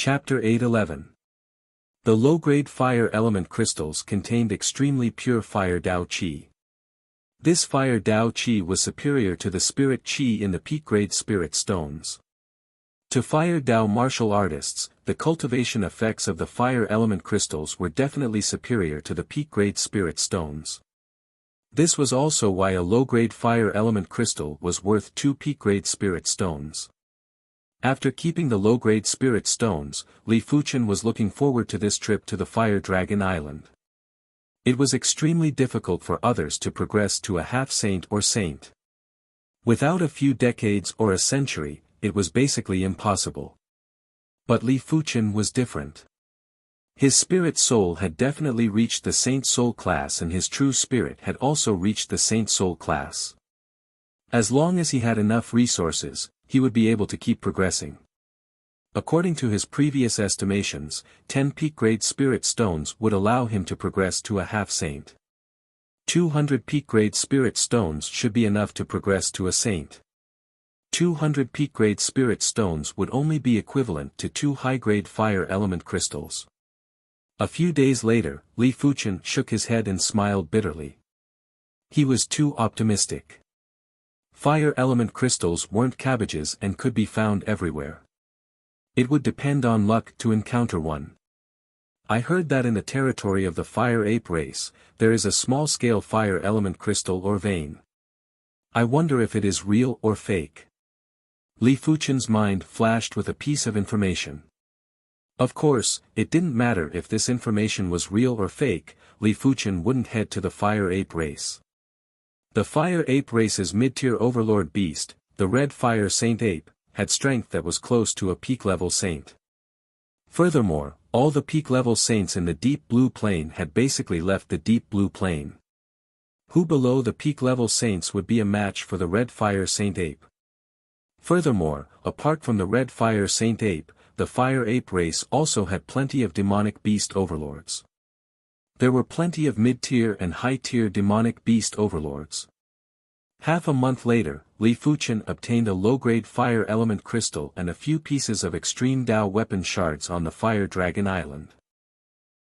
Chapter 8:11. The low-grade fire element crystals contained extremely pure fire Dao Qi. This fire Dao Qi was superior to the spirit Qi in the peak-grade spirit stones. To fire Dao martial artists, the cultivation effects of the fire element crystals were definitely superior to the peak-grade spirit stones. This was also why a low-grade fire element crystal was worth 2 peak-grade spirit stones. After keeping the low-grade spirit stones, Li Fuchen was looking forward to this trip to the Fire Dragon Island. It was extremely difficult for others to progress to a half-saint or saint. Without a few decades or a century, it was basically impossible. But Li Fuchen was different. His spirit soul had definitely reached the saint soul class, and his true spirit had also reached the saint soul class. As long as he had enough resources, he would be able to keep progressing. According to his previous estimations, 10 peak-grade spirit stones would allow him to progress to a half-saint. 200 peak-grade spirit stones should be enough to progress to a saint. 200 peak-grade spirit stones would only be equivalent to 2 high-grade fire element crystals. A few days later, Li Fuchen shook his head and smiled bitterly. He was too optimistic. Fire element crystals weren't cabbages and could be found everywhere. It would depend on luck to encounter one. I heard that in the territory of the fire ape race, there is a small-scale fire element crystal or vein. I wonder if it is real or fake. Li Fuchen's mind flashed with a piece of information. Of course, it didn't matter if this information was real or fake, Li Fuchen wouldn't head to the fire ape race. The fire ape race's mid-tier overlord beast, the red fire saint ape, had strength that was close to a peak-level saint. Furthermore, all the peak-level saints in the deep blue plane had basically left the deep blue plane. Who below the peak-level saints would be a match for the red fire saint ape? Furthermore, apart from the red fire saint ape, the fire ape race also had plenty of demonic beast overlords. There were plenty of mid-tier and high-tier demonic beast overlords. Half a month later, Li Fuchen obtained a low-grade fire element crystal and a few pieces of extreme Dao weapon shards on the Fire Dragon Island.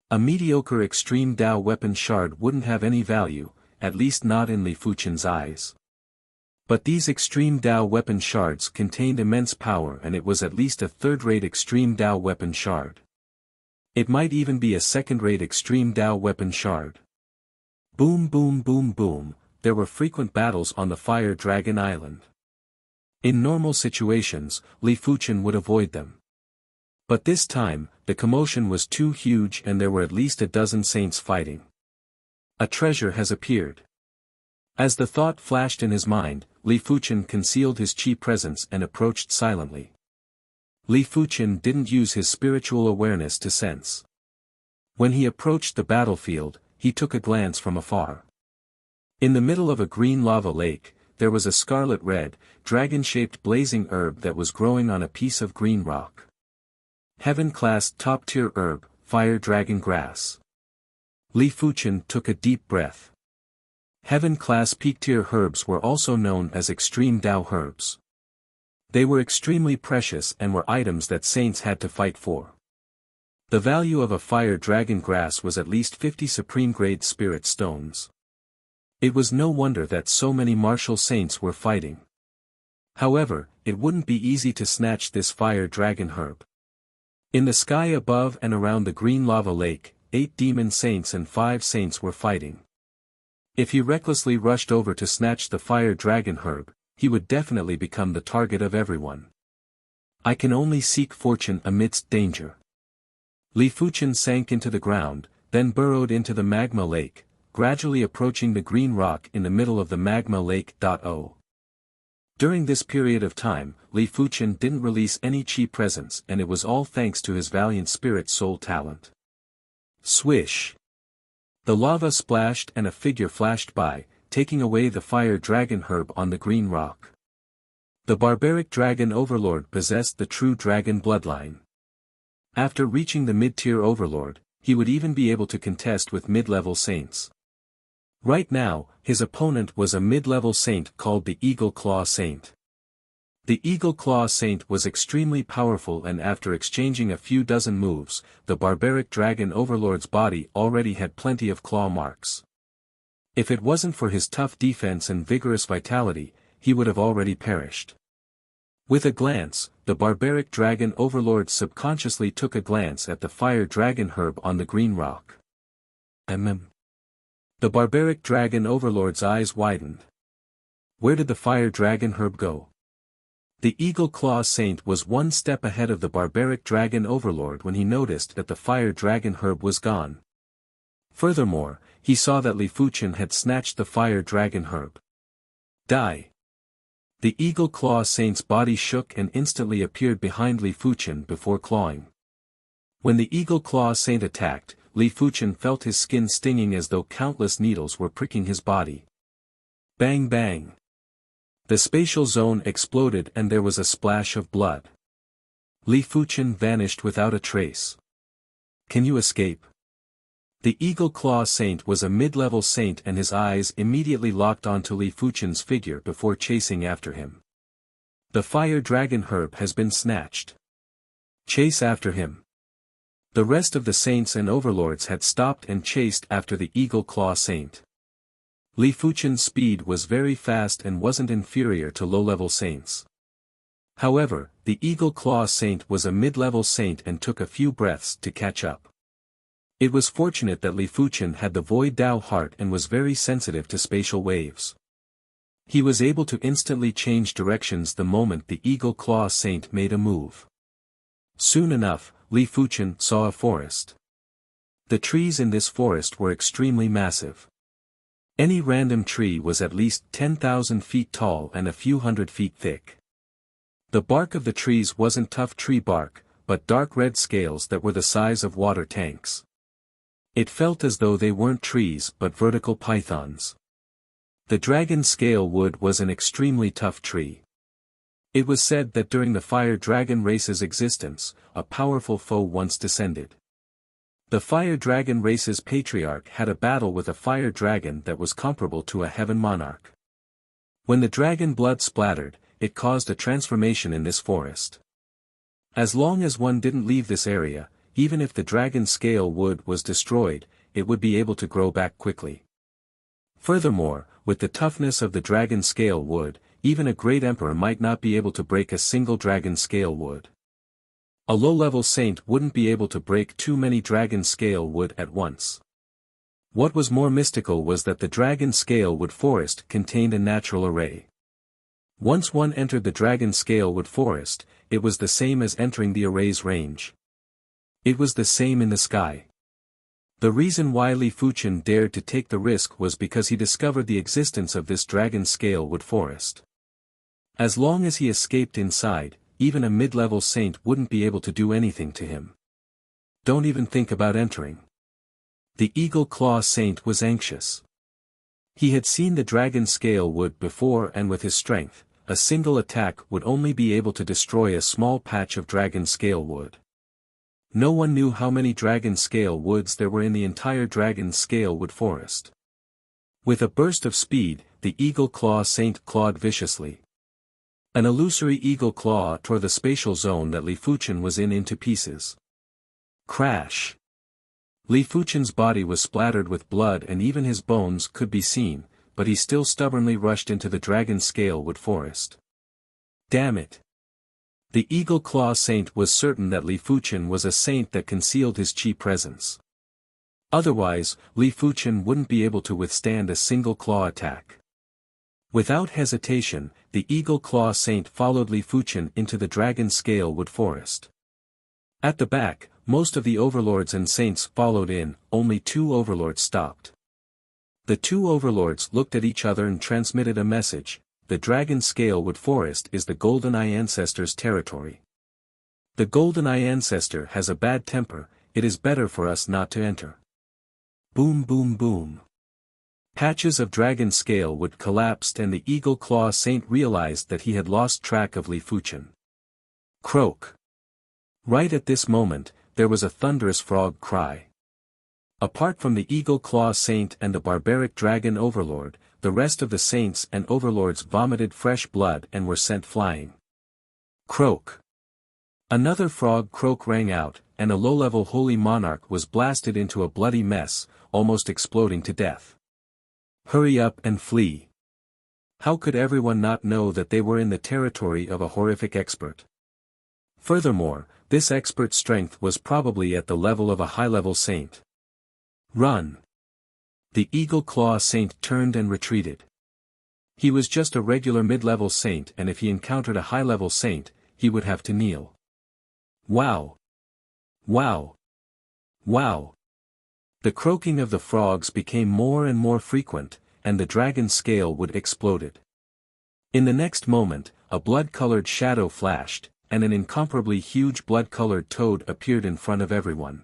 A mediocre extreme Dao weapon shard wouldn't have any value, at least not in Li Fuchen's eyes. But these extreme Dao weapon shards contained immense power, and it was at least a third-rate extreme Dao weapon shard. It might even be a second-rate extreme Dao weapon shard. Boom boom boom boom, there were frequent battles on the Fire Dragon Island. In normal situations, Li Fuchen would avoid them. But this time, the commotion was too huge and there were at least a dozen saints fighting. A treasure has appeared. As the thought flashed in his mind, Li Fuchen concealed his Qi presence and approached silently. Li Fuchen didn't use his spiritual awareness to sense. When he approached the battlefield, he took a glance from afar. In the middle of a green lava lake, there was a scarlet-red, dragon-shaped blazing herb that was growing on a piece of green rock. Heaven-class top-tier herb, fire dragon grass. Li Fuchen took a deep breath. Heaven-class peak-tier herbs were also known as extreme Dao herbs. They were extremely precious and were items that saints had to fight for. The value of a fire dragon grass was at least 50 supreme-grade spirit stones. It was no wonder that so many martial saints were fighting. However, it wouldn't be easy to snatch this fire dragon herb. In the sky above and around the green lava lake, 8 demon saints and 5 saints were fighting. If he recklessly rushed over to snatch the fire dragon herb, he would definitely become the target of everyone. I can only seek fortune amidst danger. Li Fuchen sank into the ground, then burrowed into the magma lake, gradually approaching the green rock in the middle of the magma lake. During this period of time, Li Fuchen didn't release any Qi presence, and it was all thanks to his valiant spirit soul talent. Swish! The lava splashed and a figure flashed by, taking away the fire dragon herb on the green rock. The barbaric dragon overlord possessed the true dragon bloodline. After reaching the mid-tier overlord, he would even be able to contest with mid-level saints. Right now, his opponent was a mid-level saint called the Eagle Claw Saint. The Eagle Claw Saint was extremely powerful, and after exchanging a few dozen moves, the barbaric dragon overlord's body already had plenty of claw marks. If it wasn't for his tough defense and vigorous vitality, he would have already perished. With a glance, the barbaric dragon overlord subconsciously took a glance at the fire dragon herb on the green rock. The barbaric dragon overlord's eyes widened. Where did the fire dragon herb go? The Eagle Claw Saint was one step ahead of the barbaric dragon overlord when he noticed that the fire dragon herb was gone. Furthermore, he saw that Li Fuchen had snatched the fire dragon herb. Die! The Eagle Claw Saint's body shook and instantly appeared behind Li Fuchen before clawing. When the Eagle Claw Saint attacked, Li Fuchen felt his skin stinging as though countless needles were pricking his body. Bang bang! The spatial zone exploded and there was a splash of blood. Li Fuchen vanished without a trace. Can you escape? The Eagle Claw Saint was a mid-level saint, and his eyes immediately locked onto Li Fuchen's figure before chasing after him. The fire dragon herb has been snatched. Chase after him. The rest of the saints and overlords had stopped and chased after the Eagle Claw Saint. Li Fuchen's speed was very fast and wasn't inferior to low-level saints. However, the Eagle Claw Saint was a mid-level saint and took a few breaths to catch up. It was fortunate that Li Fuchen had the Void Dao heart and was very sensitive to spatial waves. He was able to instantly change directions the moment the Eagle Claw Saint made a move. Soon enough, Li Fuchen saw a forest. The trees in this forest were extremely massive. Any random tree was at least 10,000 feet tall and a few hundred feet thick. The bark of the trees wasn't tough tree bark, but dark red scales that were the size of water tanks. It felt as though they weren't trees but vertical pythons. The dragon scale wood was an extremely tough tree. It was said that during the fire dragon race's existence, a powerful foe once descended. The fire dragon race's patriarch had a battle with a fire dragon that was comparable to a heaven monarch. When the dragon blood splattered, it caused a transformation in this forest. As long as one didn't leave this area, even if the dragon scale wood was destroyed, it would be able to grow back quickly. Furthermore, with the toughness of the dragon scale wood, even a great emperor might not be able to break a single dragon scale wood. A low-level saint wouldn't be able to break too many dragon scale wood at once. What was more mystical was that the dragon scale wood forest contained a natural array. Once one entered the dragon scale wood forest, it was the same as entering the array's range. It was the same in the sky. The reason why Li Fuchen dared to take the risk was because he discovered the existence of this dragon scale wood forest. As long as he escaped inside, even a mid-level saint wouldn't be able to do anything to him. Don't even think about entering. The Eagle Claw Saint was anxious. He had seen the dragon scale wood before, and with his strength, a single attack would only be able to destroy a small patch of dragon scale wood. No one knew how many dragon scale woods there were in the entire dragon scale wood forest. With a burst of speed, the Eagle Claw Saint clawed viciously. An illusory eagle claw tore the spatial zone that Li Fuchen was in into pieces. Crash! Li Fuchen's body was splattered with blood and even his bones could be seen, but he still stubbornly rushed into the dragon scale wood forest. Damn it! The Eagle Claw Saint was certain that Li Fuchen was a saint that concealed his chi presence. Otherwise, Li Fuchen wouldn't be able to withstand a single claw attack. Without hesitation, the Eagle Claw Saint followed Li Fuchen into the dragon scale wood forest. At the back, most of the overlords and saints followed in, only 2 overlords stopped. The 2 overlords looked at each other and transmitted a message: the dragon scale wood forest is the Golden Eye Ancestor's territory. The Golden Eye Ancestor has a bad temper, it is better for us not to enter. Boom boom boom. Patches of dragon scale wood collapsed and the Eagle Claw Saint realized that he had lost track of Li Fuchen. Croak. Right at this moment, there was a thunderous frog cry. Apart from the Eagle Claw Saint and the barbaric dragon overlord, the rest of the saints and overlords vomited fresh blood and were sent flying. Croak. Another frog croak rang out, and a low-level holy monarch was blasted into a bloody mess, almost exploding to death. Hurry up and flee. How could everyone not know that they were in the territory of a horrific expert? Furthermore, this expert's strength was probably at the level of a high-level saint. Run! The Eagle Claw Saint turned and retreated. He was just a regular mid-level saint, and if he encountered a high-level saint, he would have to kneel. Wow! Wow! Wow! The croaking of the frogs became more and more frequent, and the dragon's scale would exploded. In the next moment, a blood-colored shadow flashed, and an incomparably huge blood-colored toad appeared in front of everyone.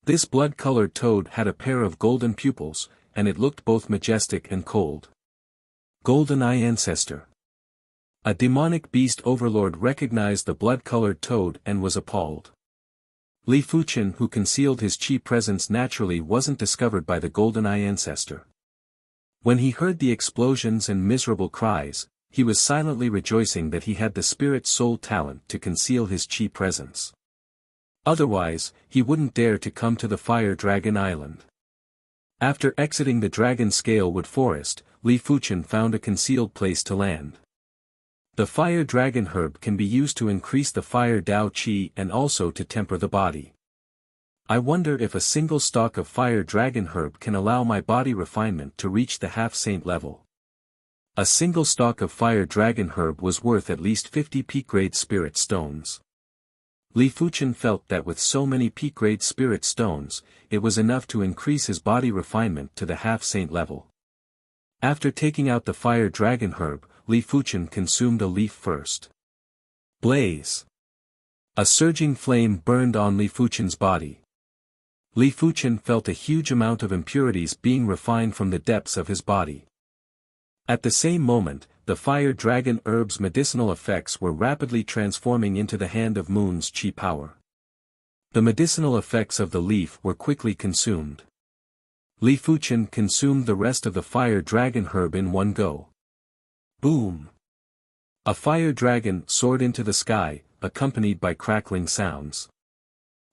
This blood-colored toad had a pair of golden pupils, and it looked both majestic and cold. Golden Eye Ancestor. A demonic beast overlord recognized the blood-colored toad and was appalled. Li Fuchen, who concealed his chi presence naturally, wasn't discovered by the Golden Eye Ancestor. When he heard the explosions and miserable cries, he was silently rejoicing that he had the spirit soul talent to conceal his chi presence. Otherwise, he wouldn't dare to come to the Fire Dragon Island. After exiting the Dragon Scalewood Forest, Li Fuchen found a concealed place to land. The Fire Dragon Herb can be used to increase the Fire Dao Qi and also to temper the body. I wonder if a single stalk of Fire Dragon Herb can allow my body refinement to reach the half-saint level. A single stalk of Fire Dragon Herb was worth at least 50 peak-grade spirit stones. Li Fuchen felt that with so many peak-grade spirit stones, it was enough to increase his body refinement to the half-saint level. After taking out the Fire Dragon Herb, Li Fuchen consumed a leaf first. Blaze! A surging flame burned on Li Fuchen's body. Li Fuchen felt a huge amount of impurities being refined from the depths of his body. At the same moment, the Fire Dragon Herb's medicinal effects were rapidly transforming into the Hand of Moon's chi power. The medicinal effects of the leaf were quickly consumed. Li Fuchen consumed the rest of the Fire Dragon Herb in one go. Boom! A fire dragon soared into the sky, accompanied by crackling sounds.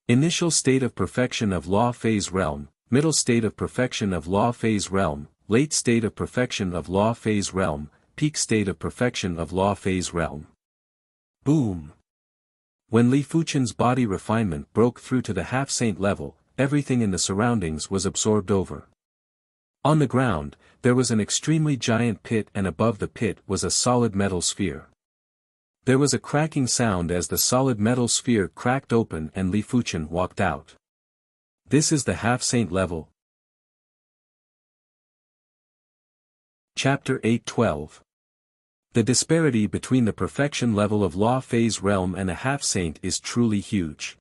Initial state of perfection of Law Phase Realm, middle state of perfection of Law Phase Realm, late state of perfection of Law Phase Realm, peak state of perfection of Law Phase Realm. Boom! When Li Fuchen's body refinement broke through to the half-saint level, everything in the surroundings was absorbed over. On the ground, there was an extremely giant pit, and above the pit was a solid metal sphere. There was a cracking sound as the solid metal sphere cracked open and Li Fuchen walked out. This is the half-saint level. Chapter 8:12. The disparity between the perfection level of Law Phase Realm and a half-saint is truly huge.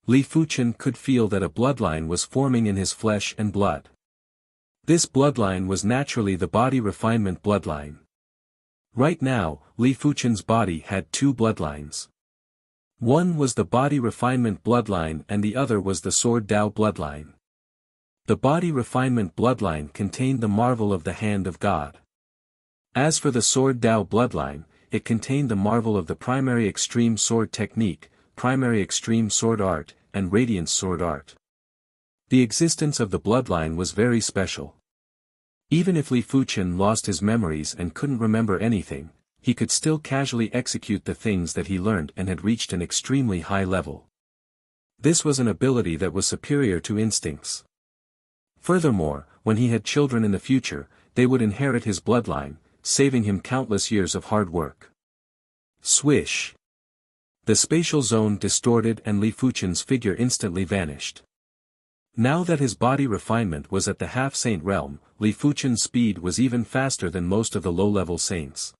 Li Fuchen could feel that a bloodline was forming in his flesh and blood. This bloodline was naturally the body refinement bloodline. Right now, Li Fuchen's body had two bloodlines. One was the body refinement bloodline and the other was the Sword Dao bloodline. The body refinement bloodline contained the marvel of the Hand of God. As for the Sword Dao bloodline, it contained the marvel of the primary extreme sword technique, primary extreme sword art, and radiance sword art. The existence of the bloodline was very special. Even if Li Fuchen lost his memories and couldn't remember anything, he could still casually execute the things that he learned and had reached an extremely high level. This was an ability that was superior to instincts. Furthermore, when he had children in the future, they would inherit his bloodline, saving him countless years of hard work. Swish! The spatial zone distorted and Li Fuchen's figure instantly vanished. Now that his body refinement was at the half-saint realm, Li Fuchen's speed was even faster than most of the low-level saints.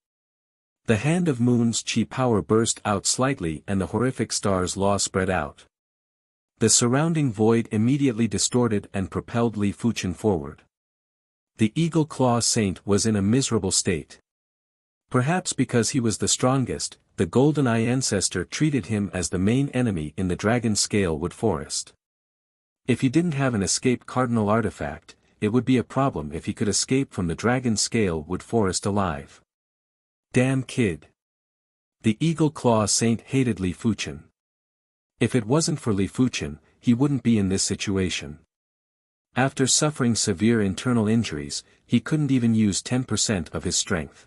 The Hand of Moon's chi power burst out slightly and the horrific star's law spread out. The surrounding void immediately distorted and propelled Li Fuchen forward. The Eagle Claw Saint was in a miserable state. Perhaps because he was the strongest, the Golden Eye Ancestor treated him as the main enemy in the Dragon Scalewood Forest. If he didn't have an escape cardinal artifact, it would be a problem if he could escape from the Dragon Scalewood Forest alive. Damn kid. The Eagle Claw Saint hated Li Fuchen. If it wasn't for Li Fuchen, he wouldn't be in this situation. After suffering severe internal injuries, he couldn't even use 10% of his strength.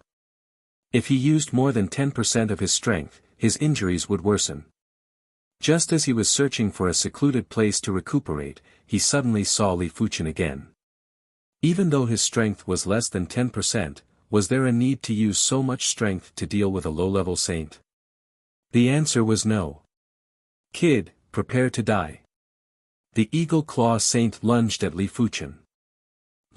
If he used more than 10% of his strength, his injuries would worsen. Just as he was searching for a secluded place to recuperate, he suddenly saw Li Fuchen again. Even though his strength was less than 10%, was there a need to use so much strength to deal with a low-level saint? The answer was no. Kid, prepare to die. The Eagle Claw Saint lunged at Li Fuchen.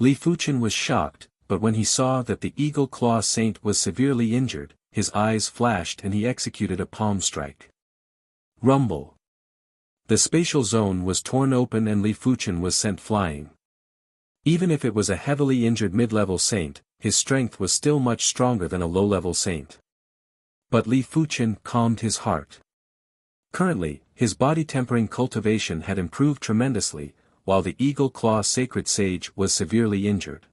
Li Fuchen was shocked, but when he saw that the Eagle Claw Saint was severely injured, his eyes flashed and he executed a palm strike. Rumble. The spatial zone was torn open and Li Fuchen was sent flying. Even if it was a heavily injured mid-level saint, his strength was still much stronger than a low-level saint. But Li Fuchen calmed his heart. Currently, his body-tempering cultivation had improved tremendously, while the Eagle Claw Sacred Sage was severely injured.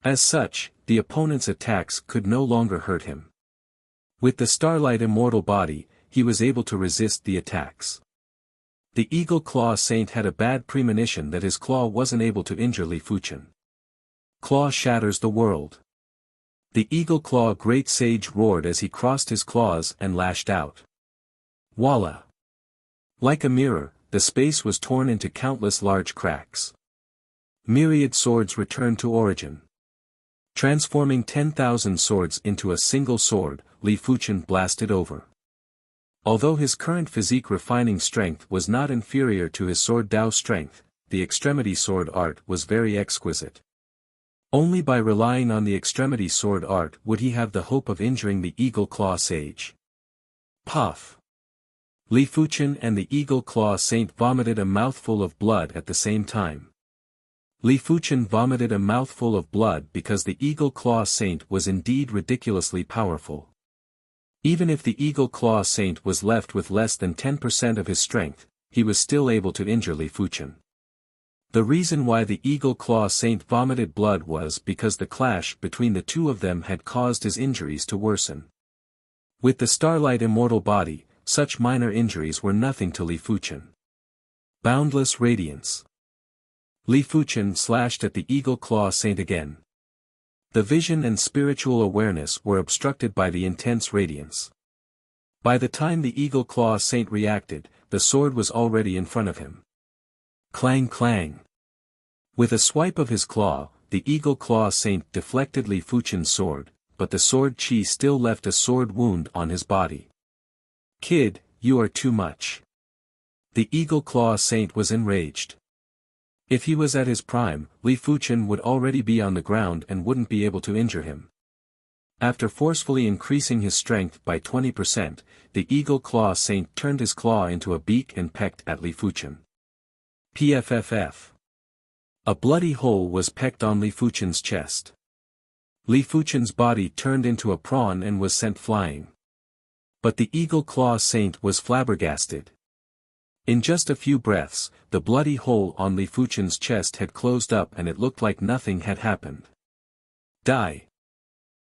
As such, the opponent's attacks could no longer hurt him. With the Starlight Immortal body, he was able to resist the attacks. The Eagle Claw Saint had a bad premonition that his claw wasn't able to injure Li Fuchen. Claw shatters the world. The Eagle Claw Great Sage roared as he crossed his claws and lashed out. Voila! Like a mirror, the space was torn into countless large cracks. Myriad swords returned to origin. Transforming 10,000 swords into a single sword, Li Fuchen blasted over. Although his current physique refining strength was not inferior to his sword Dao strength, the extremity sword art was very exquisite. Only by relying on the extremity sword art would he have the hope of injuring the Eagle Claw Sage. Puff! Li Fuchen and the Eagle Claw Saint vomited a mouthful of blood at the same time. Li Fuchen vomited a mouthful of blood because the Eagle Claw Saint was indeed ridiculously powerful. Even if the Eagle Claw Saint was left with less than 10% of his strength, he was still able to injure Li Fuchen. The reason why the Eagle Claw Saint vomited blood was because the clash between the two of them had caused his injuries to worsen. With the Starlight Immortal body, such minor injuries were nothing to Li Fuchen. Boundless Radiance. Li Fuchen slashed at the Eagle Claw Saint again. The vision and spiritual awareness were obstructed by the intense radiance. By the time the Eagle Claw Saint reacted, the sword was already in front of him. Clang clang. With a swipe of his claw, the Eagle Claw Saint deflected Li Fuchen's sword, but the sword chi still left a sword wound on his body. Kid, you are too much. The Eagle Claw Saint was enraged. If he was at his prime, Li Fuchen would already be on the ground and wouldn't be able to injure him. After forcefully increasing his strength by 20%, the Eagle Claw Saint turned his claw into a beak and pecked at Li Fuchen. PFFF. A bloody hole was pecked on Li Fuchen's chest. Li Fuchen's body turned into a prawn and was sent flying. But the Eagle Claw Saint was flabbergasted. In just a few breaths, the bloody hole on Li Fuchen's chest had closed up and it looked like nothing had happened. Die.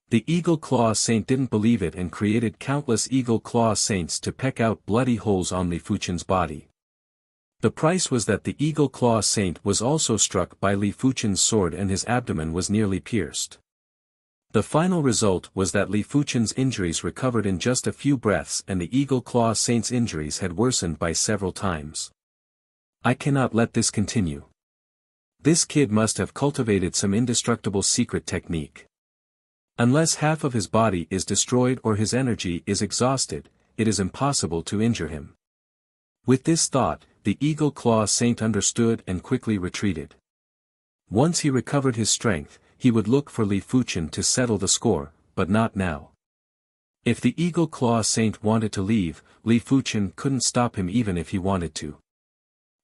The Eagle Claw Saint didn't believe it and created countless Eagle Claw Saints to peck out bloody holes on Li Fuchen's body. The price was that the Eagle Claw Saint was also struck by Li Fuchen's sword and his abdomen was nearly pierced. The final result was that Li Fuchen's injuries recovered in just a few breaths and the Eagle Claw Saint's injuries had worsened by several times. I cannot let this continue. This kid must have cultivated some indestructible secret technique. Unless half of his body is destroyed or his energy is exhausted, it is impossible to injure him. With this thought, the Eagle Claw Saint understood and quickly retreated. Once he recovered his strength, he would look for Li Fuchen to settle the score, but not now. If the Eagle Claw Saint wanted to leave, Li Fuchen couldn't stop him even if he wanted to.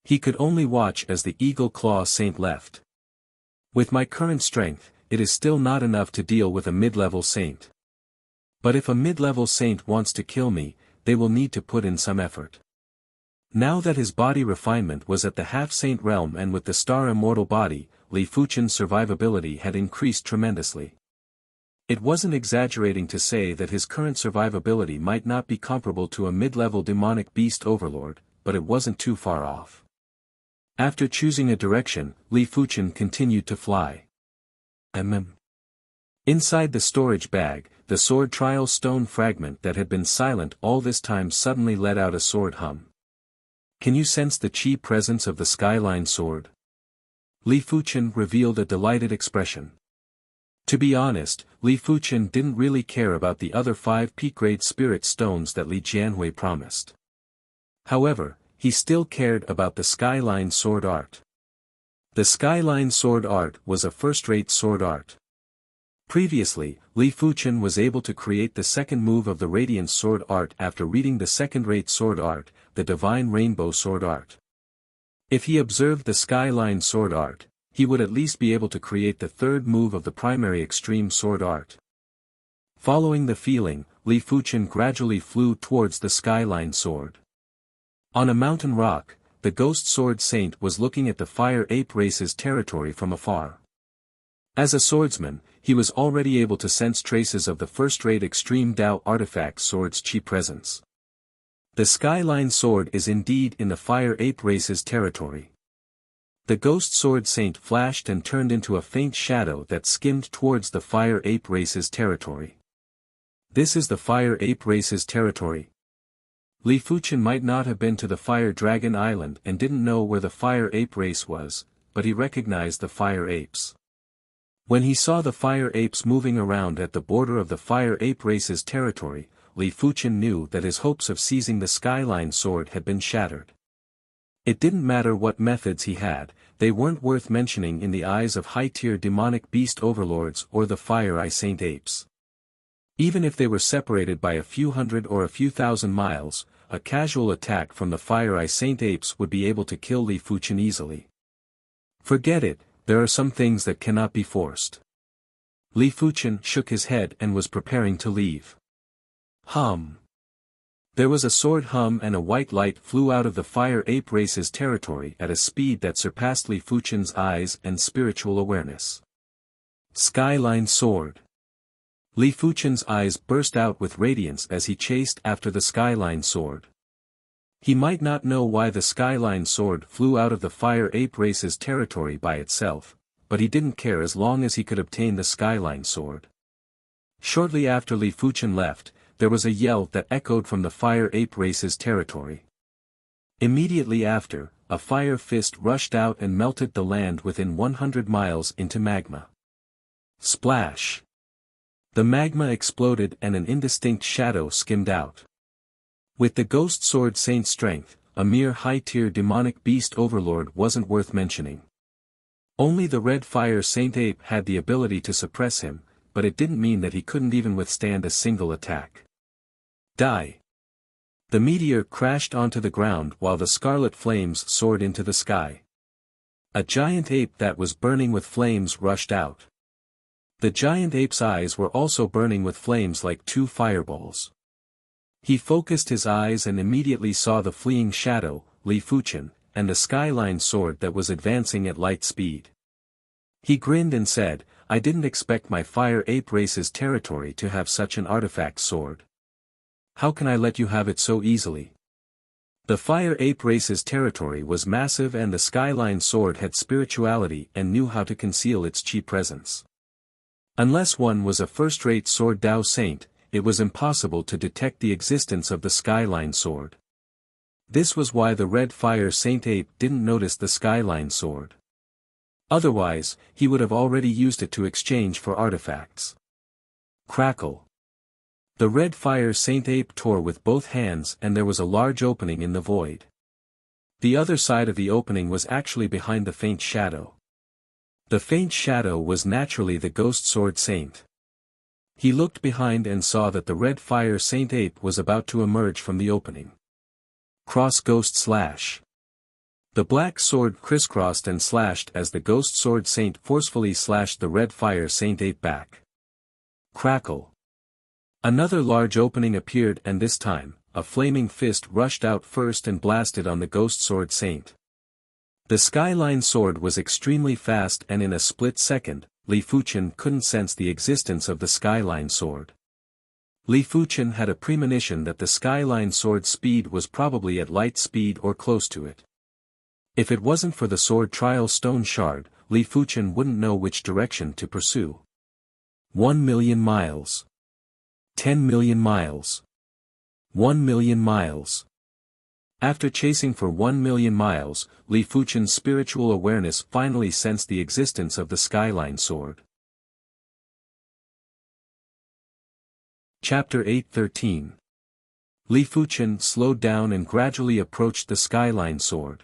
He could only watch as the Eagle Claw Saint left. With my current strength, it is still not enough to deal with a mid-level saint. But if a mid-level saint wants to kill me, they will need to put in some effort. Now that his body refinement was at the half-saint realm and with the Star Immortal body, Li Fuchen's survivability had increased tremendously. It wasn't exaggerating to say that his current survivability might not be comparable to a mid-level demonic beast overlord, but it wasn't too far off. After choosing a direction, Li Fuchen continued to fly. Inside the storage bag, the sword trial stone fragment that had been silent all this time suddenly let out a sword hum. Can you sense the chi presence of the skyline sword? Li Fuchen revealed a delighted expression. To be honest, Li Fuchen didn't really care about the other 5 peak-grade spirit stones that Li Jianhui promised. However, he still cared about the skyline sword art. The skyline sword art was a first-rate sword art. Previously, Li Fuchen was able to create the second move of the Radiance sword art after reading the second-rate sword art, the Divine Rainbow sword art. If he observed the skyline sword art, he would at least be able to create the third move of the primary extreme sword art. Following the feeling, Li Fuchen gradually flew towards the skyline sword. On a mountain rock, the ghost sword saint was looking at the fire ape race's territory from afar. As a swordsman, he was already able to sense traces of the first-rate extreme Dao artifact sword's chi presence. The skyline sword is indeed in the fire ape race's territory. The ghost sword saint flashed and turned into a faint shadow that skimmed towards the fire ape race's territory. This is the fire ape race's territory. Li Fuchen might not have been to the Fire Dragon Island and didn't know where the Fire Ape race was, but he recognized the Fire Apes. When he saw the Fire Apes moving around at the border of the Fire Ape race's territory, Li Fuchen knew that his hopes of seizing the skyline sword had been shattered. It didn't matter what methods he had, they weren't worth mentioning in the eyes of high-tier demonic beast overlords or the Fire Eye Saint Apes. Even if they were separated by a few hundred or a few thousand miles, a casual attack from the Fire Eye Saint Apes would be able to kill Li Fuchen easily. Forget it, there are some things that cannot be forced. Li Fuchen shook his head and was preparing to leave. Hum. There was a sword hum and a white light flew out of the Fire Ape race's territory at a speed that surpassed Li Fuchen's eyes and spiritual awareness. Skyline sword. Li Fuchen's eyes burst out with radiance as he chased after the skyline sword. He might not know why the skyline sword flew out of the Fire Ape race's territory by itself, but he didn't care as long as he could obtain the skyline sword. Shortly after Li Fuchen left, there was a yell that echoed from the Fire Ape race's territory. Immediately after, a fire fist rushed out and melted the land within 100 miles into magma. Splash! The magma exploded and an indistinct shadow skimmed out. With the ghost sword saint's strength, a mere high-tier demonic beast overlord wasn't worth mentioning. Only the red fire saint ape had the ability to suppress him, but it didn't mean that he couldn't even withstand a single attack. Die! The meteor crashed onto the ground while the scarlet flames soared into the sky. A giant ape that was burning with flames rushed out. The giant ape's eyes were also burning with flames like 2 fireballs. He focused his eyes and immediately saw the fleeing shadow, Li Fuchen, and the skyline sword that was advancing at light speed. He grinned and said, I didn't expect my Fire Ape race's territory to have such an artifact sword. How can I let you have it so easily? The Fire Ape race's territory was massive and the skyline sword had spirituality and knew how to conceal its chi presence. Unless one was a first-rate sword Dao saint, it was impossible to detect the existence of the skyline sword. This was why the red fire saint ape didn't notice the skyline sword. Otherwise, he would have already used it to exchange for artifacts. Crackle. The red fire saint ape tore with both hands and there was a large opening in the void. The other side of the opening was actually behind the faint shadow. The faint shadow was naturally the ghost sword saint. He looked behind and saw that the red fire saint ape was about to emerge from the opening. Cross ghost slash. The black sword crisscrossed and slashed as the ghost sword saint forcefully slashed the red fire saint ape back. Crackle. Another large opening appeared and this time, a flaming fist rushed out first and blasted on the ghost sword saint. The skyline sword was extremely fast and in a split second, Li Fuchen couldn't sense the existence of the Skyline Sword. Li Fuchen had a premonition that the Skyline Sword's speed was probably at light speed or close to it. If it wasn't for the sword trial stone shard, Li Fuchen wouldn't know which direction to pursue. 1 million miles. 10 million miles. 1 million miles. After chasing for 1 million miles, Li Fuchen's spiritual awareness finally sensed the existence of the Skyline Sword. Chapter 8:13. Li Fuchen slowed down and gradually approached the Skyline Sword.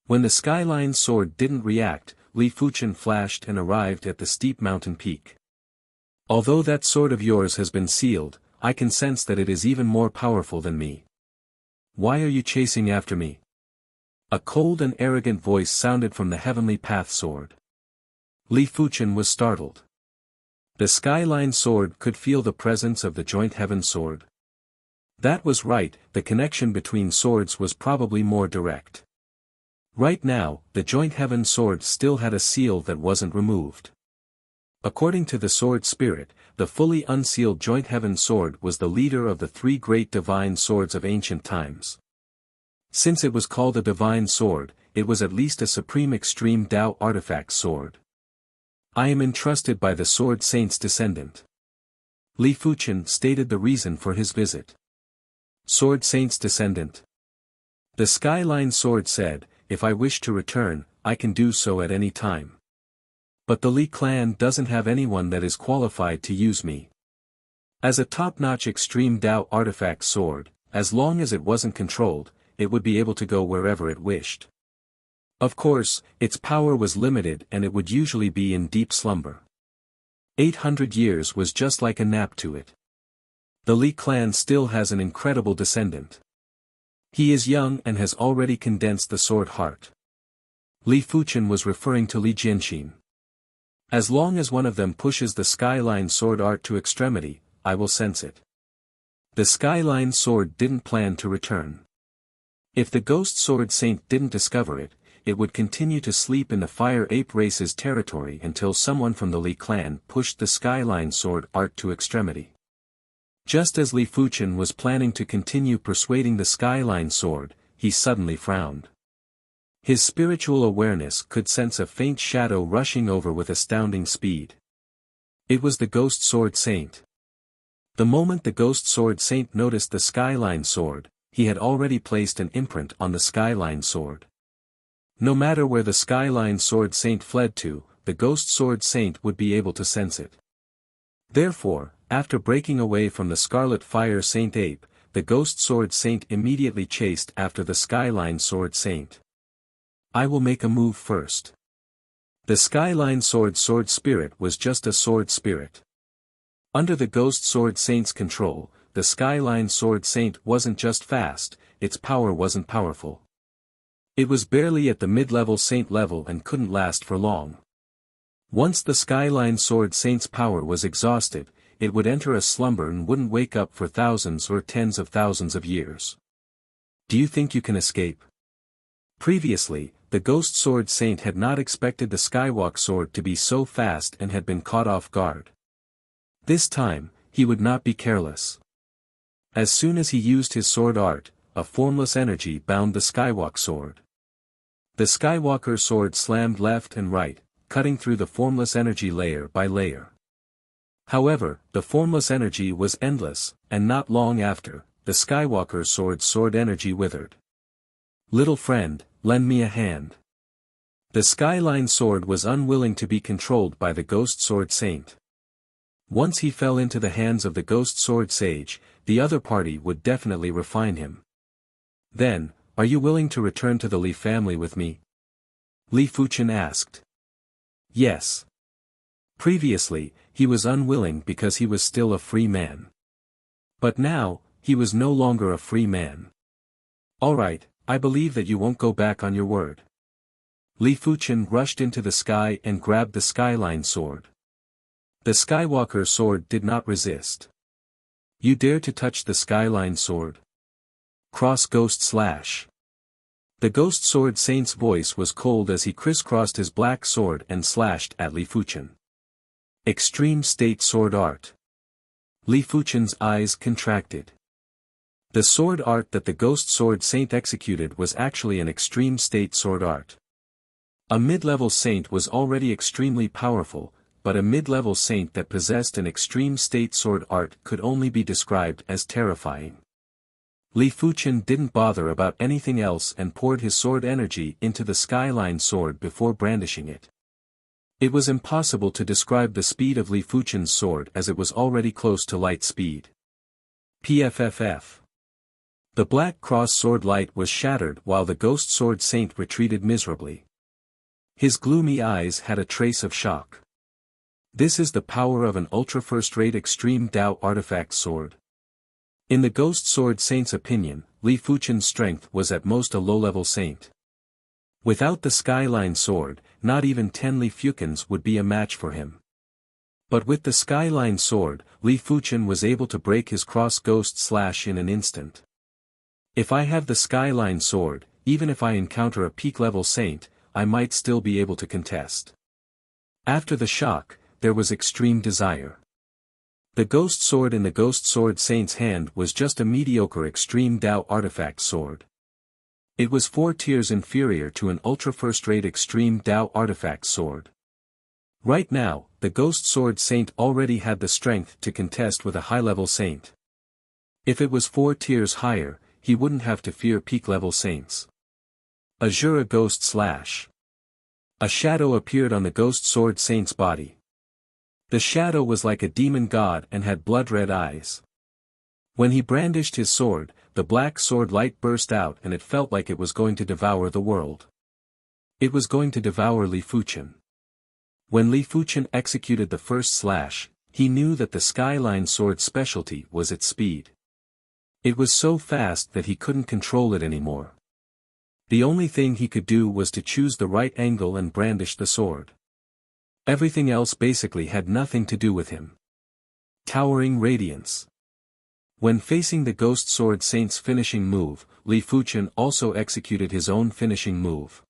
When the Skyline Sword didn't react, Li Fuchen flashed and arrived at the steep mountain peak. Although that sword of yours has been sealed, I can sense that it is even more powerful than me. Why are you chasing after me? A cold and arrogant voice sounded from the Heavenly Path Sword. Li Fuchen was startled. The Skyline Sword could feel the presence of the Joint Heaven Sword. That was right, the connection between swords was probably more direct. Right now, the Joint Heaven Sword still had a seal that wasn't removed. According to the Sword Spirit, the fully unsealed Joint Heaven Sword was the leader of the three great divine swords of ancient times. Since it was called a divine sword, it was at least a supreme extreme Tao artifact sword. I am entrusted by the Sword Saint's descendant. Li Fuchen stated the reason for his visit. Sword Saint's descendant. The Skyline Sword said, if I wish to return, I can do so at any time. But the Li clan doesn't have anyone that is qualified to use me. As a top-notch extreme Tao artifact sword, as long as it wasn't controlled, it would be able to go wherever it wished. Of course, its power was limited and it would usually be in deep slumber. 800 years was just like a nap to it. The Li clan still has an incredible descendant. He is young and has already condensed the sword heart. Li Fuchen was referring to Li Jianxin. As long as one of them pushes the Skyline Sword art to extremity, I will sense it. The Skyline Sword didn't plan to return. If the Ghost Sword Saint didn't discover it, it would continue to sleep in the Fire Ape race's territory until someone from the Li clan pushed the Skyline Sword art to extremity. Just as Li Fuchen was planning to continue persuading the Skyline Sword, he suddenly frowned. His spiritual awareness could sense a faint shadow rushing over with astounding speed. It was the Ghost Sword Saint. The moment the Ghost Sword Saint noticed the Skyline Sword, he had already placed an imprint on the Skyline Sword. No matter where the Skyline Sword Saint fled to, the Ghost Sword Saint would be able to sense it. Therefore, after breaking away from the Scarlet Fire Saint Ape, the Ghost Sword Saint immediately chased after the Skyline Sword Saint. I will make a move first. The Skyline Sword Spirit was just a sword spirit. Under the Ghost Sword Saint's control, the Skyline Sword Saint wasn't just fast, its power wasn't powerful. It was barely at the mid-level saint level and couldn't last for long. Once the Skyline Sword Saint's power was exhausted, it would enter a slumber and wouldn't wake up for thousands or tens of thousands of years. Do you think you can escape? Previously, the Ghost Sword Saint had not expected the Skywalk Sword to be so fast and had been caught off guard. This time, he would not be careless. As soon as he used his sword art, a formless energy bound the Skywalk Sword. The Skywalker Sword slammed left and right, cutting through the formless energy layer by layer. However, the formless energy was endless, and not long after, the Skywalker Sword's sword energy withered. Little friend, lend me a hand. The Skyline Sword was unwilling to be controlled by the Ghost Sword Saint. Once he fell into the hands of the Ghost Sword Sage, the other party would definitely refine him. Then, are you willing to return to the Li family with me? Li Fuchen asked. Yes. Previously, he was unwilling because he was still a free man. But now, he was no longer a free man. All right, I believe that you won't go back on your word. Li Fuchen rushed into the sky and grabbed the Skyline Sword. The Skywalker Sword did not resist. You dare to touch the Skyline Sword? Cross Ghost Slash. The Ghost Sword Saint's voice was cold as he crisscrossed his black sword and slashed at Li Fuchen. Extreme State Sword Art. Li Fuchen's eyes contracted. The sword art that the Ghost Sword Saint executed was actually an extreme state sword art. A mid-level saint was already extremely powerful, but a mid-level saint that possessed an extreme state sword art could only be described as terrifying. Li Fuchen didn't bother about anything else and poured his sword energy into the skyline sword before brandishing it. It was impossible to describe the speed of Li Fuchen's sword as it was already close to light speed. PFFF. The black cross sword light was shattered while the Ghost Sword Saint retreated miserably. His gloomy eyes had a trace of shock. This is the power of an ultra first-rate extreme Dao artifact sword. In the Ghost Sword Saint's opinion, Li Fuchen's strength was at most a low-level saint. Without the Skyline Sword, not even 10 Li Fuchens would be a match for him. But with the Skyline Sword, Li Fuchen was able to break his cross ghost slash in an instant. If I have the Skyline Sword, even if I encounter a peak-level saint, I might still be able to contest. After the shock, there was extreme desire. The Ghost Sword in the Ghost Sword Saint's hand was just a mediocre extreme Dao artifact sword. It was 4 tiers inferior to an ultra first-rate extreme Dao artifact sword. Right now, the Ghost Sword Saint already had the strength to contest with a high-level saint. If it was 4 tiers higher, he wouldn't have to fear peak-level saints. Azura Ghost Slash. A shadow appeared on the Ghost Sword Saint's body. The shadow was like a demon god and had blood-red eyes. When he brandished his sword, the black sword light burst out and it felt like it was going to devour the world. It was going to devour Li Fuchen. When Li Fuchen executed the first slash, he knew that the Skyline Sword's specialty was its speed. It was so fast that he couldn't control it anymore. The only thing he could do was to choose the right angle and brandish the sword. Everything else basically had nothing to do with him. Towering Radiance. When facing the Ghost Sword Saint's finishing move, Li Fuchen also executed his own finishing move.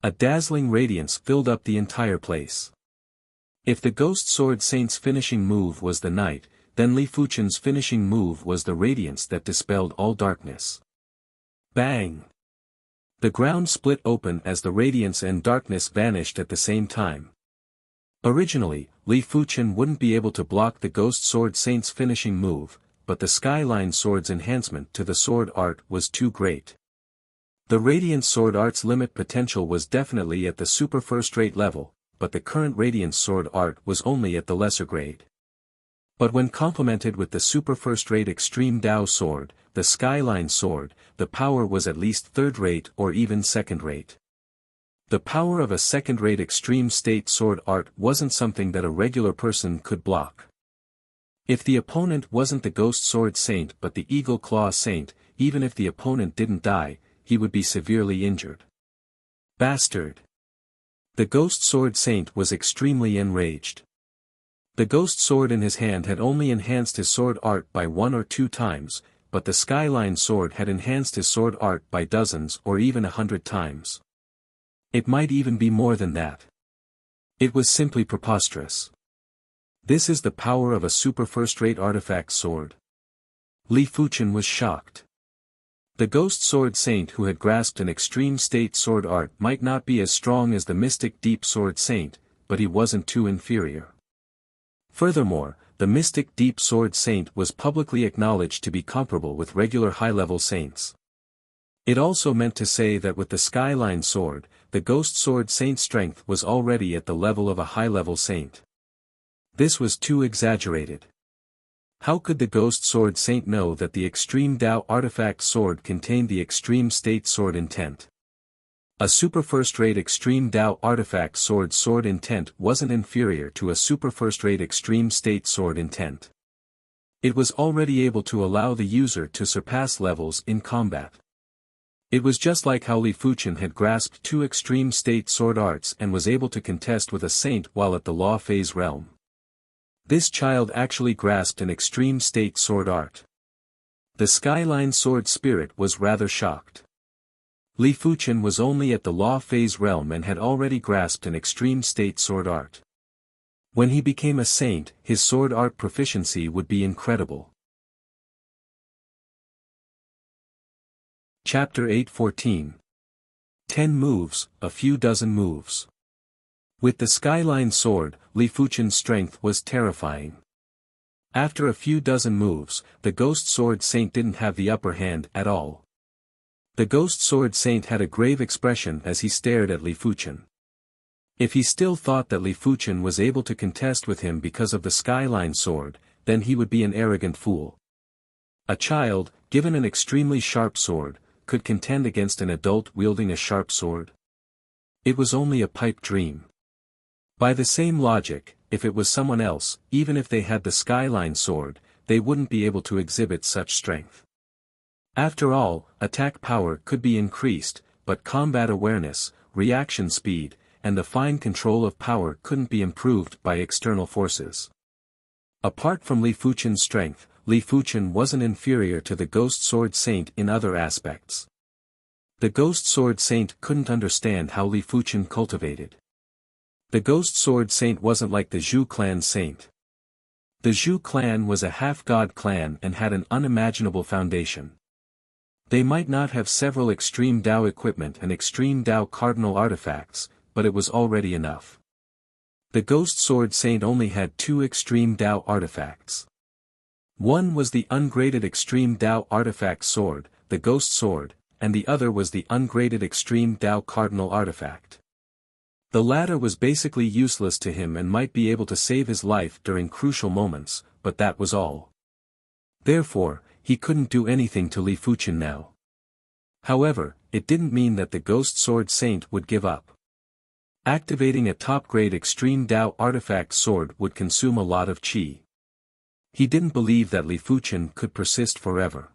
A dazzling radiance filled up the entire place. If the Ghost Sword Saint's finishing move was the night, then Li Fuchen's finishing move was the radiance that dispelled all darkness. Bang! The ground split open as the radiance and darkness vanished at the same time. Originally, Li Fuchen wouldn't be able to block the Ghost Sword Saint's finishing move, but the Skyline Sword's enhancement to the sword art was too great. The Radiant Sword Art's limit potential was definitely at the super first-rate level, but the current Radiant Sword Art was only at the lesser grade. But when complemented with the super first-rate Extreme Dao Sword, the Skyline Sword, the power was at least third-rate or even second-rate. The power of a second-rate Extreme State Sword Art wasn't something that a regular person could block. If the opponent wasn't the Ghost Sword Saint but the Eagle Claw Saint, even if the opponent didn't die, he would be severely injured. Bastard! The Ghost Sword Saint was extremely enraged. The Ghost Sword in his hand had only enhanced his sword art by 1 or 2 times, but the Skyline Sword had enhanced his sword art by dozens or even 100 times. It might even be more than that. It was simply preposterous. This is the power of a super first-rate artifact sword. Li Fuchen was shocked. The Ghost Sword Saint who had grasped an extreme state sword art might not be as strong as the Mystic Deep Sword Saint, but he wasn't too inferior. Furthermore, the Mystic Deep Sword Saint was publicly acknowledged to be comparable with regular high-level saints. It also meant to say that with the Skyline Sword, the Ghost Sword Saint's strength was already at the level of a high-level saint. This was too exaggerated. How could the Ghost Sword Saint know that the Extreme Dao artifact sword contained the Extreme State Sword intent? A super first-rate Extreme Dao artifact sword intent wasn't inferior to a super first-rate Extreme State Sword intent. It was already able to allow the user to surpass levels in combat. It was just like how Li Fuchen had grasped 2 Extreme State Sword Arts and was able to contest with a saint while at the Law Phase realm. This child actually grasped an Extreme State Sword Art. The Skyline Sword Spirit was rather shocked. Li Fuchen was only at the Law Phase realm and had already grasped an Extreme State Sword Art. When he became a saint, his sword art proficiency would be incredible. Chapter 8:14. 10 moves, a few dozen moves. With the Skyline sword, Li Fuchen's strength was terrifying. After a few dozen moves, the Ghost Sword Saint didn't have the upper hand at all. The Ghost Sword Saint had a grave expression as he stared at Li Fuchen. If he still thought that Li Fuchen was able to contest with him because of the Skyline sword, then he would be an arrogant fool. A child, given an extremely sharp sword, could contend against an adult wielding a sharp sword? It was only a pipe dream. By the same logic, if it was someone else, even if they had the Skyline sword, they wouldn't be able to exhibit such strength. After all, attack power could be increased, but combat awareness, reaction speed, and the fine control of power couldn't be improved by external forces. Apart from Li Fuchen's strength, Li Fuchen wasn't inferior to the Ghost Sword Saint in other aspects. The Ghost Sword Saint couldn't understand how Li Fuchen cultivated. The Ghost Sword Saint wasn't like the Zhu clan saint. The Zhu clan was a half-god clan and had an unimaginable foundation. They might not have several extreme Dao equipment and extreme Dao cardinal artifacts, but it was already enough. The Ghost Sword Saint only had 2 extreme Dao artifacts. One was the ungraded extreme Dao artifact sword, the Ghost Sword, and the other was the ungraded extreme Dao cardinal artifact. The latter was basically useless to him and might be able to save his life during crucial moments, but that was all. Therefore, he couldn't do anything to Li Fuchen now. However, it didn't mean that the Ghost Sword Saint would give up. Activating a top-grade extreme Dao artifact sword would consume a lot of qi. He didn't believe that Li Fuchen could persist forever.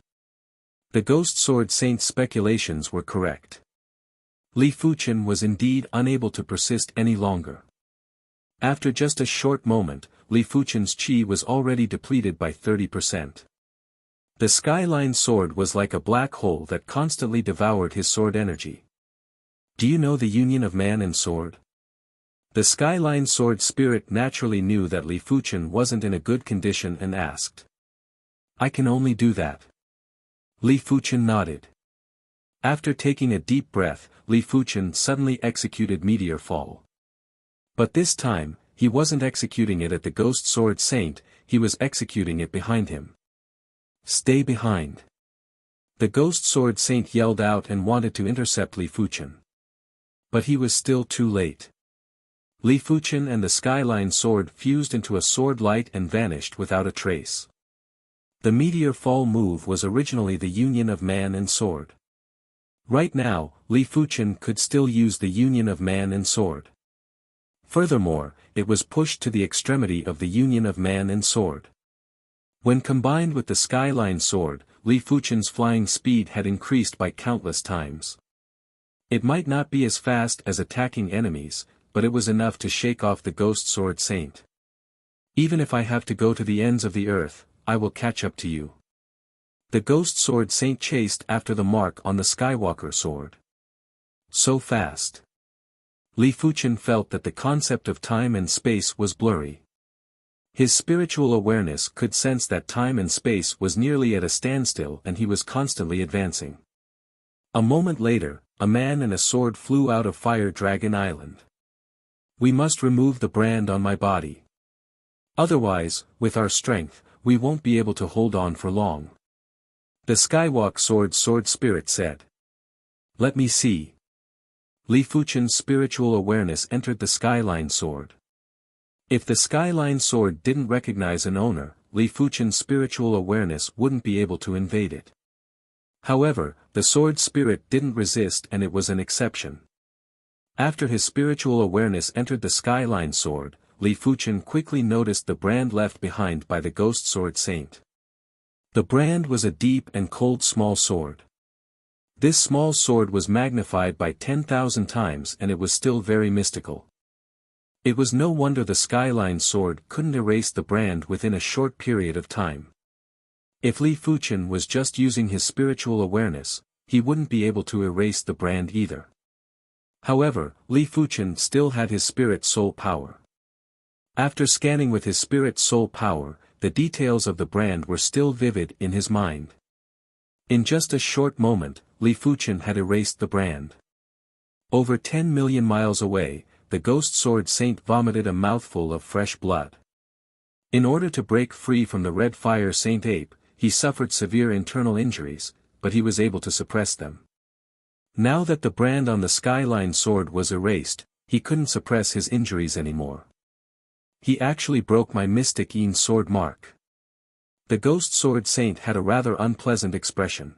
The Ghost Sword Saint's speculations were correct. Li Fuchen was indeed unable to persist any longer. After just a short moment, Li Fuchen's qi was already depleted by 30%. The Skyline sword was like a black hole that constantly devoured his sword energy. Do you know the union of man and sword? The Skyline sword spirit naturally knew that Li Fuchen wasn't in a good condition and asked. I can only do that. Li Fuchen nodded. After taking a deep breath, Li Fuchen suddenly executed Meteor Fall. But this time, he wasn't executing it at the Ghost Sword Saint, he was executing it behind him. Stay behind. The Ghost Sword Saint yelled out and wanted to intercept Li Fuchen. But he was still too late. Li Fuchen and the Skyline sword fused into a sword light and vanished without a trace. The Meteor Fall move was originally the union of man and sword. Right now, Li Fuchen could still use the union of man and sword. Furthermore, it was pushed to the extremity of the union of man and sword. When combined with the Skyline sword, Li Fuchen's flying speed had increased by countless times. It might not be as fast as attacking enemies, but it was enough to shake off the Ghost Sword Saint. Even if I have to go to the ends of the earth, I will catch up to you. The Ghost Sword Saint chased after the mark on the Skywalker sword. So fast. Li Fuchen felt that the concept of time and space was blurry. His spiritual awareness could sense that time and space was nearly at a standstill and he was constantly advancing. A moment later, a man and a sword flew out of Fire Dragon Island. We must remove the brand on my body. Otherwise, with our strength, we won't be able to hold on for long. The Skywalk sword spirit said. Let me see. Li Fuchen's spiritual awareness entered the Skyline sword. If the Skyline sword didn't recognize an owner, Li Fuchen's spiritual awareness wouldn't be able to invade it. However, the sword spirit didn't resist and it was an exception. After his spiritual awareness entered the Skyline sword, Li Fuchen quickly noticed the brand left behind by the Ghost Sword Saint. The brand was a deep and cold small sword. This small sword was magnified by 10,000 times and it was still very mystical. It was no wonder the Skyline sword couldn't erase the brand within a short period of time. If Li Fuchen was just using his spiritual awareness, he wouldn't be able to erase the brand either. However, Li Fuchen still had his spirit soul power. After scanning with his spirit soul power, the details of the brand were still vivid in his mind. In just a short moment, Li Fuchen had erased the brand. Over 10 million miles away, the ghost sword saint vomited a mouthful of fresh blood. In order to break free from the red fire saint ape, he suffered severe internal injuries, but he was able to suppress them. Now that the brand on the skyline sword was erased, he couldn't suppress his injuries anymore. He actually broke my mystic Yin sword mark. The ghost sword saint had a rather unpleasant expression.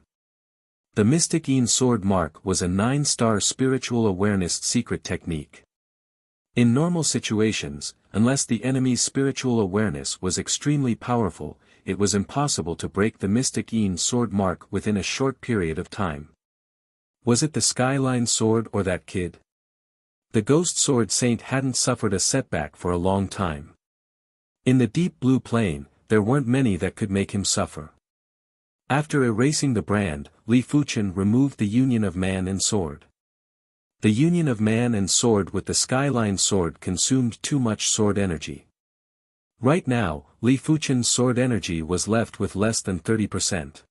The mystic Yin sword mark was a 9-star spiritual awareness secret technique. In normal situations, unless the enemy's spiritual awareness was extremely powerful, it was impossible to break the mystic Yin sword mark within a short period of time. Was it the skyline sword or that kid? The ghost sword saint hadn't suffered a setback for a long time. In the deep blue plane, there weren't many that could make him suffer. After erasing the brand, Li Fuchen removed the union of man and sword. The union of man and sword with the skyline sword consumed too much sword energy. Right now, Li Fuchen's sword energy was left with less than 30%.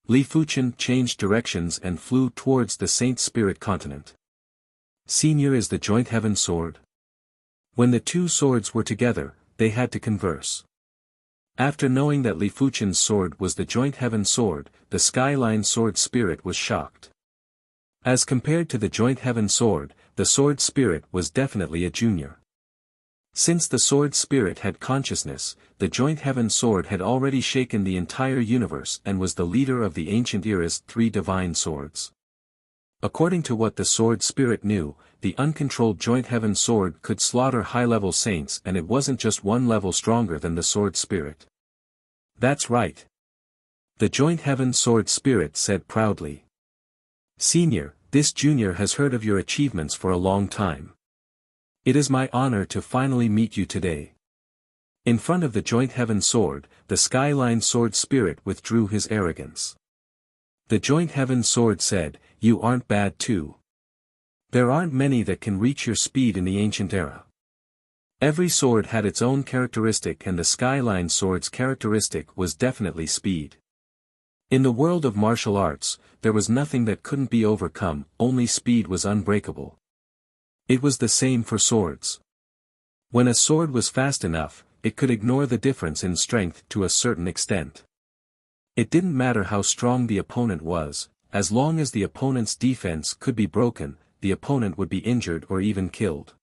Li Fuchen changed directions and flew towards the Saint Spirit continent. Senior is the joint heaven sword. When the two swords were together, they had to converse. After knowing that Li Fuchen's sword was the joint heaven sword, the skyline sword spirit was shocked. As compared to the joint heaven sword, the sword spirit was definitely a junior. Since the sword spirit had consciousness, the joint heaven sword had already shaken the entire universe and was the leader of the ancient era's 3 divine swords. According to what the sword spirit knew, the uncontrolled joint heaven sword could slaughter high-level saints, and it wasn't just one level stronger than the sword spirit. That's right. The joint heaven sword spirit said proudly. Senior, this junior has heard of your achievements for a long time. It is my honor to finally meet you today. In front of the joint heaven sword, the skyline sword spirit withdrew his arrogance. The joint heaven sword said, "You aren't bad too. There aren't many that can reach your speed in the ancient era." Every sword had its own characteristic, and the skyline sword's characteristic was definitely speed. In the world of martial arts, there was nothing that couldn't be overcome, only speed was unbreakable. It was the same for swords. When a sword was fast enough, it could ignore the difference in strength to a certain extent. It didn't matter how strong the opponent was, as long as the opponent's defense could be broken, the opponent would be injured or even killed.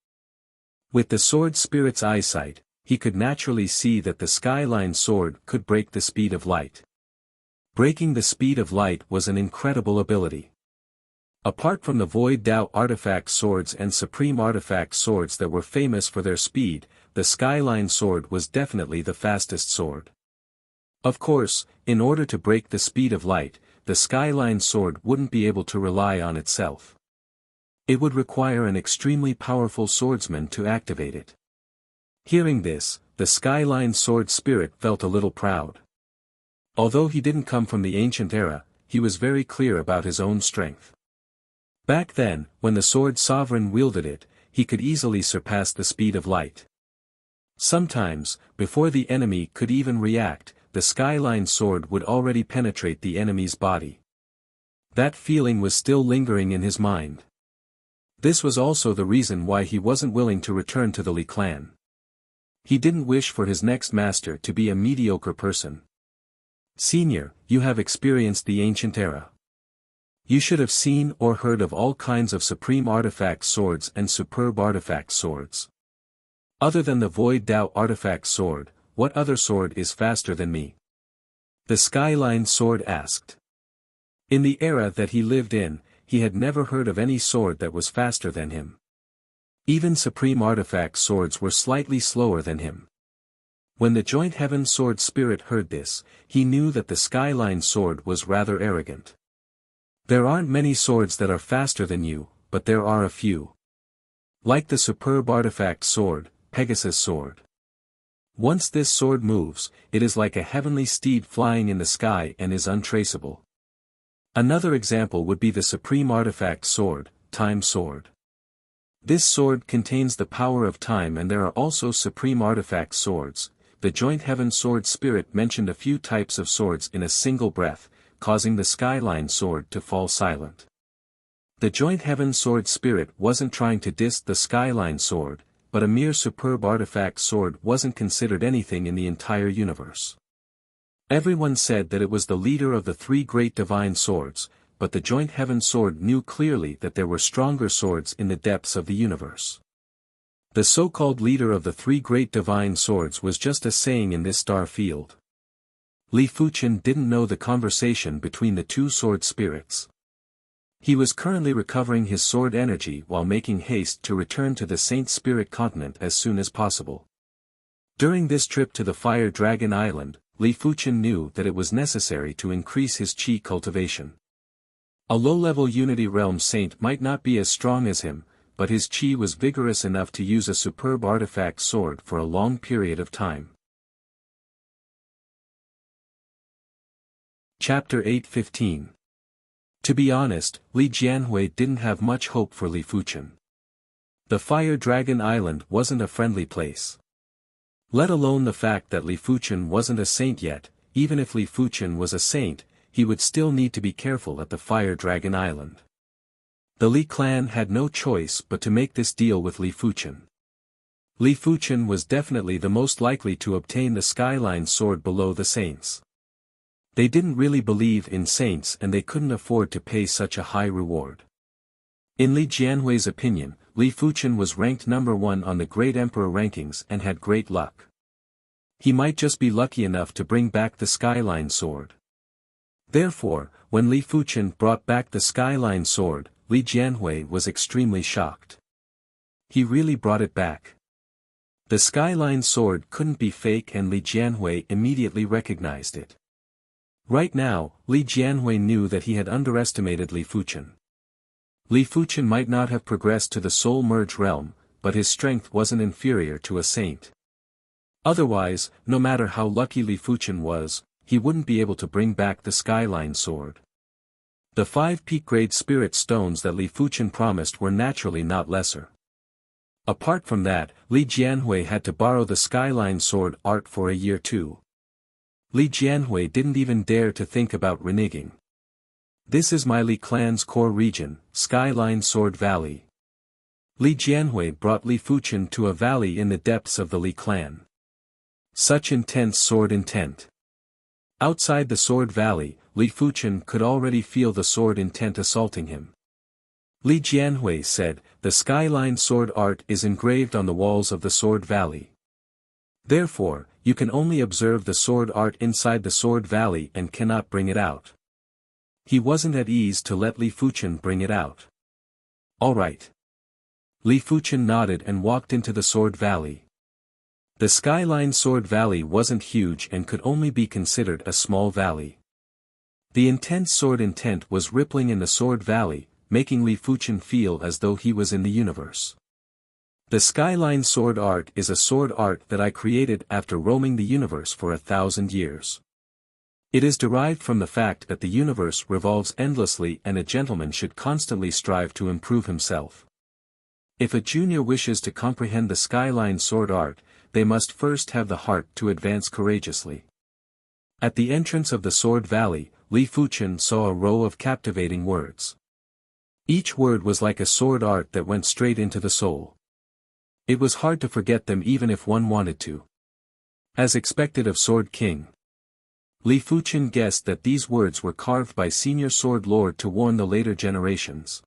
With the sword spirit's eyesight, he could naturally see that the skyline sword could break the speed of light. Breaking the speed of light was an incredible ability. Apart from the Void Dao artifact swords and Supreme artifact swords that were famous for their speed, the skyline sword was definitely the fastest sword. Of course, in order to break the speed of light, the skyline sword wouldn't be able to rely on itself. It would require an extremely powerful swordsman to activate it. Hearing this, the skyline sword spirit felt a little proud. Although he didn't come from the ancient era, he was very clear about his own strength. Back then, when the sword sovereign wielded it, he could easily surpass the speed of light. Sometimes, before the enemy could even react, the skyline sword would already penetrate the enemy's body. That feeling was still lingering in his mind. This was also the reason why he wasn't willing to return to the Li clan. He didn't wish for his next master to be a mediocre person. Senior, you have experienced the ancient era. You should have seen or heard of all kinds of supreme artifact swords and superb artifact swords. Other than the Void Dao artifact sword, what other sword is faster than me? The skyline sword asked. In the era that he lived in, he had never heard of any sword that was faster than him. Even supreme artifact swords were slightly slower than him. When the joint heaven sword spirit heard this, he knew that the skyline sword was rather arrogant. There aren't many swords that are faster than you, but there are a few. Like the superb artifact sword, Pegasus sword. Once this sword moves, it is like a heavenly steed flying in the sky and is untraceable. Another example would be the supreme artifact sword, Time sword. This sword contains the power of time, and there are also supreme artifact swords. The joint heaven sword spirit mentioned a few types of swords in a single breath, causing the skyline sword to fall silent. The joint heaven sword spirit wasn't trying to diss the skyline sword, but a mere superb artifact sword wasn't considered anything in the entire universe. Everyone said that it was the leader of the three great divine swords, but the joint heaven sword knew clearly that there were stronger swords in the depths of the universe. The so-called leader of the three great divine swords was just a saying in this star field. Li Fuchen didn't know the conversation between the two sword spirits. He was currently recovering his sword energy while making haste to return to the Saint Spirit continent as soon as possible. During this trip to the Fire Dragon Island, Li Fuchen knew that it was necessary to increase his qi cultivation. A low-level Unity Realm Saint might not be as strong as him, but his qi was vigorous enough to use a superb artifact sword for a long period of time. Chapter 8:15. To be honest, Li Jianhui didn't have much hope for Li Fuchen. The Fire Dragon Island wasn't a friendly place. Let alone the fact that Li Fuchen wasn't a saint yet. Even if Li Fuchen was a saint, he would still need to be careful at the Fire Dragon Island. The Li clan had no choice but to make this deal with Li Fuchen. Li Fuchen was definitely the most likely to obtain the Skyline sword below the saints. They didn't really believe in saints and they couldn't afford to pay such a high reward. In Li Jianhui's opinion, Li Fuchen was ranked number 1 on the Great Emperor rankings and had great luck. He might just be lucky enough to bring back the Skyline sword. Therefore, when Li Fuchen brought back the Skyline sword, Li Jianhui was extremely shocked. He really brought it back. The Skyline sword couldn't be fake and Li Jianhui immediately recognized it. Right now, Li Jianhui knew that he had underestimated Li Fuchen. Li Fuchen might not have progressed to the Soul Merge realm, but his strength wasn't inferior to a saint. Otherwise, no matter how lucky Li Fuchen was, he wouldn't be able to bring back the Skyline sword. The 5 peak-grade spirit stones that Li Fuchen promised were naturally not lesser. Apart from that, Li Jianhui had to borrow the Skyline sword art for a year too. Li Jianhui didn't even dare to think about reneging. This is my Li clan's core region, Skyline Sword Valley. Li Jianhui brought Li Fuchen to a valley in the depths of the Li clan. Such intense sword intent. Outside the Sword Valley, Li Fuchen could already feel the sword intent assaulting him. Li Jianhui said, "The Skyline sword art is engraved on the walls of the Sword Valley. Therefore, you can only observe the sword art inside the Sword Valley and cannot bring it out." He wasn't at ease to let Li Fuchen bring it out. All right. Li Fuchen nodded and walked into the Sword Valley. The Skyline Sword Valley wasn't huge and could only be considered a small valley. The intense sword intent was rippling in the Sword Valley, making Li Fuchen feel as though he was in the universe. The Skyline sword art is a sword art that I created after roaming the universe for 1,000 years. It is derived from the fact that the universe revolves endlessly and a gentleman should constantly strive to improve himself. If a junior wishes to comprehend the Skyline sword art, they must first have the heart to advance courageously. At the entrance of the Sword Valley, Li Fuchen saw a row of captivating words. Each word was like a sword art that went straight into the soul. It was hard to forget them even if one wanted to. As expected of Sword King, Li Fuchen guessed that these words were carved by Senior Sword Lord to warn the later generations.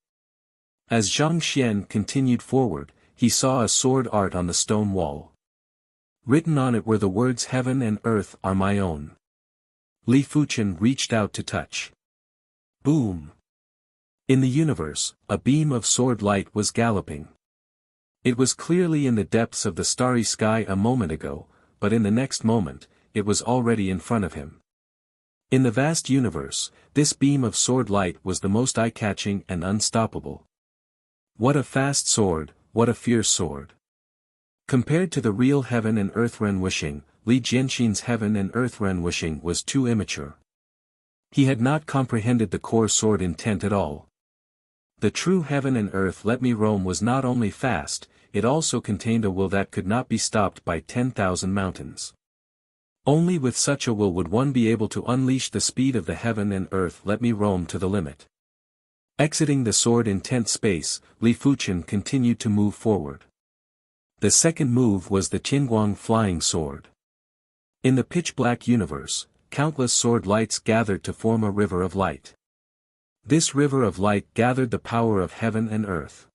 As Zhang Xian continued forward, he saw a sword art on the stone wall. Written on it were the words "Heaven and earth are my own." Li Fuchen reached out to touch. Boom! In the universe, a beam of sword light was galloping. It was clearly in the depths of the starry sky a moment ago, but in the next moment, it was already in front of him. In the vast universe, this beam of sword light was the most eye-catching and unstoppable. What a fast sword, what a fierce sword. Compared to the real Heaven and Earth Renwishing, Li Jianxin's Heaven and Earth Renwishing was too immature. He had not comprehended the core sword intent at all. The true heaven and earth let me roam was not only fast, it also contained a will that could not be stopped by 10,000 mountains. Only with such a will would one be able to unleash the speed of the heaven and earth let me roam to the limit. Exiting the sword in tent space, Li Fuchen continued to move forward. The second move was the Tianguang flying sword. In the pitch-black universe, countless sword lights gathered to form a river of light. This river of light gathered the power of heaven and earth.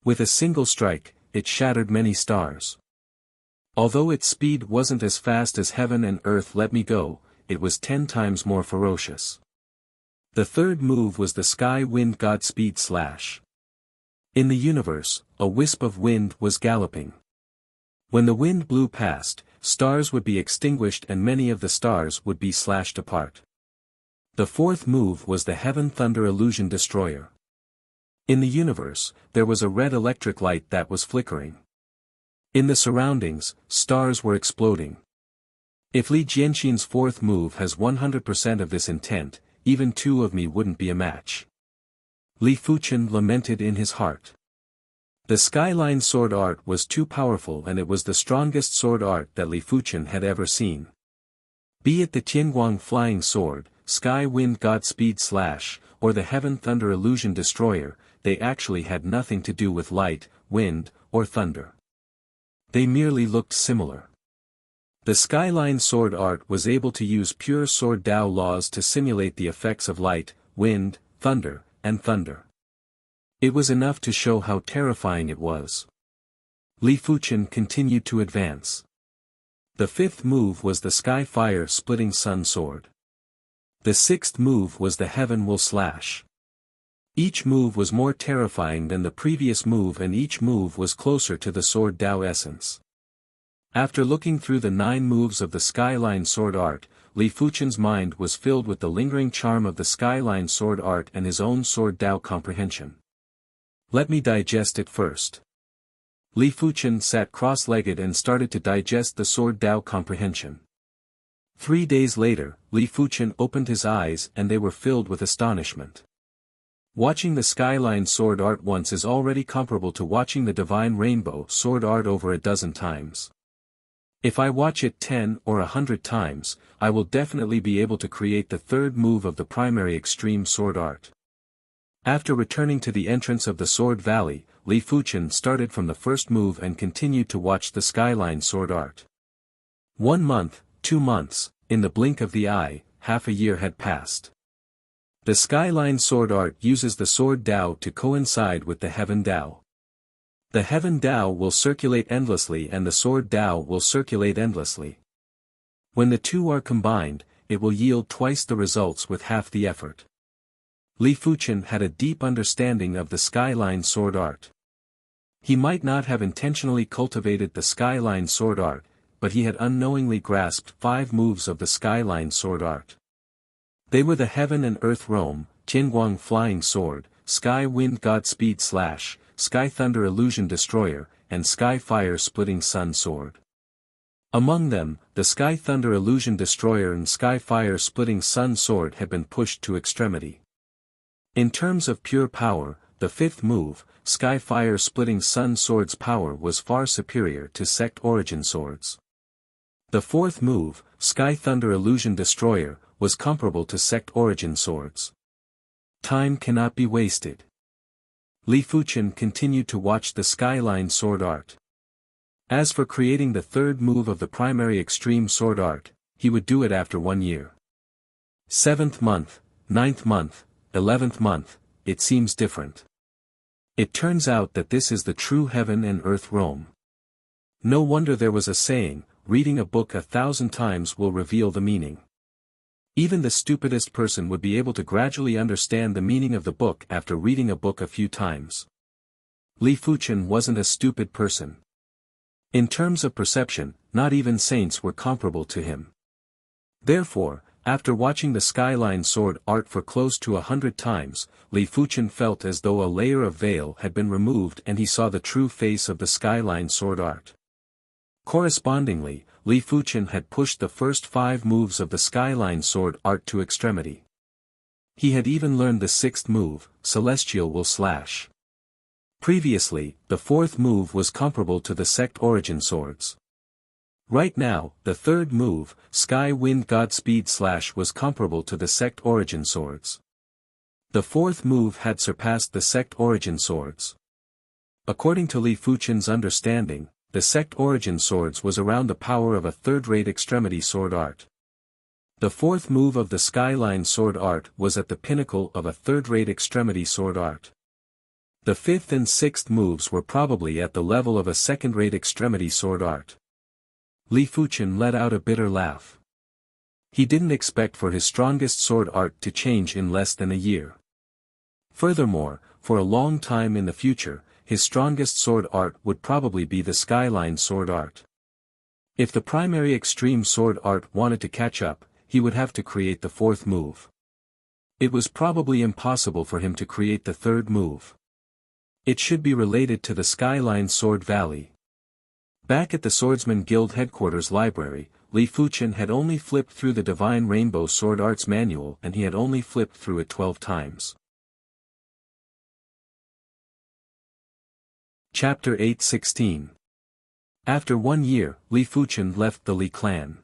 With a single strike, it shattered many stars. Although its speed wasn't as fast as heaven and earth let me go, it was 10 times more ferocious. The third move was the Sky Wind Godspeed Slash. In the universe, a wisp of wind was galloping. When the wind blew past, stars would be extinguished and many of the stars would be slashed apart. The fourth move was the Heaven Thunder Illusion Destroyer. In the universe, there was a red electric light that was flickering. In the surroundings, stars were exploding. If Li Jianxin's fourth move has 100% of this intent, even two of me wouldn't be a match. Li Fuchen lamented in his heart. The Skyline sword art was too powerful and it was the strongest sword art that Li Fuchen had ever seen. Be it the Tianguang flying sword, Sky Wind Godspeed Slash, or the Heaven Thunder Illusion Destroyer, they actually had nothing to do with light, wind, or thunder. They merely looked similar. The Skyline sword art was able to use pure sword Dao laws to simulate the effects of light, wind, thunder, and thunder. It was enough to show how terrifying it was. Li Fuchen continued to advance. The fifth move was the Sky Fire Splitting Sun Sword. The sixth move was the Heaven Will Slash. Each move was more terrifying than the previous move and each move was closer to the sword Dao essence. After looking through the 9 moves of the Skyline sword art, Li Fuchen's mind was filled with the lingering charm of the Skyline sword art and his own sword Dao comprehension. Let me digest it first. Li Fuchen sat cross-legged and started to digest the sword Dao comprehension. 3 days later, Li Fuchen opened his eyes and they were filled with astonishment. Watching the Skyline sword art once is already comparable to watching the Divine Rainbow sword art over a dozen times. If I watch it 10 or 100 times, I will definitely be able to create the third move of the primary extreme sword art. After returning to the entrance of the Sword Valley, Li Fuchen started from the first move and continued to watch the Skyline sword art. 1 month, 2 months, in the blink of the eye, half a year had passed. The Skyline sword art uses the sword Dao to coincide with the Heaven Dao. The Heaven Dao will circulate endlessly and the sword Dao will circulate endlessly. When the two are combined, it will yield twice the results with half the effort. Li Fuchen had a deep understanding of the Skyline sword art. He might not have intentionally cultivated the Skyline sword art, but he had unknowingly grasped 5 moves of the Skyline sword art. They were the Heaven and Earth Roam, Tianguang Flying Sword, Sky Wind Godspeed Slash, Sky Thunder Illusion Destroyer, and Sky Fire Splitting Sun Sword. Among them, the Sky Thunder Illusion Destroyer and Sky Fire Splitting Sun Sword had been pushed to extremity. In terms of pure power, the fifth move, Sky Fire Splitting Sun Sword's power was far superior to Sect Origin Swords. The fourth move, Sky Thunder Illusion Destroyer, was comparable to Sect Origin Swords. Time cannot be wasted. Li Fuchen continued to watch the Skyline sword art. As for creating the third move of the primary extreme sword art, he would do it after 1 year. 7th month, 9th month, 11th month, it seems different. It turns out that this is the true heaven and earth Rome. No wonder there was a saying, reading a book 1,000 times will reveal the meaning. Even the stupidest person would be able to gradually understand the meaning of the book after reading a book a few times. Li Fuchen wasn't a stupid person. In terms of perception, not even saints were comparable to him. Therefore, after watching the Skyline sword art for close to 100 times, Li Fuchen felt as though a layer of veil had been removed and he saw the true face of the Skyline sword art. Correspondingly, Li Fuchen had pushed the first 5 moves of the Skyline sword art to extremity. He had even learned the sixth move, Celestial Will Slash. Previously, the fourth move was comparable to the Sect Origin Swords. Right now, the third move, Sky Wind Godspeed Slash, was comparable to the Sect Origin Swords. The fourth move had surpassed the Sect Origin Swords. According to Li Fuchen's understanding, the Sect Origin Swords was around the power of a third-rate extremity sword art. The fourth move of the Skyline Sword Art was at the pinnacle of a third-rate extremity sword art. The fifth and sixth moves were probably at the level of a second-rate extremity sword art. Li Fuchen let out a bitter laugh. He didn't expect for his strongest sword art to change in less than a year. Furthermore, for a long time in the future, his strongest sword art would probably be the Skyline Sword Art. If the primary extreme sword art wanted to catch up, he would have to create the fourth move. It was probably impossible for him to create the third move. It should be related to the Skyline Sword Valley. Back at the Swordsman Guild headquarters library, Li Fuchen had only flipped through the Divine Rainbow Sword Arts Manual, and he had only flipped through it 12 times. Chapter 8:16. After 1 year, Li Fuchen left the Li clan.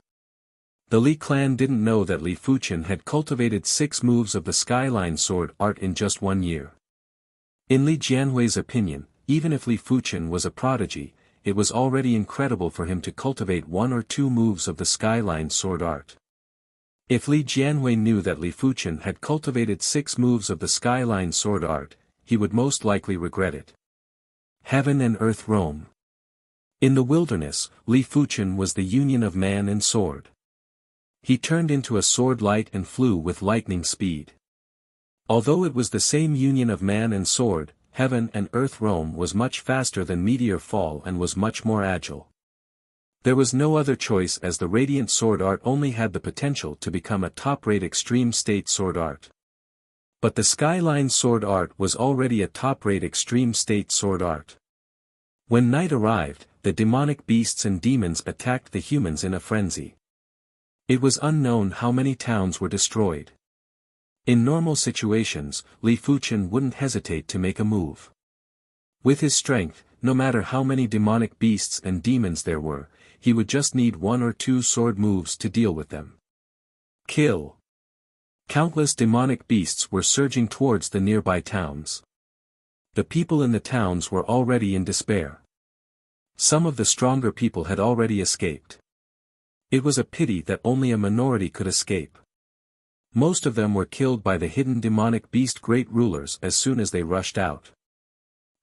The Li clan didn't know that Li Fuchen had cultivated 6 moves of the Skyline Sword Art in just 1 year. In Li Jianhui's opinion, even if Li Fuchen was a prodigy, it was already incredible for him to cultivate 1 or 2 moves of the Skyline Sword Art. If Li Jianhui knew that Li Fuchen had cultivated 6 moves of the Skyline Sword Art, he would most likely regret it. Heaven and Earth roam. In the wilderness, Li Fuchen was the union of man and sword. He turned into a sword light and flew with lightning speed. Although it was the same union of man and sword, Heaven and Earth roam was much faster than meteor fall and was much more agile. There was no other choice, as the Radiant Sword Art only had the potential to become a top-rate extreme state sword art. But the Skyline Sword Art was already a top-rate extreme state sword art. When night arrived, the demonic beasts and demons attacked the humans in a frenzy. It was unknown how many towns were destroyed. In normal situations, Li Fuchen wouldn't hesitate to make a move. With his strength, no matter how many demonic beasts and demons there were, he would just need 1 or 2 sword moves to deal with them. Kill. Countless demonic beasts were surging towards the nearby towns. The people in the towns were already in despair. Some of the stronger people had already escaped. It was a pity that only a minority could escape. Most of them were killed by the hidden demonic beast great rulers as soon as they rushed out.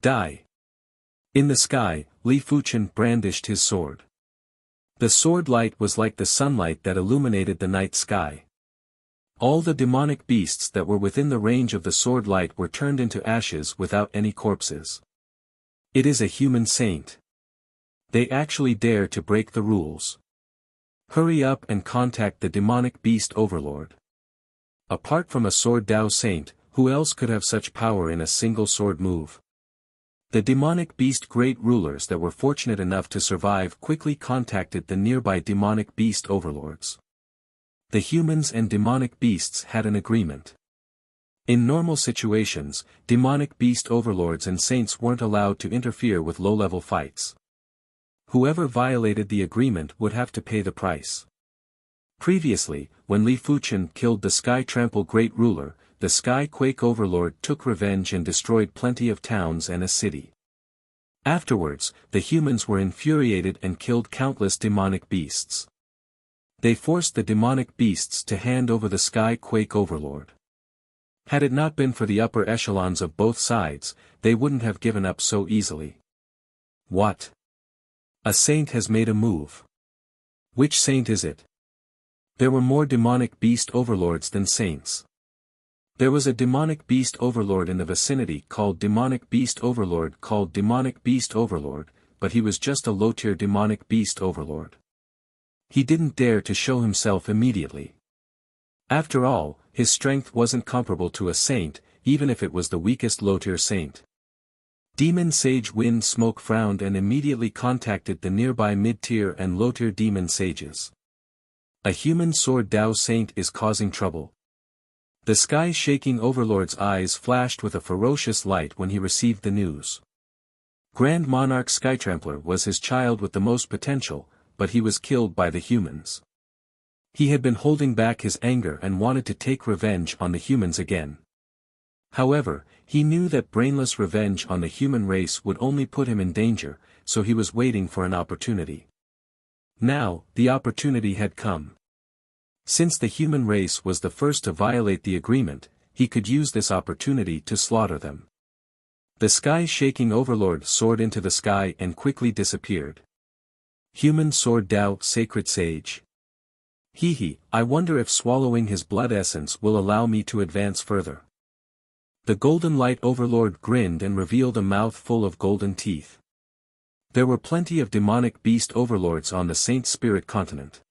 Die. In the sky, Li Fuchen brandished his sword. The sword light was like the sunlight that illuminated the night sky. All the demonic beasts that were within the range of the sword light were turned into ashes without any corpses. It is a human saint. They actually dare to break the rules. Hurry up and contact the demonic beast overlord. Apart from a sword Dao saint, who else could have such power in a single sword move? The demonic beast great rulers that were fortunate enough to survive quickly contacted the nearby demonic beast overlords. The humans and demonic beasts had an agreement. In normal situations, demonic beast overlords and saints weren't allowed to interfere with low-level fights. Whoever violated the agreement would have to pay the price. Previously, when Li Fuchen killed the Sky Trample Great Ruler, the Sky Quake Overlord took revenge and destroyed plenty of towns and a city. Afterwards, the humans were infuriated and killed countless demonic beasts. They forced the demonic beasts to hand over the Sky Quake Overlord. Had it not been for the upper echelons of both sides, they wouldn't have given up so easily. What? A saint has made a move. Which saint is it? There were more demonic beast overlords than saints. There was a demonic beast overlord in the vicinity called Demonic Beast Overlord, but he was just a low-tier demonic beast overlord. He didn't dare to show himself immediately. After all, his strength wasn't comparable to a saint, even if it was the weakest low-tier saint. Demon Sage Wind Smoke frowned and immediately contacted the nearby mid-tier and low-tier demon sages. A human sword Dao saint is causing trouble. The sky-shaking overlord's eyes flashed with a ferocious light when he received the news. Grand Monarch Skytrampler was his child with the most potential, but he was killed by the humans. He had been holding back his anger and wanted to take revenge on the humans again. However, he knew that brainless revenge on the human race would only put him in danger, so he was waiting for an opportunity. Now, the opportunity had come. Since the human race was the first to violate the agreement, he could use this opportunity to slaughter them. The sky-shaking overlord soared into the sky and quickly disappeared. Human sword Tao, sacred sage. I wonder if swallowing his blood essence will allow me to advance further. The golden light overlord grinned and revealed a mouth full of golden teeth. There were plenty of demonic beast overlords on the Saint Spirit continent.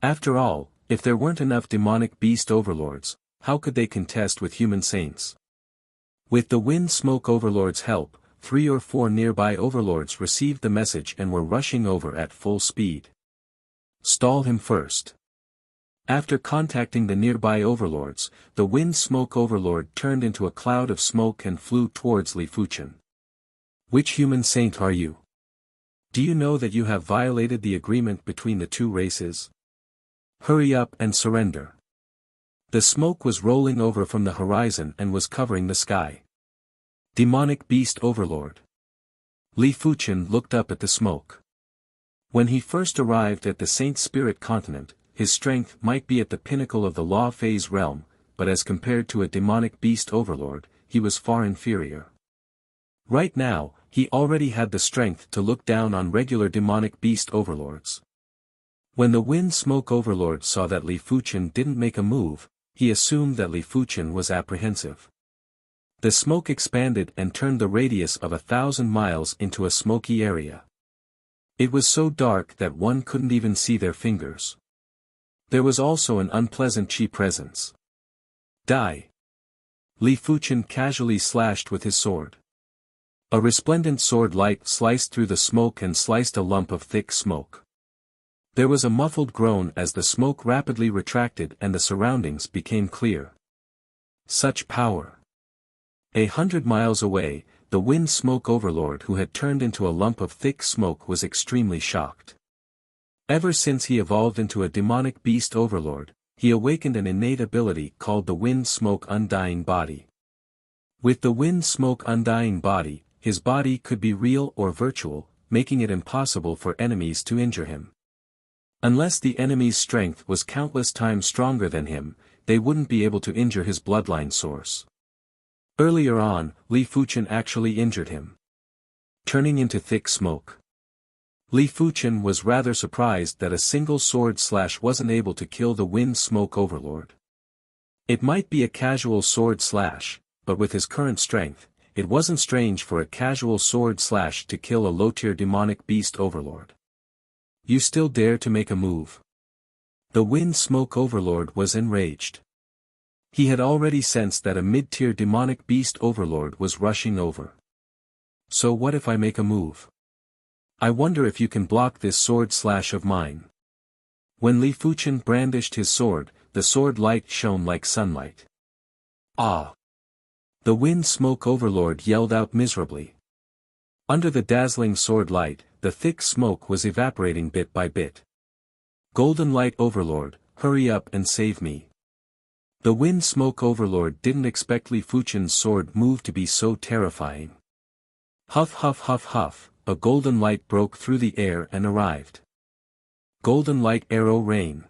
After all, if there weren't enough demonic beast overlords, how could they contest with human saints? With the wind smoke overlord's help, 3 or 4 nearby overlords received the message and were rushing over at full speed. Stall him first. After contacting the nearby overlords, the wind smoke overlord turned into a cloud of smoke and flew towards Li Fuchen. Which human saint are you? Do you know that you have violated the agreement between the two races? Hurry up and surrender. The smoke was rolling over from the horizon and was covering the sky. Demonic beast overlord. Li Fuchen looked up at the smoke. When he first arrived at the Saint Spirit continent, his strength might be at the pinnacle of the law phase realm, but as compared to a demonic beast overlord, he was far inferior. Right now, he already had the strength to look down on regular demonic beast overlords. When the wind smoke overlord saw that Li Fuchen didn't make a move, he assumed that Li Fuchen was apprehensive. The smoke expanded and turned the radius of 1,000 miles into a smoky area. It was so dark that one couldn't even see their fingers. There was also an unpleasant chi presence. Die! Li Fuchen casually slashed with his sword. A resplendent sword light sliced through the smoke and sliced a lump of thick smoke. There was a muffled groan as the smoke rapidly retracted and the surroundings became clear. Such power! 100 miles away, the wind smoke overlord who had turned into a lump of thick smoke was extremely shocked. Ever since he evolved into a demonic beast overlord, he awakened an innate ability called the wind smoke undying body. With the wind smoke undying body, his body could be real or virtual, making it impossible for enemies to injure him. Unless the enemy's strength was countless times stronger than him, they wouldn't be able to injure his bloodline source. Earlier on, Li Fuchen actually injured him, turning into thick smoke. Li Fuchen was rather surprised that a single sword slash wasn't able to kill the wind smoke overlord. It might be a casual sword slash, but with his current strength, it wasn't strange for a casual sword slash to kill a low-tier demonic beast overlord. You still dare to make a move? The wind smoke overlord was enraged. He had already sensed that a mid-tier demonic beast overlord was rushing over. So what if I make a move? I wonder if you can block this sword slash of mine. When Li Fuchen brandished his sword, the sword light shone like sunlight. Ah! The wind smoke overlord yelled out miserably. Under the dazzling sword light, the thick smoke was evaporating bit by bit. Golden light overlord, hurry up and save me. The wind smoke overlord didn't expect Li Fuchen's sword move to be so terrifying. Huff huff huff huff, a golden light broke through the air and arrived. Golden light arrow rain.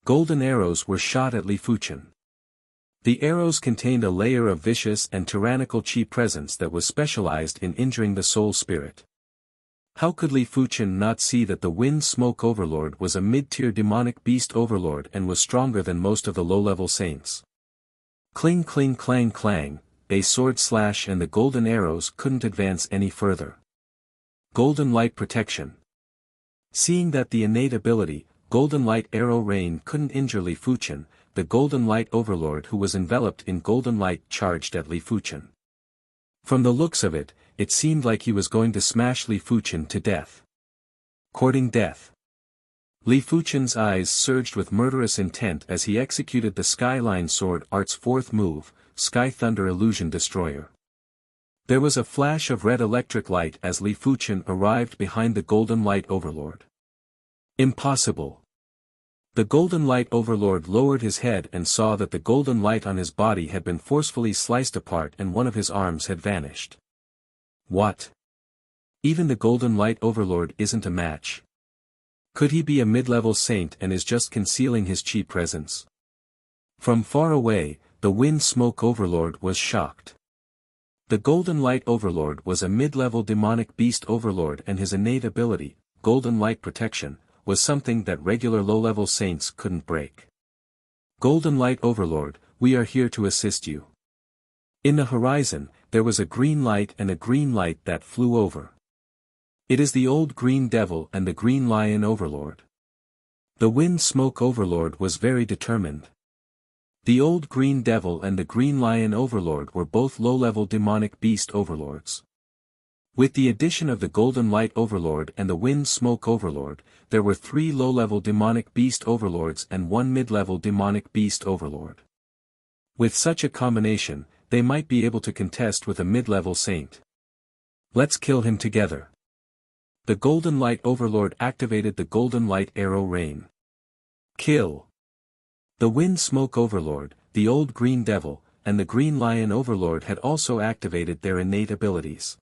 Golden arrows were shot at Li Fuchen. The arrows contained a layer of vicious and tyrannical chi presence that was specialized in injuring the soul spirit. How could Li Fuchen not see that the wind smoke overlord was a mid-tier demonic beast overlord and was stronger than most of the low-level saints? Cling cling clang clang, a sword slash and the golden arrows couldn't advance any further. Golden light protection. Seeing that the innate ability, golden light arrow rain couldn't injure Li Fuchen, the golden light overlord who was enveloped in golden light charged at Li Fuchen. From the looks of it, it seemed like he was going to smash Li Fuchen to death. Courting death. Li Fuchen's eyes surged with murderous intent as he executed the Skyline Sword Art's fourth move, Sky Thunder Illusion Destroyer. There was a flash of red electric light as Li Fuchen arrived behind the Golden Light Overlord. Impossible. The Golden Light Overlord lowered his head and saw that the golden light on his body had been forcefully sliced apart and one of his arms had vanished. What? Even the Golden Light Overlord isn't a match. Could he be a mid-level saint and is just concealing his chi presence? From far away, the Wind Smoke Overlord was shocked. The Golden Light Overlord was a mid-level demonic beast overlord and his innate ability, Golden Light Protection, was something that regular low-level saints couldn't break. Golden Light Overlord, we are here to assist you. In the horizon, there was a green light and a green light that flew over. It is the old Green Devil and the Green Lion Overlord. The Wind Smoke Overlord was very determined. The old Green Devil and the Green Lion Overlord were both low-level demonic beast overlords. With the addition of the Golden Light Overlord and the Wind Smoke Overlord, there were 3 low-level demonic beast overlords and 1 mid-level demonic beast overlord. With such a combination, they might be able to contest with a mid-level saint. Let's kill him together. The Golden Light Overlord activated the Golden Light Arrow Rain. Kill. The Wind Smoke Overlord, the Old Green Devil, and the Green Lion Overlord had also activated their innate abilities.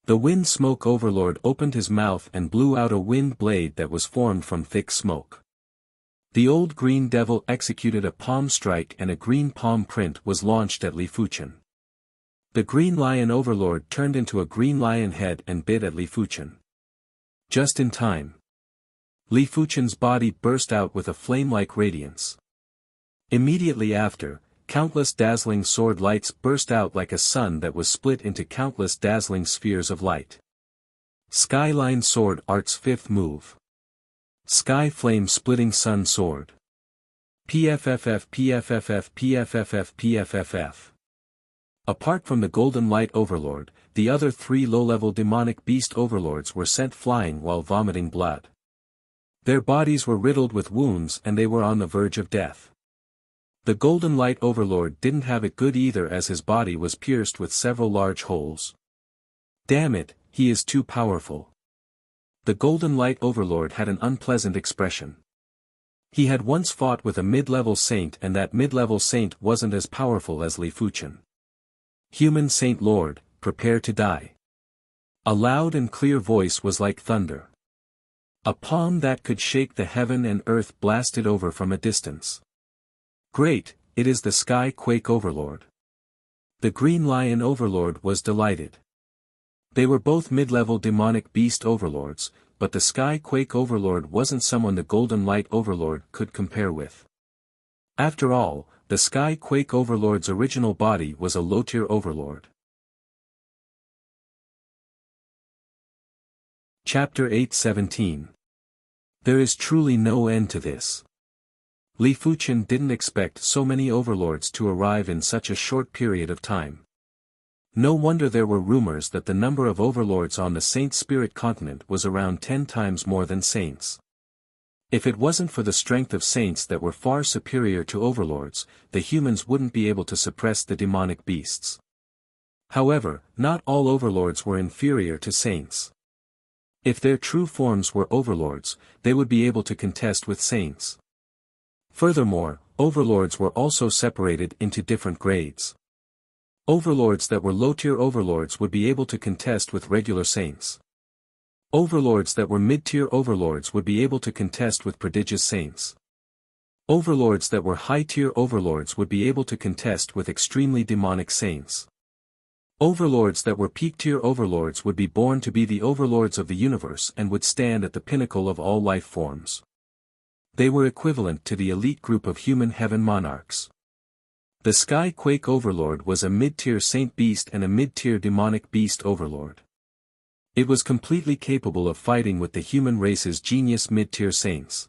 The Wind Smoke Overlord opened his mouth and blew out a wind blade that was formed from thick smoke. The Old Green Devil executed a palm strike and a green palm print was launched at Li Fuchen. The Green Lion Overlord turned into a green lion head and bit at Li Fuchen. Just in time. Li Fuchen's body burst out with a flame-like radiance. Immediately after, countless dazzling sword lights burst out like a sun that was split into countless dazzling spheres of light. Skyline Sword Art's 5th move. Sky Flame Splitting Sun Sword. PFFF PFFF PFFF PFFF. Apart from the Golden Light Overlord, the other 3 low-level demonic beast overlords were sent flying while vomiting blood. Their bodies were riddled with wounds and they were on the verge of death. The Golden Light Overlord didn't have it good either as his body was pierced with several large holes. Damn it, he is too powerful. The Golden Light Overlord had an unpleasant expression. He had once fought with a mid-level saint and that mid-level saint wasn't as powerful as Li Fuchen. Human Saint Lord, prepare to die. A loud and clear voice was like thunder. A palm that could shake the heaven and earth blasted over from a distance. Great, it is the Sky Quake Overlord. The Green Lion Overlord was delighted. They were both mid-level demonic beast overlords, but the Sky Quake Overlord wasn't someone the Golden Light Overlord could compare with. After all, the Sky Quake Overlord's original body was a low-tier overlord. Chapter 8:17. There is truly no end to this. Li Fuchen didn't expect so many overlords to arrive in such a short period of time. No wonder there were rumors that the number of overlords on the Saint Spirit continent was around 10 times more than saints. If it wasn't for the strength of saints that were far superior to overlords, the humans wouldn't be able to suppress the demonic beasts. However, not all overlords were inferior to saints. If their true forms were overlords, they would be able to contest with saints. Furthermore, overlords were also separated into different grades. Overlords that were low-tier overlords would be able to contest with regular saints. Overlords that were mid-tier overlords would be able to contest with prodigious saints. Overlords that were high-tier overlords would be able to contest with extremely demonic saints. Overlords that were peak-tier overlords would be born to be the overlords of the universe and would stand at the pinnacle of all life forms. They were equivalent to the elite group of human heaven monarchs. The Sky Quake Overlord was a mid-tier saint beast and a mid-tier demonic beast overlord. It was completely capable of fighting with the human race's genius mid-tier saints.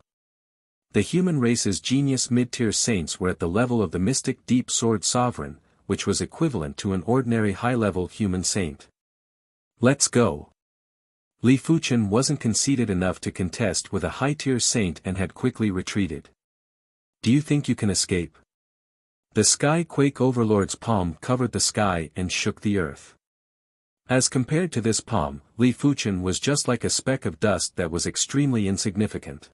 The human race's genius mid-tier saints were at the level of the mystic Deep Sword Sovereign, which was equivalent to an ordinary high-level human saint. Let's go. Li Fuchen wasn't conceited enough to contest with a high-tier saint and had quickly retreated. Do you think you can escape? The Sky Quake Overlord's palm covered the sky and shook the earth. As compared to this palm, Li Fuchen was just like a speck of dust that was extremely insignificant.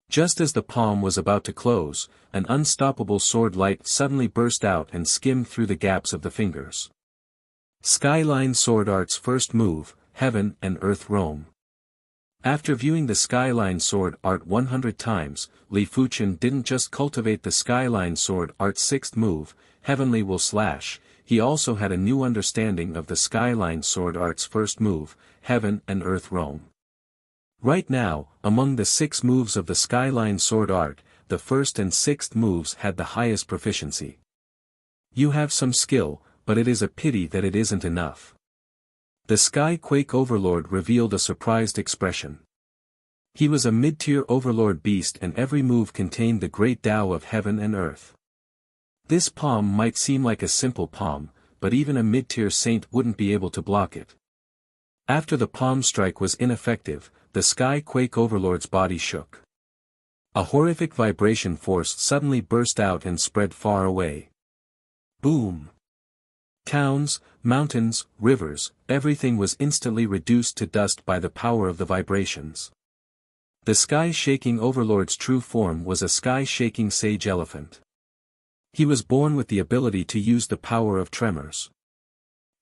Just as the palm was about to close, an unstoppable sword light suddenly burst out and skimmed through the gaps of the fingers. Skyline Sword Art's first move, Heaven and Earth Roam. After viewing the Skyline Sword Art 100 times, Li Fuchen didn't just cultivate the Skyline Sword Art's sixth move, Heavenly Will Slash, he also had a new understanding of the Skyline Sword Art's first move, Heaven and Earth Roam. Right now, among the 6 moves of the Skyline Sword Art, the first and sixth moves had the highest proficiency. You have some skill, but it is a pity that it isn't enough. The Sky Quake Overlord revealed a surprised expression. He was a mid-tier Overlord beast and every move contained the great Tao of heaven and earth. This palm might seem like a simple palm, but even a mid-tier saint wouldn't be able to block it. After the palm strike was ineffective, the Sky Quake Overlord's body shook. A horrific vibration force suddenly burst out and spread far away. Boom! Towns, mountains, rivers, everything was instantly reduced to dust by the power of the vibrations. The sky-shaking Overlord's true form was a sky-shaking sage elephant. He was born with the ability to use the power of tremors.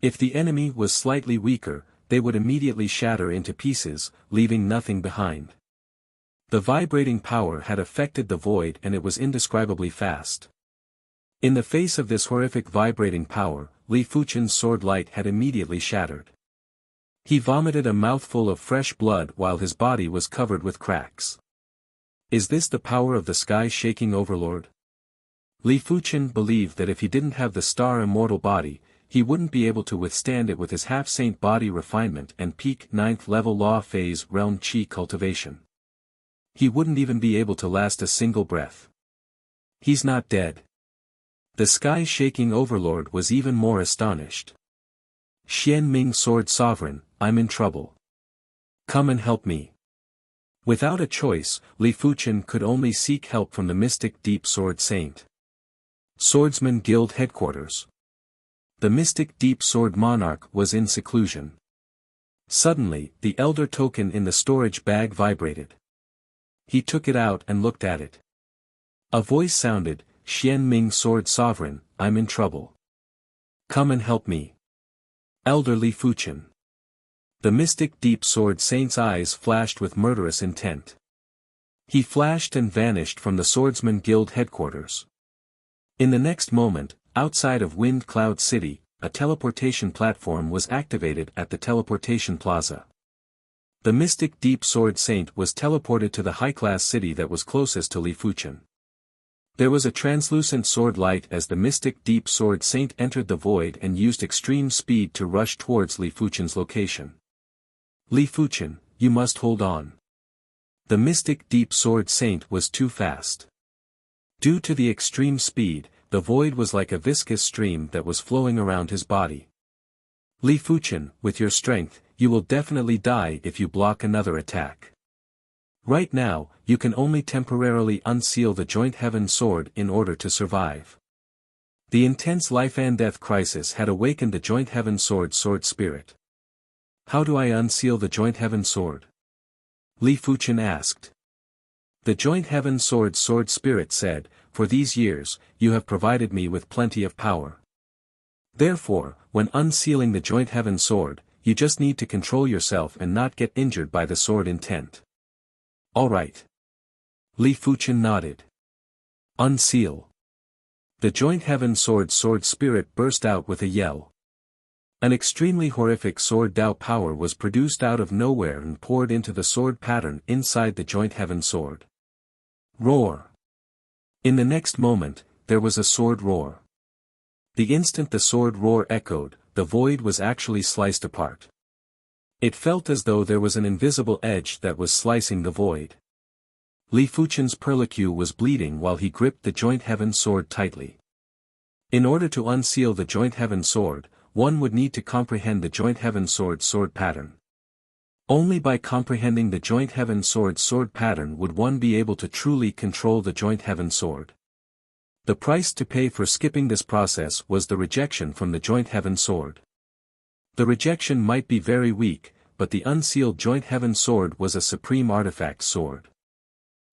If the enemy was slightly weaker, they would immediately shatter into pieces, leaving nothing behind. The vibrating power had affected the void and it was indescribably fast. In the face of this horrific vibrating power, Li Fuchen's sword light had immediately shattered. He vomited a mouthful of fresh blood while his body was covered with cracks. Is this the power of the sky-shaking Overlord? Li Fuchen believed that if he didn't have the star immortal body, he wouldn't be able to withstand it with his half-saint body refinement and peak 9th level law phase realm chi cultivation. He wouldn't even be able to last a single breath. He's not dead. The sky-shaking Overlord was even more astonished. Xian Ming Sword Sovereign, I'm in trouble. Come and help me. Without a choice, Li Fuchen could only seek help from the mystic Deep Sword Saint. Swordsman Guild Headquarters. The mystic Deep Sword Monarch was in seclusion. Suddenly, the Elder token in the storage bag vibrated. He took it out and looked at it. A voice sounded, Xian Ming Sword Sovereign, I'm in trouble. Come and help me. Elder Li Fuchen. The mystic Deep Sword Saint's eyes flashed with murderous intent. He flashed and vanished from the Swordsman Guild headquarters. In the next moment, outside of Wind Cloud City, a teleportation platform was activated at the teleportation plaza. The mystic Deep Sword Saint was teleported to the high-class city that was closest to Li Fuchen. There was a translucent sword light as the mystic Deep Sword Saint entered the void and used extreme speed to rush towards Li Fuchen's location. Li Fuchen, you must hold on. The mystic Deep Sword Saint was too fast. Due to the extreme speed, the void was like a viscous stream that was flowing around his body. Li Fuchen, with your strength, you will definitely die if you block another attack. Right now, you can only temporarily unseal the Joint Heaven Sword in order to survive. The intense life and death crisis had awakened the Joint Heaven Sword spirit. How do I unseal the Joint Heaven Sword? Li Fuchen asked. The Joint Heaven Sword spirit said, for these years, you have provided me with plenty of power. Therefore, when unsealing the Joint Heaven Sword, you just need to control yourself and not get injured by the sword intent. Alright. Li Fuchen nodded. Unseal. The Joint Heaven Sword spirit burst out with a yell. An extremely horrific sword Tao power was produced out of nowhere and poured into the sword pattern inside the Joint Heaven Sword. Roar. In the next moment, there was a sword roar. The instant the sword roar echoed, the void was actually sliced apart. It felt as though there was an invisible edge that was slicing the void. Li Fuchen's perlicue was bleeding while he gripped the Joint Heaven Sword tightly. In order to unseal the Joint Heaven Sword, one would need to comprehend the Joint Heaven Sword pattern. Only by comprehending the joint heaven sword pattern would one be able to truly control the joint heaven sword. The price to pay for skipping this process was the rejection from the joint heaven sword. The rejection might be very weak, but the unsealed joint heaven sword was a supreme artifact sword.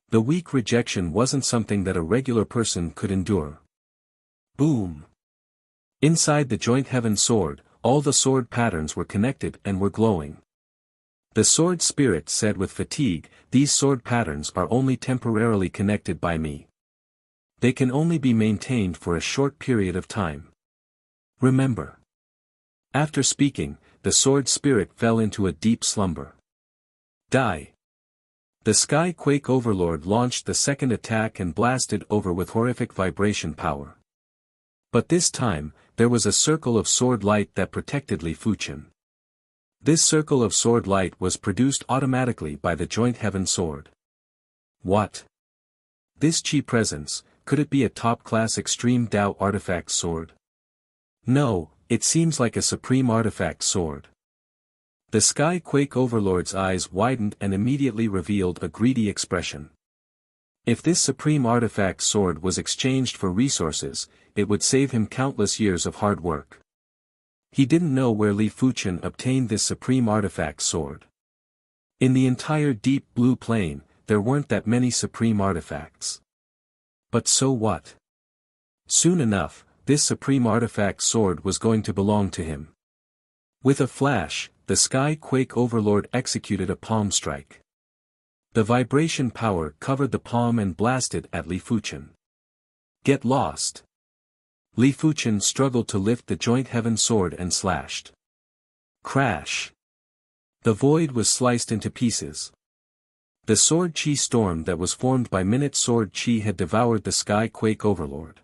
The weak rejection wasn't something that a regular person could endure. Boom! Inside the joint heaven sword, all the sword patterns were connected and were glowing. The sword spirit said with fatigue, "These sword patterns are only temporarily connected by me. They can only be maintained for a short period of time. Remember." After speaking, the sword spirit fell into a deep slumber. Die. The Sky Quake Overlord launched the second attack and blasted over with horrific vibration power. But this time, there was a circle of sword light that protected Li Fuchen. This circle of sword light was produced automatically by the joint heaven sword. What? This chi presence, could it be a top-class extreme Dao artifact sword? No, it seems like a supreme artifact sword. The Sky Quake Overlord's eyes widened and immediately revealed a greedy expression. If this supreme artifact sword was exchanged for resources, it would save him countless years of hard work. He didn't know where Li Fuchen obtained this supreme artifact sword. In the entire deep blue plain, there weren't that many supreme artifacts. But so what? Soon enough, this supreme artifact sword was going to belong to him. With a flash, the Sky Quake Overlord executed a palm strike. The vibration power covered the palm and blasted at Li Fuchen. Get lost! Li Fuchen struggled to lift the joint heaven sword and slashed. Crash! The void was sliced into pieces. The sword chi storm that was formed by Minute Sword Chi had devoured the Sky Quake Overlord.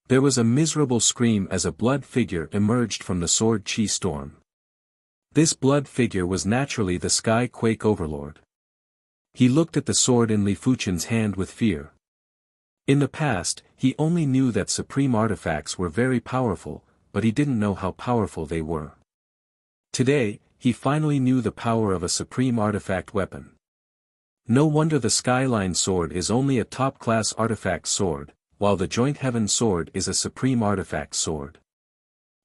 There was a miserable scream as a blood figure emerged from the sword chi storm. This blood figure was naturally the Sky Quake Overlord. He looked at the sword in Li Fuchen's hand with fear. In the past, he only knew that supreme artifacts were very powerful, but he didn't know how powerful they were. Today, he finally knew the power of a supreme artifact weapon. No wonder the Skyline Sword is only a top-class artifact sword, while the Joint Heaven Sword is a supreme artifact sword.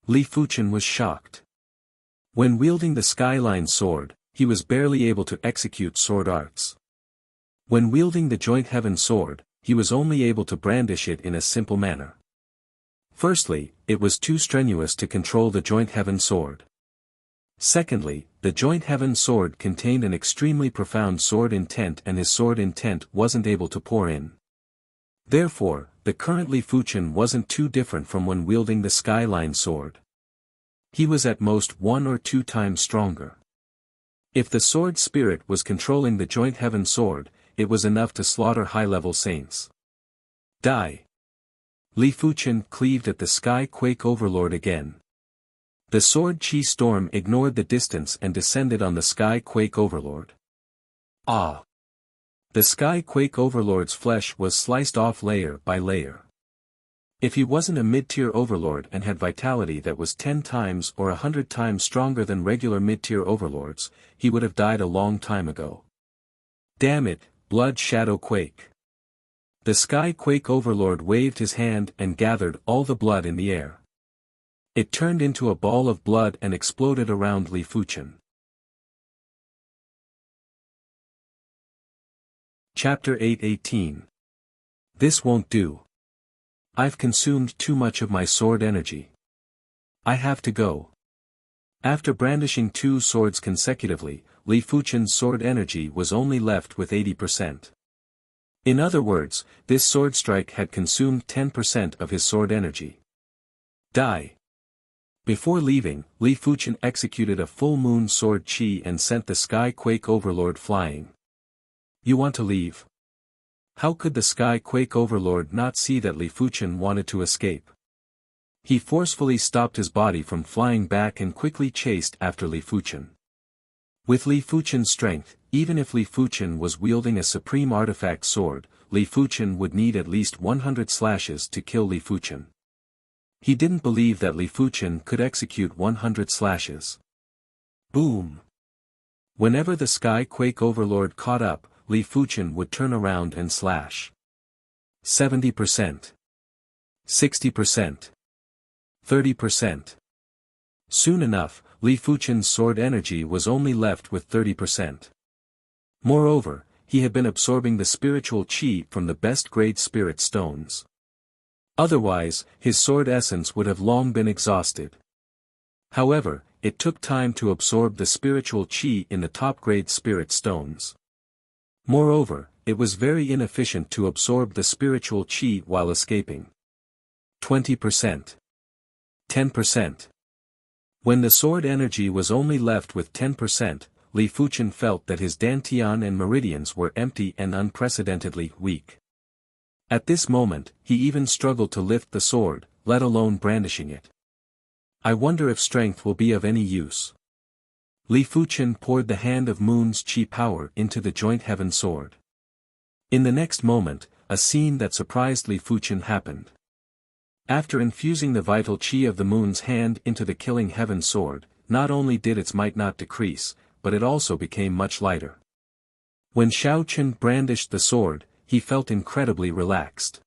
Li Fuchen was shocked. When wielding the Skyline Sword, he was barely able to execute sword arts. When wielding the Joint Heaven Sword, he was only able to brandish it in a simple manner. Firstly, it was too strenuous to control the Joint Heaven Sword. Secondly, the Joint Heaven Sword contained an extremely profound sword intent and his sword intent wasn't able to pour in. Therefore, the current Li Fuchen wasn't too different from when wielding the Skyline Sword. He was at most 1 or 2 times stronger. If the sword spirit was controlling the Joint Heaven Sword, it was enough to slaughter high-level saints. Die! Li Fuchen cleaved at the Sky Quake Overlord again. The sword chi storm ignored the distance and descended on the Sky Quake Overlord. Ah! The Sky Quake Overlord's flesh was sliced off layer by layer. If he wasn't a mid-tier overlord and had vitality that was 10 times or 100 times stronger than regular mid-tier overlords, he would have died a long time ago. Damn it, Blood Shadow Quake! The Sky Quake Overlord waved his hand and gathered all the blood in the air. It turned into a ball of blood and exploded around Li Fuchen. Chapter 8:18. This won't do. I've consumed too much of my sword energy. I have to go. After brandishing 2 swords consecutively, Li Fuchen's sword energy was only left with 80%. In other words, this sword strike had consumed 10% of his sword energy. Die! Before leaving, Li Fuchen executed a full moon sword chi and sent the Sky Quake Overlord flying. You want to leave? How could the Sky Quake Overlord not see that Li Fuchen wanted to escape? He forcefully stopped his body from flying back and quickly chased after Li Fuchen. With Li Fuchen's strength, even if Li Fuchen was wielding a supreme artifact sword, Li Fuchen would need at least 100 slashes to kill Li Fuchen. He didn't believe that Li Fuchen could execute 100 slashes. Boom! Whenever the Sky Quake Overlord caught up, Li Fuchen would turn around and slash. 70%. 60%. 30%. Soon enough, Li Fuchen's sword energy was only left with 30%. Moreover, he had been absorbing the spiritual chi from the best-grade spirit stones. Otherwise, his sword essence would have long been exhausted. However, it took time to absorb the spiritual chi in the top-grade spirit stones. Moreover, it was very inefficient to absorb the spiritual chi while escaping. 20%. 10%. When the sword energy was only left with 10%, Li Fuchen felt that his dantian and meridians were empty and unprecedentedly weak. At this moment, he even struggled to lift the sword, let alone brandishing it. I wonder if strength will be of any use. Li Fuchen poured the Hand of Moon's chi power into the joint heaven sword. In the next moment, a scene that surprised Li Fuchen happened. After infusing the vital chi of the moon's hand into the killing heaven sword, not only did its might not decrease, but it also became much lighter. When Xiao Qun brandished the sword, he felt incredibly relaxed.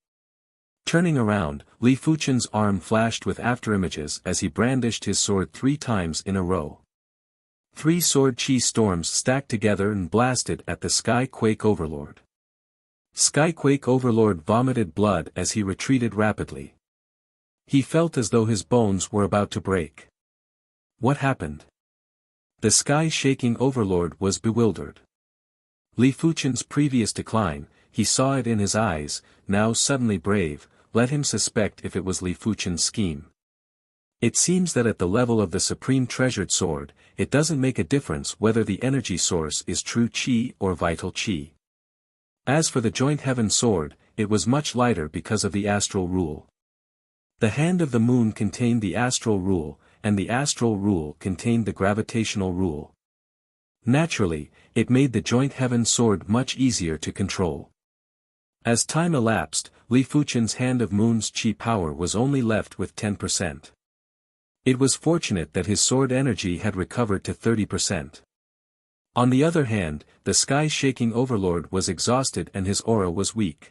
Turning around, Li Fuchen's arm flashed with afterimages as he brandished his sword 3 times in a row. 3 sword chi storms stacked together and blasted at the Sky Quake Overlord. Sky Quake Overlord vomited blood as he retreated rapidly. He felt as though his bones were about to break. What happened? The sky-shaking overlord was bewildered. Li Fuchen's previous decline, he saw it in his eyes, now suddenly brave, let him suspect if it was Li Fuchen's scheme. It seems that at the level of the supreme treasured sword, it doesn't make a difference whether the energy source is true chi or vital chi. As for the joint heaven sword, it was much lighter because of the astral rule. The Hand of the Moon contained the astral rule, and the astral rule contained the gravitational rule. Naturally, it made the joint heaven sword much easier to control. As time elapsed, Li Fuchen's Hand of Moon's chi power was only left with 10%. It was fortunate that his sword energy had recovered to 30%. On the other hand, the sky-shaking overlord was exhausted and his aura was weak.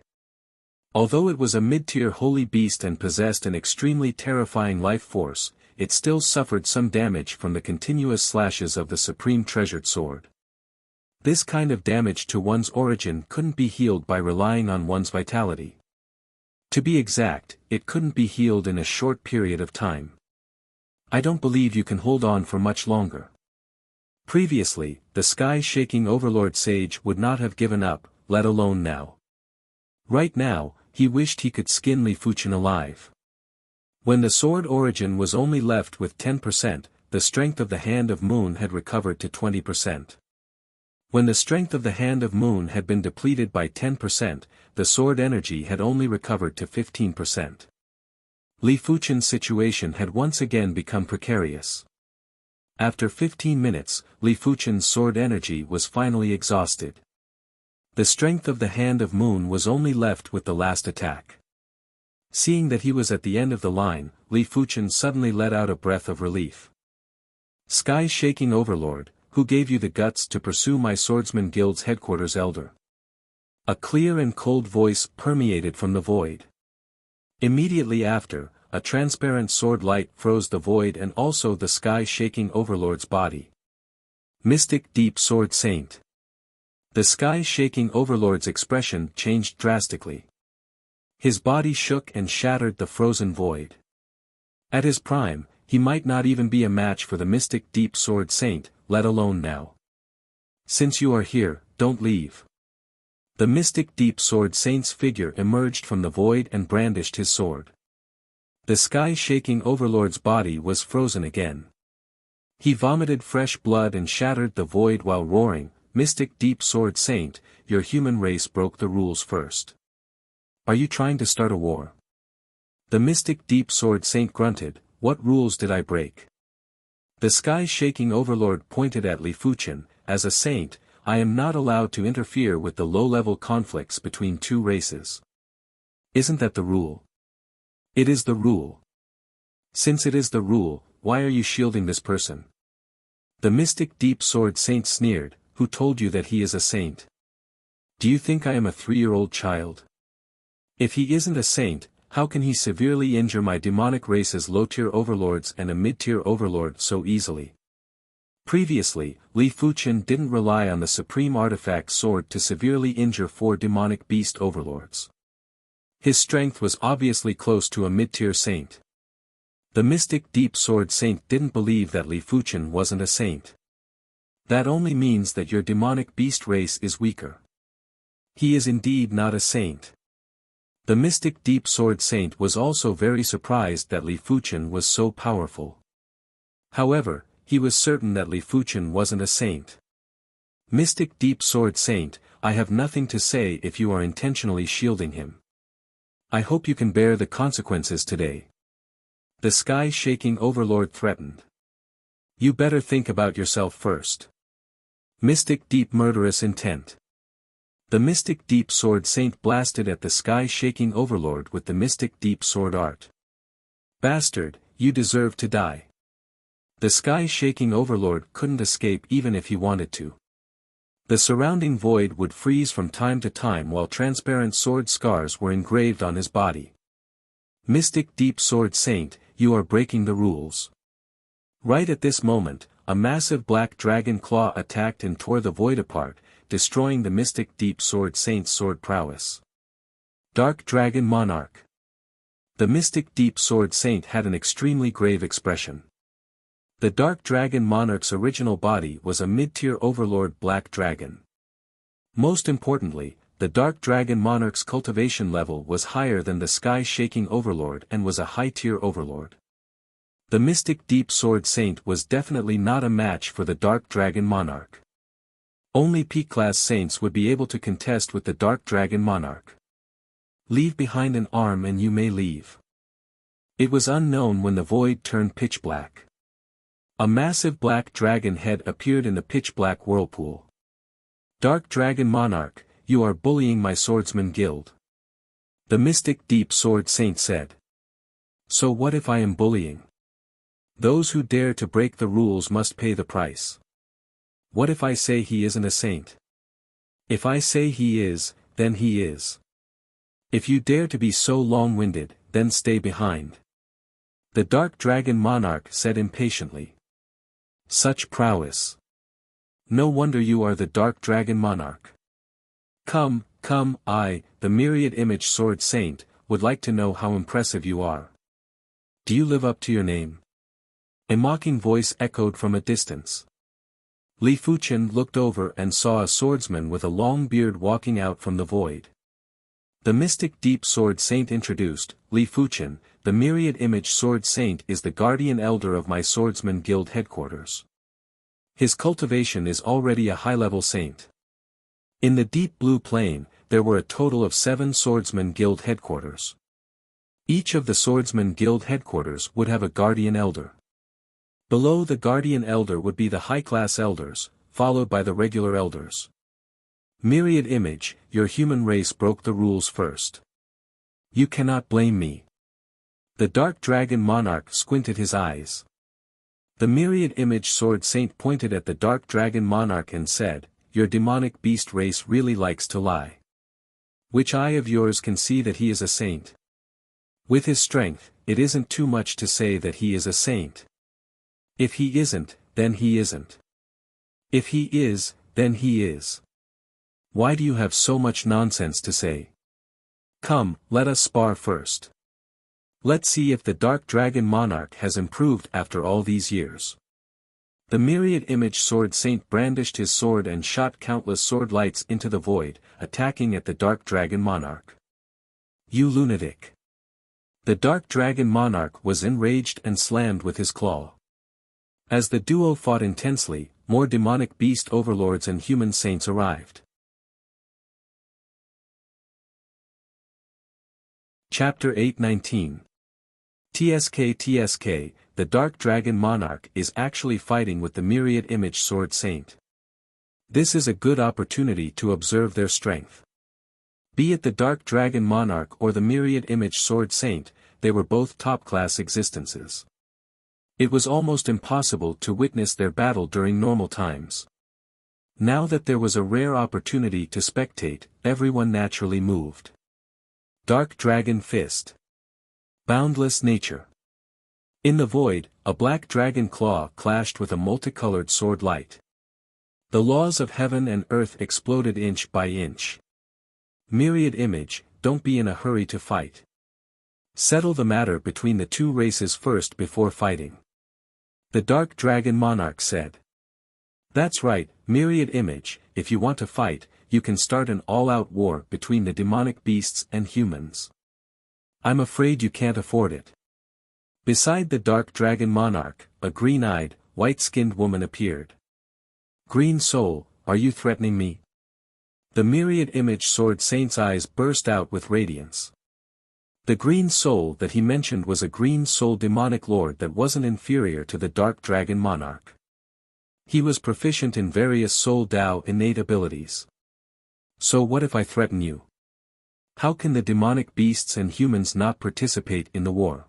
Although it was a mid-tier holy beast and possessed an extremely terrifying life force, it still suffered some damage from the continuous slashes of the supreme treasured sword. This kind of damage to one's origin couldn't be healed by relying on one's vitality. To be exact, it couldn't be healed in a short period of time. I don't believe you can hold on for much longer. Previously, the sky-shaking overlord sage would not have given up, let alone now. Right now, he wished he could skin Li Fuchen alive. When the sword origin was only left with 10%, the strength of the Hand of Moon had recovered to 20%. When the strength of the Hand of Moon had been depleted by 10%, the sword energy had only recovered to 15%. Li Fuchen's situation had once again become precarious. After 15 minutes, Li Fuchen's sword energy was finally exhausted. The strength of the Hand of Moon was only left with the last attack. Seeing that he was at the end of the line, Li Fuchen suddenly let out a breath of relief. Sky-shaking overlord, who gave you the guts to pursue my swordsman guild's headquarters elder? A clear and cold voice permeated from the void. Immediately after, a transparent sword light froze the void and also the sky-shaking overlord's body. Mystic Deep Sword Saint. The sky-shaking overlord's expression changed drastically. His body shook and shattered the frozen void. At his prime, he might not even be a match for the Mystic Deep Sword Saint, let alone now. Since you are here, don't leave. The Mystic Deep Sword Saint's figure emerged from the void and brandished his sword. The sky-shaking overlord's body was frozen again. He vomited fresh blood and shattered the void while roaring, "Mystic Deep Sword Saint, your human race broke the rules first. Are you trying to start a war?" The Mystic Deep Sword Saint grunted, "What rules did I break?" The sky-shaking overlord pointed at Li Fuchen, "As a saint, I am not allowed to interfere with the low-level conflicts between 2 races. Isn't that the rule?" "It is the rule." "Since it is the rule, why are you shielding this person?" The mystic deep sword saint sneered, "Who told you that he is a saint? Do you think I am a 3-year-old child? If he isn't a saint, how can he severely injure my demonic race's low-tier overlords and a mid-tier overlord so easily?" Previously, Li Fuqian didn't rely on the supreme artifact sword to severely injure 4 demonic beast overlords. His strength was obviously close to a mid-tier saint. The mystic deep sword saint didn't believe that Li Fuqian wasn't a saint. That only means that your demonic beast race is weaker. He is indeed not a saint. The mystic deep sword saint was also very surprised that Li Fuqian was so powerful. However, he was certain that Li Fuqian wasn't a saint. Mystic deep sword saint, I have nothing to say if you are intentionally shielding him. I hope you can bear the consequences today. The sky-shaking overlord threatened. You better think about yourself first. Mystic deep murderous intent. The mystic deep sword saint blasted at the sky-shaking overlord with the mystic deep sword art. Bastard, you deserve to die. The sky-shaking overlord couldn't escape even if he wanted to. The surrounding void would freeze from time to time while transparent sword scars were engraved on his body. Mystic deep sword saint, you are breaking the rules. Right at this moment, a massive black dragon claw attacked and tore the void apart, destroying the mystic deep sword saint's sword prowess. Dark Dragon Monarch. The mystic deep sword saint had an extremely grave expression. The Dark Dragon Monarch's original body was a mid-tier overlord black dragon. Most importantly, the Dark Dragon Monarch's cultivation level was higher than the sky-shaking overlord and was a high-tier overlord. The mystic deep sword saint was definitely not a match for the Dark Dragon Monarch. Only P-class saints would be able to contest with the Dark Dragon Monarch. Leave behind an arm and you may leave. It was unknown when the void turned pitch black. A massive black dragon head appeared in the pitch-black whirlpool. Dark Dragon Monarch, you are bullying my swordsman guild. The mystic deep sword saint said. So what if I am bullying? Those who dare to break the rules must pay the price. What if I say he isn't a saint? If I say he is, then he is. If you dare to be so long-winded, then stay behind. The Dark Dragon Monarch said impatiently. Such prowess. No wonder you are the Dark Dragon Monarch. Come, I, the Myriad Image Sword Saint, would like to know how impressive you are. Do you live up to your name? A mocking voice echoed from a distance. Li Fuqian looked over and saw a swordsman with a long beard walking out from the void. The mystic deep sword saint introduced, Li Fuqian, the Myriad Image Sword Saint is the guardian elder of my swordsman guild headquarters. His cultivation is already a high-level saint. In the deep blue plane, there were a total of 7 swordsman guild headquarters. Each of the swordsman guild headquarters would have a guardian elder. Below the guardian elder would be the high-class elders, followed by the regular elders. Myriad Image, your human race broke the rules first. You cannot blame me. The Dark Dragon Monarch squinted his eyes. The Myriad Image Sword Saint pointed at the Dark Dragon Monarch and said, your demonic beast race really likes to lie. Which eye of yours can see that he is a saint? With his strength, it isn't too much to say that he is a saint. If he isn't, then he isn't. If he is, then he is. Why do you have so much nonsense to say? Come, let us spar first. Let's see if the Dark Dragon Monarch has improved after all these years. The Myriad Image Sword Saint brandished his sword and shot countless sword lights into the void, attacking at the Dark Dragon Monarch. You lunatic! The Dark Dragon Monarch was enraged and slammed with his claw. As the duo fought intensely, more demonic beast overlords and human saints arrived. Chapter 8:19. TSK, the Dark Dragon Monarch is actually fighting with the Myriad Image Sword Saint. This is a good opportunity to observe their strength. Be it the Dark Dragon Monarch or the Myriad Image Sword Saint, they were both top-class existences. It was almost impossible to witness their battle during normal times. Now that there was a rare opportunity to spectate, everyone naturally moved. Dark Dragon Fist. Boundless Nature. In the void, a black dragon claw clashed with a multicolored sword light. The laws of heaven and earth exploded inch by inch. Myriad Image, don't be in a hurry to fight. Settle the matter between the two races first before fighting. The Dark Dragon Monarch said. That's right, Myriad Image, if you want to fight, you can start an all-out war between the demonic beasts and humans. I'm afraid you can't afford it. Beside the Dark Dragon Monarch, a green-eyed, white-skinned woman appeared. Green Soul, are you threatening me? The Myriad Image Sword Saint's eyes burst out with radiance. The Green Soul that he mentioned was a Green Soul demonic lord that wasn't inferior to the Dark Dragon Monarch. He was proficient in various Soul Dao innate abilities. So what if I threaten you? How can the demonic beasts and humans not participate in the war?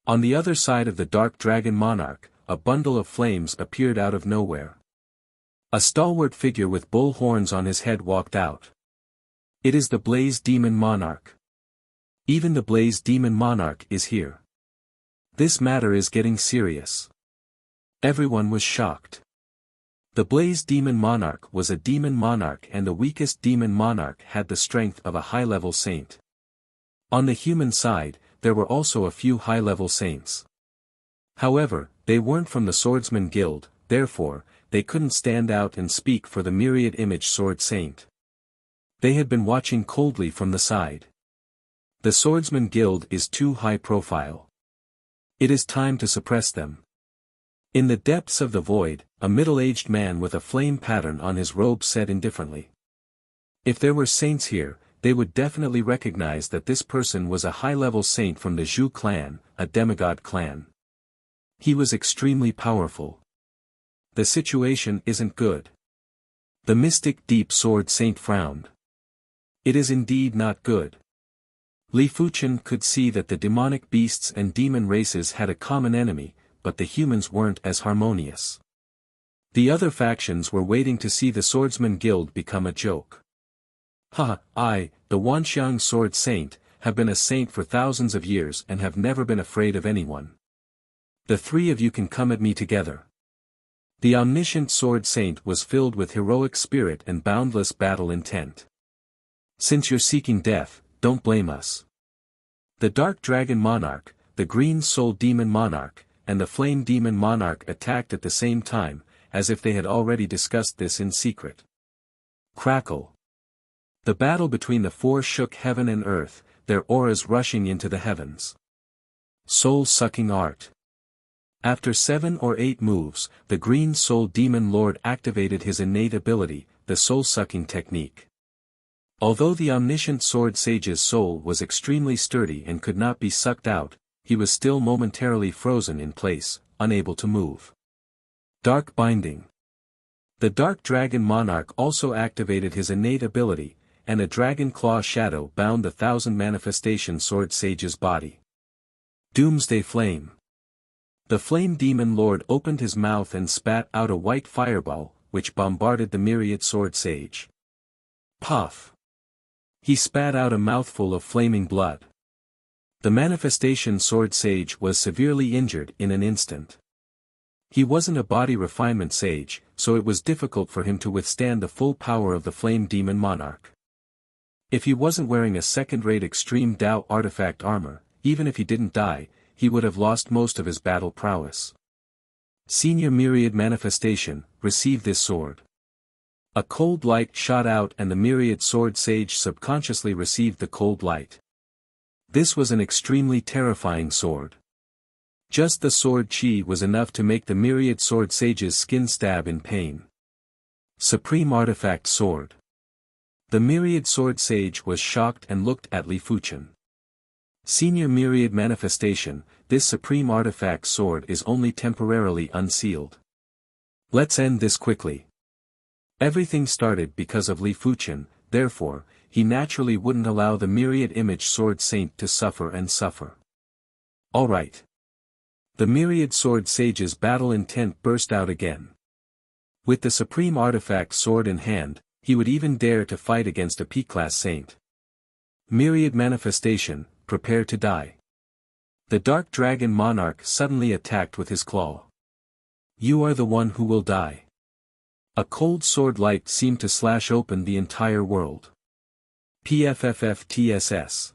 On the other side of the Dark Dragon Monarch, a bundle of flames appeared out of nowhere. A stalwart figure with bull horns on his head walked out. It is the Blaze Demon Monarch. Even the Blaze Demon Monarch is here. This matter is getting serious. Everyone was shocked. The Blaze Demon Monarch was a demon monarch, and the weakest demon monarch had the strength of a high-level saint. On the human side, there were also a few high-level saints. However, they weren't from the Swordsman Guild, therefore, they couldn't stand out and speak for the Myriad Image Sword Saint. They had been watching coldly from the side. The Swordsman Guild is too high profile. It is time to suppress them. In the depths of the void, a middle-aged man with a flame pattern on his robe said indifferently. If there were saints here, they would definitely recognize that this person was a high-level saint from the Zhu clan, a demigod clan. He was extremely powerful. The situation isn't good. The Mystic Deep Sword Saint frowned. It is indeed not good. Li Fuchen could see that the demonic beasts and demon races had a common enemy, but the humans weren't as harmonious. The other factions were waiting to see the Swordsman Guild become a joke. I, the Wanxiang Sword Saint, have been a saint for thousands of years and have never been afraid of anyone. The three of you can come at me together. The omniscient Sword Saint was filled with heroic spirit and boundless battle intent. Since you're seeking death, don't blame us. The Dark Dragon Monarch, the Green Soul Demon Monarch, and the Flame Demon Monarch attacked at the same time, as if they had already discussed this in secret. Crackle. The battle between the four shook heaven and earth, their auras rushing into the heavens. Soul-sucking art. After 7 or 8 moves, the Green Soul Demon Lord activated his innate ability, the soul-sucking technique. Although the omniscient Sword Sage's soul was extremely sturdy and could not be sucked out, he was still momentarily frozen in place, unable to move. Dark Binding. The Dark Dragon Monarch also activated his innate ability, and a dragon claw shadow bound the 1,000 manifestation Sword Sage's body. Doomsday Flame. The Flame Demon Lord opened his mouth and spat out a white fireball, which bombarded the myriad Sword Sage. Puff. He spat out a mouthful of flaming blood. The manifestation Sword Sage was severely injured in an instant. He wasn't a body refinement sage, so it was difficult for him to withstand the full power of the Flame Demon Monarch. If he wasn't wearing a second-rate extreme Dao artifact armor, even if he didn't die, he would have lost most of his battle prowess. Senior Myriad Manifestation, receive this sword. A cold light shot out and the Myriad Sword Sage subconsciously received the cold light. This was an extremely terrifying sword. Just the sword chi was enough to make the Myriad Sword Sage's skin stab in pain. Supreme Artifact Sword. The Myriad Sword Sage was shocked and looked at Li Fuchen. Senior Myriad Manifestation, this Supreme Artifact Sword is only temporarily unsealed. Let's end this quickly. Everything started because of Li Fuchen, therefore, he naturally wouldn't allow the Myriad Image Sword Saint to suffer and suffer. Alright. The myriad sword sage's battle intent burst out again. With the supreme artifact sword in hand, he would even dare to fight against a P-class saint. Myriad manifestation, prepare to die. The dark dragon monarch suddenly attacked with his claw. You are the one who will die. A cold sword light seemed to slash open the entire world. PFFFTSS.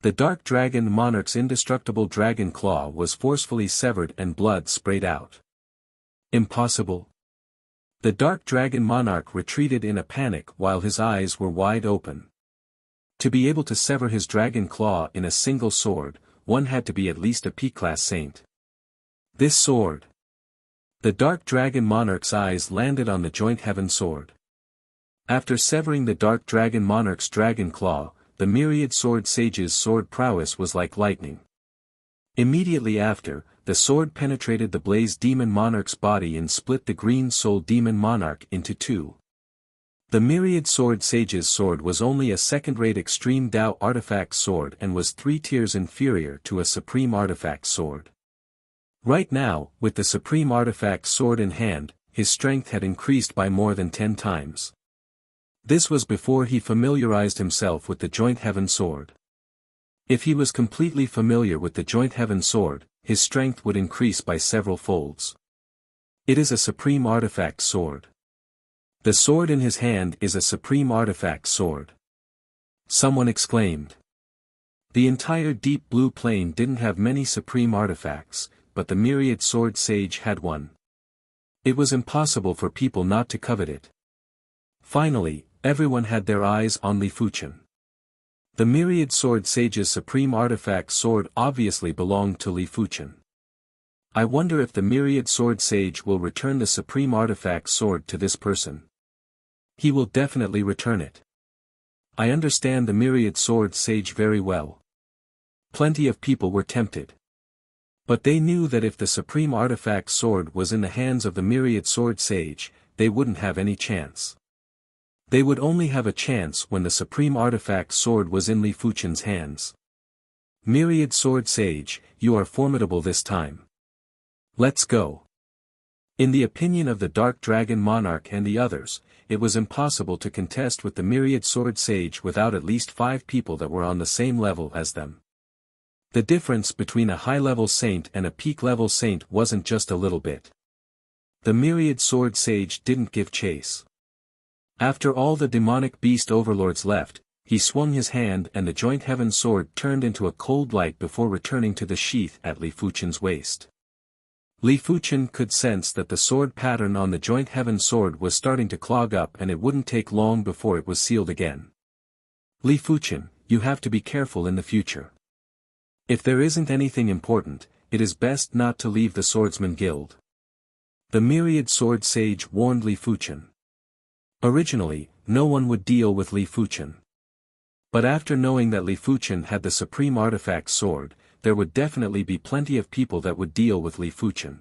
The dark dragon monarch's indestructible dragon claw was forcefully severed and blood sprayed out. Impossible. The dark dragon monarch retreated in a panic while his eyes were wide open. To be able to sever his dragon claw in a single sword, one had to be at least a P-class saint. This sword. The dark dragon monarch's eyes landed on the joint heaven sword. After severing the dark dragon monarch's dragon claw, the myriad sword sage's sword prowess was like lightning. Immediately after, the sword penetrated the blaze demon monarch's body and split the green soul demon monarch into two. The myriad sword sage's sword was only a second-rate extreme Dao artifact sword and was 3 tiers inferior to a supreme artifact sword. Right now, with the supreme artifact sword in hand, his strength had increased by more than 10 times. This was before he familiarized himself with the joint heaven sword. If he was completely familiar with the joint heaven sword, his strength would increase by several folds. It is a supreme artifact sword. The sword in his hand is a supreme artifact sword. Someone exclaimed. The entire deep blue plane didn't have many supreme artifacts, but the myriad sword sage had one. It was impossible for people not to covet it. Finally, everyone had their eyes on Li Fuchen. The myriad sword sage's supreme artifact sword obviously belonged to Li Fuchen. I wonder if the myriad sword sage will return the supreme artifact sword to this person. He will definitely return it. I understand the myriad sword sage very well. Plenty of people were tempted. But they knew that if the supreme artifact sword was in the hands of the myriad sword sage, they wouldn't have any chance. They would only have a chance when the supreme artifact sword was in Li Fuchen's hands. Myriad sword sage, you are formidable this time. Let's go. In the opinion of the Dark Dragon Monarch and the others, it was impossible to contest with the myriad sword sage without at least 5 people that were on the same level as them. The difference between a high-level saint and a peak-level saint wasn't just a little bit. The myriad sword sage didn't give chase. After all the demonic beast overlords left, he swung his hand and the joint heaven sword turned into a cold light before returning to the sheath at Li Fuchen's waist. Li Fuchen could sense that the sword pattern on the joint heaven sword was starting to clog up and it wouldn't take long before it was sealed again. Li Fuchen, you have to be careful in the future. If there isn't anything important, it is best not to leave the Swordsman Guild. The myriad sword sage warned Li Fuchen. Originally, no one would deal with Li Fuchen. But after knowing that Li Fuchen had the supreme artifact sword, there would definitely be plenty of people that would deal with Li Fuchen.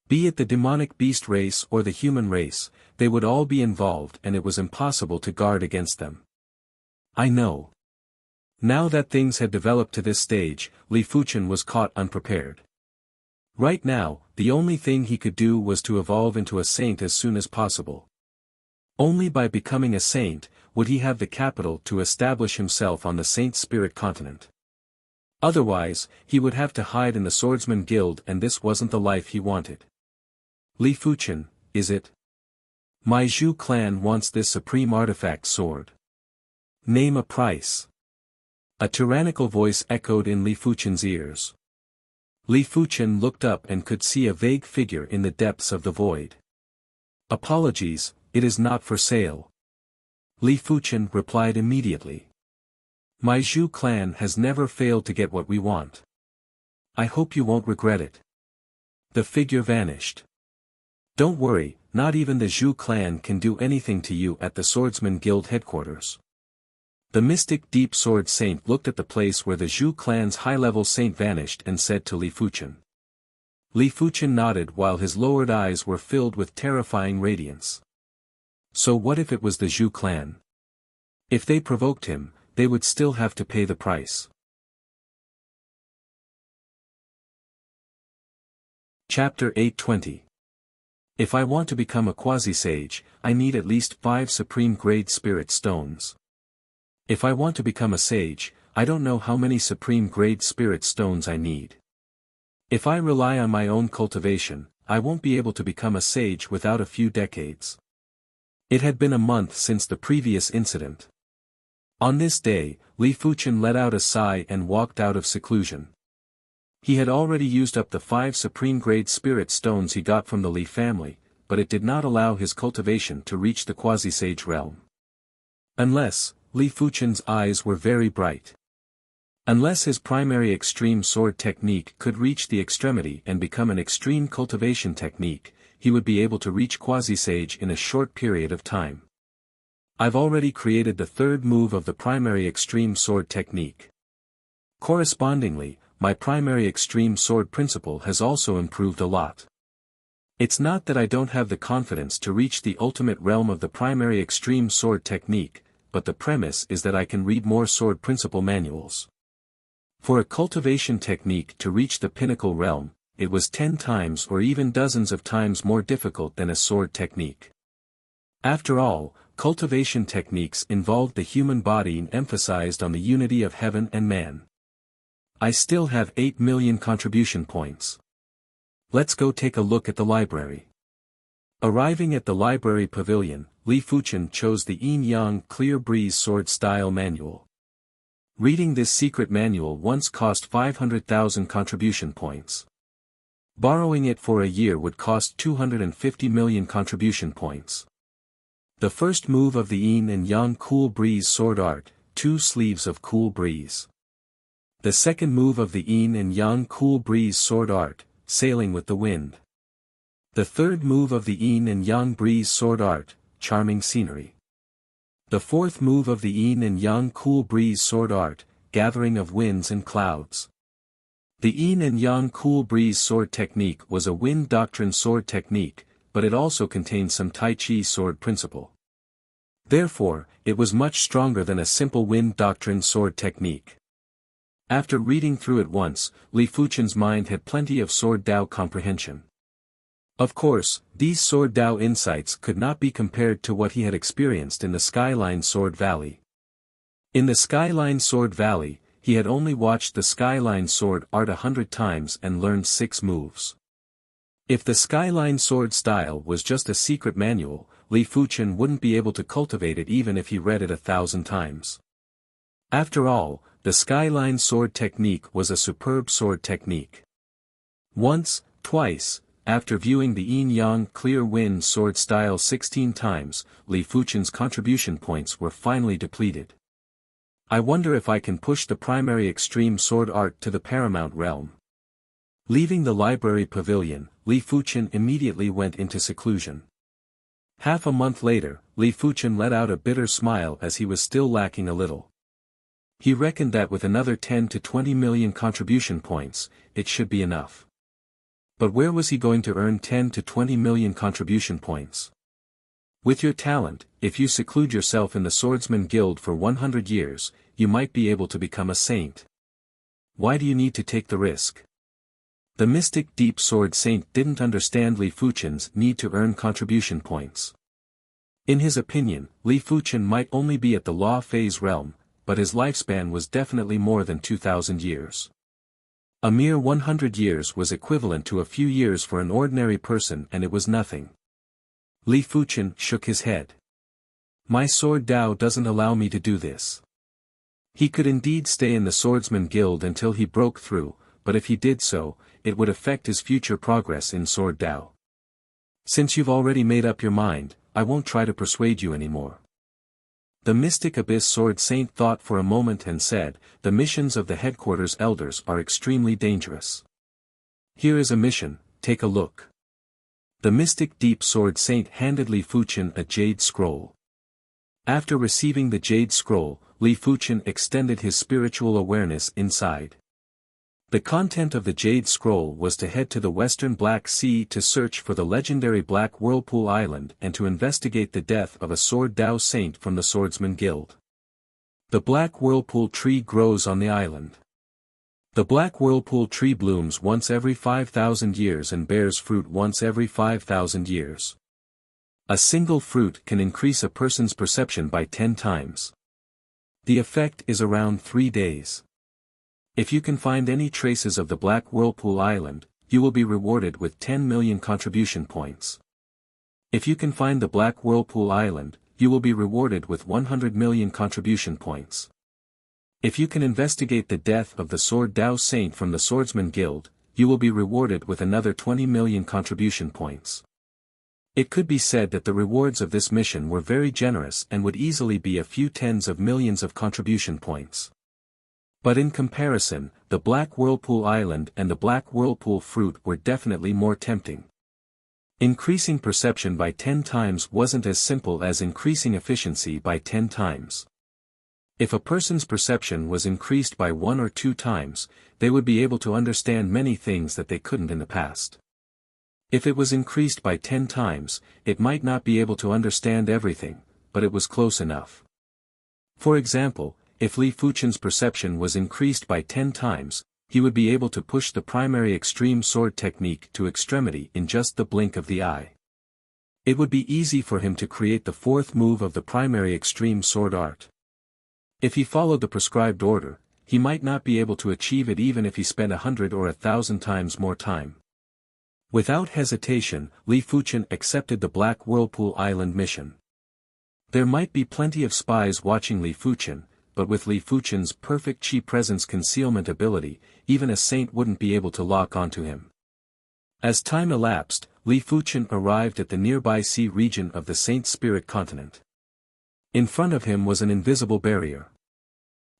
Be it the demonic beast race or the human race, they would all be involved and it was impossible to guard against them. I know. Now that things had developed to this stage, Li Fuchen was caught unprepared. Right now, the only thing he could do was to evolve into a saint as soon as possible. Only by becoming a saint, would he have the capital to establish himself on the Saint Spirit continent. Otherwise, he would have to hide in the Swordsman Guild and this wasn't the life he wanted. Li Fuchen, is it? My Zhu clan wants this supreme artifact sword. Name a price. A tyrannical voice echoed in Li Fuchen's ears. Li Fuchen looked up and could see a vague figure in the depths of the void. Apologies, it is not for sale. Li Fuchen replied immediately. My Zhu clan has never failed to get what we want. I hope you won't regret it. The figure vanished. Don't worry, not even the Zhu clan can do anything to you at the Swordsman Guild headquarters. The mystic deep sword saint looked at the place where the Zhu clan's high-level saint vanished and said to Li Fuchen. Li Fuchen nodded while his lowered eyes were filled with terrifying radiance. So what if it was the Zhu clan? If they provoked him, they would still have to pay the price. Chapter 820. If I want to become a quasi-sage, I need at least 5 supreme-grade spirit stones. If I want to become a sage, I don't know how many supreme-grade spirit stones I need. If I rely on my own cultivation, I won't be able to become a sage without a few decades. It had been a month since the previous incident. On this day, Li Fuchen let out a sigh and walked out of seclusion. He had already used up the 5 supreme-grade spirit stones he got from the Li family, but it did not allow his cultivation to reach the quasi-sage realm. Unless, Li Fuchen's eyes were very bright. Unless his primary extreme sword technique could reach the extremity and become an extreme cultivation technique, he would be able to reach quasi-sage in a short period of time. I've already created the 3rd move of the primary extreme sword technique. Correspondingly, my primary extreme sword principle has also improved a lot. It's not that I don't have the confidence to reach the ultimate realm of the primary extreme sword technique, but the premise is that I can read more sword principle manuals. For a cultivation technique to reach the pinnacle realm, it was 10 times or even dozens of times more difficult than a sword technique. After all, cultivation techniques involved the human body and emphasized on the unity of heaven and man. I still have 8 million contribution points. Let's go take a look at the library. Arriving at the library pavilion, Li Fuchen chose the Yin Yang Clear Breeze Sword Style Manual. Reading this secret manual once cost 500,000 contribution points. Borrowing it for a year would cost 250 million contribution points. The first move of the Yin and Yang Cool Breeze Sword Art, 2 sleeves of Cool Breeze. The second move of the Yin and Yang Cool Breeze Sword Art, Sailing with the Wind. The third move of the Yin and Yang Breeze Sword Art, Charming Scenery. The fourth move of the Yin and Yang Cool Breeze Sword Art, Gathering of Winds and Clouds. The Yin and Yang Cool Breeze Sword Technique was a Wind Doctrine sword technique, but it also contained some Tai Chi sword principle. Therefore, it was much stronger than a simple Wind Doctrine sword technique. After reading through it once, Li Fuchen's mind had plenty of Sword Dao comprehension. Of course, these Sword Dao insights could not be compared to what he had experienced in the Skyline Sword Valley. In the Skyline Sword Valley, he had only watched the Skyline Sword Art 100 times and learned 6 moves. If the Skyline Sword style was just a secret manual, Li Fuchen wouldn't be able to cultivate it even if he read it 1,000 times. After all, the Skyline Sword Technique was a superb sword technique. Once, twice, after viewing the Yin Yang Clear Wind Sword style 16 times, Li Fuchen's contribution points were finally depleted. I wonder if I can push the primary extreme sword art to the paramount realm. Leaving the library pavilion, Li Fuchen immediately went into seclusion. Half a month later, Li Fuchen let out a bitter smile as he was still lacking a little. He reckoned that with another 10 to 20 million contribution points, it should be enough. But where was he going to earn 10 to 20 million contribution points? With your talent, if you seclude yourself in the Swordsman Guild for 100 years, you might be able to become a saint. Why do you need to take the risk? The mystic Deep Sword Saint didn't understand Li Fuchen's need to earn contribution points. In his opinion, Li Fuchen might only be at the law phase realm, but his lifespan was definitely more than 2,000 years. A mere 100 years was equivalent to a few years for an ordinary person, and it was nothing. Li Fuchen shook his head. My Sword Dao doesn't allow me to do this. He could indeed stay in the Swordsman Guild until he broke through, but if he did so, it would affect his future progress in Sword Dao. Since you've already made up your mind, I won't try to persuade you anymore. The mystic Abyss Sword Saint thought for a moment and said, the missions of the headquarters elders are extremely dangerous. Here is a mission, take a look. The mystic Deep Sword Saint handed Li Fuchen a jade scroll. After receiving the jade scroll, Li Fuchen extended his spiritual awareness inside. The content of the Jade Scroll was to head to the western Black Sea to search for the legendary Black Whirlpool Island and to investigate the death of a Sword Dao saint from the Swordsman Guild. The Black Whirlpool tree grows on the island. The black whirlpool tree blooms once every 5,000 years and bears fruit once every 5,000 years. A single fruit can increase a person's perception by 10 times. The effect is around 3 days. If you can find any traces of the Black Whirlpool Island, you will be rewarded with 10 million contribution points. If you can find the Black Whirlpool Island, you will be rewarded with 100 million contribution points. If you can investigate the death of the Sword Dao Saint from the Swordsman Guild, you will be rewarded with another 20 million contribution points. It could be said that the rewards of this mission were very generous and would easily be a few tens of millions of contribution points. But in comparison, the Black Whirlpool Island and the Black Whirlpool Fruit were definitely more tempting. Increasing perception by 10 times wasn't as simple as increasing efficiency by 10 times. If a person's perception was increased by 1 or 2 times, they would be able to understand many things that they couldn't in the past. If it was increased by 10 times, it might not be able to understand everything, but it was close enough. For example, if Li Fuchen's perception was increased by 10 times, he would be able to push the primary extreme sword technique to extremity in just the blink of the eye. It would be easy for him to create the 4th move of the primary extreme sword art. If he followed the prescribed order, he might not be able to achieve it even if he spent 100 or 1,000 times more time. Without hesitation, Li Fuchen accepted the Black Whirlpool Island mission. There might be plenty of spies watching Li Fuchen, but with Li Fuchen's perfect chi presence concealment ability, even a saint wouldn't be able to lock onto him. As time elapsed, Li Fuchen arrived at the nearby sea region of the Saint Spirit continent. In front of him was an invisible barrier.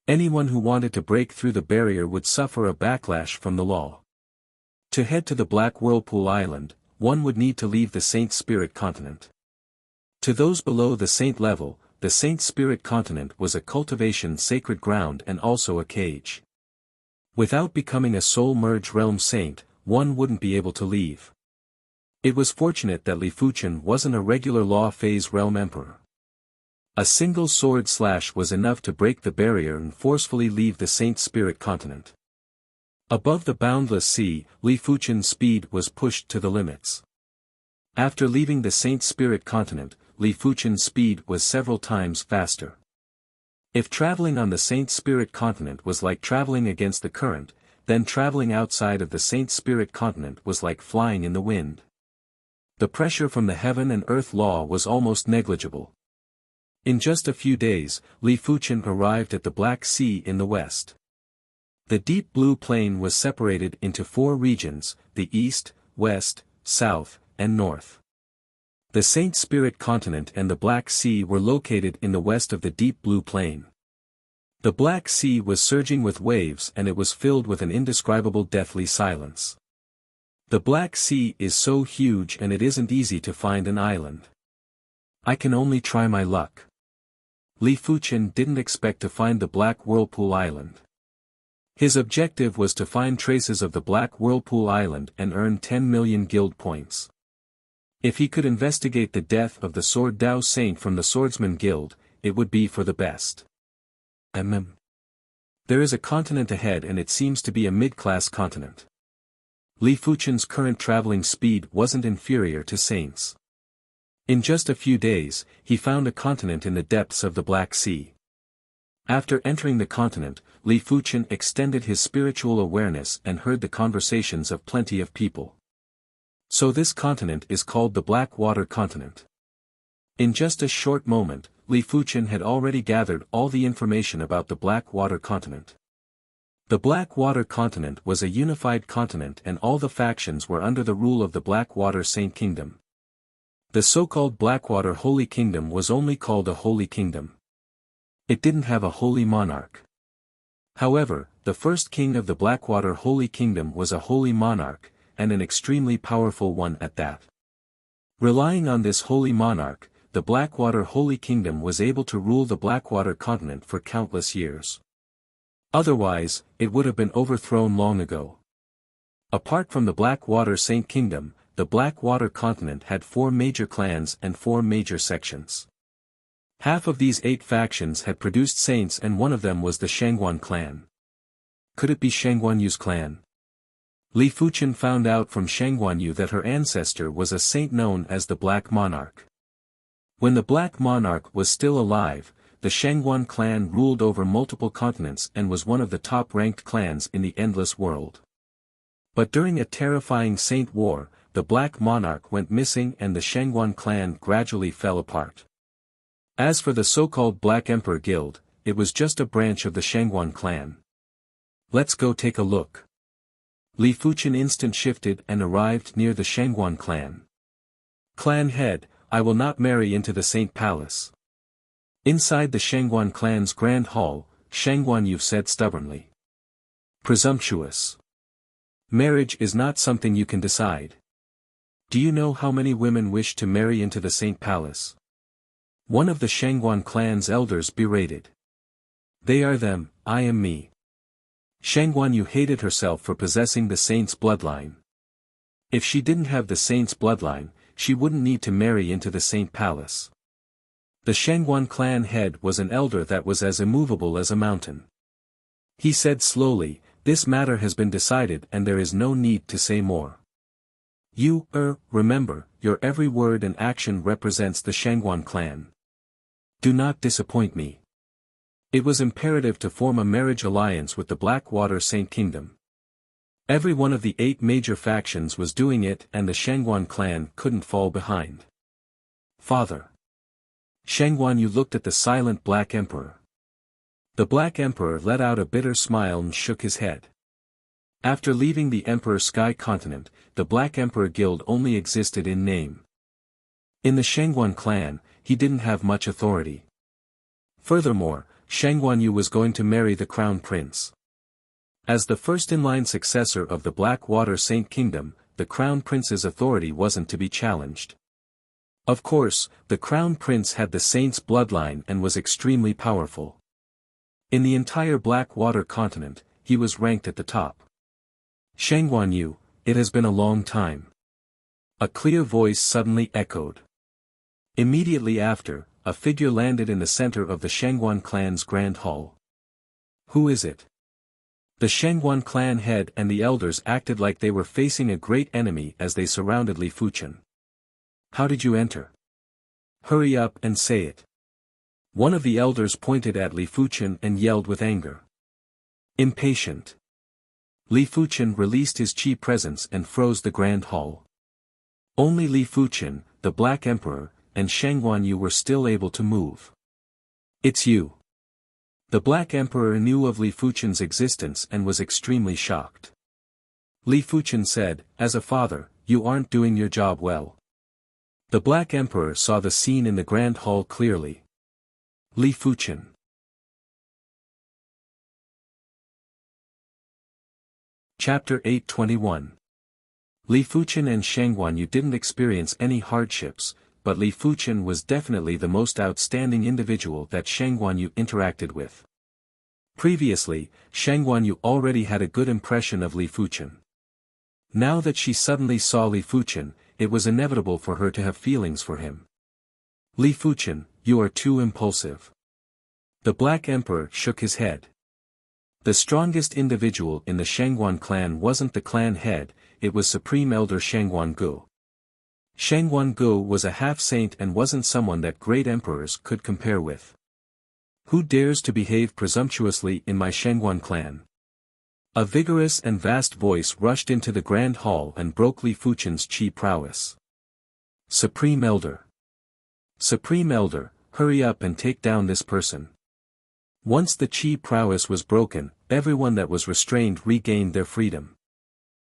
Anyone who wanted to break through the barrier would suffer a backlash from the law. To head to the Black Whirlpool Island, one would need to leave the Saint Spirit continent. To those below the saint level, the Saint Spirit continent was a cultivation sacred ground and also a cage. Without becoming a soul merge realm saint, one wouldn't be able to leave. It was fortunate that Li Fuchen wasn't a regular law phase realm emperor. A single sword slash was enough to break the barrier and forcefully leave the Saint Spirit continent. Above the boundless sea, Li Fuchen's speed was pushed to the limits. After leaving the Saint Spirit continent, Li Fuchen's speed was several times faster. If traveling on the Saint Spirit continent was like traveling against the current, then traveling outside of the Saint Spirit continent was like flying in the wind. The pressure from the heaven and earth law was almost negligible. In just a few days, Li Fuchen arrived at the Black Sea in the west. The deep blue plain was separated into 4 regions, the east, west, south, and north. The Saint Spirit continent and the Black Sea were located in the west of the deep blue plain. The Black Sea was surging with waves and it was filled with an indescribable deathly silence. The Black Sea is so huge and it isn't easy to find an island. I can only try my luck. Li Fuchen didn't expect to find the Black Whirlpool Island. His objective was to find traces of the Black Whirlpool Island and earn 10 million guild points. If he could investigate the death of the Sword Dao Saint from the Swordsman Guild, it would be for the best. There is a continent ahead and it seems to be a mid-class continent. Li Fuchen's current traveling speed wasn't inferior to Saint's. In just a few days, he found a continent in the depths of the Black Sea. After entering the continent, Li Fuchen extended his spiritual awareness and heard the conversations of plenty of people. So this continent is called the Black Water Continent. In just a short moment, Li Fuchen had already gathered all the information about the Black Water Continent. The Black Water Continent was a unified continent and all the factions were under the rule of the Blackwater Saint Kingdom. The so-called Blackwater Holy Kingdom was only called a Holy Kingdom. It didn't have a holy monarch. However, the first king of the Blackwater Holy Kingdom was a holy monarch, and an extremely powerful one at that. Relying on this holy monarch, the Blackwater Holy Kingdom was able to rule the Blackwater continent for countless years. Otherwise, it would have been overthrown long ago. Apart from the Blackwater Saint Kingdom, the Blackwater continent had 4 major clans and 4 major sections. Half of these 8 factions had produced saints and one of them was the Shangguan clan. could it be Shangguanyu's clan? Li Fuchen found out from Shangguanyu that her ancestor was a saint known as the Black Monarch. When the Black Monarch was still alive, the Shangguan clan ruled over multiple continents and was one of the top-ranked clans in the Endless World. But during a terrifying saint war, the Black Monarch went missing and the Shangguan clan gradually fell apart. As for the so-called Black Emperor Guild, it was just a branch of the Shangguan clan. Let's go take a look. Li Fuchen instant shifted and arrived near the Shangguan clan. Clan head, I will not marry into the Saint Palace. Inside the Shangguan clan's grand hall, Shangguanyu said stubbornly. Presumptuous. Marriage is not something you can decide. Do you know how many women wish to marry into the Saint Palace? One of the Shangguan clan's elders berated. They are them, I am me. Shangguanyu hated herself for possessing the saint's bloodline. If she didn't have the saint's bloodline, she wouldn't need to marry into the Saint Palace. The Shangguan clan head was an elder that was as immovable as a mountain. He said slowly, this matter has been decided and there is no need to say more. You, remember, your every word and action represents the Shangguan clan. Do not disappoint me. It was imperative to form a marriage alliance with the Blackwater Saint Kingdom. Every one of the 8 major factions was doing it and the Shangguan clan couldn't fall behind. Father. Shangguanyu looked at the silent Black Emperor. The Black Emperor let out a bitter smile and shook his head. After leaving the Emperor's Sky Continent, the Black Emperor Guild only existed in name. In the Shangguan clan, he didn't have much authority. Furthermore, Shangguanyu was going to marry the Crown Prince. As the first-in-line successor of the Blackwater Saint Kingdom, the Crown Prince's authority wasn't to be challenged. Of course, the Crown Prince had the Saint's bloodline and was extremely powerful. In the entire Blackwater continent, he was ranked at the top. Shangguanyu, it has been a long time. A clear voice suddenly echoed. Immediately after, a figure landed in the center of the Shangguan clan's grand hall. Who is it? The Shangguan clan head and the elders acted like they were facing a great enemy as they surrounded Li Fuchen. How did you enter? Hurry up and say it. One of the elders pointed at Li Fuchen and yelled with anger. Impatient. Li Fuchen released his chi presence and froze the grand hall. Only Li Fuchen, the Black Emperor, and Shangguanyu were still able to move. It's you. The Black Emperor knew of Li Fuchen's existence and was extremely shocked. Li Fuchen said, as a father, you aren't doing your job well. The Black Emperor saw the scene in the grand hall clearly. Li Fuchen. Chapter 821. Li Fuchen and Shangguanyu didn't experience any hardships, but Li Fuchen was definitely the most outstanding individual that Shangguanyu interacted with. Previously, Shangguanyu already had a good impression of Li Fuchen. Now that she suddenly saw Li Fuchen, it was inevitable for her to have feelings for him. Li Fuchen, you are too impulsive. The Black Emperor shook his head. The strongest individual in the Shangguan clan wasn't the clan head, it was Supreme Elder Shangguan-gu. Shangguan-gu was a half-saint and wasn't someone that great emperors could compare with. Who dares to behave presumptuously in my Shangguan clan? A vigorous and vast voice rushed into the grand hall and broke Li Fuchen's chi prowess. Supreme Elder. Supreme Elder, hurry up and take down this person. Once the chi prowess was broken, everyone that was restrained regained their freedom.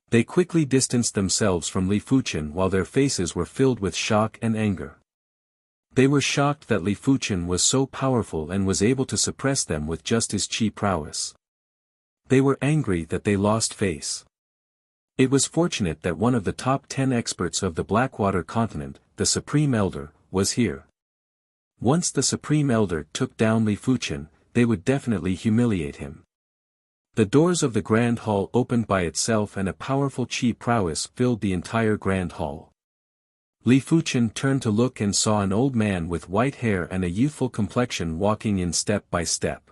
They quickly distanced themselves from Li Fuchen while their faces were filled with shock and anger. They were shocked that Li Fuchen was so powerful and was able to suppress them with just his chi prowess. They were angry that they lost face. It was fortunate that one of the top 10 experts of the Blackwater continent, the Supreme Elder, was here. Once the Supreme Elder took down Li Fuchen, they would definitely humiliate him. The doors of the Grand Hall opened by itself and a powerful chi prowess filled the entire Grand Hall. Li Fuchen turned to look and saw an old man with white hair and a youthful complexion walking in step by step.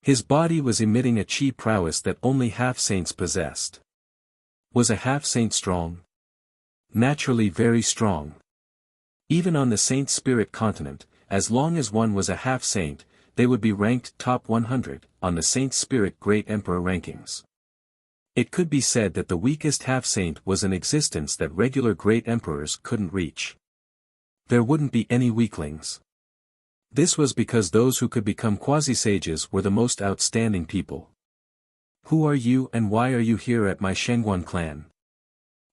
His body was emitting a chi prowess that only half-saints possessed. Was a half-saint strong? Naturally very strong. Even on the saint spirit continent, as long as one was a half-saint, they would be ranked top 100 on the saint spirit great emperor rankings. It could be said that the weakest half-saint was an existence that regular great emperors couldn't reach. There wouldn't be any weaklings. This was because those who could become quasi-sages were the most outstanding people. Who are you and why are you here at my Shengguan clan?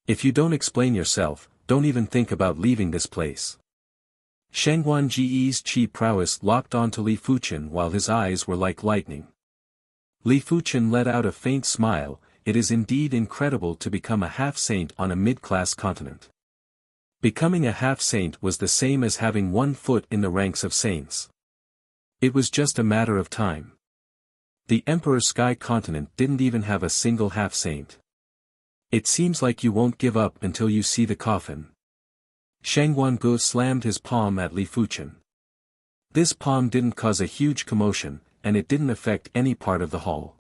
If you don't explain yourself, don't even think about leaving this place. Shengguan Ji's chi prowess locked onto Li Fuchen while his eyes were like lightning. Li Fuchen let out a faint smile. It is indeed incredible to become a half-saint on a mid-class continent. Becoming a half-saint was the same as having 1 foot in the ranks of saints. It was just a matter of time. The Emperor Sky continent didn't even have a single half-saint. It seems like you won't give up until you see the coffin. Shangguan Gu slammed his palm at Li Fuchen. This palm didn't cause a huge commotion, and it didn't affect any part of the hall.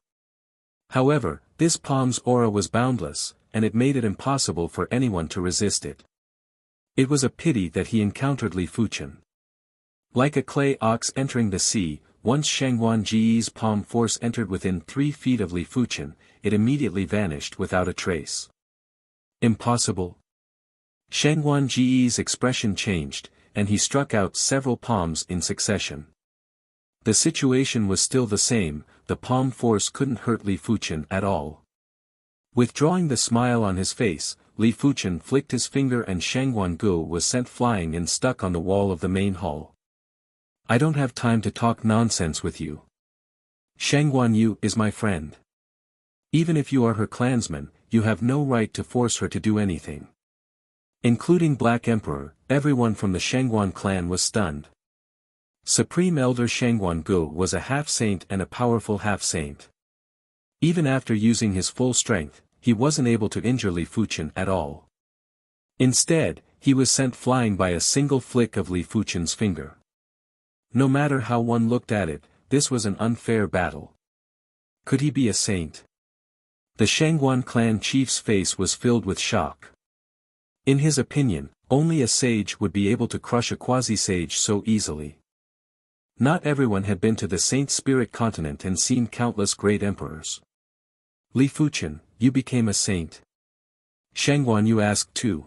However, this palm's aura was boundless, and it made it impossible for anyone to resist it. It was a pity that he encountered Li Fuchen. Like a clay ox entering the sea, once Shangguan Ji's palm force entered within 3 feet of Li Fuchen, it immediately vanished without a trace. Impossible? Shangguan Ji's expression changed, and he struck out several palms in succession. The situation was still the same, the palm force couldn't hurt Li Fuchen at all. Withdrawing the smile on his face, Li Fuchen flicked his finger and Shangguan Gu was sent flying and stuck on the wall of the main hall. I don't have time to talk nonsense with you. Shangguan Yu is my friend. Even if you are her clansman, you have no right to force her to do anything. Including Black Emperor, everyone from the Shangguan clan was stunned. Supreme Elder Shangguan Gu was a half-saint and a powerful half-saint. Even after using his full strength, he wasn't able to injure Li Fuchen at all. Instead, he was sent flying by a single flick of Li Fuchen's finger. No matter how one looked at it, this was an unfair battle. Could he be a saint? The Shangguan clan chief's face was filled with shock. In his opinion, only a sage would be able to crush a quasi-sage so easily. Not everyone had been to the Saint Spirit continent and seen countless great emperors. Li Fuchen, you became a saint? Shangguan Yu asked too.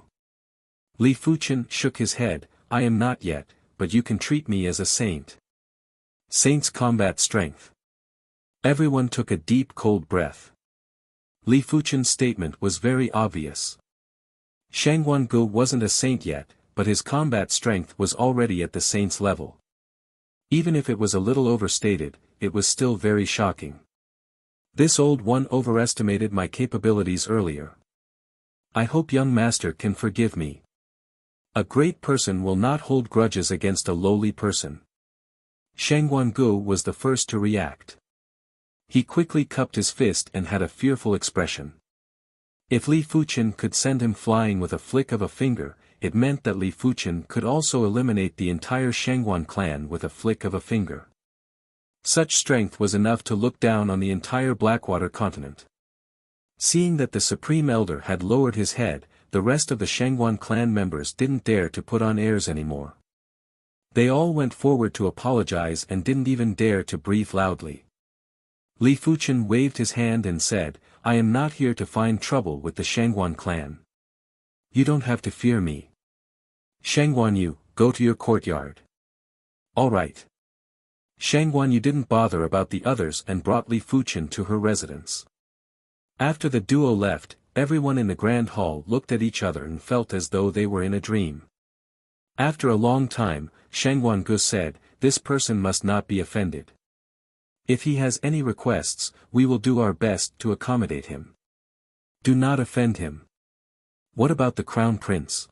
Li Fuchen shook his head, I am not yet, but you can treat me as a saint. Saint's combat strength. Everyone took a deep cold breath. Li Fuchen's statement was very obvious. Shangguan Gu wasn't a saint yet, but his combat strength was already at the saint's level. Even if it was a little overstated, it was still very shocking. This old one overestimated my capabilities earlier. I hope young master can forgive me. A great person will not hold grudges against a lowly person. Shangguan Gu was the first to react. He quickly cupped his fist and had a fearful expression. If Li Fuchen could send him flying with a flick of a finger, it meant that Li Fuchen could also eliminate the entire Shangguan clan with a flick of a finger. Such strength was enough to look down on the entire Blackwater continent. Seeing that the Supreme Elder had lowered his head, the rest of the Shangguan clan members didn't dare to put on airs anymore. They all went forward to apologize and didn't even dare to breathe loudly. Li Fuchen waved his hand and said, I am not here to find trouble with the Shangguan clan. You don't have to fear me. Shangguan Yu, go to your courtyard. All right. Shangguan Yu didn't bother about the others and brought Li Fuchen to her residence. After the duo left, everyone in the grand hall looked at each other and felt as though they were in a dream. After a long time, Shangguan Gu said, this person must not be offended. If he has any requests, we will do our best to accommodate him. Do not offend him. What about the crown prince?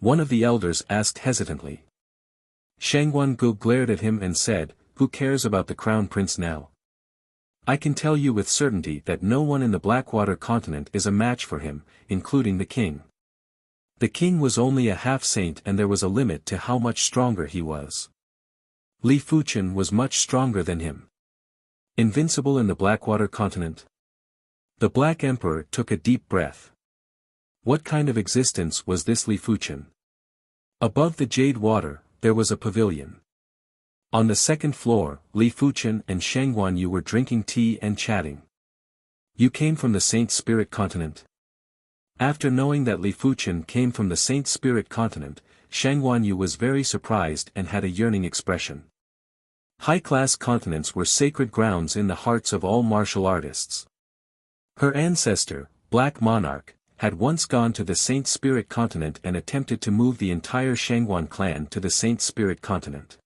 One of the elders asked hesitantly. Shangguan Gu glared at him and said, who cares about the crown prince now? I can tell you with certainty that no one in the Blackwater continent is a match for him, including the king. The king was only a half-saint and there was a limit to how much stronger he was. Li Fuchen was much stronger than him. Invincible in the Blackwater continent. The Black Emperor took a deep breath. What kind of existence was this Li Fuchen? Above the jade water, there was a pavilion. On the second floor, Li Fuchen and Shang Guanyu were drinking tea and chatting. You came from the Saint Spirit continent? After knowing that Li Fuchen came from the Saint Spirit continent, Shang Guanyu was very surprised and had a yearning expression. High-class continents were sacred grounds in the hearts of all martial artists. Her ancestor, Black Monarch, had once gone to the Saint Spirit continent and attempted to move the entire Shangguan clan to the Saint Spirit continent.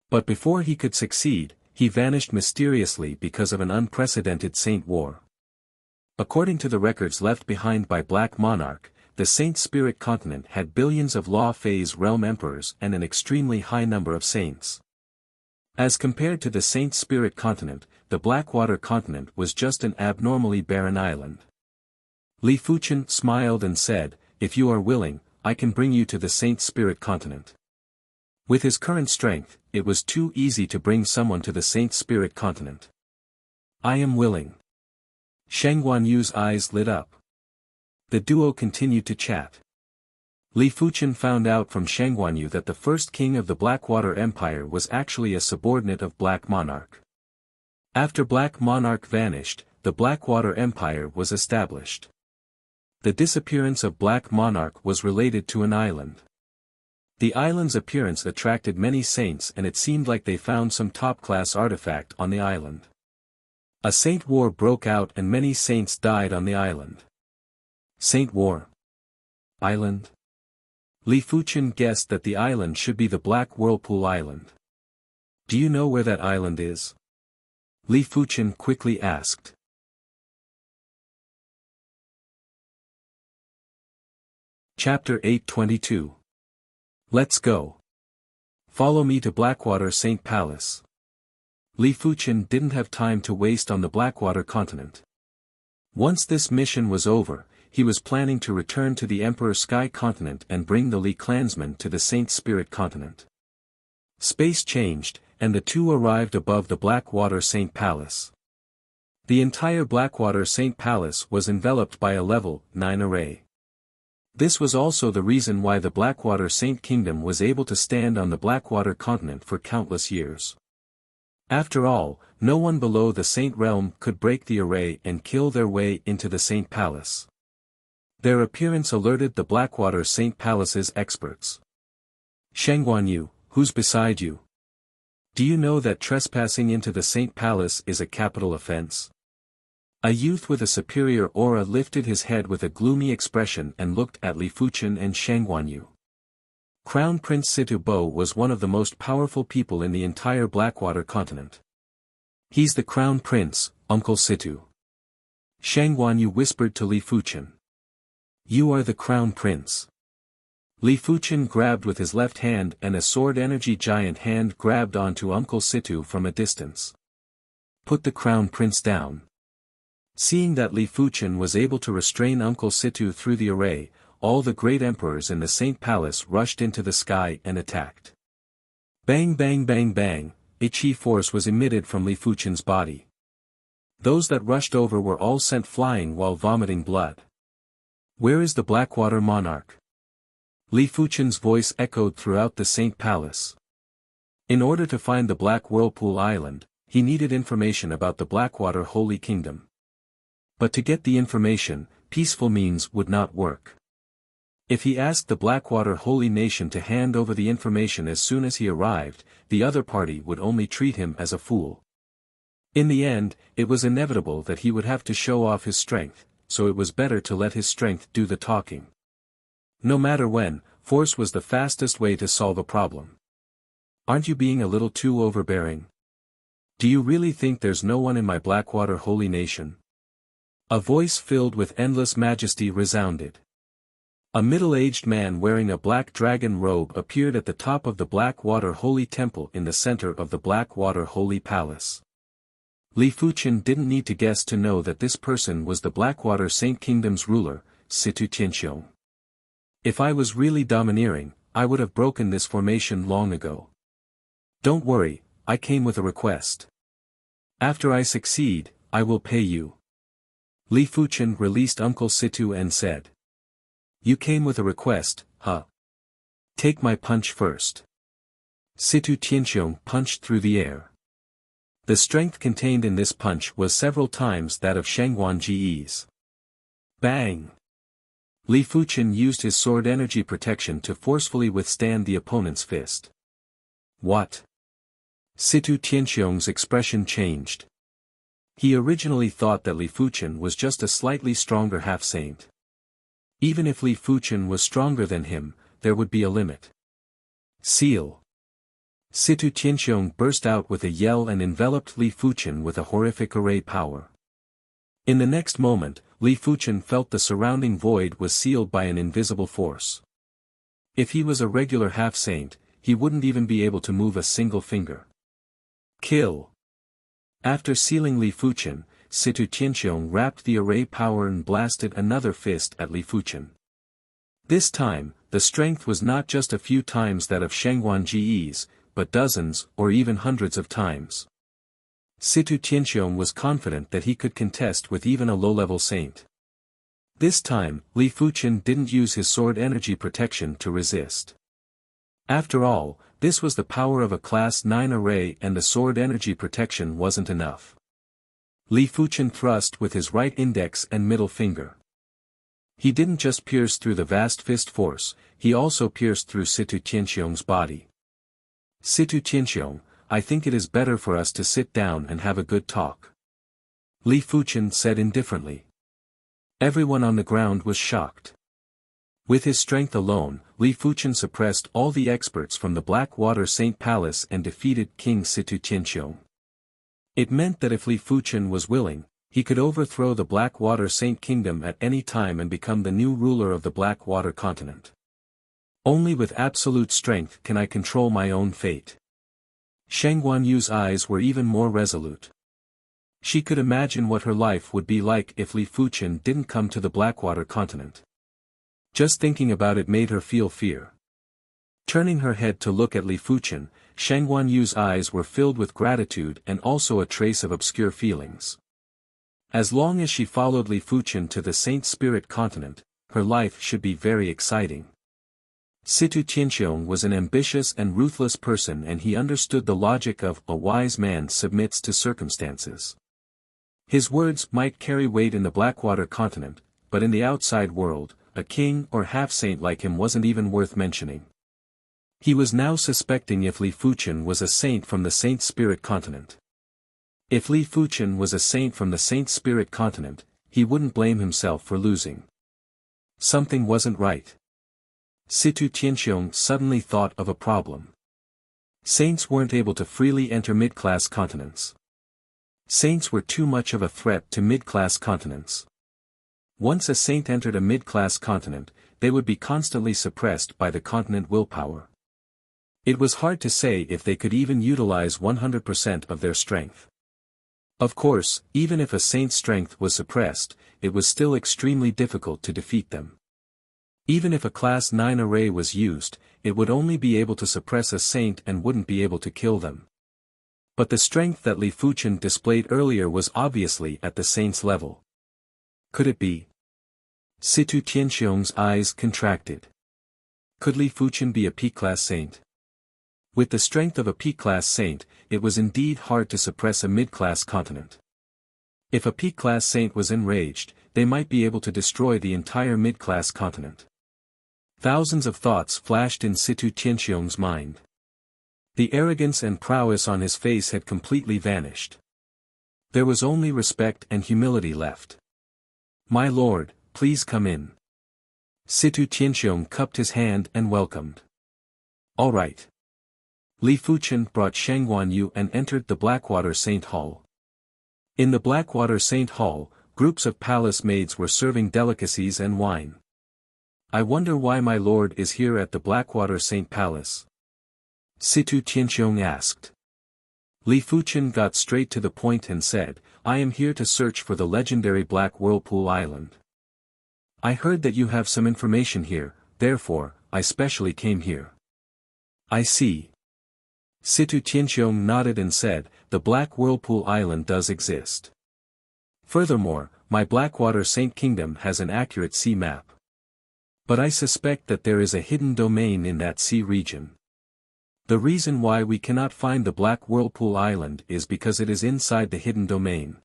But before he could succeed, he vanished mysteriously because of an unprecedented Saint War. According to the records left behind by Black Monarch, the Saint Spirit continent had billions of Law Phase realm emperors and an extremely high number of saints. As compared to the Saint Spirit continent, the Blackwater continent was just an abnormally barren island. Li Fuchen smiled and said, "If you are willing, I can bring you to the Saint Spirit continent." With his current strength, it was too easy to bring someone to the Saint Spirit continent. "I am willing." Shang Guanyu's eyes lit up. The duo continued to chat. Li Fuchen found out from Shang Guanyu that the first king of the Blackwater Empire was actually a subordinate of Black Monarch. After Black Monarch vanished, the Blackwater Empire was established. The disappearance of Black Monarch was related to an island. The island's appearance attracted many saints and it seemed like they found some top-class artifact on the island. A saint war broke out and many saints died on the island. Saint War. Island? Li Fuchen guessed that the island should be the Black Whirlpool Island. Do you know where that island is? Li Fuchen quickly asked. Chapter 822. Let's go. Follow me to Blackwater Saint Palace. Li Fuchen didn't have time to waste on the Blackwater continent. Once this mission was over, he was planning to return to the Emperor Sky continent and bring the Li clansmen to the Saint Spirit continent. Space changed, and the two arrived above the Blackwater Saint Palace. The entire Blackwater Saint Palace was enveloped by a level 9 array. This was also the reason why the Blackwater Saint Kingdom was able to stand on the Blackwater continent for countless years. After all, no one below the Saint Realm could break the array and kill their way into the Saint Palace. Their appearance alerted the Blackwater Saint Palace's experts. Shang Guanyu, who's beside you? Do you know that trespassing into the Saint Palace is a capital offense? A youth with a superior aura lifted his head with a gloomy expression and looked at Li Fuchen and Shang Guanyu. Crown Prince Situ Bo was one of the most powerful people in the entire Blackwater continent. He's the Crown Prince, Uncle Situ. Shang Guanyu whispered to Li Fuchen. You are the Crown Prince. Li Fuchen grabbed with his left hand and a sword energy giant hand grabbed onto Uncle Situ from a distance. Put the Crown Prince down. Seeing that Li Fuchen was able to restrain Uncle Situ through the array, all the great emperors in the Saint Palace rushed into the sky and attacked. Bang bang bang bang, a chi force was emitted from Li Fuchen's body. Those that rushed over were all sent flying while vomiting blood. Where is the Blackwater Monarch? Li Fuchen's voice echoed throughout the Saint Palace. In order to find the Black Whirlpool Island, he needed information about the Blackwater Holy Kingdom. But to get the information, peaceful means would not work. If he asked the Blackwater Holy Nation to hand over the information as soon as he arrived, the other party would only treat him as a fool. In the end, it was inevitable that he would have to show off his strength, so it was better to let his strength do the talking. No matter when, force was the fastest way to solve a problem. Aren't you being a little too overbearing? Do you really think there's no one in my Blackwater Holy Nation? A voice filled with endless majesty resounded. A middle-aged man wearing a black dragon robe appeared at the top of the Blackwater Holy Temple in the center of the Blackwater Holy Palace. Li Fuchen didn't need to guess to know that this person was the Blackwater Saint Kingdom's ruler, Situ Tianxiong. If I was really domineering, I would have broken this formation long ago. Don't worry, I came with a request. After I succeed, I will pay you. Li Fuchen released Uncle Situ and said. You came with a request, huh? Take my punch first. Situ Tianxiong punched through the air. The strength contained in this punch was several times that of Shangguan Ji's. Bang! Li Fuchen used his sword energy protection to forcefully withstand the opponent's fist. What? Situ Tianxiong's expression changed. He originally thought that Li Fuchen was just a slightly stronger half-saint. Even if Li Fuchen was stronger than him, there would be a limit. Seal! Situ Tianxiong burst out with a yell and enveloped Li Fuchen with a horrific array power. In the next moment, Li Fuchen felt the surrounding void was sealed by an invisible force. If he was a regular half-saint, he wouldn't even be able to move a single finger. Kill! After sealing Li Fuchen, Situ Tianxiong wrapped the array power and blasted another fist at Li Fuchen. This time, the strength was not just a few times that of Shangguan Ji's, but dozens or even hundreds of times. Situ Tianxiong was confident that he could contest with even a low-level saint. This time, Li Fuchen didn't use his sword energy protection to resist. After all, this was the power of a Class 9 array and the sword energy protection wasn't enough. Li Fuchen thrust with his right index and middle finger. He didn't just pierce through the vast fist force, he also pierced through Situ Tianxiong's body. Situ Tianxiong, I think it is better for us to sit down and have a good talk. Li Fuchen said indifferently. Everyone on the ground was shocked. With his strength alone, Li Fuchen suppressed all the experts from the Blackwater Saint Palace and defeated King Situ Tianxiong. It meant that if Li Fuchen was willing, he could overthrow the Blackwater Saint Kingdom at any time and become the new ruler of the Blackwater continent. Only with absolute strength can I control my own fate. Shangguan Yu's eyes were even more resolute. She could imagine what her life would be like if Li Fuchen didn't come to the Blackwater continent. Just thinking about it made her feel fear. Turning her head to look at Li Fuchen, Shangguan Yu's eyes were filled with gratitude and also a trace of obscure feelings. As long as she followed Li Fuchen to the Saint Spirit continent, her life should be very exciting. Situ Tianxiong was an ambitious and ruthless person and he understood the logic of a wise man submits to circumstances. His words might carry weight in the Blackwater continent, but in the outside world, a king or half-saint like him wasn't even worth mentioning. He was now suspecting if Li Fuchen was a saint from the Saint Spirit continent. If Li Fuchen was a saint from the Saint Spirit continent, he wouldn't blame himself for losing. Something wasn't right. Situ Tianxiong suddenly thought of a problem. Saints weren't able to freely enter mid-class continents. Saints were too much of a threat to mid-class continents. Once a saint entered a mid-class continent, they would be constantly suppressed by the continent willpower. It was hard to say if they could even utilize 100% of their strength. Of course, even if a saint's strength was suppressed, it was still extremely difficult to defeat them. Even if a Class 9 array was used, it would only be able to suppress a saint and wouldn't be able to kill them. But the strength that Li Fuchen displayed earlier was obviously at the saint's level. Could it be? Situ Tianxiong's eyes contracted. Could Li Fuchen be a P-class saint? With the strength of a P-class saint, it was indeed hard to suppress a mid-class continent. If a P-class saint was enraged, they might be able to destroy the entire mid-class continent. Thousands of thoughts flashed in Situ Tianxiong's mind. The arrogance and prowess on his face had completely vanished. There was only respect and humility left. My lord, please come in. Situ Tianxiong cupped his hand and welcomed. All right. Li Fuchen brought Shangguan Yu and entered the Blackwater Saint Hall. In the Blackwater Saint Hall, groups of palace maids were serving delicacies and wine. I wonder why my lord is here at the Blackwater Saint Palace. Situ Tianxiong asked. Li Fuchen got straight to the point and said, I am here to search for the legendary Black Whirlpool Island. I heard that you have some information here, therefore, I specially came here. I see. Situ Tianxiong nodded and said, "The Black Whirlpool Island does exist. Furthermore, my Blackwater Saint Kingdom has an accurate sea map. But I suspect that there is a hidden domain in that sea region. The reason why we cannot find the Black Whirlpool Island is because it is inside the hidden domain."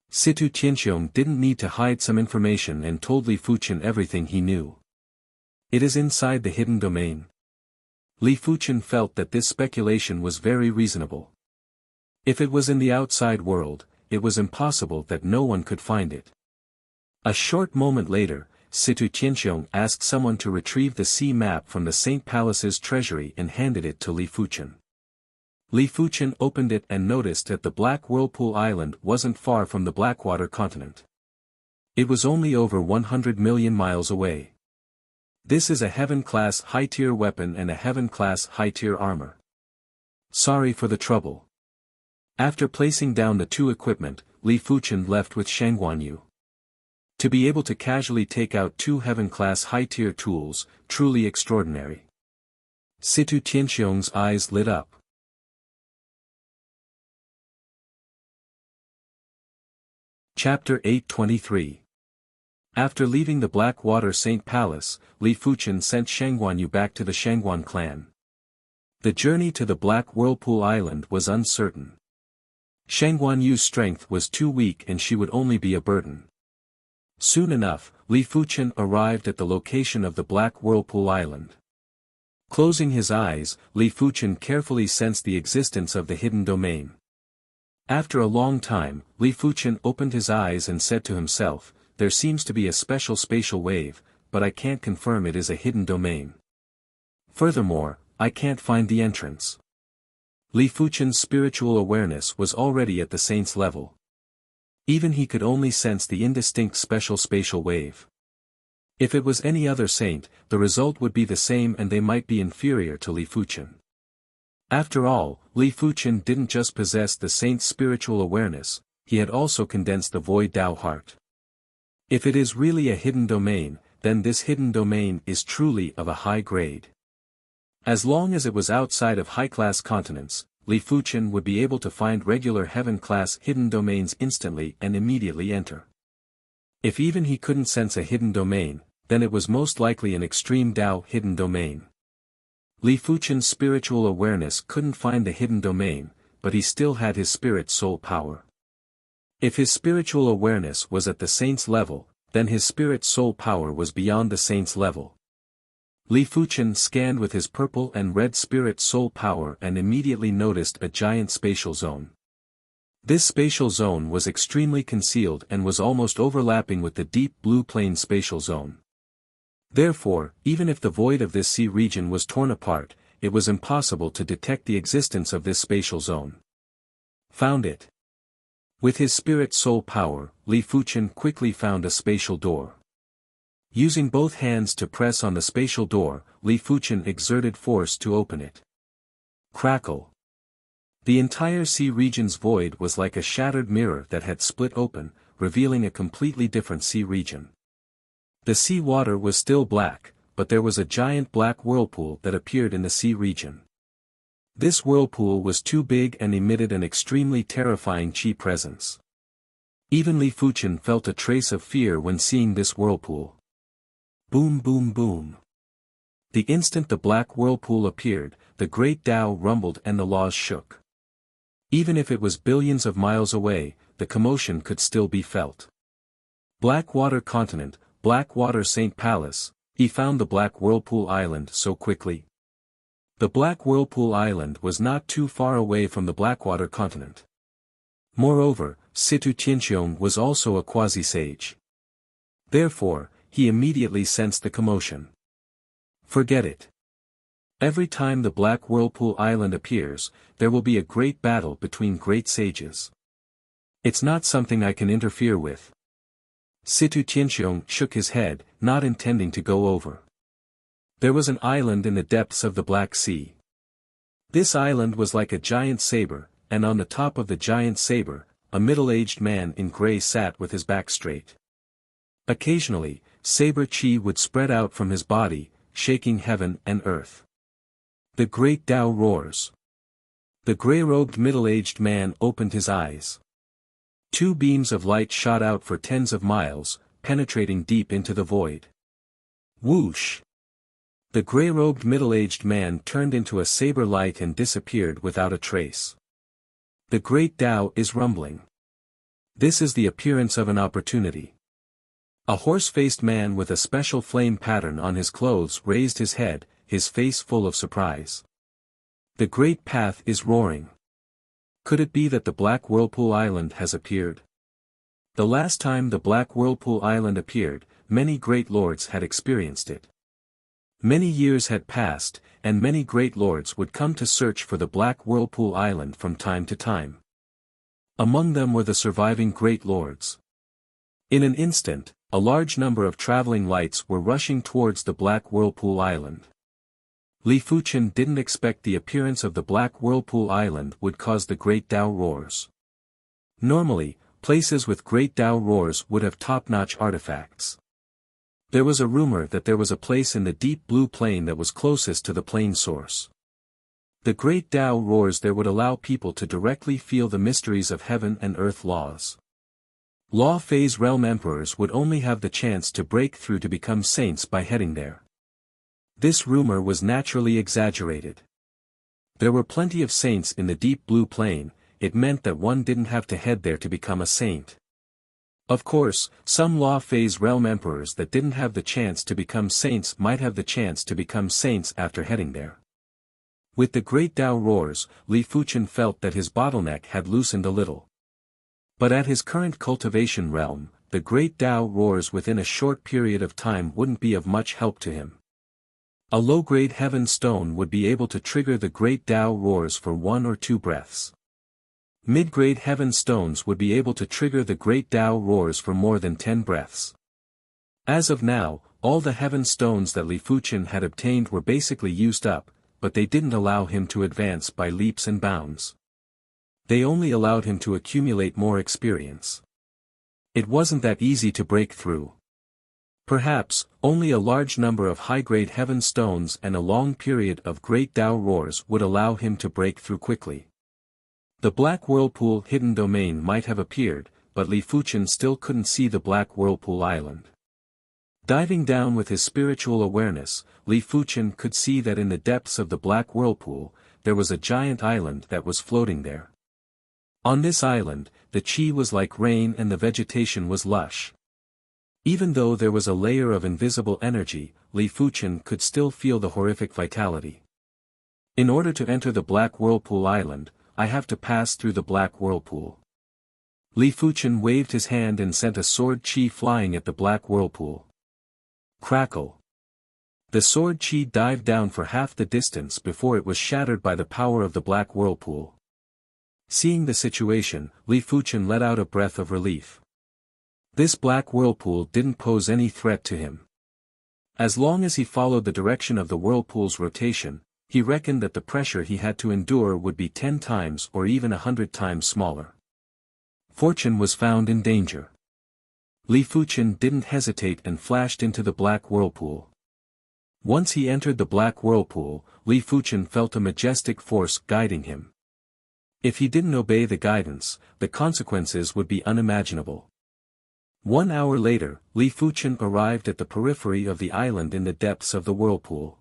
Situ Tianxiong didn't need to hide some information and told Li Fuchen everything he knew. It is inside the hidden domain. Li Fuchen felt that this speculation was very reasonable. If it was in the outside world, it was impossible that no one could find it. A short moment later, Situ Tianxiong asked someone to retrieve the sea map from the Saint Palace's treasury and handed it to Li Fuchen. Li Fuchen opened it and noticed that the Black Whirlpool Island wasn't far from the Blackwater continent. It was only over 100 million miles away. This is a Heaven-class high-tier weapon and a Heaven-class high-tier armor. Sorry for the trouble. After placing down the two equipment, Li Fuchen left with Shangguanyu. To be able to casually take out two Heaven-class high-tier tools, truly extraordinary. Situ Tianxiong's eyes lit up. Chapter 823. After leaving the Blackwater Saint Palace, Li Fuchen sent Shangguanyu back to the Shangguan clan. The journey to the Black Whirlpool Island was uncertain. Shangguanyu's strength was too weak and she would only be a burden. Soon enough, Li Fuchen arrived at the location of the Black Whirlpool Island. Closing his eyes, Li Fuchen carefully sensed the existence of the hidden domain. After a long time, Li Fuchen opened his eyes and said to himself, "There seems to be a special spatial wave, but I can't confirm it is a hidden domain. Furthermore, I can't find the entrance." Li Fuchen's spiritual awareness was already at the saint's level. Even he could only sense the indistinct special spatial wave. If it was any other saint, the result would be the same and they might be inferior to Li Fuchen. After all, Li Fuchen didn't just possess the saint's spiritual awareness, he had also condensed the void Tao heart. If it is really a hidden domain, then this hidden domain is truly of a high grade. As long as it was outside of high-class continents, Li Fuchen would be able to find regular heaven-class hidden domains instantly and immediately enter. If even he couldn't sense a hidden domain, then it was most likely an extreme Tao hidden domain. Li Fuchen's spiritual awareness couldn't find the hidden domain, but he still had his spirit soul power. If his spiritual awareness was at the saint's level, then his spirit soul power was beyond the saint's level. Li Fuchen scanned with his purple and red spirit soul power and immediately noticed a giant spatial zone. This spatial zone was extremely concealed and was almost overlapping with the deep blue plane spatial zone. Therefore, even if the void of this sea region was torn apart, it was impossible to detect the existence of this spatial zone. Found it. With his spirit soul power, Li Fuchen quickly found a spatial door. Using both hands to press on the spatial door, Li Fuchen exerted force to open it. Crackle. The entire sea region's void was like a shattered mirror that had split open, revealing a completely different sea region. The sea water was still black, but there was a giant black whirlpool that appeared in the sea region. This whirlpool was too big and emitted an extremely terrifying chi presence. Even Li Fuchen felt a trace of fear when seeing this whirlpool. Boom boom boom. The instant the black whirlpool appeared, the great Tao rumbled and the laws shook. Even if it was billions of miles away, the commotion could still be felt. Blackwater continent, Blackwater Saint Palace, he found the Black Whirlpool Island so quickly. The Black Whirlpool Island was not too far away from the Blackwater continent. Moreover, Situ Tianxiong was also a quasi-sage. Therefore, he immediately sensed the commotion. Forget it. Every time the Black Whirlpool Island appears, there will be a great battle between great sages. It's not something I can interfere with. Situ Tianxiong shook his head, not intending to go over. There was an island in the depths of the Black Sea. This island was like a giant saber, and on the top of the giant saber, a middle-aged man in gray sat with his back straight. Occasionally, saber chi would spread out from his body, shaking heaven and earth. The great Tao roars. The gray-robed middle-aged man opened his eyes. Two beams of light shot out for tens of miles, penetrating deep into the void. Whoosh! The gray-robed middle-aged man turned into a saber light and disappeared without a trace. The great Tao is rumbling. This is the appearance of an opportunity. A horse-faced man with a special flame pattern on his clothes raised his head, his face full of surprise. The great path is roaring. Could it be that the Black Whirlpool Island has appeared? The last time the Black Whirlpool Island appeared, many great lords had experienced it. Many years had passed, and many great lords would come to search for the Black Whirlpool Island from time to time. Among them were the surviving great lords. In an instant, a large number of traveling lights were rushing towards the Black Whirlpool Island. Li Fuchen didn't expect the appearance of the Black Whirlpool Island would cause the great Tao roars. Normally, places with great Tao roars would have top-notch artifacts. There was a rumor that there was a place in the deep blue plain that was closest to the plain source. The great Tao roars there would allow people to directly feel the mysteries of heaven and earth laws. Law Phase Realm Emperors would only have the chance to break through to become saints by heading there. This rumor was naturally exaggerated. There were plenty of saints in the deep blue plain, it meant that one didn't have to head there to become a saint. Of course, some Law Phase Realm Emperors that didn't have the chance to become saints might have the chance to become saints after heading there. With the great Tao roars, Li Fuchen felt that his bottleneck had loosened a little. But at his current cultivation realm, the great Tao roars within a short period of time wouldn't be of much help to him. A low-grade heaven stone would be able to trigger the great Tao roars for 1 or 2 breaths. Mid-grade heaven stones would be able to trigger the great Tao roars for more than 10 breaths. As of now, all the heaven stones that Li Fuchen had obtained were basically used up, but they didn't allow him to advance by leaps and bounds. They only allowed him to accumulate more experience. It wasn't that easy to break through. Perhaps, only a large number of high-grade heaven stones and a long period of great Tao roars would allow him to break through quickly. The Black Whirlpool hidden domain might have appeared, but Li Fuchen still couldn't see the Black Whirlpool Island. Diving down with his spiritual awareness, Li Fuchen could see that in the depths of the Black Whirlpool, there was a giant island that was floating there. On this island, the qi was like rain and the vegetation was lush. Even though there was a layer of invisible energy, Li Fuchen could still feel the horrific vitality. In order to enter the Black Whirlpool Island, I have to pass through the Black Whirlpool. Li Fuchen waved his hand and sent a sword qi flying at the Black Whirlpool. Crackle. The sword qi dived down for half the distance before it was shattered by the power of the Black Whirlpool. Seeing the situation, Li Fuchen let out a breath of relief. This Black Whirlpool didn't pose any threat to him. As long as he followed the direction of the whirlpool's rotation, he reckoned that the pressure he had to endure would be 10 times or even 100 times smaller. Fortune was found in danger. Li Fuchen didn't hesitate and flashed into the Black Whirlpool. Once he entered the Black Whirlpool, Li Fuchen felt a majestic force guiding him. If he didn't obey the guidance, the consequences would be unimaginable. 1 hour later, Li Fuchen arrived at the periphery of the island in the depths of the whirlpool.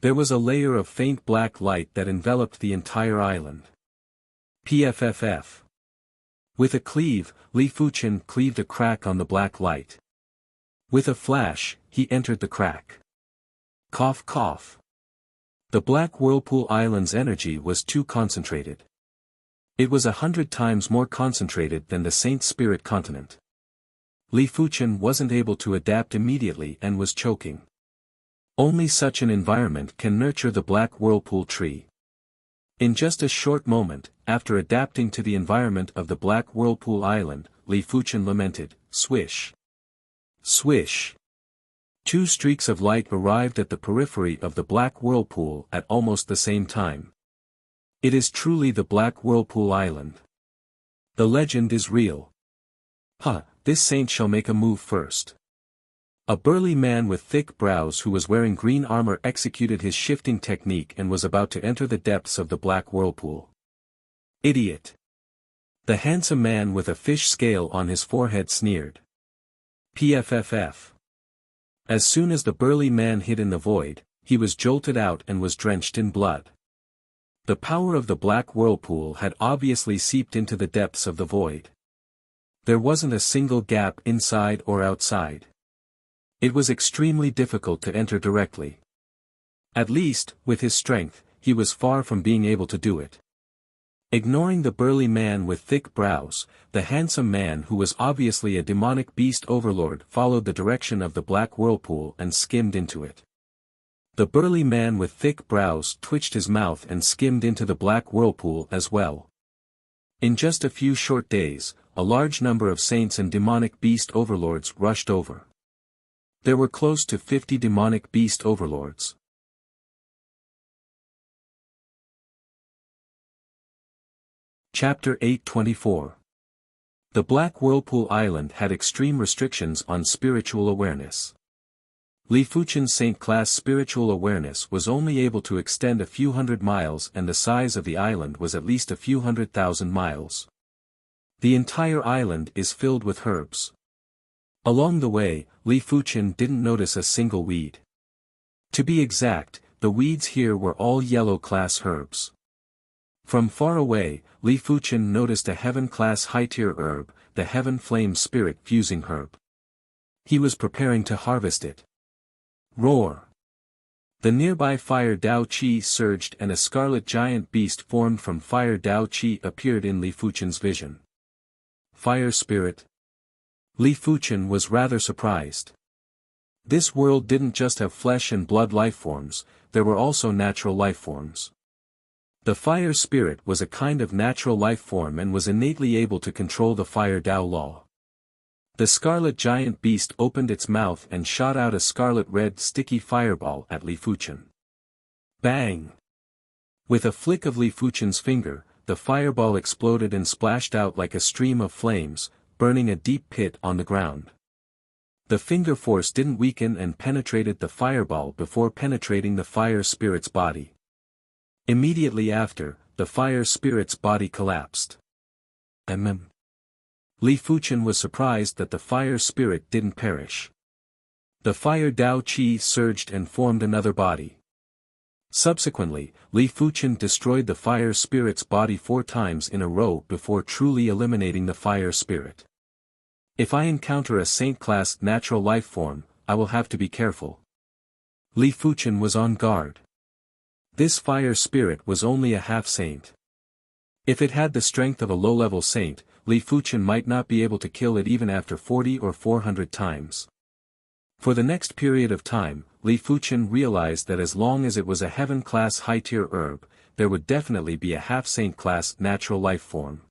There was a layer of faint black light that enveloped the entire island. PFFF. With a cleave, Li Fuchen cleaved a crack on the black light. With a flash, he entered the crack. Cough cough. The Black Whirlpool Island's energy was too concentrated. It was 100 times more concentrated than the Saint Spirit continent. Li Fuchen wasn't able to adapt immediately and was choking. Only such an environment can nurture the Black Whirlpool tree. In just a short moment, after adapting to the environment of the Black Whirlpool Island, Li Fuchen lamented, swish. Swish. 2 streaks of light arrived at the periphery of the Black Whirlpool at almost the same time. It is truly the Black Whirlpool Island. The legend is real. This saint shall make a move first. A burly man with thick brows who was wearing green armor executed his shifting technique and was about to enter the depths of the black whirlpool. Idiot! The handsome man with a fish scale on his forehead sneered. Pfff. As soon as the burly man hid in the void, he was jolted out and was drenched in blood. The power of the black whirlpool had obviously seeped into the depths of the void. There wasn't a single gap inside or outside. It was extremely difficult to enter directly. At least, with his strength, he was far from being able to do it. Ignoring the burly man with thick brows, the handsome man who was obviously a demonic beast overlord followed the direction of the black whirlpool and skimmed into it. The burly man with thick brows twitched his mouth and skimmed into the black whirlpool as well. In just a few short days, a large number of saints and demonic beast overlords rushed over. There were close to 50 demonic beast overlords. Chapter 824. The Black Whirlpool Island had extreme restrictions on spiritual awareness. Li Fuchen's Saint-class spiritual awareness was only able to extend a few hundred miles, and the size of the island was at least a few 100,000 miles. The entire island is filled with herbs. Along the way, Li Fuchen didn't notice a single weed. To be exact, the weeds here were all yellow-class herbs. From far away, Li Fuchen noticed a heaven-class high-tier herb, the Heaven Flame Spirit Fusing Herb. He was preparing to harvest it. Roar! The nearby fire Dao Qi surged and a scarlet giant beast formed from fire Dao Qi appeared in Li Fuchen's vision. Fire Spirit. Li Fuchen was rather surprised. This world didn't just have flesh and blood lifeforms, there were also natural lifeforms. The fire spirit was a kind of natural lifeform and was innately able to control the fire Dao law. The scarlet giant beast opened its mouth and shot out a scarlet-red sticky fireball at Li Fuchen. Bang! With a flick of Li Fuchen's finger, the fireball exploded and splashed out like a stream of flames, burning a deep pit on the ground. The finger force didn't weaken and penetrated the fireball before penetrating the fire spirit's body. Immediately after, the fire spirit's body collapsed. Li Fuchen was surprised that the fire spirit didn't perish. The fire Dao Qi surged and formed another body. Subsequently, Li Fuchen destroyed the fire spirit's body 4 times in a row before truly eliminating the fire spirit. If I encounter a saint-class natural life form, I will have to be careful. Li Fuchen was on guard. This fire spirit was only a half-saint. If it had the strength of a low-level saint, Li Fuchen might not be able to kill it even after 40 or 400 times. For the next period of time, Li Fuchen realized that as long as it was a heaven-class high-tier herb, there would definitely be a half-saint-class natural life form.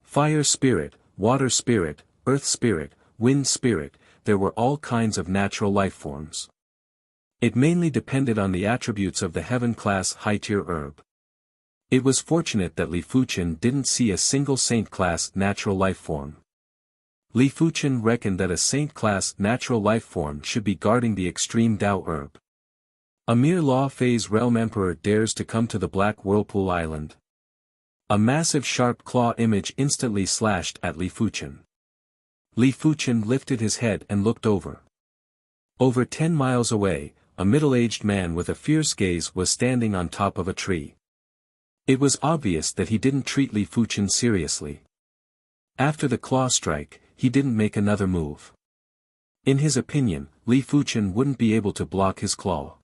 Fire spirit, water spirit, earth spirit, wind spirit, there were all kinds of natural life forms. It mainly depended on the attributes of the heaven-class high-tier herb. It was fortunate that Li Fuchen didn't see a single saint-class natural life form. Li Fuchen reckoned that a saint-class natural life form should be guarding the extreme Dao herb. A mere law phase realm emperor dares to come to the Black Whirlpool Island. A massive sharp claw image instantly slashed at Li Fuchen. Li Fuchen lifted his head and looked over. Over 10 miles away, a middle-aged man with a fierce gaze was standing on top of a tree. It was obvious that he didn't treat Li Fuchen seriously. After the claw strike, he didn't make another move. In his opinion, Li Fuchen wouldn't be able to block his claw.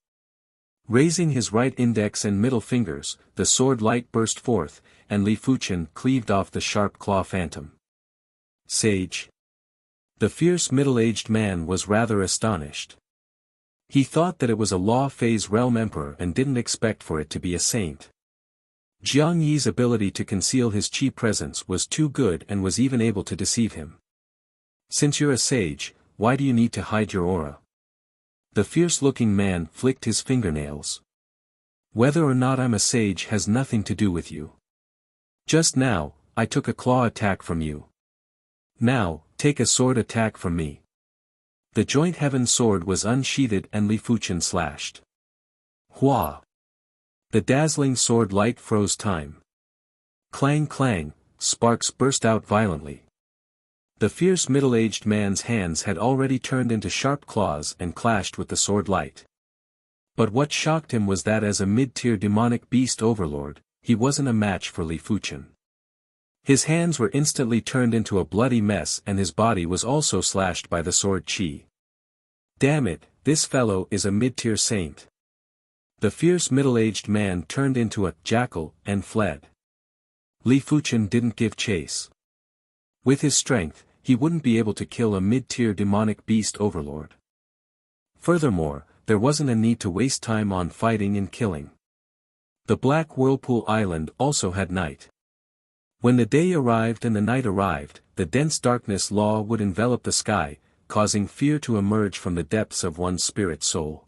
Raising his right index and middle fingers, the sword light burst forth, and Li Fuchen cleaved off the sharp claw phantom. Sage. The fierce middle-aged man was rather astonished. He thought that it was a law phase realm emperor and didn't expect for it to be a saint. Jiang Yi's ability to conceal his qi presence was too good and was even able to deceive him. Since you're a sage, why do you need to hide your aura? The fierce-looking man flicked his fingernails. Whether or not I'm a sage has nothing to do with you. Just now, I took a claw attack from you. Now, take a sword attack from me. The joint heaven sword was unsheathed and Li Fuchen slashed. Hua! The dazzling sword light froze time. Clang clang, sparks burst out violently. The fierce middle-aged man's hands had already turned into sharp claws and clashed with the sword light. But what shocked him was that as a mid-tier demonic beast overlord, he wasn't a match for Li Fuchen. His hands were instantly turned into a bloody mess and his body was also slashed by the sword chi. Damn it, this fellow is a mid-tier saint. The fierce middle-aged man turned into a jackal and fled. Li Fuchen didn't give chase. With his strength, he wouldn't be able to kill a mid-tier demonic beast overlord. Furthermore, there wasn't a need to waste time on fighting and killing. The Black Whirlpool Island also had night. When the day arrived and the night arrived, the dense darkness law would envelop the sky, causing fear to emerge from the depths of one's spirit soul.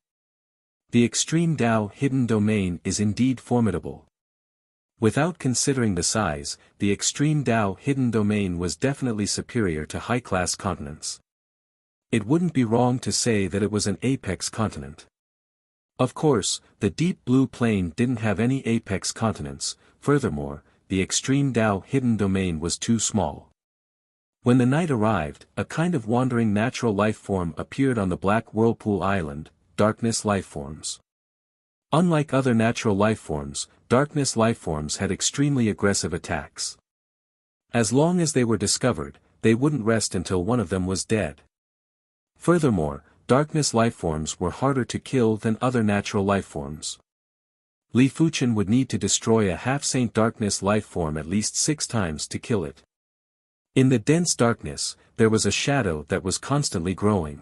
The extreme Tao hidden domain is indeed formidable. Without considering the size, the extreme Tao hidden domain was definitely superior to high-class continents. It wouldn't be wrong to say that it was an apex continent. Of course, the deep blue plain didn't have any apex continents. Furthermore, the extreme Tao hidden domain was too small. When the night arrived, a kind of wandering natural life form appeared on the Black Whirlpool Island, darkness life forms. Unlike other natural life forms, darkness life forms had extremely aggressive attacks. As long as they were discovered, they wouldn't rest until one of them was dead. Furthermore, darkness life forms were harder to kill than other natural life forms. Li Fuchen would need to destroy a half-saint darkness life form at least 6 times to kill it. In the dense darkness, there was a shadow that was constantly growing.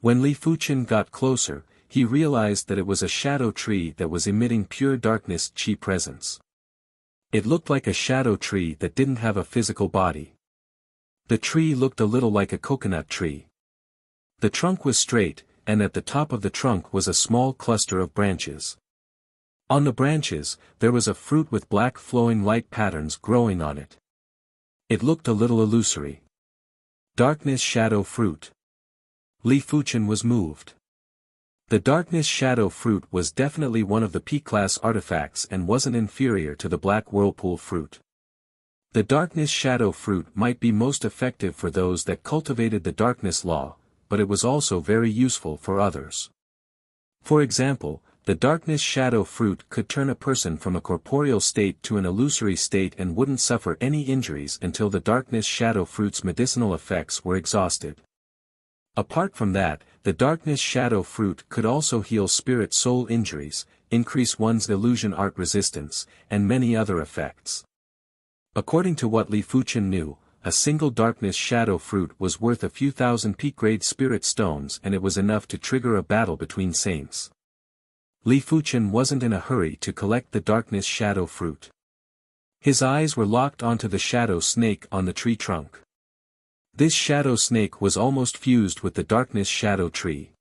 When Li Fuchen got closer, he realized that it was a shadow tree that was emitting pure darkness chi presence. It looked like a shadow tree that didn't have a physical body. The tree looked a little like a coconut tree. The trunk was straight, and at the top of the trunk was a small cluster of branches. On the branches, there was a fruit with black flowing light patterns growing on it. It looked a little illusory. Darkness shadow fruit. Li Fuchen was moved. The darkness shadow fruit was definitely one of the P-class artifacts and wasn't inferior to the black whirlpool fruit. The darkness shadow fruit might be most effective for those that cultivated the darkness law, but it was also very useful for others. For example, the darkness shadow fruit could turn a person from a corporeal state to an illusory state and wouldn't suffer any injuries until the darkness shadow fruit's medicinal effects were exhausted. Apart from that, the darkness shadow fruit could also heal spirit soul injuries, increase one's illusion art resistance, and many other effects. According to what Li Fuchen knew, a single darkness shadow fruit was worth a few thousand peak-grade spirit stones and it was enough to trigger a battle between saints. Li Fuchen wasn't in a hurry to collect the darkness shadow fruit. His eyes were locked onto the shadow snake on the tree trunk. This shadow snake was almost fused with the darkness shadow tree.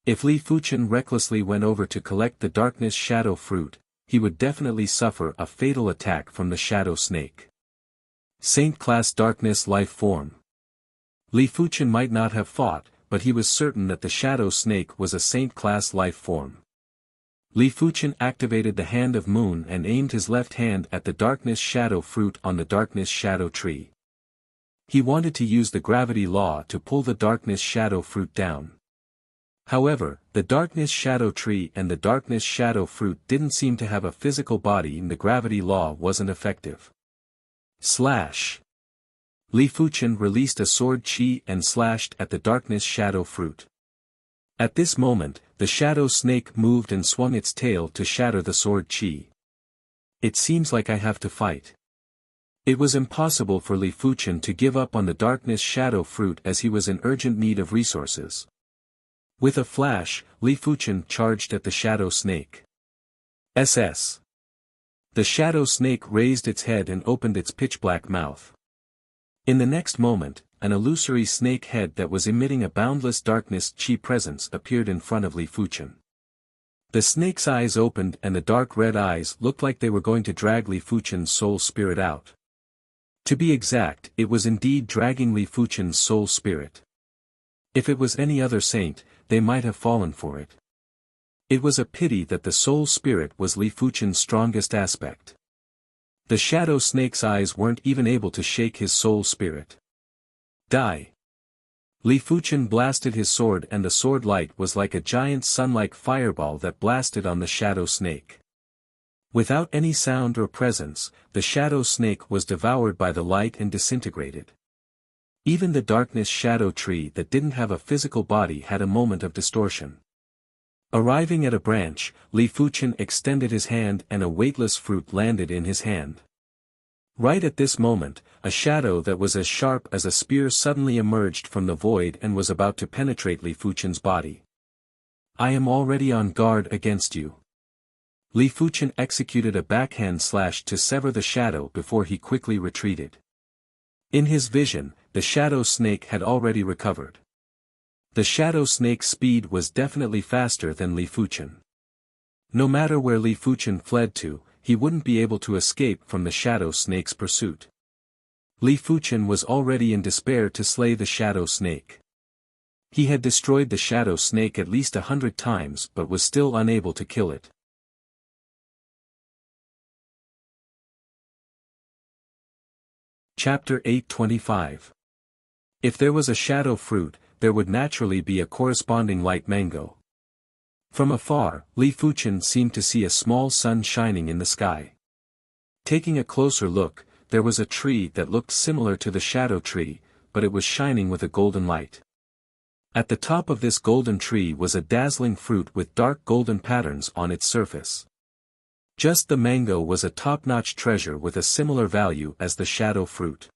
If Li Fuchen recklessly went over to collect the darkness shadow fruit, he would definitely suffer a fatal attack from the shadow snake. Saint-class darkness life form. Li Fuchen might not have fought, but he was certain that the shadow snake was a saint-class life form. Li Fuchen activated the Hand of Moon and aimed his left hand at the darkness shadow fruit on the darkness shadow tree. He wanted to use the gravity law to pull the darkness shadow fruit down. However, the darkness shadow tree and the darkness shadow fruit didn't seem to have a physical body and the gravity law wasn't effective. Slash! Li Fuchen released a sword chi and slashed at the darkness shadow fruit. At this moment, the shadow snake moved and swung its tail to shatter the sword chi. It seems like I have to fight. It was impossible for Li Fuchen to give up on the darkness shadow fruit as he was in urgent need of resources. With a flash, Li Fuchen charged at the shadow snake. SS. The shadow snake raised its head and opened its pitch-black mouth. In the next moment, an illusory snake head that was emitting a boundless darkness chi presence appeared in front of Li Fuchen. The snake's eyes opened and the dark red eyes looked like they were going to drag Li Fuchen's soul spirit out. To be exact, it was indeed dragging Li Fuchen's soul spirit. If it was any other saint, they might have fallen for it. It was a pity that the soul spirit was Li Fuchen's strongest aspect. The shadow snake's eyes weren't even able to shake his soul spirit. Die! Li Fuchen blasted his sword, and the sword light was like a giant sun-like fireball that blasted on the shadow snake. Without any sound or presence, the shadow snake was devoured by the light and disintegrated. Even the darkness shadow tree that didn't have a physical body had a moment of distortion. Arriving at a branch, Li Fuchen extended his hand and a weightless fruit landed in his hand. Right at this moment, a shadow that was as sharp as a spear suddenly emerged from the void and was about to penetrate Li Fuchen's body. I am already on guard against you. Li Fuchen executed a backhand slash to sever the shadow before he quickly retreated. In his vision, the shadow snake had already recovered. The shadow snake's speed was definitely faster than Li Fuchen. No matter where Li Fuchen fled to, he wouldn't be able to escape from the shadow snake's pursuit. Li Fuchen was already in despair to slay the shadow snake. He had destroyed the shadow snake at least 100 times but was still unable to kill it. Chapter 825. If there was a shadow fruit, there would naturally be a corresponding light mango. From afar, Li Fuchen seemed to see a small sun shining in the sky. Taking a closer look, there was a tree that looked similar to the shadow tree, but it was shining with a golden light. At the top of this golden tree was a dazzling fruit with dark golden patterns on its surface. Just the mango was a top-notch treasure with a similar value as the shadow fruit.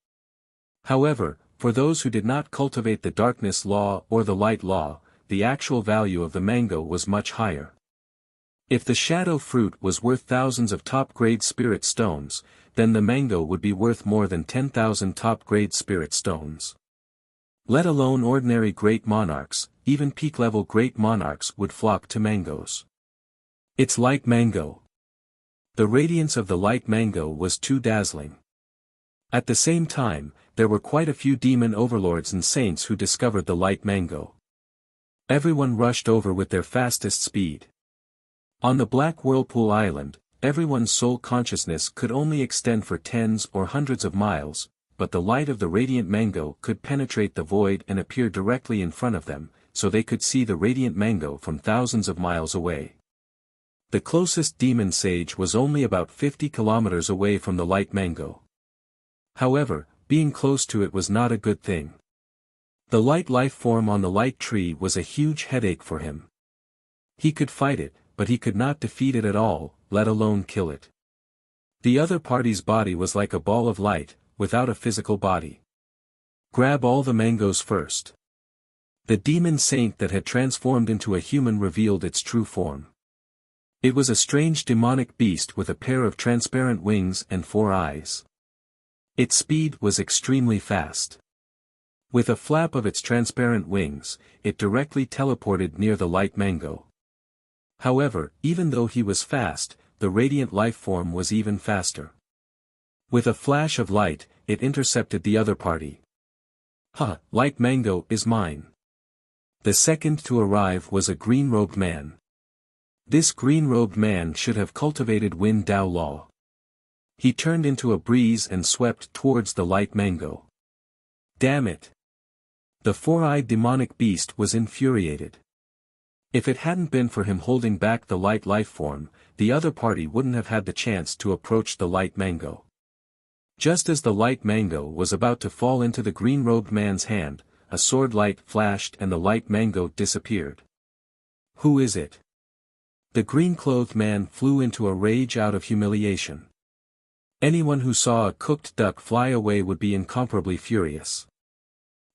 However, for those who did not cultivate the darkness law or the light law, the actual value of the mango was much higher. If the shadow fruit was worth thousands of top-grade spirit stones, then the mango would be worth more than 10,000 top-grade spirit stones. Let alone ordinary great monarchs, even peak-level great monarchs would flock to mangoes. It's light mango. The radiance of the light mango was too dazzling. At the same time, there were quite a few demon overlords and saints who discovered the light mango. Everyone rushed over with their fastest speed. On the Black Whirlpool Island, everyone's soul consciousness could only extend for tens or hundreds of miles, but the light of the radiant mango could penetrate the void and appear directly in front of them, so they could see the radiant mango from thousands of miles away. The closest demon sage was only about 50 kilometers away from the light mango. However, being close to it was not a good thing. The light life form on the light tree was a huge headache for him. He could fight it, but he could not defeat it at all, let alone kill it. The other party's body was like a ball of light, without a physical body. Grab all the mangoes first. The demon saint that had transformed into a human revealed its true form. It was a strange demonic beast with a pair of transparent wings and 4 eyes. Its speed was extremely fast. With a flap of its transparent wings, it directly teleported near the light mango. However, even though he was fast, the radiant life form was even faster. With a flash of light, it intercepted the other party. "Ha, light mango is mine." The second to arrive was a green-robed man. This green-robed man should have cultivated Wind Dao Law. He turned into a breeze and swept towards the light mango. Damn it! The 4-eyed demonic beast was infuriated. If it hadn't been for him holding back the light life form, the other party wouldn't have had the chance to approach the light mango. Just as the light mango was about to fall into the green-robed man's hand, a sword light flashed and the light mango disappeared. Who is it? The green-clothed man flew into a rage out of humiliation. Anyone who saw a cooked duck fly away would be incomparably furious.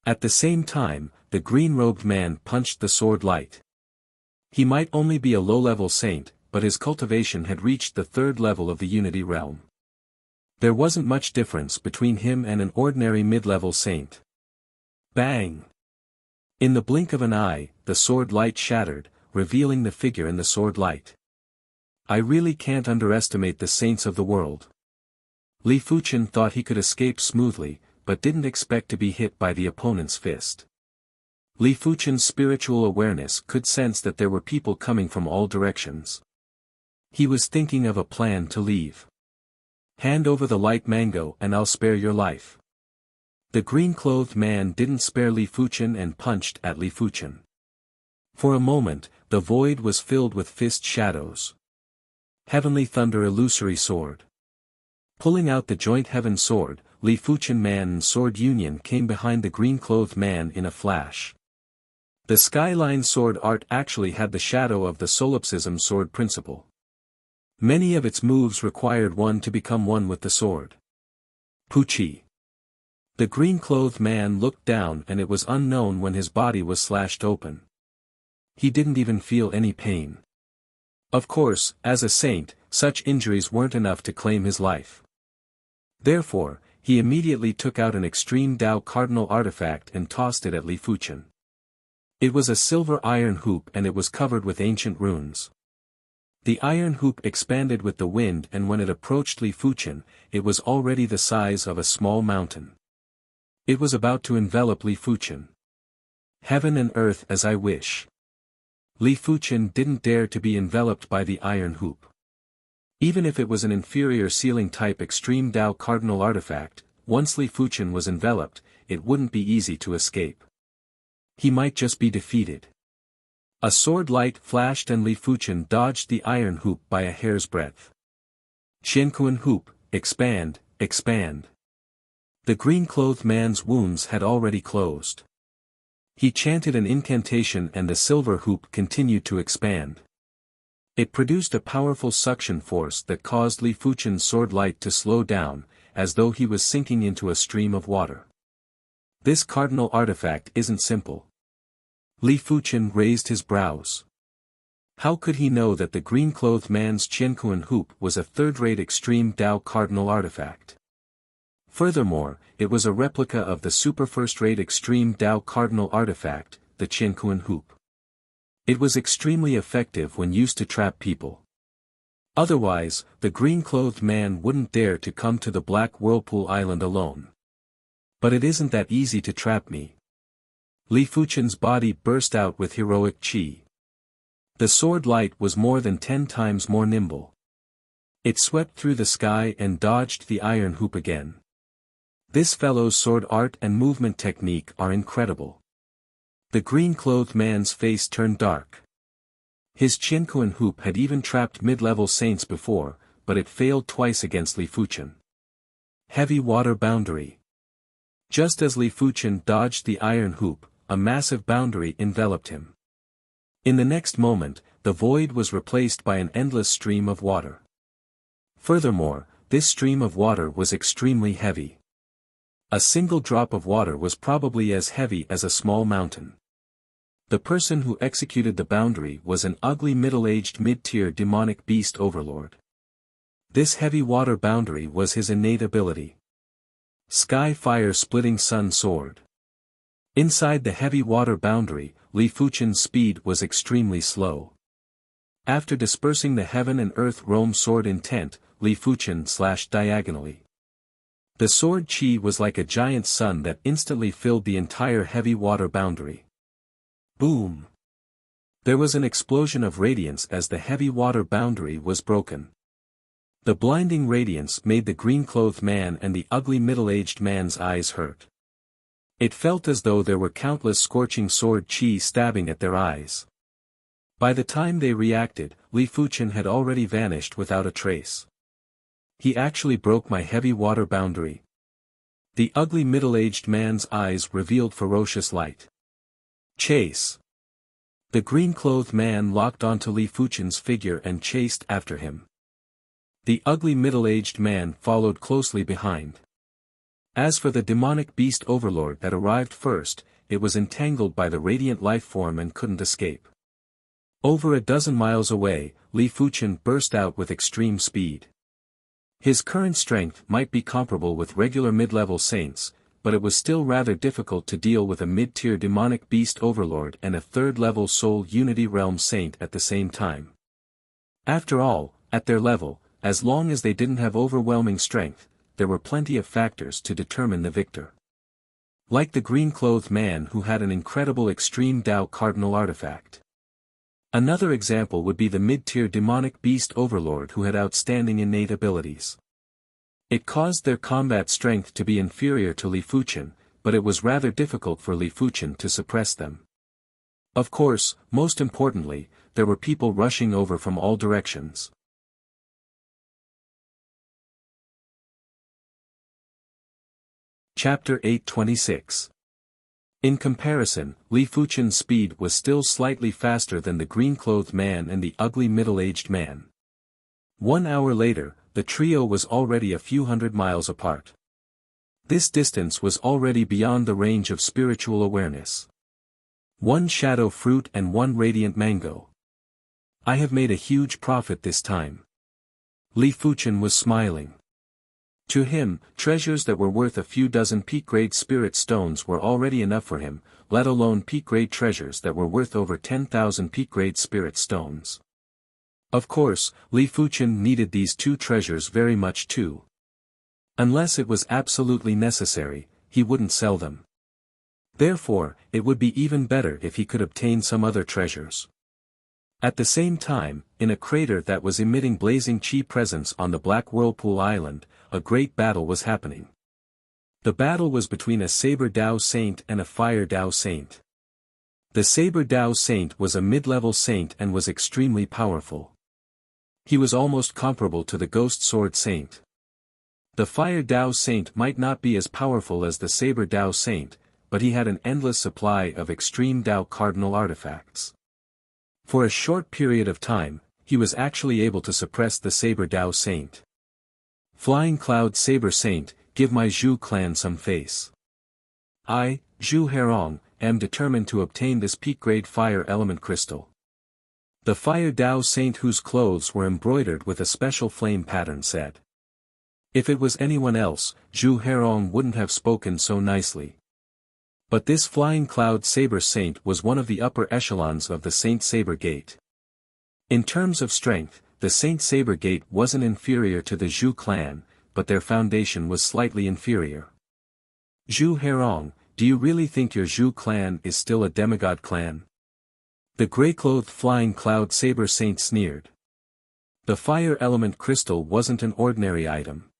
At the same time, the green-robed man punched the sword light. He might only be a low-level saint, but his cultivation had reached the 3rd level of the Unity realm. There wasn't much difference between him and an ordinary mid-level saint. Bang! In the blink of an eye, the sword light shattered, revealing the figure in the sword light. I really can't underestimate the saints of the world. Li Fuchen thought he could escape smoothly, but didn't expect to be hit by the opponent's fist. Li Fuchen's spiritual awareness could sense that there were people coming from all directions. He was thinking of a plan to leave. Hand over the light mango and I'll spare your life. The green-clothed man didn't spare Li Fuchen and punched at Li Fuchen. For a moment, the void was filled with fist shadows. Heavenly Thunder Illusory Sword. Pulling out the joint heaven sword, Li Fuchen man and sword union came behind the green-clothed man in a flash. The Skyline sword art actually had the shadow of the solipsism sword principle. Many of its moves required one to become one with the sword. Puchi. The green-clothed man looked down and it was unknown when his body was slashed open. He didn't even feel any pain. Of course, as a saint, such injuries weren't enough to claim his life. Therefore, he immediately took out an extreme Tao cardinal artifact and tossed it at Li Fuchen. It was a silver iron hoop and it was covered with ancient runes. The iron hoop expanded with the wind and when it approached Li Fuchen, it was already the size of a small mountain. It was about to envelop Li Fuchen. Heaven and earth as I wish. Li Fuchen didn't dare to be enveloped by the iron hoop. Even if it was an inferior sealing type extreme Tao cardinal artifact, once Li Fuchen was enveloped, it wouldn't be easy to escape. He might just be defeated. A sword light flashed and Li Fuchen dodged the iron hoop by a hair's breadth. Qianquan hoop, expand, expand. The green-clothed man's wounds had already closed. He chanted an incantation and the silver hoop continued to expand. It produced a powerful suction force that caused Li Fuchen's sword light to slow down, as though he was sinking into a stream of water. This cardinal artifact isn't simple. Li Fuchen raised his brows. How could he know that the green-clothed man's Qianquan hoop was a third-rate extreme Tao cardinal artifact? Furthermore, it was a replica of the super first-rate extreme Tao cardinal artifact, the Qianquan hoop. It was extremely effective when used to trap people. Otherwise, the green-clothed man wouldn't dare to come to the Black Whirlpool Island alone. But it isn't that easy to trap me. Li Fuchen's body burst out with heroic qi. The sword light was more than 10 times more nimble. It swept through the sky and dodged the iron hoop again. This fellow's sword art and movement technique are incredible. The green-clothed man's face turned dark. His Qianquan hoop had even trapped mid-level saints before, but it failed twice against Li Fuchen. Heavy water boundary. Just as Li Fuchen dodged the iron hoop, a massive boundary enveloped him. In the next moment, the void was replaced by an endless stream of water. Furthermore, this stream of water was extremely heavy. A single drop of water was probably as heavy as a small mountain. The person who executed the boundary was an ugly middle-aged mid-tier demonic beast overlord. This heavy water boundary was his innate ability. Sky Fire Splitting Sun Sword. Inside the heavy water boundary, Li Fuchen's speed was extremely slow. After dispersing the heaven and earth realm sword intent, Li Fuchen slashed diagonally. The sword chi was like a giant sun that instantly filled the entire heavy water boundary. Boom! There was an explosion of radiance as the heavy water boundary was broken. The blinding radiance made the green-clothed man and the ugly middle-aged man's eyes hurt. It felt as though there were countless scorching sword chi stabbing at their eyes. By the time they reacted, Li Fuchen had already vanished without a trace. He actually broke my heavy water boundary. The ugly middle-aged man's eyes revealed ferocious light. Chase! The green-clothed man locked onto Li Fuchen's figure and chased after him. The ugly middle-aged man followed closely behind. As for the demonic beast overlord that arrived first, it was entangled by the radiant life form and couldn't escape. Over a dozen miles away, Li Fuchen burst out with extreme speed. His current strength might be comparable with regular mid-level saints, but it was still rather difficult to deal with a mid-tier demonic beast overlord and a third-level soul unity realm saint at the same time. After all, at their level, as long as they didn't have overwhelming strength, there were plenty of factors to determine the victor. Like the green-clothed man who had an incredible extreme Tao cardinal artifact. Another example would be the mid-tier demonic beast overlord who had outstanding innate abilities. It caused their combat strength to be inferior to Li Fuchen, but it was rather difficult for Li Fuchen to suppress them. Of course, most importantly, there were people rushing over from all directions. Chapter 826. In comparison, Li Fuchen's speed was still slightly faster than the green-clothed man and the ugly middle-aged man. 1 hour later, the trio was already a few hundred miles apart. This distance was already beyond the range of spiritual awareness. 1 shadow fruit and 1 radiant mango. I have made a huge profit this time. Li Fuchen was smiling. To him, treasures that were worth a few dozen peak-grade spirit stones were already enough for him, let alone peak-grade treasures that were worth over 10,000 peak-grade spirit stones. Of course, Li Fuchen needed these 2 treasures very much too. Unless it was absolutely necessary, he wouldn't sell them. Therefore, it would be even better if he could obtain some other treasures. At the same time, in a crater that was emitting blazing chi presence on the Black Whirlpool Island, a great battle was happening. The battle was between a Saber Dao Saint and a Fire Dao Saint. The Saber Dao Saint was a mid-level saint and was extremely powerful. He was almost comparable to the Ghost Sword Saint. The Fire Dao Saint might not be as powerful as the Saber Dao Saint, but he had an endless supply of extreme Dao cardinal artifacts. For a short period of time, he was actually able to suppress the Saber Dao Saint. Flying Cloud Saber Saint, give my Zhu clan some face. I, Zhu Herong, am determined to obtain this peak-grade fire element crystal. The Fire Dao Saint whose clothes were embroidered with a special flame pattern said. If it was anyone else, Zhu Herong wouldn't have spoken so nicely. But this Flying Cloud Saber Saint was one of the upper echelons of the Saint Saber Gate. In terms of strength, the Saint Saber Gate wasn't inferior to the Zhu clan, but their foundation was slightly inferior. Zhu Herong, do you really think your Zhu clan is still a demigod clan? The grey-clothed Flying Cloud Saber Saint sneered. The fire element crystal wasn't an ordinary item.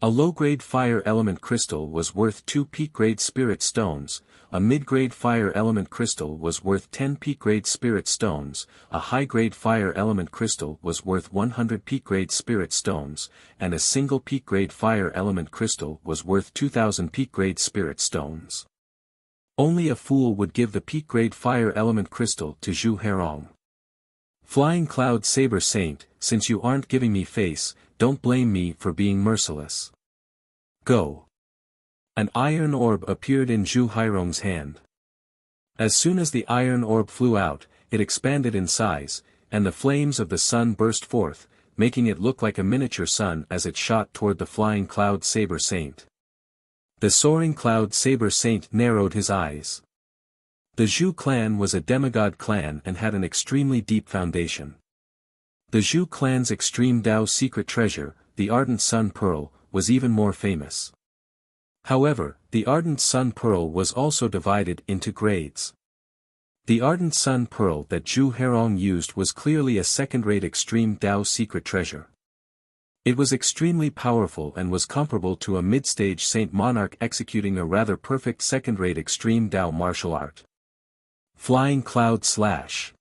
A low-grade fire element crystal was worth 2 peak-grade spirit stones, a mid-grade fire element crystal was worth 10 peak-grade spirit stones, a high-grade fire element crystal was worth 100 peak-grade spirit stones, and a single peak-grade fire element crystal was worth 2,000 peak-grade spirit stones. Only a fool would give the peak-grade fire element crystal to Zhu Herong. Flying Cloud Saber Saint, since you aren't giving me face, don't blame me for being merciless. Go. An iron orb appeared in Zhu Herong's hand. As soon as the iron orb flew out, it expanded in size, and the flames of the sun burst forth, making it look like a miniature sun as it shot toward the Flying Cloud Saber Saint. The Soaring Cloud Saber Saint narrowed his eyes. The Zhu clan was a demigod clan and had an extremely deep foundation. The Zhu clan's extreme Dao secret treasure, the Ardent Sun Pearl, was even more famous. However, the Ardent Sun Pearl was also divided into grades. The Ardent Sun Pearl that Zhu Herong used was clearly a second-rate extreme Dao secret treasure. It was extremely powerful and was comparable to a mid-stage Saint Monarch executing a rather perfect second-rate extreme Dao martial art. Flying Cloud Slash.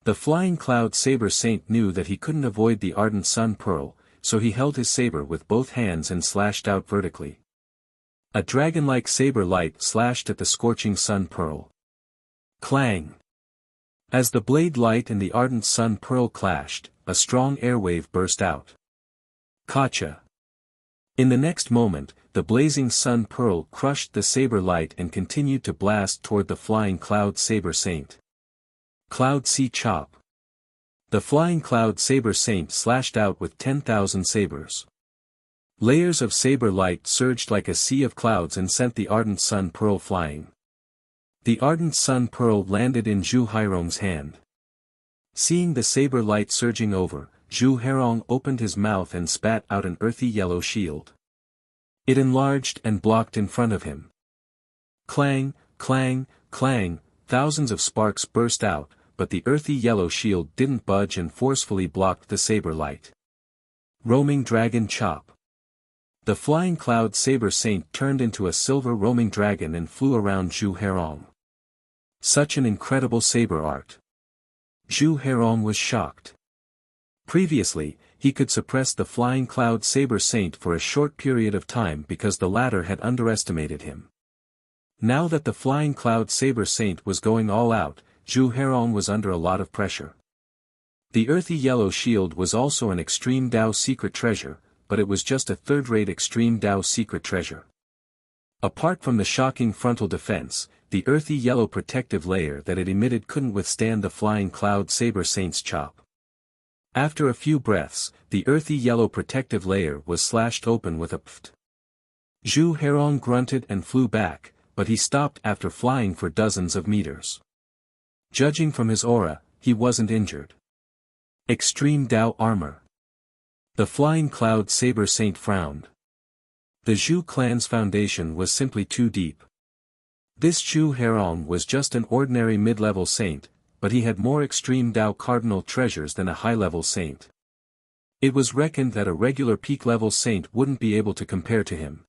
The Flying Cloud Saber Saint knew that he couldn't avoid the Ardent Sun Pearl, so he held his saber with both hands and slashed out vertically. A dragon-like saber light slashed at the scorching Sun Pearl. Clang! As the blade light and the Ardent Sun Pearl clashed, a strong airwave burst out. Gotcha! In the next moment, the blazing Sun Pearl crushed the saber light and continued to blast toward the Flying Cloud Saber Saint. Cloud Sea Chop. The Flying Cloud Saber Saint slashed out with 10,000 sabers. Layers of saber light surged like a sea of clouds and sent the Ardent Sun Pearl flying. The Ardent Sun Pearl landed in Zhu Herong's hand. Seeing the saber light surging over, Zhu Herong opened his mouth and spat out an earthy yellow shield. It enlarged and blocked in front of him. Clang, clang, clang, thousands of sparks burst out, but the earthy yellow shield didn't budge and forcefully blocked the saber light. Roaming Dragon Chop. The flying cloud saber saint turned into a silver roaming dragon and flew around Zhu Herong. Such an incredible saber art. Zhu Herong was shocked. Previously, he could suppress the flying cloud saber saint for a short period of time because the latter had underestimated him. Now that the flying cloud saber saint was going all out, Zhu Herong was under a lot of pressure. The earthy yellow shield was also an extreme Dao secret treasure, but it was just a third-rate extreme Dao secret treasure. Apart from the shocking frontal defense, the earthy yellow protective layer that it emitted couldn't withstand the flying cloud saber saint's chop. After a few breaths, the earthy yellow protective layer was slashed open with a pft. Zhu Herong grunted and flew back, but he stopped after flying for dozens of meters. Judging from his aura, he wasn't injured. Extreme Dao armor. The flying cloud saber saint frowned. The Zhu clan's foundation was simply too deep. This Zhu Herong was just an ordinary mid-level saint, but he had more extreme Dao cardinal treasures than a high-level saint. It was reckoned that a regular peak-level saint wouldn't be able to compare to him.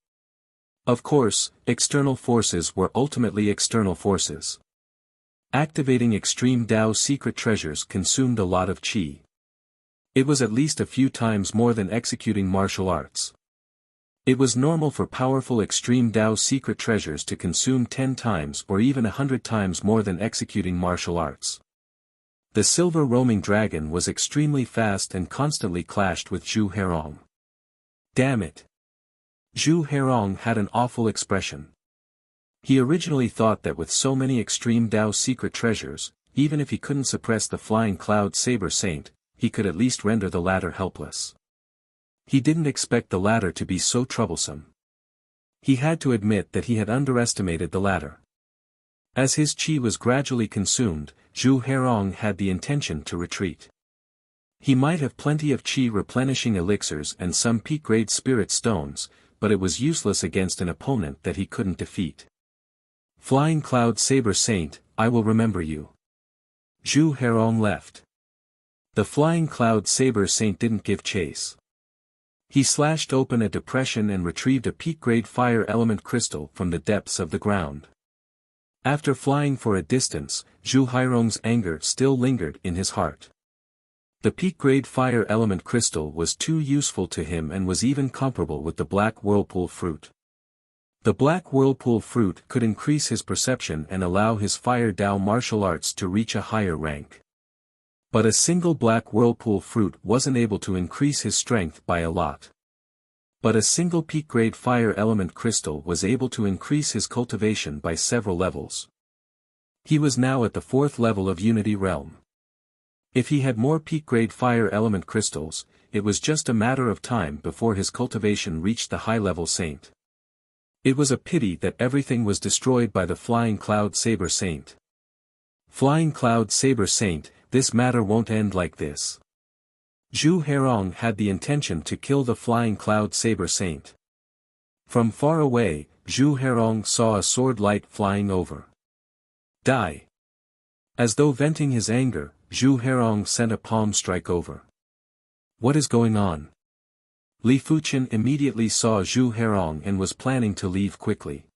Of course, external forces were ultimately external forces. Activating extreme Dao secret treasures consumed a lot of qi. It was at least a few times more than executing martial arts. It was normal for powerful extreme Dao secret treasures to consume 10 times or even 100 times more than executing martial arts. The silver roaming dragon was extremely fast and constantly clashed with Zhu Herong. Damn it! Zhu Herong had an awful expression. He originally thought that with so many extreme Dao secret treasures, even if he couldn't suppress the flying cloud saber saint, he could at least render the latter helpless. He didn't expect the latter to be so troublesome. He had to admit that he had underestimated the latter. As his qi was gradually consumed, Zhu Herong had the intention to retreat. He might have plenty of qi replenishing elixirs and some peak-grade spirit stones, but it was useless against an opponent that he couldn't defeat. Flying Cloud Saber Saint, I will remember you. Zhu Herong left. The Flying Cloud Saber Saint didn't give chase. He slashed open a depression and retrieved a peak-grade fire element crystal from the depths of the ground. After flying for a distance, Zhu Herong's anger still lingered in his heart. The peak-grade fire element crystal was too useful to him and was even comparable with the black whirlpool fruit. The black whirlpool fruit could increase his perception and allow his fire Dao martial arts to reach a higher rank. But a single black whirlpool fruit wasn't able to increase his strength by a lot. But a single peak-grade fire element crystal was able to increase his cultivation by several levels. He was now at the 4th level of Unity Realm. If he had more peak-grade fire element crystals, it was just a matter of time before his cultivation reached the high-level saint. It was a pity that everything was destroyed by the Flying Cloud Saber Saint. Flying Cloud Saber Saint, this matter won't end like this. Zhu Herong had the intention to kill the Flying Cloud Saber Saint. From far away, Zhu Herong saw a sword light flying over. Die! As though venting his anger, Zhu Herong sent a palm strike over. What is going on? Li Fuqian immediately saw Zhu Herong and was planning to leave quickly.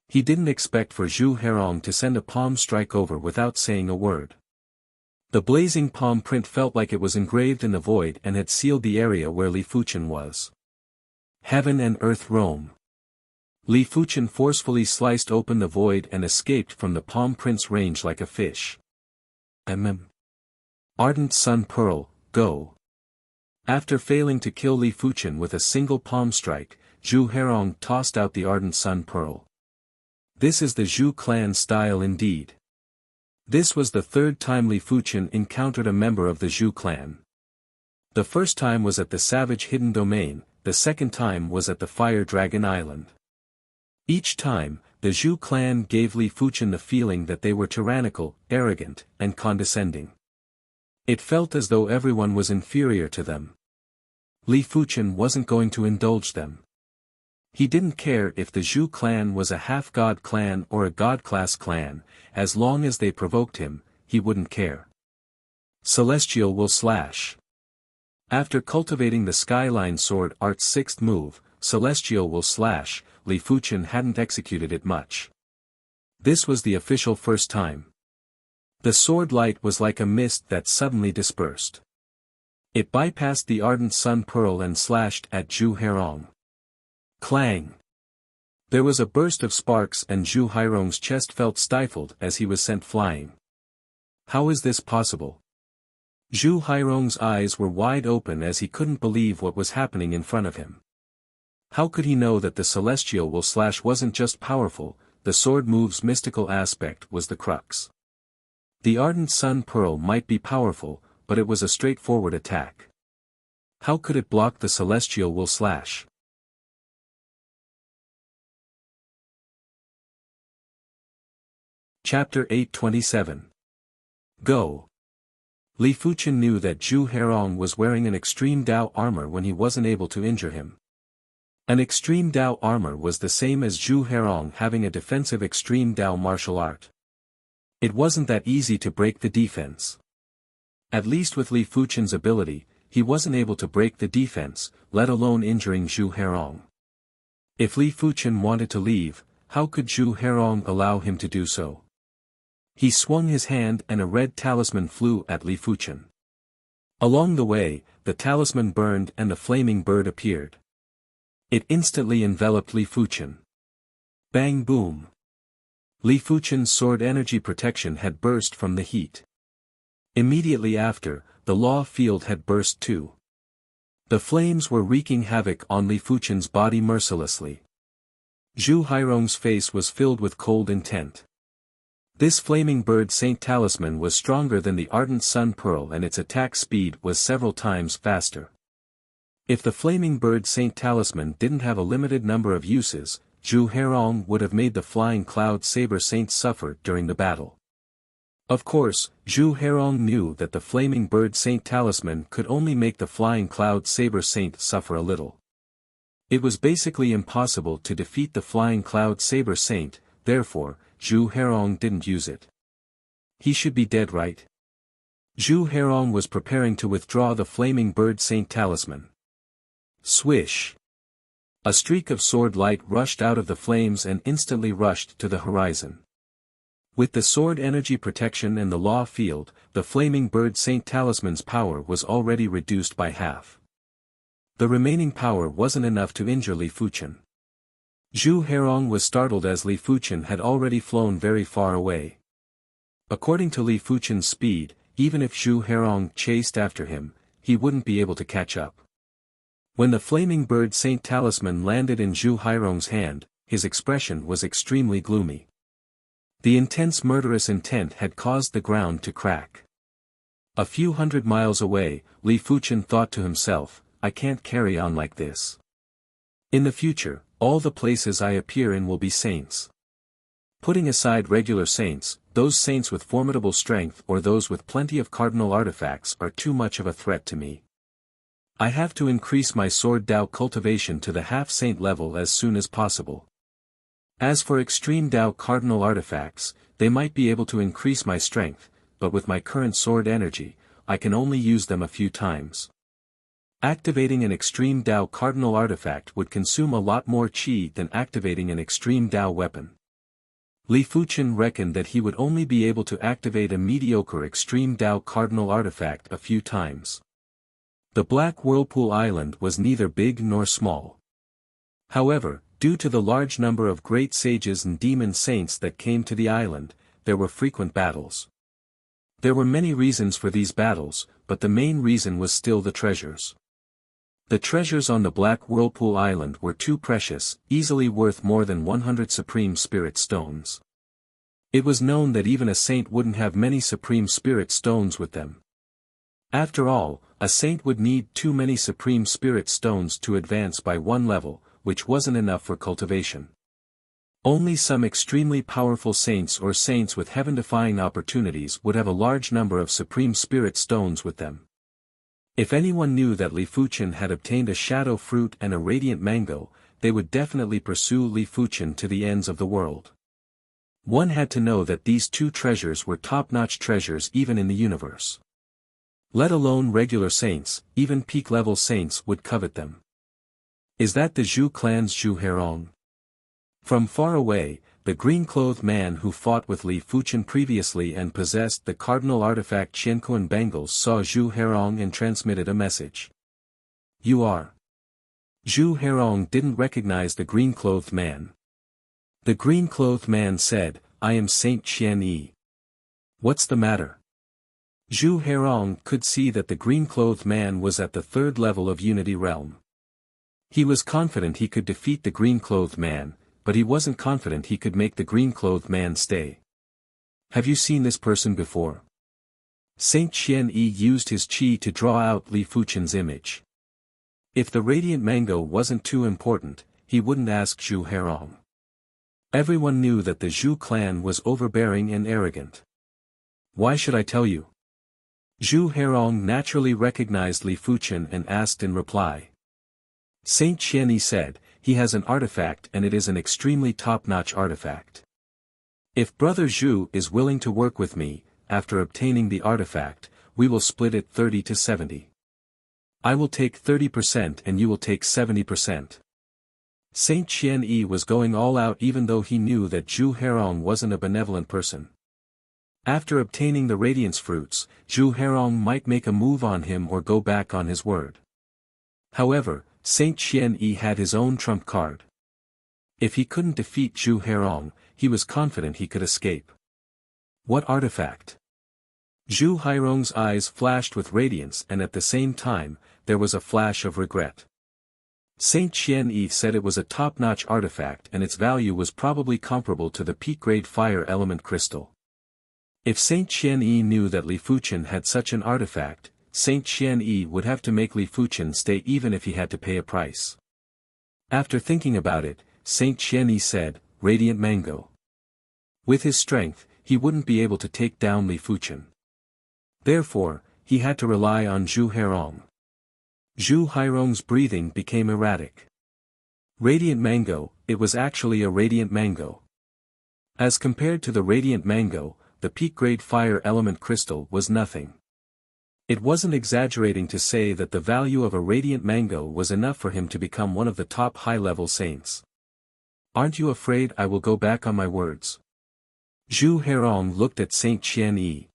He didn't expect for Zhu Herong to send a palm strike over without saying a word. The blazing palm print felt like it was engraved in the void and had sealed the area where Li Fuqian was. Heaven and earth roam. Li Fuqian forcefully sliced open the void and escaped from the palm print's range like a fish. Ardent Sun Pearl, go. After failing to kill Li Fuqian with a single palm strike, Zhu Herong tossed out the Ardent Sun Pearl. This is the Zhu clan style indeed. This was the 3rd time Li Fuqian encountered a member of the Zhu clan. The first time was at the Savage Hidden Domain, the second time was at the Fire Dragon Island. Each time, the Zhu clan gave Li Fuqian the feeling that they were tyrannical, arrogant, and condescending. It felt as though everyone was inferior to them. Li Fuqian wasn't going to indulge them. He didn't care if the Zhu clan was a half-god clan or a god-class clan, as long as they provoked him, he wouldn't care. Celestial Will Slash. After cultivating the Skyline Sword Art's sixth move, Celestial Will Slash, Li Fuchen hadn't executed it much. This was the official first time. The sword light was like a mist that suddenly dispersed. It bypassed the ardent sun pearl and slashed at Zhu Hairong. Clang! There was a burst of sparks and Zhu Hairong's chest felt stifled as he was sent flying. How is this possible? Zhu Hairong's eyes were wide open as he couldn't believe what was happening in front of him. How could he know that the Celestial Will Slash wasn't just powerful, the sword move's mystical aspect was the crux. The ardent sun pearl might be powerful, but it was a straightforward attack. How could it block the Celestial Will Slash? Chapter 827. Go! Li Fuchen knew that Zhu Hairong was wearing an extreme Dao armor when he wasn't able to injure him. An extreme Dao armor was the same as Zhu Hairong having a defensive extreme Dao martial art. It wasn't that easy to break the defense. At least with Li Fuchen's ability, he wasn't able to break the defense, let alone injuring Zhu Hairong. If Li Fuchen wanted to leave, how could Zhu Hairong allow him to do so? He swung his hand and a red talisman flew at Li Fuchen. Along the way, the talisman burned and a flaming bird appeared. It instantly enveloped Li Fuchen. Bang boom! Li Fuchen's sword energy protection had burst from the heat. Immediately after, the law field had burst too. The flames were wreaking havoc on Li Fuchen's body mercilessly. Zhu Hairong's face was filled with cold intent. This flaming bird saint talisman was stronger than the ardent sun pearl and its attack speed was several times faster. If the flaming bird saint talisman didn't have a limited number of uses, Zhu Hairong would have made the flying cloud saber saint suffer during the battle. Of course, Zhu Hairong knew that the flaming bird saint talisman could only make the flying cloud saber saint suffer a little. It was basically impossible to defeat the flying cloud saber saint, therefore, Zhu Hairong didn't use it. He should be dead, right? Zhu Hairong was preparing to withdraw the flaming bird saint talisman. Swish! A streak of sword light rushed out of the flames and instantly rushed to the horizon. With the sword energy protection and the law field, the flaming bird saint talisman's power was already reduced by half. The remaining power wasn't enough to injure Li Fuchen. Zhu Hairong was startled as Li Fuchen had already flown very far away. According to Li Fuchen's speed, even if Zhu Hairong chased after him, he wouldn't be able to catch up. When the flaming bird saint talisman landed in Zhu Hairong's hand, his expression was extremely gloomy. The intense murderous intent had caused the ground to crack. A few hundred miles away, Li Fuchen thought to himself, I can't carry on like this. In the future, all the places I appear in will be saints. Putting aside regular saints, those saints with formidable strength or those with plenty of cardinal artifacts are too much of a threat to me. I have to increase my sword Dao cultivation to the half-saint level as soon as possible. As for extreme Dao cardinal artifacts, they might be able to increase my strength, but with my current sword energy, I can only use them a few times. Activating an extreme Dao cardinal artifact would consume a lot more qi than activating an extreme Dao weapon. Li Fuchen reckoned that he would only be able to activate a mediocre extreme Dao cardinal artifact a few times. The Black Whirlpool Island was neither big nor small. However, due to the large number of great sages and demon saints that came to the island, there were frequent battles. There were many reasons for these battles, but the main reason was still the treasures. The treasures on the Black Whirlpool Island were too precious, easily worth more than 100 Supreme Spirit Stones. It was known that even a saint wouldn't have many Supreme Spirit Stones with them. After all, a saint would need too many Supreme Spirit Stones to advance by one level, which wasn't enough for cultivation. Only some extremely powerful saints or saints with heaven-defying opportunities would have a large number of Supreme Spirit Stones with them. If anyone knew that Li Fuchen had obtained a shadow fruit and a radiant mango, they would definitely pursue Li Fuchen to the ends of the world. One had to know that these two treasures were top-notch treasures even in the universe. Let alone regular saints, even peak-level saints would covet them. Is that the Zhu clan's Zhu Herong? From far away, the green-clothed man who fought with Li Fuchen previously and possessed the cardinal artifact Qiankuan bangles saw Zhu Herong and transmitted a message. You are. Zhu Herong didn't recognize the green-clothed man. The green-clothed man said, I am Saint Qian Yi. What's the matter? Zhu Herong could see that the green-clothed man was at the third level of Unity Realm. He was confident he could defeat the green-clothed man, but he wasn't confident he could make the green-clothed man stay. Have you seen this person before? Saint Qian Yi used his qi to draw out Li Fuchen's image. If the radiant mango wasn't too important, he wouldn't ask Zhu Herong. Everyone knew that the Zhu clan was overbearing and arrogant. Why should I tell you? Zhu Herong naturally recognized Li Fuchen and asked in reply. Saint Qian Yi said, he has an artifact and it is an extremely top-notch artifact. If Brother Zhu is willing to work with me, after obtaining the artifact, we will split it 30 to 70. I will take 30% and you will take 70%. Saint Qian Yi was going all out even though he knew that Zhu Herong wasn't a benevolent person. After obtaining the radiance fruits, Zhu Herong might make a move on him or go back on his word. However, Saint Qian Yi had his own trump card. If he couldn't defeat Zhu Herong, he was confident he could escape. What artifact? Zhu Herong's eyes flashed with radiance and at the same time, there was a flash of regret. Saint Qian Yi said it was a top-notch artifact and its value was probably comparable to the peak-grade fire element crystal. If Saint Qian Yi knew that Li Fuchen had such an artifact, Saint Qian Yi would have to make Li Fuchen stay even if he had to pay a price. After thinking about it, Saint Qian Yi said, Radiant Mango. With his strength, he wouldn't be able to take down Li Fuchen. Therefore, he had to rely on Zhu Herong. Zhu Herong's breathing became erratic. Radiant Mango, it was actually a Radiant Mango. As compared to the Radiant Mango, the peak-grade fire element crystal was nothing. It wasn't exaggerating to say that the value of a Radiant Mango was enough for him to become one of the top high-level saints. Aren't you afraid I will go back on my words? Zhu Herong looked at Saint Qian Yi.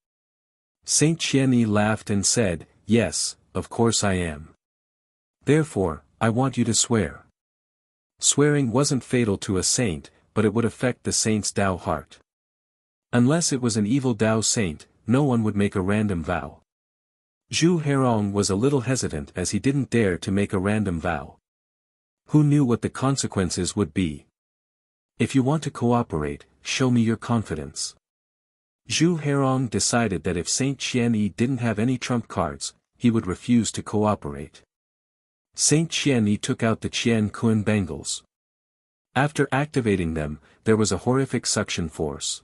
Saint Qian Yi laughed and said, Yes, of course I am. Therefore, I want you to swear. Swearing wasn't fatal to a saint, but it would affect the saint's Tao heart. Unless it was an evil Tao saint, no one would make a random vow. Zhu Herong was a little hesitant as he didn't dare to make a random vow. Who knew what the consequences would be? If you want to cooperate, show me your confidence. Zhu Herong decided that if Saint Qian Yi didn't have any trump cards, he would refuse to cooperate. Saint Qian Yi took out the Qiankuan bangles. After activating them, there was a horrific suction force.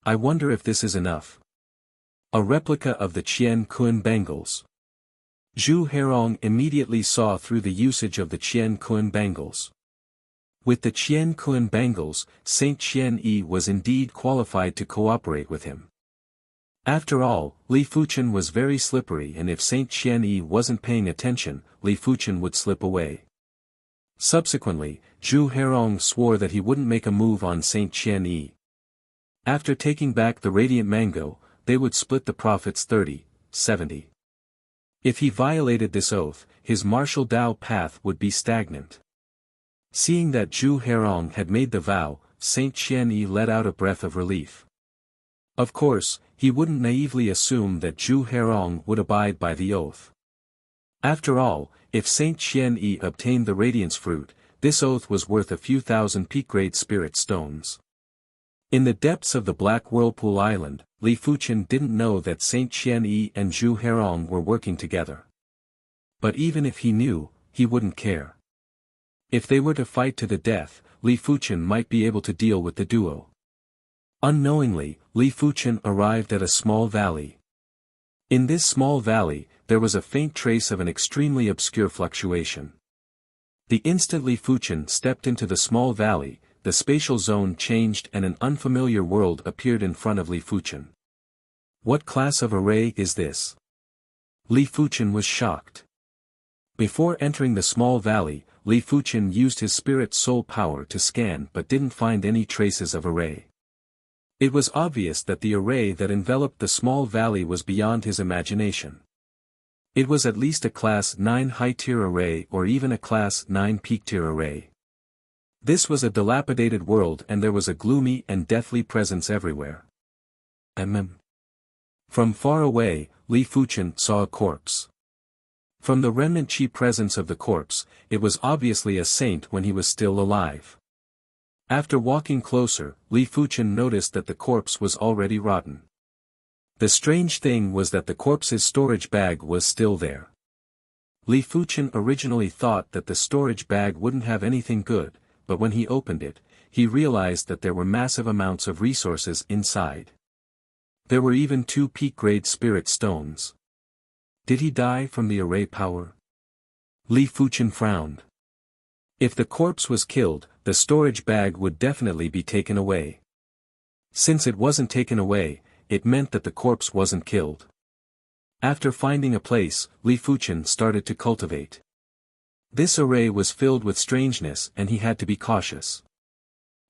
I wonder if this is enough. A replica of the Qiankuan bangles. Zhu Herong immediately saw through the usage of the Qiankuan bangles. With the Qiankuan bangles, Saint Qian Yi was indeed qualified to cooperate with him. After all, Li Fuchen was very slippery and if Saint Qian Yi wasn't paying attention, Li Fuchen would slip away. Subsequently, Zhu Herong swore that he wouldn't make a move on Saint Qian Yi. After taking back the Radiant Mango, they would split the profits 30-70. If he violated this oath, his martial Tao path would be stagnant. Seeing that Zhu Herong had made the vow, Saint Qian Yi let out a breath of relief. Of course, he wouldn't naively assume that Zhu Herong would abide by the oath. After all, if Saint Qian Yi obtained the Radiance Fruit, this oath was worth a few thousand peak-grade spirit stones. In the depths of the Black Whirlpool Island, Li Fuchen didn't know that Saint Qian Yi and Zhu Herong were working together. But even if he knew, he wouldn't care. If they were to fight to the death, Li Fuchen might be able to deal with the duo. Unknowingly, Li Fuchen arrived at a small valley. In this small valley, there was a faint trace of an extremely obscure fluctuation. The instant Li Fuchen stepped into the small valley, the spatial zone changed and an unfamiliar world appeared in front of Li Fuchen. What class of array is this? Li Fuchen was shocked. Before entering the small valley, Li Fuchen used his spirit soul power to scan but didn't find any traces of array. It was obvious that the array that enveloped the small valley was beyond his imagination. It was at least a Class 9 high-tier array or even a Class 9 peak-tier array. This was a dilapidated world and there was a gloomy and deathly presence everywhere. From far away, Li Fuchen saw a corpse. From the remnant chi presence of the corpse, it was obviously a saint when he was still alive. After walking closer, Li Fuchen noticed that the corpse was already rotten. The strange thing was that the corpse's storage bag was still there. Li Fuchen originally thought that the storage bag wouldn't have anything good, but when he opened it, he realized that there were massive amounts of resources inside. There were even 2 peak-grade spirit stones. Did he die from the array power? Li Fuchen frowned. If the corpse was killed, the storage bag would definitely be taken away. Since it wasn't taken away, it meant that the corpse wasn't killed. After finding a place, Li Fuchen started to cultivate. This array was filled with strangeness and he had to be cautious.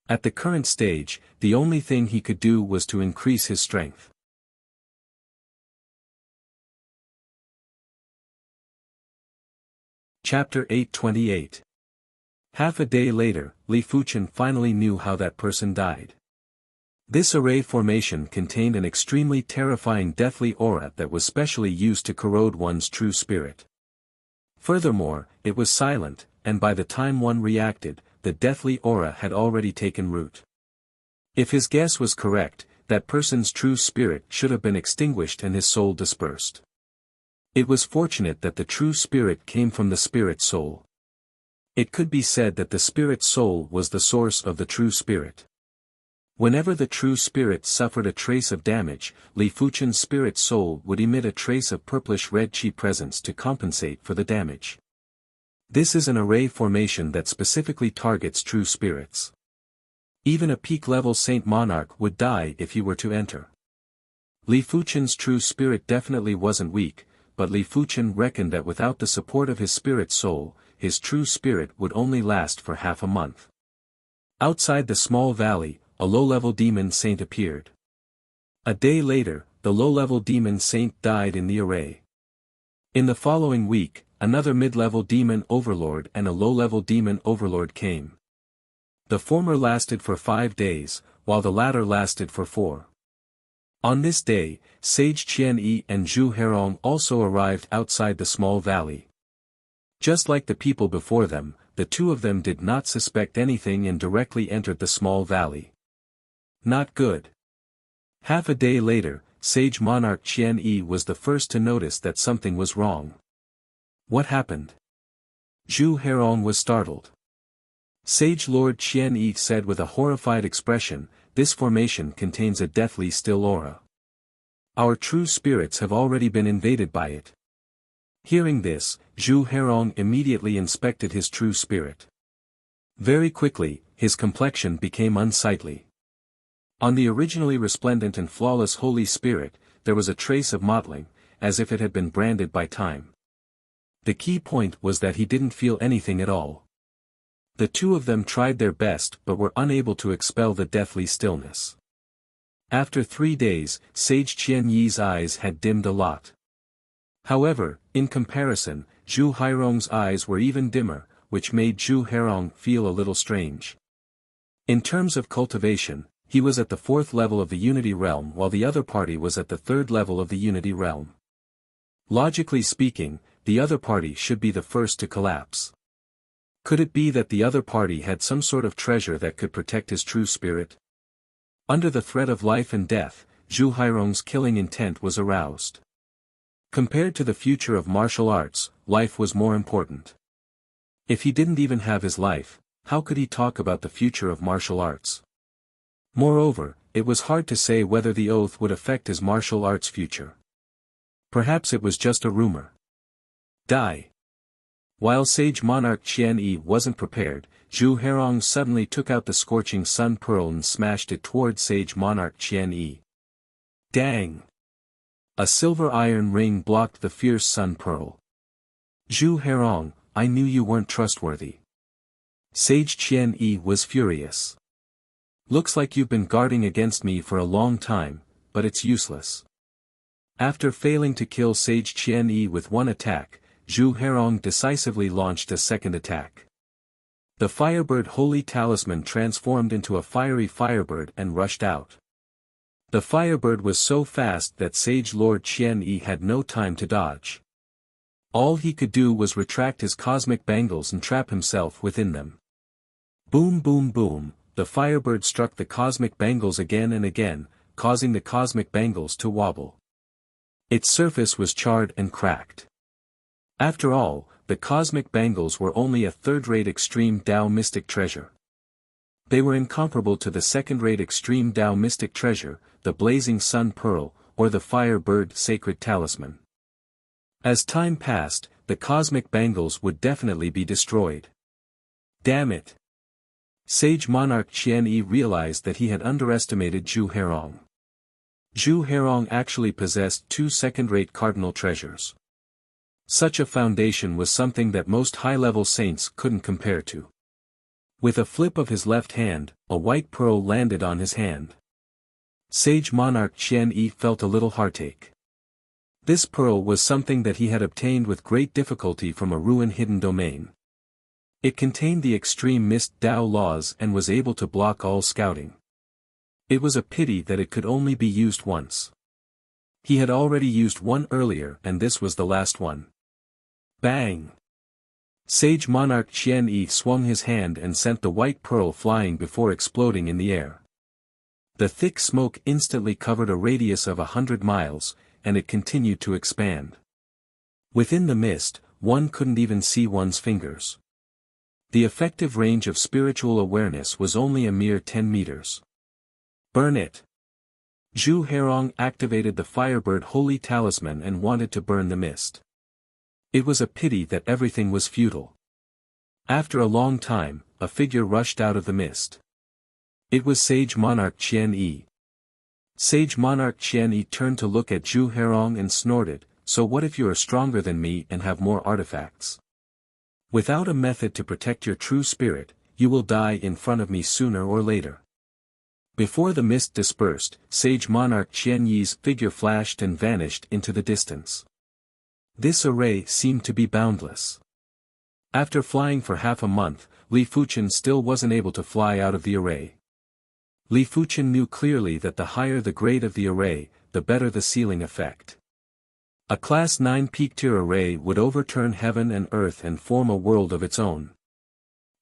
At the current stage, the only thing he could do was to increase his strength. Chapter 828. Half a day later, Li Fuchen finally knew how that person died. This array formation contained an extremely terrifying deathly aura that was specially used to corrode one's true spirit. Furthermore, it was silent, and by the time one reacted, the deathly aura had already taken root. If his guess was correct, that person's true spirit should have been extinguished and his soul dispersed. It was fortunate that the true spirit came from the spirit soul. It could be said that the spirit soul was the source of the true spirit. Whenever the true spirit suffered a trace of damage, Li Fuchen's spirit soul would emit a trace of purplish-red chi presence to compensate for the damage. This is an array formation that specifically targets true spirits. Even a peak-level Saint Monarch would die if he were to enter. Li Fuchen's true spirit definitely wasn't weak, but Li Fuchen reckoned that without the support of his spirit soul, his true spirit would only last for half a month. Outside the small valley, a low-level demon saint appeared. A day later, the low-level demon saint died in the array. In the following week, another mid-level demon overlord and a low-level demon overlord came. The former lasted for 5 days, while the latter lasted for 4. On this day, Sage Qianyi and Zhu Herong also arrived outside the small valley. Just like the people before them, the 2 of them did not suspect anything and directly entered the small valley. Not good. Half a day later, Sage Monarch Qianyi was the first to notice that something was wrong. What happened? Zhu Herong was startled. Sage Lord Qianyi said with a horrified expression, "This formation contains a deathly still aura. Our true spirits have already been invaded by it." Hearing this, Zhu Herong immediately inspected his true spirit. Very quickly, his complexion became unsightly. On the originally resplendent and flawless Holy Spirit, there was a trace of mottling, as if it had been branded by time. The key point was that he didn't feel anything at all. The 2 of them tried their best but were unable to expel the deathly stillness. After 3 days, Sage Qianyi's eyes had dimmed a lot. However, in comparison, Zhu Herong's eyes were even dimmer, which made Zhu Herong feel a little strange. In terms of cultivation, he was at the 4th level of the Unity Realm while the other party was at the 3rd level of the Unity Realm. Logically speaking, the other party should be the first to collapse. Could it be that the other party had some sort of treasure that could protect his true spirit? Under the threat of life and death, Zhu Herong's killing intent was aroused. Compared to the future of martial arts, life was more important. If he didn't even have his life, how could he talk about the future of martial arts? Moreover, it was hard to say whether the oath would affect his martial arts future. Perhaps it was just a rumor. Die. While sage monarch Qian Yi wasn't prepared, Zhu Herong suddenly took out the scorching sun pearl and smashed it toward sage monarch Qian Yi. Dang! A silver iron ring blocked the fierce sun pearl. Zhu Herong, I knew you weren't trustworthy. Sage Qian Yi was furious. Looks like you've been guarding against me for a long time, but it's useless. After failing to kill Sage Qian Yi with one attack, Zhu Herong decisively launched a second attack. The Firebird Holy Talisman transformed into a fiery firebird and rushed out. The Firebird was so fast that Sage Lord Qian Yi had no time to dodge. All he could do was retract his cosmic bangles and trap himself within them. Boom boom boom, the Firebird struck the cosmic bangles again and again, causing the cosmic bangles to wobble. Its surface was charred and cracked. After all, the cosmic bangles were only a third-rate extreme Tao mystic treasure. They were incomparable to the second-rate extreme Tao mystic treasure, the blazing sun pearl, or the Firebird sacred talisman. As time passed, the cosmic bangles would definitely be destroyed. Damn it! Sage monarch Qian Yi realized that he had underestimated Zhu Herong. Zhu Herong actually possessed two second-rate cardinal treasures. Such a foundation was something that most high-level saints couldn't compare to. With a flip of his left hand, a white pearl landed on his hand. Sage monarch Qian Yi felt a little heartache. This pearl was something that he had obtained with great difficulty from a ruin-hidden domain. It contained the extreme mist Tao laws and was able to block all scouting. It was a pity that it could only be used once. He had already used one earlier and this was the last one. Bang! Sage monarch Qian Yi swung his hand and sent the white pearl flying before exploding in the air. The thick smoke instantly covered a radius of 100 miles, and it continued to expand. Within the mist, one couldn't even see one's fingers. The effective range of spiritual awareness was only a mere 10 meters. Burn it! Zhu Herong activated the Firebird Holy Talisman and wanted to burn the mist. It was a pity that everything was futile. After a long time, a figure rushed out of the mist. It was Sage Monarch Qian Yi. Sage Monarch Qian Yi turned to look at Zhu Herong and snorted, "So what if you are stronger than me and have more artifacts? Without a method to protect your true spirit, you will die in front of me sooner or later." Before the mist dispersed, Sage Monarch Qian Yi's figure flashed and vanished into the distance. This array seemed to be boundless. After flying for half a month, Li Fuchen still wasn't able to fly out of the array. Li Fuchen knew clearly that the higher the grade of the array, the better the ceiling effect. A Class 9 peak-tier array would overturn heaven and earth and form a world of its own.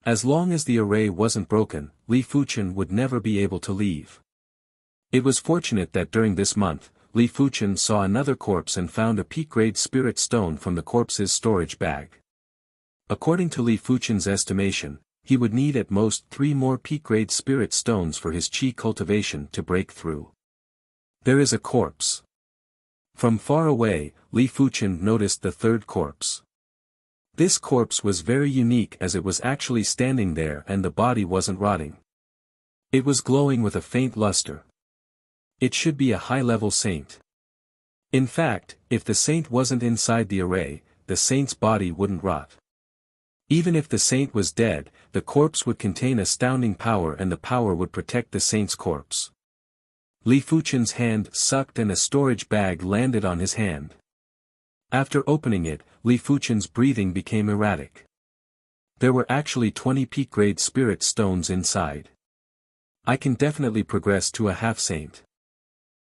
As long as the array wasn't broken, Li Fuchen would never be able to leave. It was fortunate that during this month, Li Fuchen saw another corpse and found a peak-grade spirit stone from the corpse's storage bag. According to Li Fuchen's estimation, he would need at most 3 more peak-grade spirit stones for his qi cultivation to break through. There is a corpse. From far away, Li Fuchen noticed the third corpse. This corpse was very unique as it was actually standing there and the body wasn't rotting. It was glowing with a faint luster. It should be a high-level saint. In fact, if the saint wasn't inside the array, the saint's body wouldn't rot. Even if the saint was dead, the corpse would contain astounding power and the power would protect the saint's corpse. Li Fuchen's hand sucked and a storage bag landed on his hand. After opening it, Li Fuchen's breathing became erratic. There were actually 20 peak-grade spirit stones inside. I can definitely progress to a half-saint.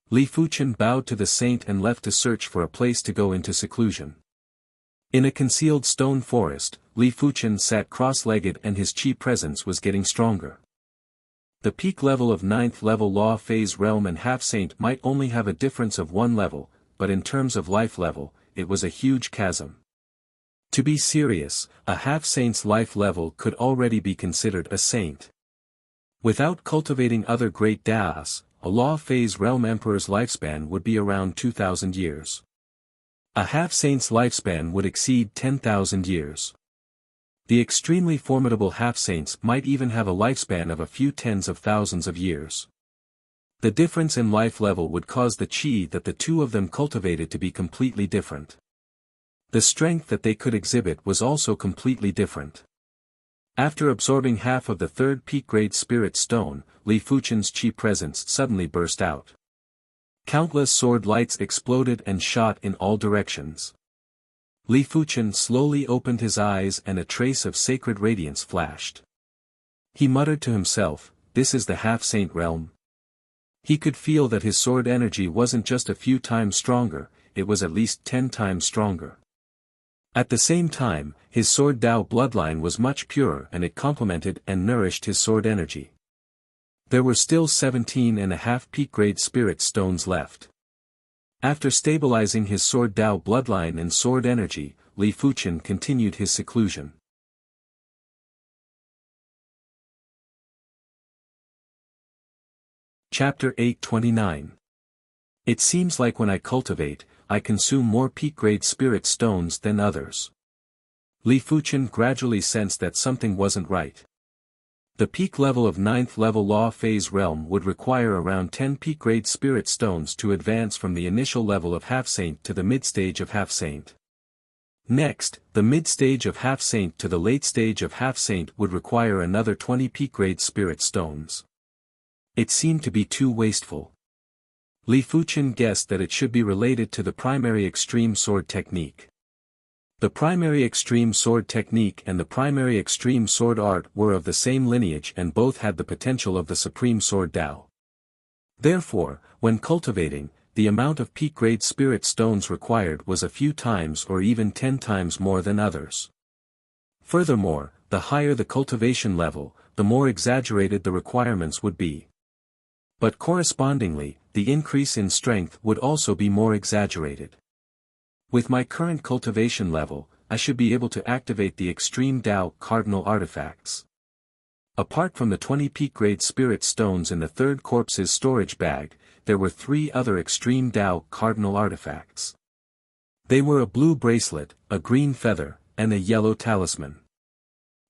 Li Fuchen bowed to the saint and left to search for a place to go into seclusion. In a concealed stone forest, Li Fuchen sat cross-legged and his qi presence was getting stronger. The peak level of 9th level law phase realm and half-saint might only have a difference of 1 level, but in terms of life level, it was a huge chasm. To be serious, a half-saint's life level could already be considered a saint. Without cultivating other great Daos, a law phase realm emperor's lifespan would be around 2,000 years. A half-saint's lifespan would exceed 10,000 years. The extremely formidable half-saints might even have a lifespan of a few tens of thousands of years. The difference in life level would cause the qi that the two of them cultivated to be completely different. The strength that they could exhibit was also completely different. After absorbing half of the third peak-grade spirit stone, Li Fuchen's qi presence suddenly burst out. Countless sword lights exploded and shot in all directions. Li Fuchen slowly opened his eyes and a trace of sacred radiance flashed. He muttered to himself, "This is the half-saint realm." He could feel that his sword energy wasn't just a few times stronger, it was at least 10 times stronger. At the same time, his sword Dao bloodline was much purer and it complemented and nourished his sword energy. There were still 17.5 peak-grade spirit stones left. After stabilizing his sword Dao bloodline and sword energy, Li Fuchen continued his seclusion. Chapter 829. It seems like when I cultivate, I consume more peak-grade spirit stones than others. Li Fuchen gradually sensed that something wasn't right. The peak level of 9th level law phase realm would require around 10 peak-grade spirit stones to advance from the initial level of half-saint to the mid-stage of half-saint. Next, the mid-stage of half-saint to the late stage of half-saint would require another 20 peak-grade spirit stones. It seemed to be too wasteful. Li Fuchen guessed that it should be related to the primary extreme sword technique. The primary extreme sword technique and the primary extreme sword art were of the same lineage and both had the potential of the supreme sword Dao. Therefore, when cultivating, the amount of peak-grade spirit stones required was a few times or even 10 times more than others. Furthermore, the higher the cultivation level, the more exaggerated the requirements would be. But correspondingly, the increase in strength would also be more exaggerated. With my current cultivation level, I should be able to activate the extreme Dao cardinal artifacts. Apart from the 20 peak-grade spirit stones in the third corpse's storage bag, there were 3 other extreme Dao cardinal artifacts. They were a blue bracelet, a green feather, and a yellow talisman.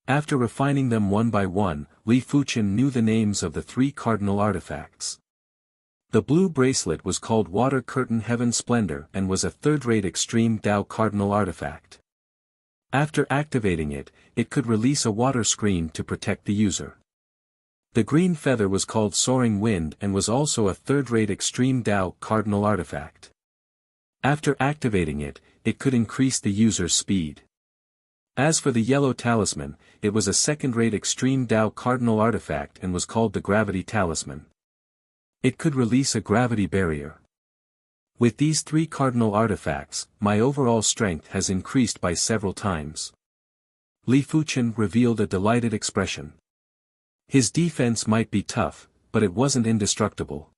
After refining them one by one, Li Fuchen knew the names of the 3 cardinal artifacts. The blue bracelet was called Water Curtain Heaven Splendor and was a third-rate extreme Dao cardinal artifact. After activating it, it could release a water screen to protect the user. The green feather was called Soaring Wind and was also a third-rate extreme Dao cardinal artifact. After activating it, it could increase the user's speed. As for the yellow talisman, it was a second-rate extreme Dao cardinal artifact and was called the Gravity Talisman. It could release a gravity barrier. With these 3 cardinal artifacts, my overall strength has increased by several times. Li Fuchen revealed a delighted expression. His defense might be tough, but it wasn't indestructible.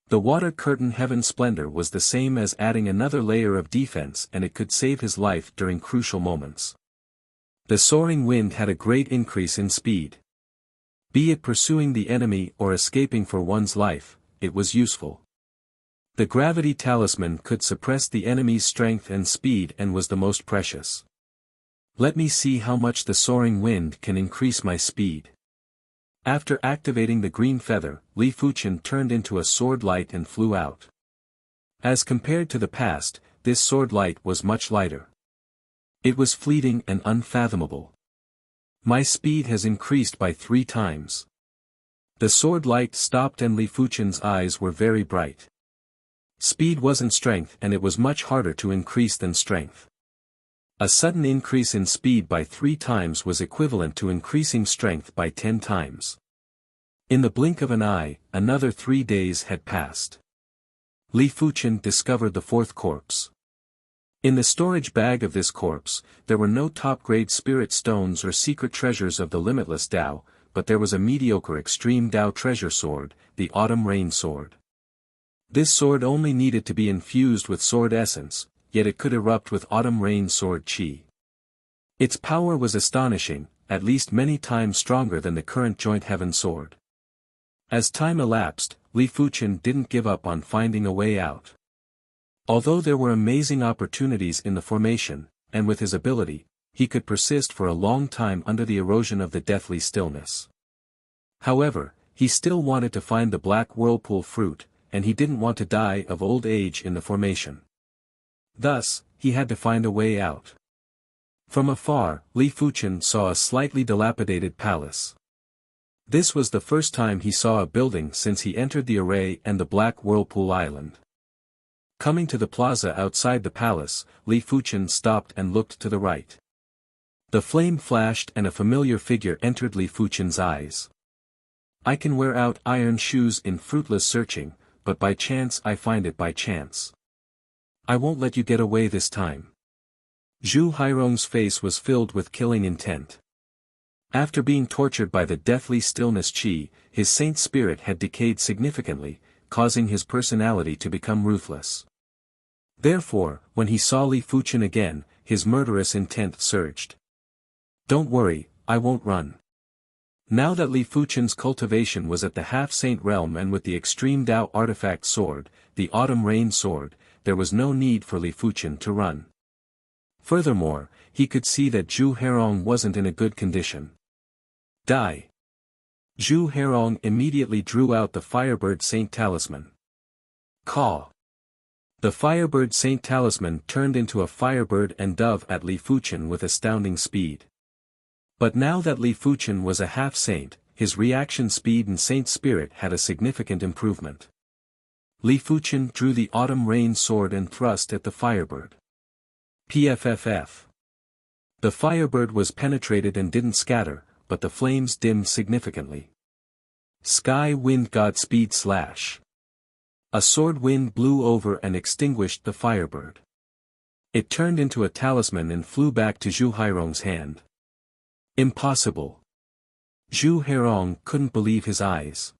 The Water Curtain Heaven Splendor was the same as adding another layer of defense and it could save his life during crucial moments. The Soaring Wind had a great increase in speed. Be it pursuing the enemy or escaping for one's life, it was useful. The Gravity Talisman could suppress the enemy's strength and speed and was the most precious. Let me see how much the Soaring Wind can increase my speed. After activating the green feather, Li Fuchen turned into a sword light and flew out. As compared to the past, this sword light was much lighter. It was fleeting and unfathomable. My speed has increased by 3 times. The sword light stopped and Li Fuchen's eyes were very bright. Speed wasn't strength and it was much harder to increase than strength. A sudden increase in speed by 3 times was equivalent to increasing strength by 10 times. In the blink of an eye, another 3 days had passed. Li Fuchen discovered the 4th corpse. In the storage bag of this corpse, there were no top-grade spirit stones or secret treasures of the limitless Dao, but there was a mediocre extreme Dao treasure sword, the Autumn Rain Sword. This sword only needed to be infused with sword essence, yet it could erupt with Autumn Rain Sword Qi. Its power was astonishing, at least many times stronger than the current Joint Heaven Sword. As time elapsed, Li Fuchen didn't give up on finding a way out. Although there were amazing opportunities in the formation, and with his ability, he could persist for a long time under the erosion of the deathly stillness. However, he still wanted to find the black whirlpool fruit, and he didn't want to die of old age in the formation. Thus, he had to find a way out. From afar, Li Fuchen saw a slightly dilapidated palace. This was the first time he saw a building since he entered the array and the black whirlpool island. Coming to the plaza outside the palace, Li Fuchen stopped and looked to the right. The flame flashed and a familiar figure entered Li Fuchen's eyes. I can wear out iron shoes in fruitless searching, but by chance I find it by chance. I won't let you get away this time. Zhu Hairong's face was filled with killing intent. After being tortured by the deathly stillness qi, his saint spirit had decayed significantly, causing his personality to become ruthless. Therefore, when he saw Li Fuchen again, his murderous intent surged. Don't worry, I won't run. Now that Li Fuchen's cultivation was at the half-saint realm and with the extreme Dao artifact sword, the autumn rain sword, there was no need for Li Fuchen to run. Furthermore, he could see that Zhu Hairong wasn't in a good condition. Die. Zhu Hairong immediately drew out the Firebird Saint Talisman. Caw. The Firebird Saint Talisman turned into a firebird and dove at Li Fuchen with astounding speed. But now that Li Fuchen was a half-saint, his reaction speed and saint spirit had a significant improvement. Li Fuchen drew the autumn rain sword and thrust at the firebird. Pfff. The firebird was penetrated and didn't scatter, but the flames dimmed significantly. Sky Wind Godspeed Slash. A sword wind blew over and extinguished the firebird. It turned into a talisman and flew back to Zhu Hairong's hand. Impossible. Zhu Hairong couldn't believe his eyes.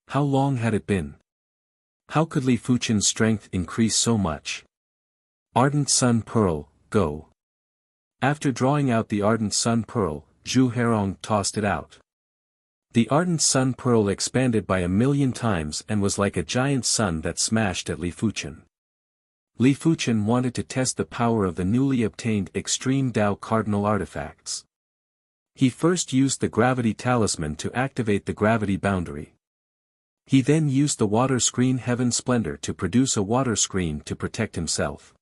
How long had it been? How could Li Fuchen's strength increase so much? Ardent Sun Pearl, go. After drawing out the Ardent Sun Pearl, Zhu Hairong tossed it out. The Ardent Sun Pearl expanded by 1,000,000 times and was like a giant sun that smashed at Li Fuchen. Li Fuchen wanted to test the power of the newly obtained Extreme Dao Cardinal artifacts. He first used the Gravity Talisman to activate the gravity boundary. He then used the Water Screen Heaven Splendor to produce a water screen to protect himself.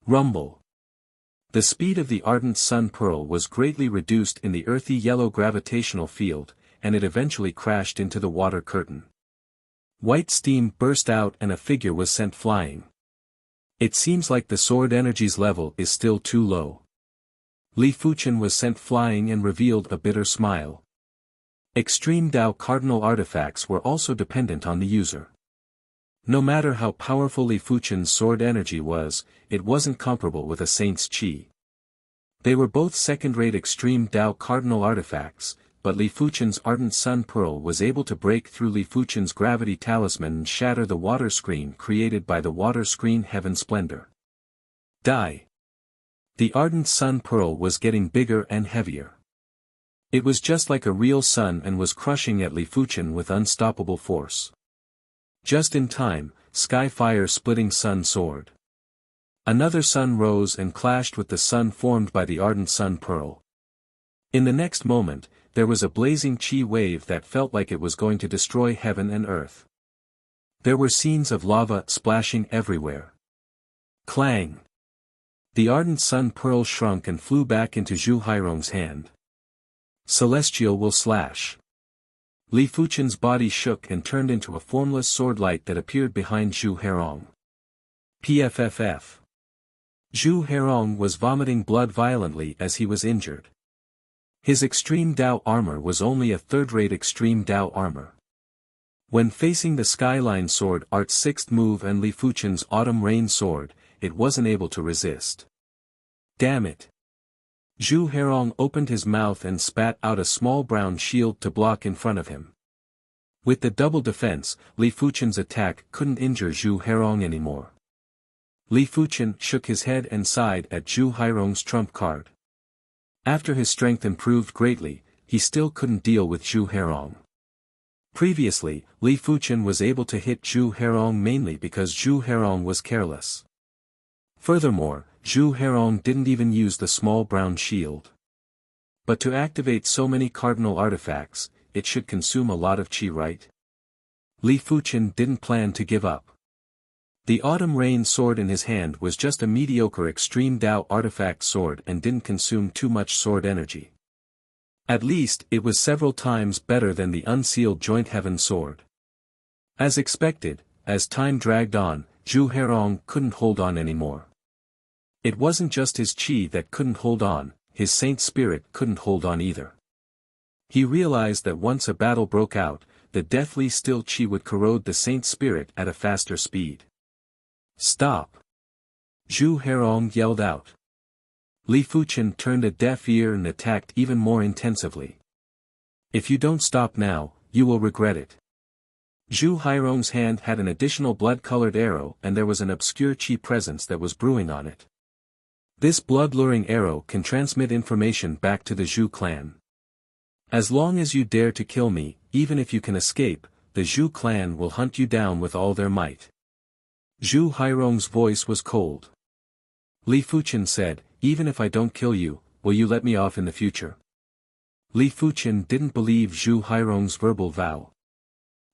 Rumble. The speed of the Ardent Sun Pearl was greatly reduced in the earthy yellow gravitational field, and it eventually crashed into the water curtain. White steam burst out and a figure was sent flying. It seems like the sword energy's level is still too low. Li Fuchen was sent flying and revealed a bitter smile. Extreme Dao Cardinal artifacts were also dependent on the user. No matter how powerful Li Fuchen's sword energy was, it wasn't comparable with a saint's qi. They were both second-rate Extreme Dao Cardinal artifacts, but Li Fuchen's Ardent Sun Pearl was able to break through Li Fuchen's Gravity Talisman and shatter the water screen created by the Water Screen Heaven Splendor. Die. The Ardent Sun Pearl was getting bigger and heavier. It was just like a real sun and was crushing at Li Fuchen with unstoppable force. Just in time, Sky Fire Splitting Sun Sword. Another sun rose and clashed with the sun formed by the Ardent Sun Pearl. In the next moment, there was a blazing chi wave that felt like it was going to destroy heaven and earth. There were scenes of lava splashing everywhere. Clang! The Ardent Sun Pearl shrunk and flew back into Zhu Hairong's hand. Celestial Will Slash. Li Fuchen's body shook and turned into a formless sword light that appeared behind Zhu Hairong. Pfff. Zhu Hairong was vomiting blood violently as he was injured. His Extreme Dao armor was only a third-rate Extreme Dao armor. When facing the Skyline Sword Art's sixth move and Li Fuchen's Autumn Rain Sword, it wasn't able to resist. Damn it! Zhu Hairong opened his mouth and spat out a small brown shield to block in front of him. With the double defense, Li Fuchen's attack couldn't injure Zhu Hairong anymore. Li Fuchen shook his head and sighed at Zhu Hairong's trump card. After his strength improved greatly, he still couldn't deal with Zhu Hairong. Previously, Li Fuchen was able to hit Zhu Hairong mainly because Zhu Hairong was careless. Furthermore, Zhu Herong didn't even use the small brown shield. But to activate so many cardinal artifacts, it should consume a lot of qi, right? Li Fuchen didn't plan to give up. The autumn rain sword in his hand was just a mediocre extreme Dao artifact sword and didn't consume too much sword energy. At least, it was several times better than the unsealed joint heaven sword. As expected, as time dragged on, Zhu Herong couldn't hold on anymore. It wasn't just his qi that couldn't hold on, his saint spirit couldn't hold on either. He realized that once a battle broke out, the deathly still qi would corrode the saint spirit at a faster speed. Stop! Zhu Herong yelled out. Li Fuchen turned a deaf ear and attacked even more intensively. If you don't stop now, you will regret it. Zhu Herong's hand had an additional blood-colored arrow and there was an obscure qi presence that was brewing on it. This blood-luring arrow can transmit information back to the Zhu clan. As long as you dare to kill me, even if you can escape, the Zhu clan will hunt you down with all their might. Zhu Herong's voice was cold. Li Fuchen said, even if I don't kill you, will you let me off in the future? Li Fuchen didn't believe Zhu Herong's verbal vow.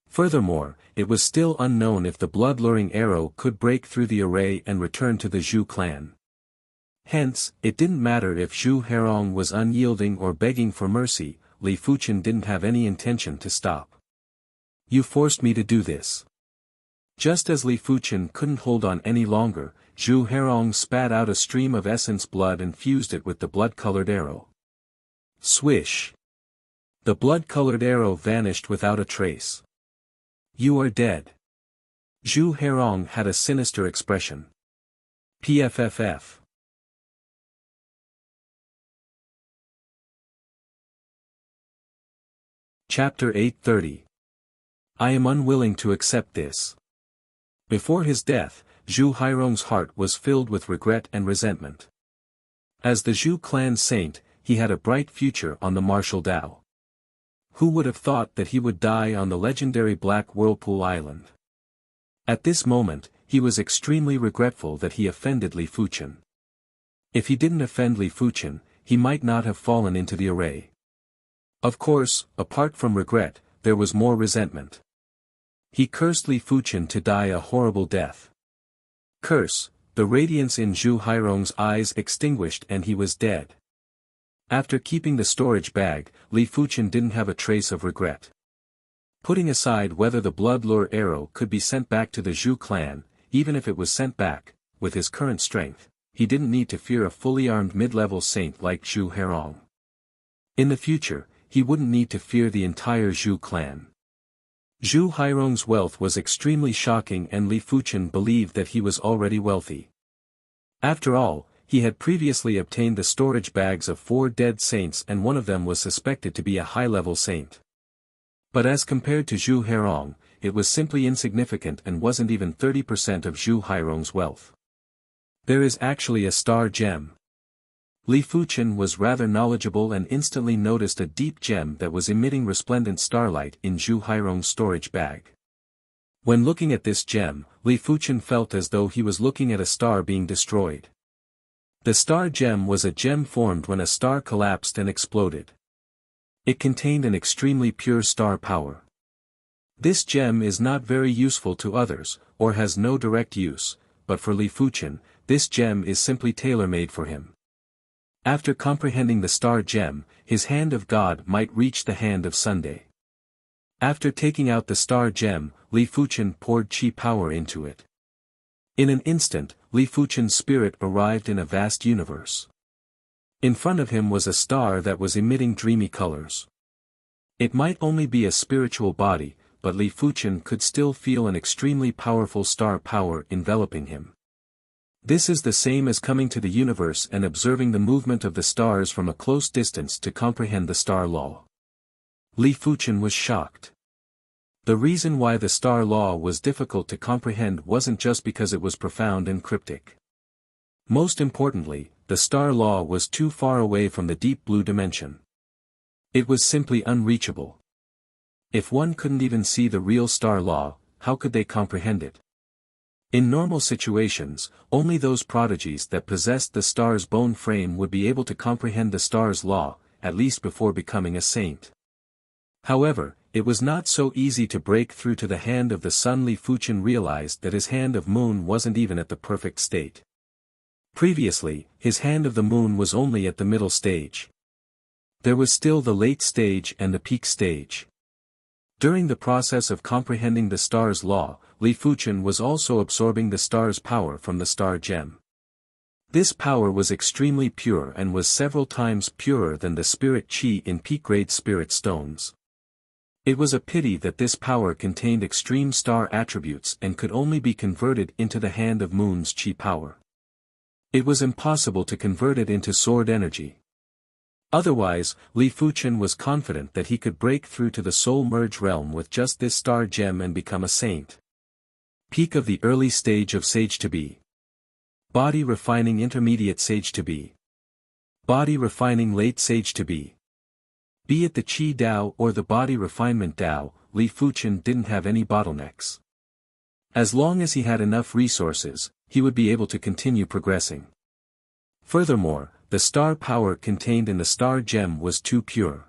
Furthermore, it was still unknown if the blood-luring arrow could break through the array and return to the Zhu clan. Hence, it didn't matter if Zhu Herong was unyielding or begging for mercy, Li Fuchen didn't have any intention to stop. You forced me to do this. Just as Li Fuchen couldn't hold on any longer, Zhu Herong spat out a stream of essence blood and fused it with the blood-colored arrow. Swish! The blood-colored arrow vanished without a trace. You are dead. Zhu Herong had a sinister expression. PFFF. Chapter 830. I am unwilling to accept this. Before his death, Zhu Herong's heart was filled with regret and resentment. As the Zhu clan saint, he had a bright future on the martial Dao. Who would have thought that he would die on the legendary Black Whirlpool Island? At this moment, he was extremely regretful that he offended Li Fuchen. If he didn't offend Li Fuchen, he might not have fallen into the array. Of course, apart from regret, there was more resentment. He cursed Li Fuchen to die a horrible death. Curse, the radiance in Zhu Herong's eyes extinguished and he was dead. After keeping the storage bag, Li Fuchen didn't have a trace of regret. Putting aside whether the blood-lure arrow could be sent back to the Zhu clan, even if it was sent back, with his current strength, he didn't need to fear a fully armed mid-level saint like Zhu Herong. In the future, he wouldn't need to fear the entire Zhu clan. Zhu Herong's wealth was extremely shocking and Li Fuchen believed that he was already wealthy. After all, he had previously obtained the storage bags of 4 dead saints and one of them was suspected to be a high-level saint. But as compared to Zhu Herong, it was simply insignificant and wasn't even 30% of Zhu Herong's wealth. There is actually a star gem. Li Fuchen was rather knowledgeable and instantly noticed a deep gem that was emitting resplendent starlight in Zhu Herong's storage bag. When looking at this gem, Li Fuchen felt as though he was looking at a star being destroyed. The star gem was a gem formed when a star collapsed and exploded. It contained an extremely pure star power. This gem is not very useful to others, or has no direct use, but for Li Fuchen, this gem is simply tailor-made for him. After comprehending the star gem, his hand of God might reach the hand of Sunday. After taking out the star gem, Li Fuchen poured qi power into it. In an instant, Li Fuchen's spirit arrived in a vast universe. In front of him was a star that was emitting dreamy colors. It might only be a spiritual body, but Li Fuchen could still feel an extremely powerful star power enveloping him. This is the same as coming to the universe and observing the movement of the stars from a close distance to comprehend the star law. Li Fuchen was shocked. The reason why the star law was difficult to comprehend wasn't just because it was profound and cryptic. Most importantly, the star law was too far away from the deep blue dimension. It was simply unreachable. If one couldn't even see the real star law, how could they comprehend it? In normal situations, only those prodigies that possessed the star's bone frame would be able to comprehend the star's law, at least before becoming a saint. However, it was not so easy to break through to the hand of the sun. Li Fuchen realized that his hand of moon wasn't even at the perfect state. Previously, his hand of the moon was only at the middle stage. There was still the late stage and the peak stage. During the process of comprehending the star's law, Li Fuchen was also absorbing the star's power from the star gem. This power was extremely pure and was several times purer than the spirit qi in peak-grade spirit stones. It was a pity that this power contained extreme star attributes and could only be converted into the hand of moon's qi power. It was impossible to convert it into sword energy. Otherwise, Li Fuchen was confident that he could break through to the soul merge realm with just this star gem and become a saint. Peak of the early stage of sage to be. Body refining intermediate sage to be. Body refining late sage to be. Be it the Qi Dao or the body refinement Dao, Li Fuchen didn't have any bottlenecks. As long as he had enough resources, he would be able to continue progressing. Furthermore, the star power contained in the star gem was too pure.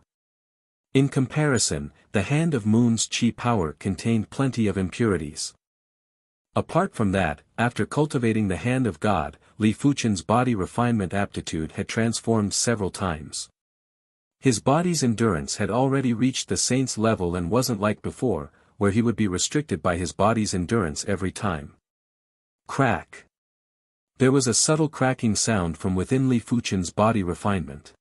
In comparison, the hand of moon's qi power contained plenty of impurities. Apart from that, after cultivating the hand of God, Li Fuchen's body refinement aptitude had transformed several times. His body's endurance had already reached the saint's level and wasn't like before, where he would be restricted by his body's endurance every time. Crack. There was a subtle cracking sound from within Li Fuchen's body refinement.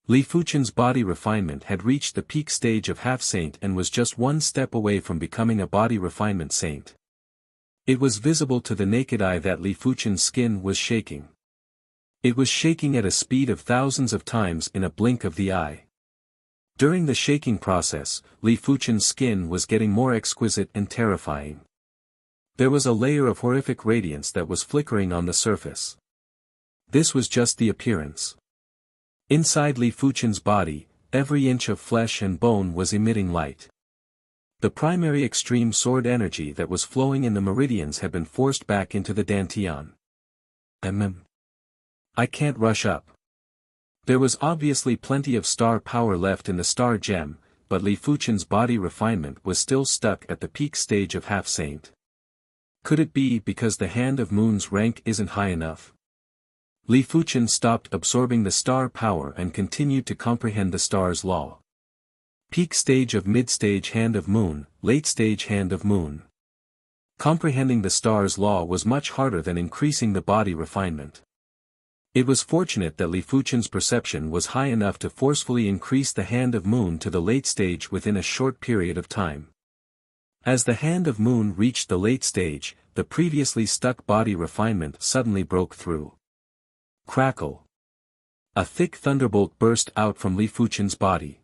Li Fuchen's body refinement had reached the peak stage of half-saint and was just one step away from becoming a body refinement saint. It was visible to the naked eye that Li Fuchen's skin was shaking. It was shaking at a speed of thousands of times in a blink of the eye. During the shaking process, Li Fuchen's skin was getting more exquisite and terrifying. There was a layer of horrific radiance that was flickering on the surface. This was just the appearance. Inside Li Fuchen's body, every inch of flesh and bone was emitting light. The primary extreme sword energy that was flowing in the meridians had been forced back into the dantian. I can't rush up. There was obviously plenty of star power left in the star gem, but Li Fuchen's body refinement was still stuck at the peak stage of half-saint. Could it be because the hand of moon's rank isn't high enough? Li Fuchen stopped absorbing the star power and continued to comprehend the star's law. Peak stage of mid-stage hand of moon, late stage hand of moon. Comprehending the star's law was much harder than increasing the body refinement. It was fortunate that Li Fuchen's perception was high enough to forcefully increase the hand of moon to the late stage within a short period of time. As the hand of moon reached the late stage, the previously stuck body refinement suddenly broke through. Crackle. A thick thunderbolt burst out from Li Fuchen's body.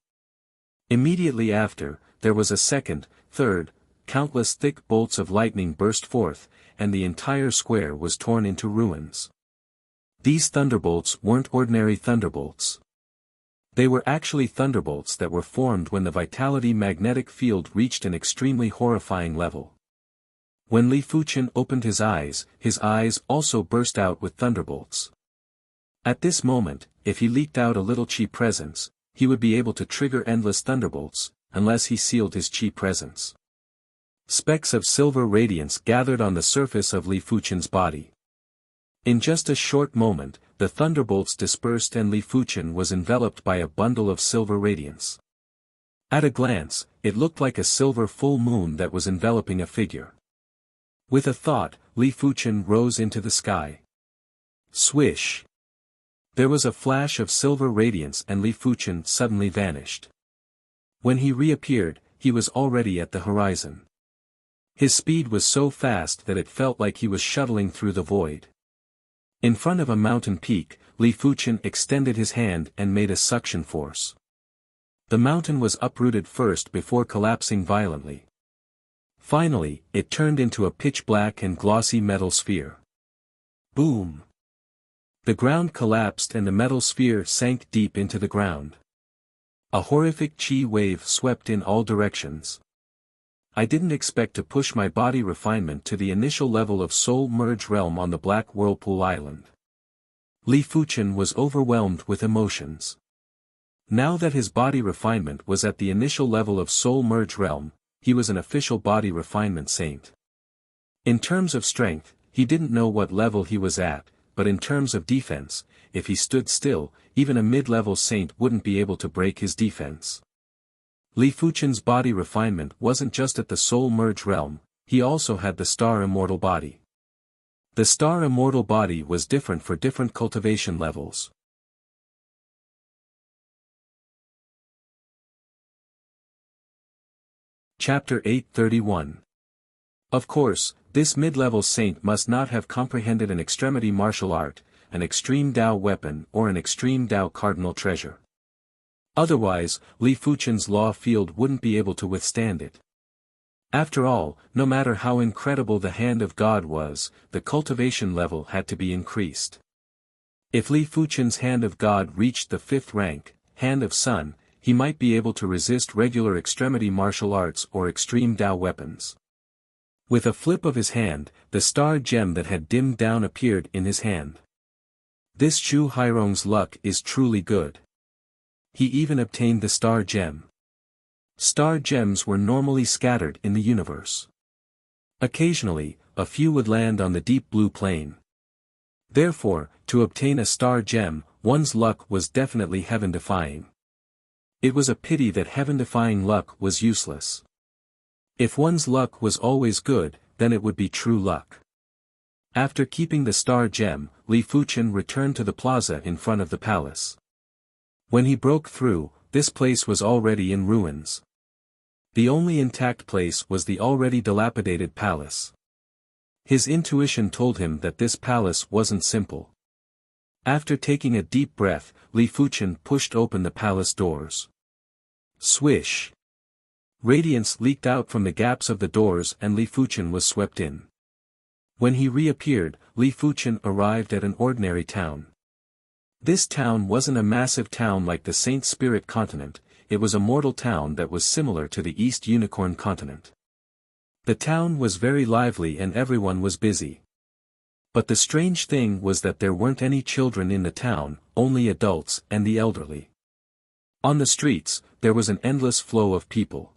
Immediately after, there was a second, third, countless thick bolts of lightning burst forth, and the entire square was torn into ruins. These thunderbolts weren't ordinary thunderbolts. They were actually thunderbolts that were formed when the vitality magnetic field reached an extremely horrifying level. When Li Fuchen opened his eyes also burst out with thunderbolts. At this moment, if he leaked out a little Qi presence, he would be able to trigger endless thunderbolts, unless he sealed his Qi presence. Specks of silver radiance gathered on the surface of Li Fuchen's body. In just a short moment, the thunderbolts dispersed and Li Fuchen was enveloped by a bundle of silver radiance. At a glance, it looked like a silver full moon that was enveloping a figure. With a thought, Li Fuchen rose into the sky. Swish! There was a flash of silver radiance and Li Fuchen suddenly vanished. When he reappeared, he was already at the horizon. His speed was so fast that it felt like he was shuttling through the void. In front of a mountain peak, Li Fuchen extended his hand and made a suction force. The mountain was uprooted first before collapsing violently. Finally, it turned into a pitch-black and glossy metal sphere. Boom! The ground collapsed and the metal sphere sank deep into the ground. A horrific chi wave swept in all directions. I didn't expect to push my body refinement to the initial level of soul merge realm on the Black Whirlpool Island. Li Fuchen was overwhelmed with emotions. Now that his body refinement was at the initial level of soul merge realm, he was an official body refinement saint. In terms of strength, he didn't know what level he was at, but in terms of defense, if he stood still, even a mid-level saint wouldn't be able to break his defense. Li Fuchen's body refinement wasn't just at the soul merge realm, he also had the star immortal body. The star immortal body was different for different cultivation levels. Chapter 831. Of course, this mid-level saint must not have comprehended an extremity martial art, an extreme Dao weapon or an extreme Dao cardinal treasure. Otherwise, Li Fuchen's law field wouldn't be able to withstand it. After all, no matter how incredible the hand of God was, the cultivation level had to be increased. If Li Fuchen's hand of God reached the 5th rank, hand of Sun, he might be able to resist regular extremity martial arts or extreme Dao weapons. With a flip of his hand, the star gem that had dimmed down appeared in his hand. This Chu Hairong's luck is truly good. He even obtained the star gem. Star gems were normally scattered in the universe. Occasionally, a few would land on the deep blue plane. Therefore, to obtain a star gem, one's luck was definitely heaven-defying. It was a pity that heaven-defying luck was useless. If one's luck was always good, then it would be true luck. After keeping the star gem, Li Fuchen returned to the plaza in front of the palace. When he broke through, this place was already in ruins. The only intact place was the already dilapidated palace. His intuition told him that this palace wasn't simple. After taking a deep breath, Li Fuchen pushed open the palace doors. Swish! Radiance leaked out from the gaps of the doors and Li Fuchen was swept in. When he reappeared, Li Fuchen arrived at an ordinary town. This town wasn't a massive town like the Saint Spirit continent, it was a mortal town that was similar to the East Unicorn continent. The town was very lively and everyone was busy. But the strange thing was that there weren't any children in the town, only adults and the elderly. On the streets, there was an endless flow of people.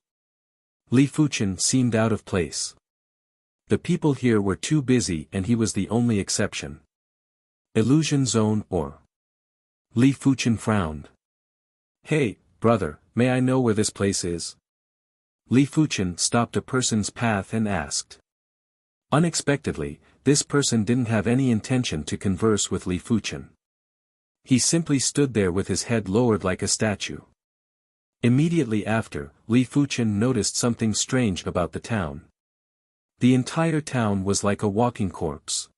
Li Fuchen seemed out of place. The people here were too busy and he was the only exception. Illusion zone or... Li Fuchen frowned. Hey, brother, may I know where this place is? Li Fuchen stopped a person's path and asked. Unexpectedly, this person didn't have any intention to converse with Li Fuchen. He simply stood there with his head lowered like a statue. Immediately after, Li Fuchen noticed something strange about the town. The entire town was like a walking corpse.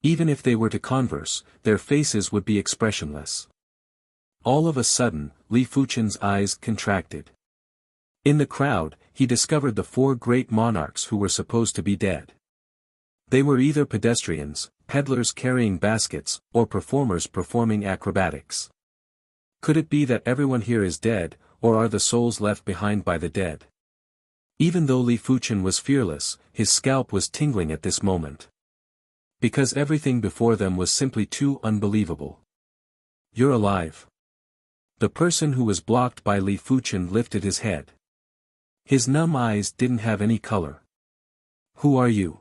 Even if they were to converse, their faces would be expressionless. All of a sudden, Li Fuchen's eyes contracted. In the crowd, he discovered the 4 great monarchs who were supposed to be dead. They were either pedestrians, peddlers carrying baskets, or performers performing acrobatics. Could it be that everyone here is dead, or are the souls left behind by the dead? Even though Li Fuchen was fearless, his scalp was tingling at this moment. Because everything before them was simply too unbelievable. You're alive. The person who was blocked by Li Fuchen lifted his head. His numb eyes didn't have any color. Who are you?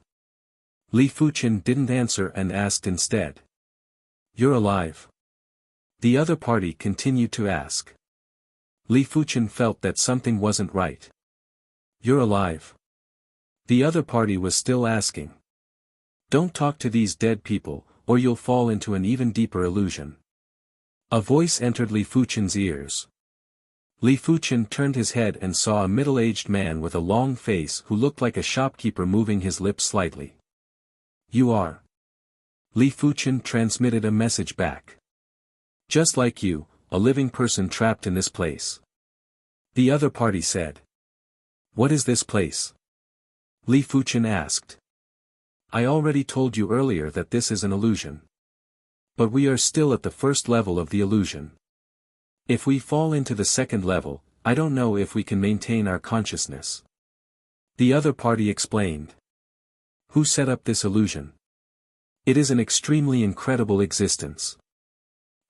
Li Fuchen didn't answer and asked instead. You're alive. The other party continued to ask. Li Fuchen felt that something wasn't right. You're alive. The other party was still asking. Don't talk to these dead people, or you'll fall into an even deeper illusion. A voice entered Li Fuchen's ears. Li Fuchen turned his head and saw a middle-aged man with a long face who looked like a shopkeeper moving his lips slightly. You are. Li Fuchen transmitted a message back. Just like you, a living person trapped in this place. The other party said. What is this place? Li Fuchen asked. I already told you earlier that this is an illusion. But we are still at the first level of the illusion. If we fall into the second level, I don't know if we can maintain our consciousness. The other party explained. Who set up this illusion? It is an extremely incredible existence.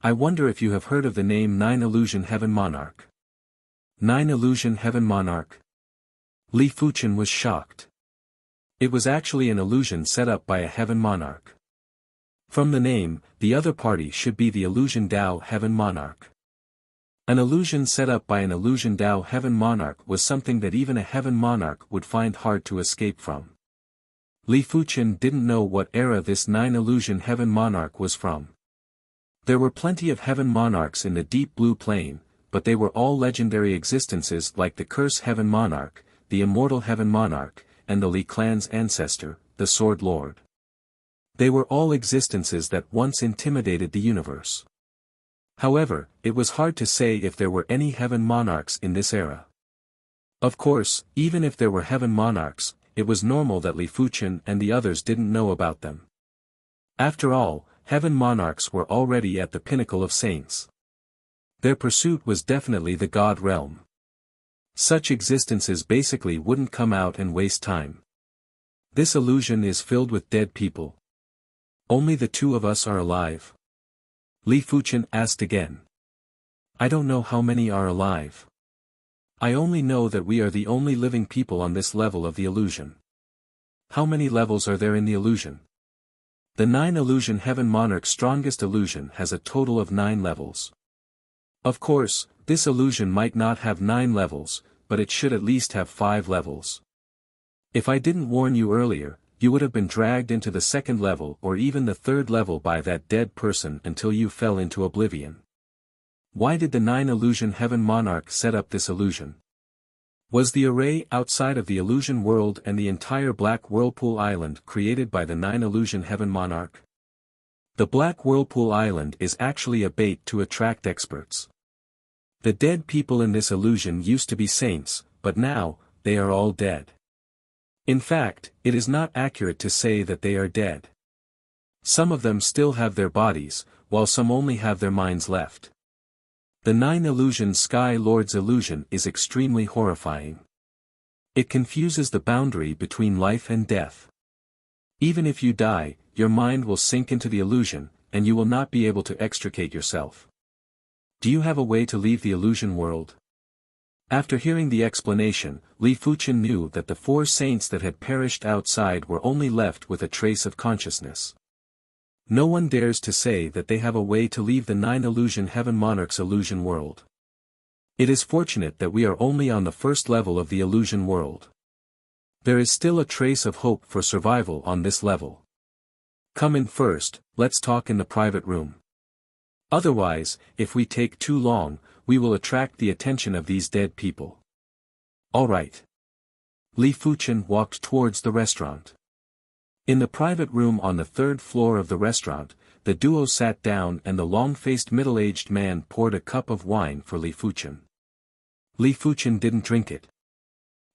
I wonder if you have heard of the name Nine Illusion Heaven Monarch. Nine Illusion Heaven Monarch? Li Fuchen was shocked. It was actually an illusion set up by a heaven monarch. From the name, the other party should be the Illusion Dao Heaven Monarch. An illusion set up by an Illusion Dao Heaven Monarch was something that even a heaven monarch would find hard to escape from. Li Fuchen didn't know what era this Nine Illusion Heaven Monarch was from. There were plenty of heaven monarchs in the deep blue plain, but they were all legendary existences like the Curse Heaven Monarch, the Immortal Heaven Monarch, and the Li clan's ancestor, the Sword Lord. They were all existences that once intimidated the universe. However, it was hard to say if there were any heaven monarchs in this era. Of course, even if there were heaven monarchs, it was normal that Li Fuchen and the others didn't know about them. After all, heaven monarchs were already at the pinnacle of saints. Their pursuit was definitely the God realm. Such existences basically wouldn't come out and waste time. This illusion is filled with dead people. Only the two of us are alive. Li Fuchen asked again. I don't know how many are alive. I only know that we are the only living people on this level of the illusion. How many levels are there in the illusion? The Nine Illusion Heaven Monarch's strongest illusion has a total of 9 levels. Of course, this illusion might not have 9 levels, but it should at least have 5 levels. If I didn't warn you earlier, you would have been dragged into the 2nd level or even the 3rd level by that dead person until you fell into oblivion. Why did the Nine Illusion Heaven Monarch set up this illusion? Was the array outside of the illusion world and the entire Black Whirlpool Island created by the Nine Illusion Heaven Monarch? The Black Whirlpool Island is actually a bait to attract experts. The dead people in this illusion used to be saints, but now, they are all dead. In fact, it is not accurate to say that they are dead. Some of them still have their bodies, while some only have their minds left. The Nine Illusion Sky Lord's illusion is extremely horrifying. It confuses the boundary between life and death. Even if you die, your mind will sink into the illusion, and you will not be able to extricate yourself. Do you have a way to leave the illusion world? After hearing the explanation, Li Fuchen knew that the 4 saints that had perished outside were only left with a trace of consciousness. No one dares to say that they have a way to leave the Nine Illusion Heaven Monarch's illusion world. It is fortunate that we are only on the 1st level of the illusion world. There is still a trace of hope for survival on this level. Come in first, let's talk in the private room. Otherwise, if we take too long, we will attract the attention of these dead people. Alright. Li Fuchen walked towards the restaurant. In the private room on the 3rd floor of the restaurant, the duo sat down and the long-faced middle-aged man poured a cup of wine for Li Fuchen. Li Fuchen didn't drink it.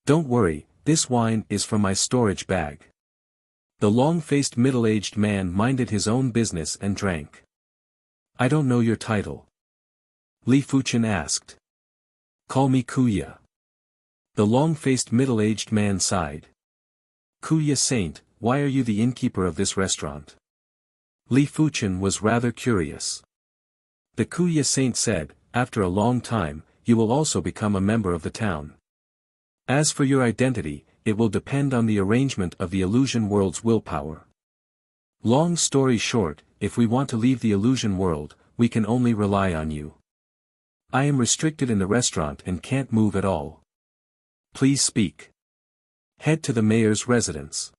Don't worry, this wine is from my storage bag. The long-faced middle-aged man minded his own business and drank. I don't know your title. Li Fuchen asked. Call me Kuya. The long-faced middle-aged man sighed. Kuya Saint, why are you the innkeeper of this restaurant? Li Fuchen was rather curious. The Kuya Saint said, after a long time, you will also become a member of the town. As for your identity, it will depend on the arrangement of the illusion world's willpower. Long story short, if we want to leave the illusion world, we can only rely on you. I am restricted in the restaurant and can't move at all. Please speak. Head to the mayor's residence.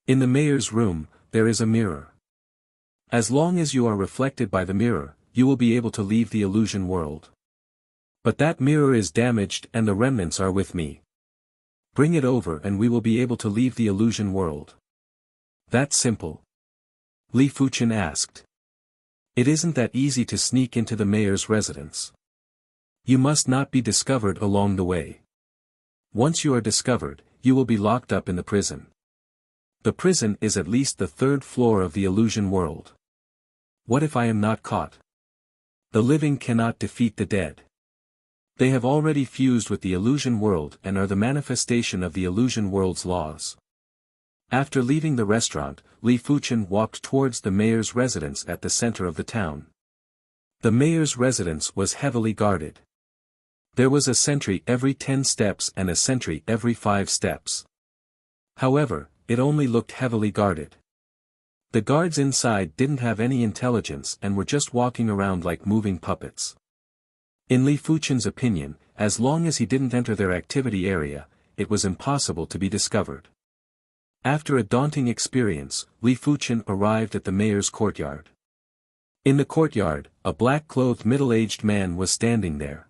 In the mayor's room, there is a mirror. As long as you are reflected by the mirror, you will be able to leave the illusion world. But that mirror is damaged and the remnants are with me. Bring it over and we will be able to leave the illusion world. That's simple. Li Fuchen asked. It isn't that easy to sneak into the mayor's residence. You must not be discovered along the way. Once you are discovered, you will be locked up in the prison. The prison is at least the 3rd floor of the illusion world. What if I am not caught? The living cannot defeat the dead. They have already fused with the illusion world and are the manifestation of the illusion world's laws. After leaving the restaurant, Li Fuchen walked towards the mayor's residence at the center of the town. The mayor's residence was heavily guarded. There was a sentry every 10 steps and a sentry every 5 steps. However, it only looked heavily guarded. The guards inside didn't have any intelligence and were just walking around like moving puppets. In Li Fuchen's opinion, as long as he didn't enter their activity area, it was impossible to be discovered. After a daunting experience, Li Fuchen arrived at the mayor's courtyard. In the courtyard, a black-clothed middle-aged man was standing there.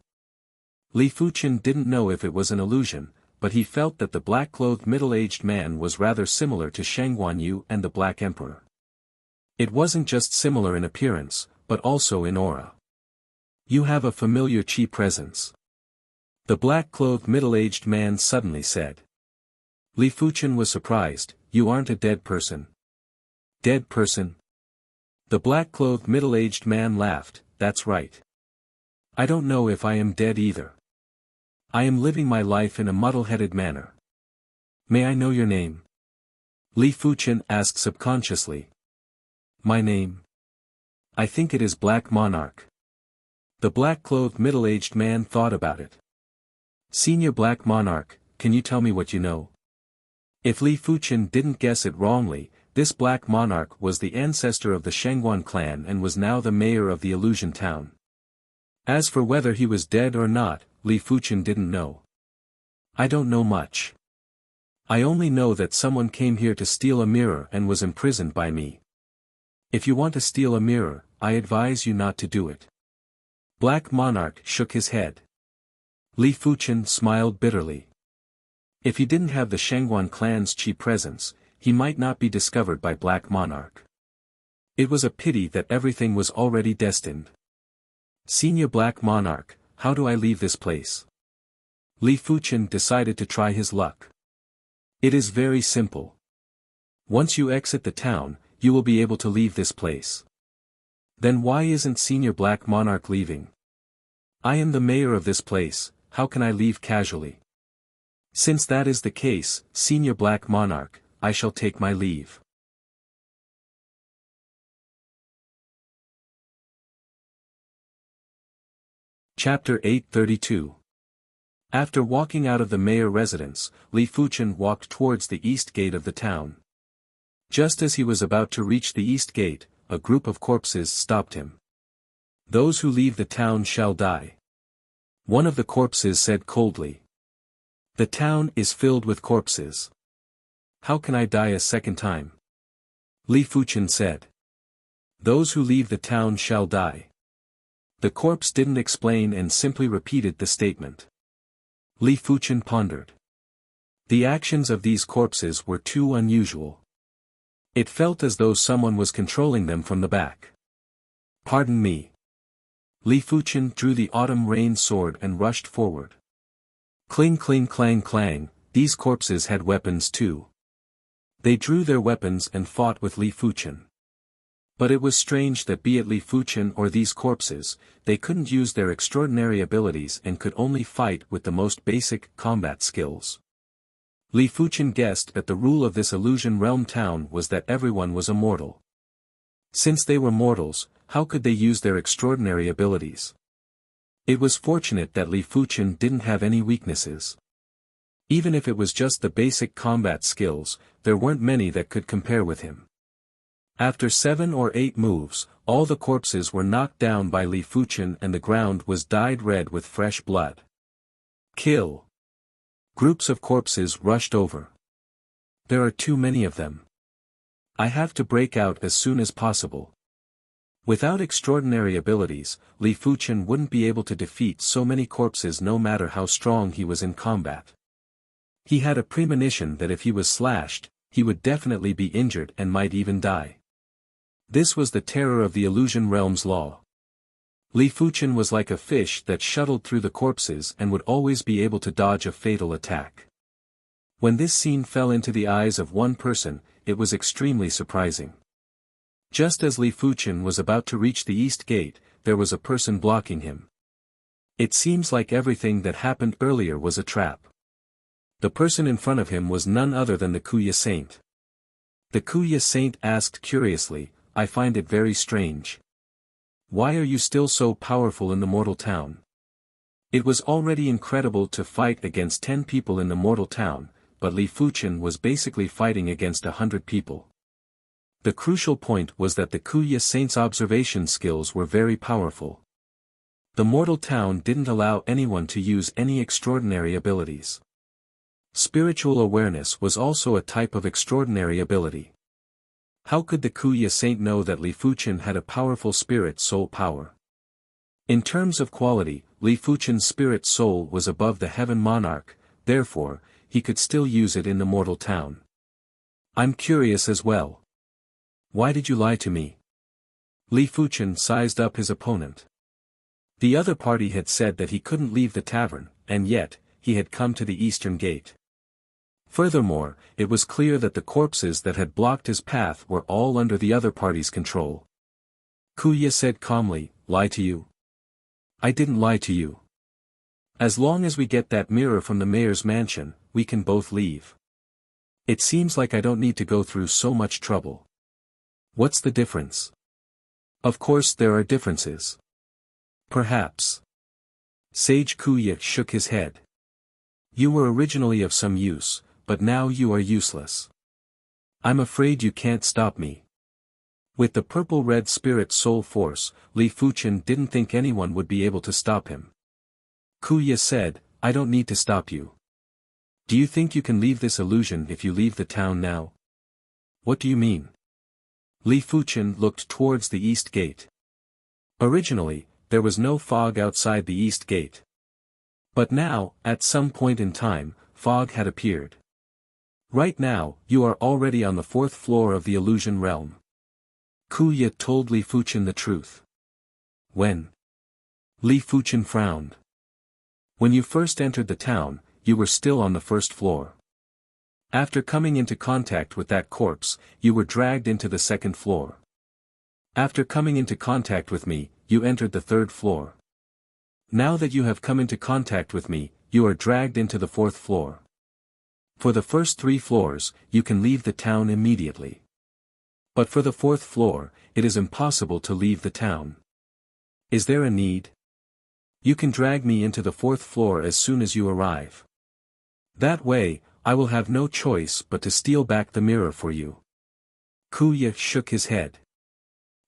Li Fuchen didn't know if it was an illusion, but he felt that the black-clothed middle-aged man was rather similar to Shang Guanyu and the Black Emperor. It wasn't just similar in appearance, but also in aura. You have a familiar qi presence. The black-clothed middle-aged man suddenly said. Li Fuchen was surprised. You aren't a dead person. Dead person? The black-clothed middle-aged man laughed. That's right. I don't know if I am dead either. I am living my life in a muddle-headed manner. May I know your name? Li Fuchen asked subconsciously. My name? I think it is Black Monarch. The black-clothed middle-aged man thought about it. Senior Black Monarch, can you tell me what you know? If Li Fuchen didn't guess it wrongly, this Black Monarch was the ancestor of the Shangguan clan and was now the mayor of the illusion town. As for whether he was dead or not, Li Fuchen didn't know. I don't know much. I only know that someone came here to steal a mirror and was imprisoned by me. If you want to steal a mirror, I advise you not to do it. Black Monarch shook his head. Li Fuchen smiled bitterly. If he didn't have the Shangguan clan's qi presence, he might not be discovered by Black Monarch. It was a pity that everything was already destined. Senior Black Monarch, how do I leave this place? Li Fuchen decided to try his luck. It is very simple. Once you exit the town, you will be able to leave this place. Then why isn't Senior Black Monarch leaving? I am the mayor of this place, how can I leave casually? Since that is the case, Senior Black Monarch, I shall take my leave. Chapter 832. After walking out of the mayor residence, Li Fuchen walked towards the east gate of the town. Just as he was about to reach the east gate, a group of corpses stopped him. Those who leave the town shall die. One of the corpses said coldly. The town is filled with corpses. How can I die a second time? Li Fuchen said. Those who leave the town shall die. The corpse didn't explain and simply repeated the statement. Li Fuchen pondered. The actions of these corpses were too unusual. It felt as though someone was controlling them from the back. Pardon me. Li Fuchen drew the autumn rain sword and rushed forward. Cling cling clang clang, these corpses had weapons too. They drew their weapons and fought with Li Fuchen. But it was strange that be it Li Fuchen or these corpses, they couldn't use their extraordinary abilities and could only fight with the most basic combat skills. Li Fuchen guessed that the rule of this illusion realm town was that everyone was a mortal. Since they were mortals, how could they use their extraordinary abilities? It was fortunate that Li Fuchen didn't have any weaknesses. Even if it was just the basic combat skills, there weren't many that could compare with him. After 7 or 8 moves, all the corpses were knocked down by Li Fuchen and the ground was dyed red with fresh blood. Kill! Groups of corpses rushed over. There are too many of them. I have to break out as soon as possible. Without extraordinary abilities, Li Fuchen wouldn't be able to defeat so many corpses no matter how strong he was in combat. He had a premonition that if he was slashed, he would definitely be injured and might even die. This was the terror of the illusion realm's law. Li Fuchen was like a fish that shuttled through the corpses and would always be able to dodge a fatal attack. When this scene fell into the eyes of one person, it was extremely surprising. Just as Li Fuchen was about to reach the east gate, there was a person blocking him. It seems like everything that happened earlier was a trap. The person in front of him was none other than the Kuya Saint. The Kuya Saint asked curiously, "I find it very strange. Why are you still so powerful in the mortal town?" It was already incredible to fight against 10 people in the mortal town, but Li Fuchen was basically fighting against 100 people. The crucial point was that the Kuya Saint's observation skills were very powerful. The mortal town didn't allow anyone to use any extraordinary abilities. Spiritual awareness was also a type of extraordinary ability. How could the Kuya Saint know that Li Fuchen had a powerful spirit soul power? In terms of quality, Li Fuchen's spirit soul was above the heaven monarch, therefore, he could still use it in the mortal town. I'm curious as well. Why did you lie to me? Li Fuchen sized up his opponent. The other party had said that he couldn't leave the tavern, and yet, he had come to the eastern gate. Furthermore, it was clear that the corpses that had blocked his path were all under the other party's control. Kuya said calmly, "Lie to you? I didn't lie to you. As long as we get that mirror from the mayor's mansion, we can both leave. It seems like I don't need to go through so much trouble. What's the difference?" Of course there are differences. Perhaps. Sage Kuya shook his head. You were originally of some use, but now you are useless. I'm afraid you can't stop me. With the purple-red spirit soul force, Li Fuchen didn't think anyone would be able to stop him. Kuya said, "I don't need to stop you. Do you think you can leave this illusion if you leave the town now?" What do you mean? Li Fuchen looked towards the east gate. Originally, there was no fog outside the east gate. But now, at some point in time, fog had appeared. Right now, you are already on the 4th floor of the illusion realm. Kuya told Li Fuchen the truth. When? Li Fuchen frowned. When you first entered the town, you were still on the 1st floor. After coming into contact with that corpse, you were dragged into the 2nd floor. After coming into contact with me, you entered the 3rd floor. Now that you have come into contact with me, you are dragged into the 4th floor. For the first 3 floors, you can leave the town immediately. But for the 4th floor, it is impossible to leave the town. Is there a need? You can drag me into the 4th floor as soon as you arrive. That way, I will have no choice but to steal back the mirror for you. Kuya shook his head.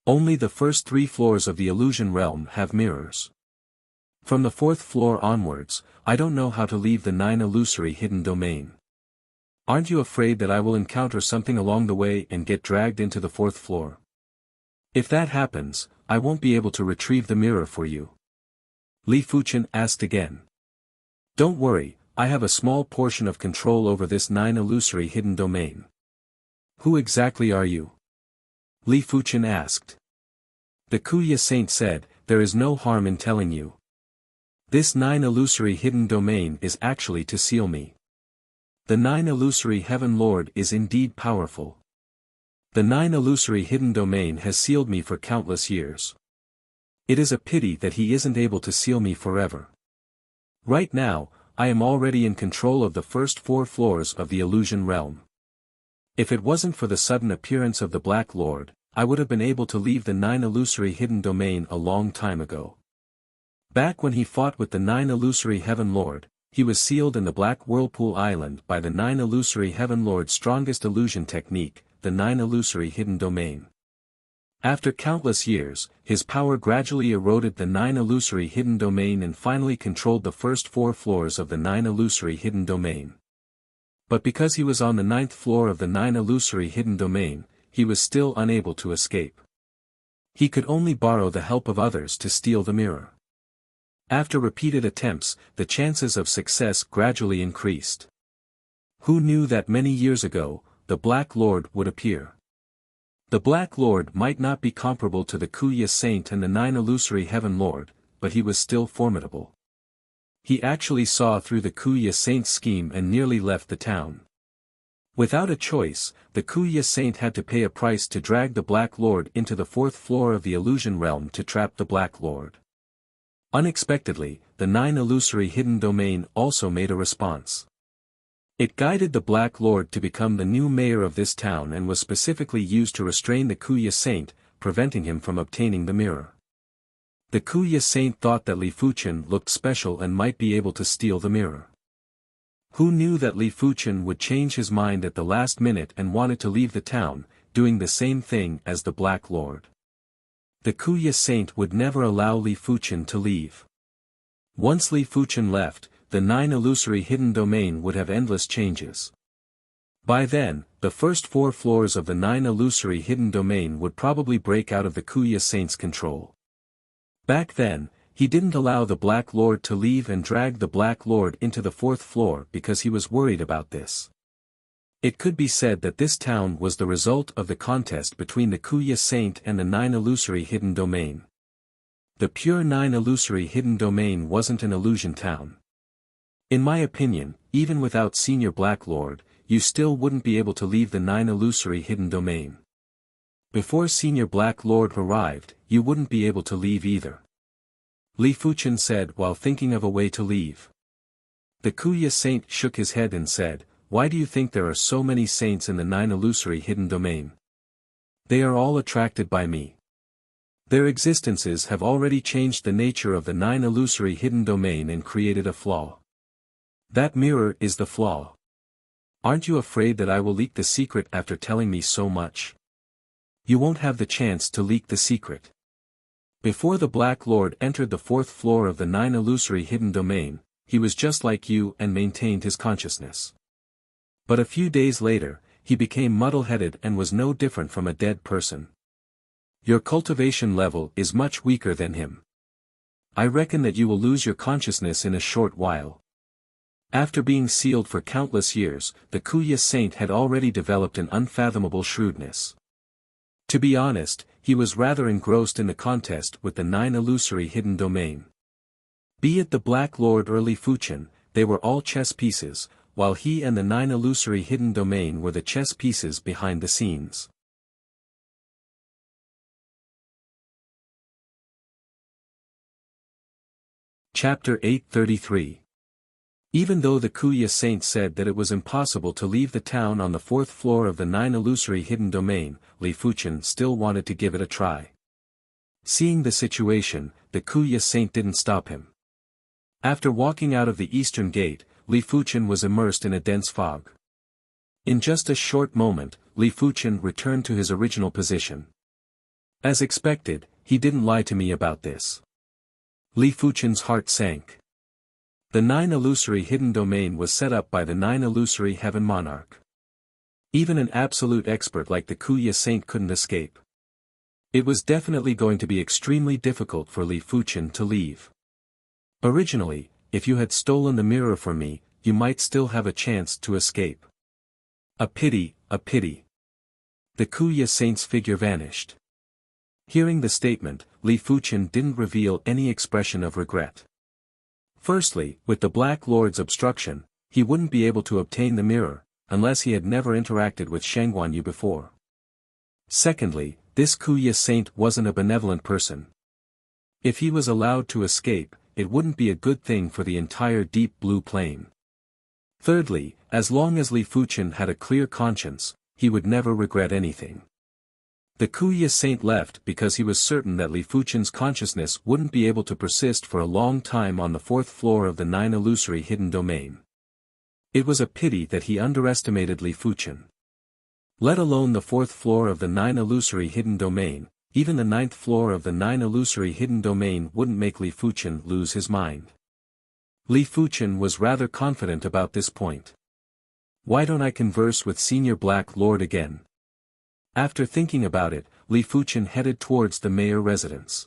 Only the first 3 floors of the illusion realm have mirrors. From the 4th floor onwards, I don't know how to leave the 9 illusory hidden domain. Aren't you afraid that I will encounter something along the way and get dragged into the 4th floor? If that happens, I won't be able to retrieve the mirror for you. Li Fuchen asked again. Don't worry, I have a small portion of control over this 9 illusory hidden domain. Who exactly are you? Li Fuchen asked. The Kuya Saint said, there is no harm in telling you. This 9 illusory hidden domain is actually to seal me. The 9 illusory heaven lord is indeed powerful. The 9 illusory hidden domain has sealed me for countless years. It is a pity that he isn't able to seal me forever. Right now, I am already in control of the first 4 floors of the illusion realm. If it wasn't for the sudden appearance of the Black Lord, I would have been able to leave the 9 illusory hidden domain a long time ago. Back when he fought with the 9 illusory heaven lord, he was sealed in the Black Whirlpool Island by the 9 illusory heaven lord's strongest illusion technique, the 9 illusory hidden domain. After countless years, his power gradually eroded the 9 illusory hidden domain and finally controlled the first 4 floors of the 9 illusory hidden domain. But because he was on the 9th floor of the 9 illusory hidden domain, he was still unable to escape. He could only borrow the help of others to steal the mirror. After repeated attempts, the chances of success gradually increased. Who knew that many years ago, the Black Lord would appear? The Black Lord might not be comparable to the Kuya Saint and the 9 illusory heaven lord, but he was still formidable. He actually saw through the Kuya Saint's scheme and nearly left the town. Without a choice, the Kuya Saint had to pay a price to drag the Black Lord into the 4th floor of the illusion realm to trap the Black Lord. Unexpectedly, the 9 illusory hidden domain also made a response. It guided the Black Lord to become the new mayor of this town and was specifically used to restrain the Kuya Saint, preventing him from obtaining the mirror. The Kuya Saint thought that Li Fuchen looked special and might be able to steal the mirror. Who knew that Li Fuchen would change his mind at the last minute and wanted to leave the town, doing the same thing as the Black Lord. The Kuya Saint would never allow Li Fuchen to leave. Once Li Fuchen left, the 9 illusory hidden domain would have endless changes. By then, the first 4 floors of the 9 illusory hidden domain would probably break out of the Kuya Saint's control. Back then, he didn't allow the Black Lord to leave and drag the Black Lord into the 4th floor because he was worried about this. It could be said that this town was the result of the contest between the Kuya Saint and the 9 illusory hidden domain. The pure 9 illusory hidden domain wasn't an illusion town. In my opinion, even without Senior Black Lord, you still wouldn't be able to leave the 9 illusory hidden domain. Before Senior Black Lord arrived, you wouldn't be able to leave either. Li Fuchen said while thinking of a way to leave. The Kuya Saint shook his head and said, "Why do you think there are so many saints in the 9 illusory hidden domain? They are all attracted by me. Their existences have already changed the nature of the 9 illusory hidden domain and created a flaw. That mirror is the flaw. Aren't you afraid that I will leak the secret after telling me so much? You won't have the chance to leak the secret." Before the Black Lord entered the 4th floor of the 9 illusory hidden domain, he was just like you and maintained his consciousness. But a few days later, he became muddle-headed and was no different from a dead person. Your cultivation level is much weaker than him. I reckon that you will lose your consciousness in a short while. After being sealed for countless years, the Kuya Saint had already developed an unfathomable shrewdness. To be honest, he was rather engrossed in the contest with the 9 illusory hidden domain. Be it the Black Lord or Li Fuchen, they were all chess pieces, while he and the 9 illusory hidden domain were the chess pieces behind the scenes. Chapter 833. Even though the Kuya Saint said that it was impossible to leave the town on the 4th floor of the 9 illusory hidden domain, Li Fuchen still wanted to give it a try. Seeing the situation, the Kuya Saint didn't stop him. After walking out of the eastern gate, Li Fuchen was immersed in a dense fog. In just a short moment, Li Fuchen returned to his original position. As expected, he didn't lie to me about this. Li Fuchen's heart sank. The 9 illusory hidden domain was set up by the 9 illusory heaven monarch. Even an absolute expert like the Kuya Saint couldn't escape. It was definitely going to be extremely difficult for Li Fuchen to leave. Originally, if you had stolen the mirror from me, you might still have a chance to escape. A pity, a pity. The Kuya Saint's figure vanished. Hearing the statement, Li Fuchen didn't reveal any expression of regret. Firstly, with the Black Lord's obstruction, he wouldn't be able to obtain the mirror, unless he had never interacted with Shangguanyu before. Secondly, this Kuya Saint wasn't a benevolent person. If he was allowed to escape, it wouldn't be a good thing for the entire Deep Blue Plain. Thirdly, as long as Li Fuchen had a clear conscience, he would never regret anything. The Kuya Saint left because he was certain that Li Fuchen's consciousness wouldn't be able to persist for a long time on the 4th floor of the 9 illusory hidden domain. It was a pity that he underestimated Li Fuchen. Let alone the 4th floor of the 9 illusory hidden domain, even the 9th floor of the 9 illusory hidden domain wouldn't make Li Fuchen lose his mind. Li Fuchen was rather confident about this point. Why don't I converse with Senior Black Lord again? After thinking about it, Li Fuchen headed towards the mayor residence.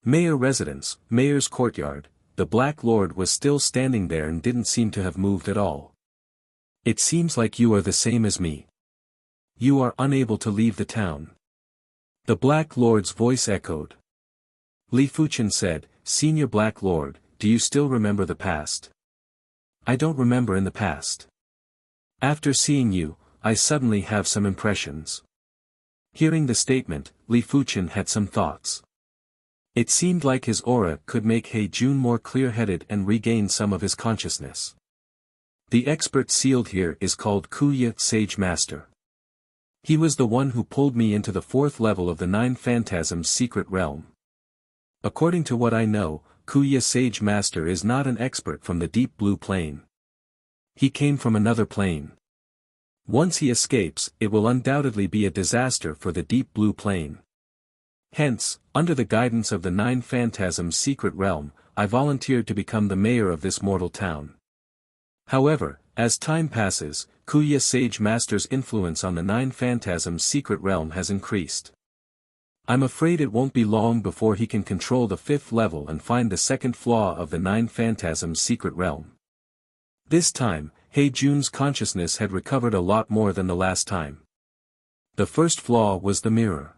Mayor residence, mayor's courtyard, the Black Lord was still standing there and didn't seem to have moved at all. It seems like you are the same as me. You are unable to leave the town. The Black Lord's voice echoed. Li Fuchen said, Senior Black Lord, do you still remember the past? I don't remember in the past. After seeing you, I suddenly have some impressions. Hearing the statement, Li Fuchen had some thoughts. It seemed like his aura could make He Jun more clear-headed and regain some of his consciousness. The expert sealed here is called Kuya Sage Master. He was the one who pulled me into the 4th level of the 9 Phantasms secret realm. According to what I know, Kuya Sage Master is not an expert from the deep blue plane. He came from another plane. Once he escapes, it will undoubtedly be a disaster for the deep blue plane. Hence, under the guidance of the 9 Phantasms secret realm, I volunteered to become the mayor of this mortal town. However, as time passes, Kuya Sage Master's influence on the 9 Phantasms secret realm has increased. I'm afraid it won't be long before he can control the 5th level and find the 2nd flaw of the 9 Phantasms secret realm. This time, He Jun's consciousness had recovered a lot more than the last time. The first flaw was the mirror.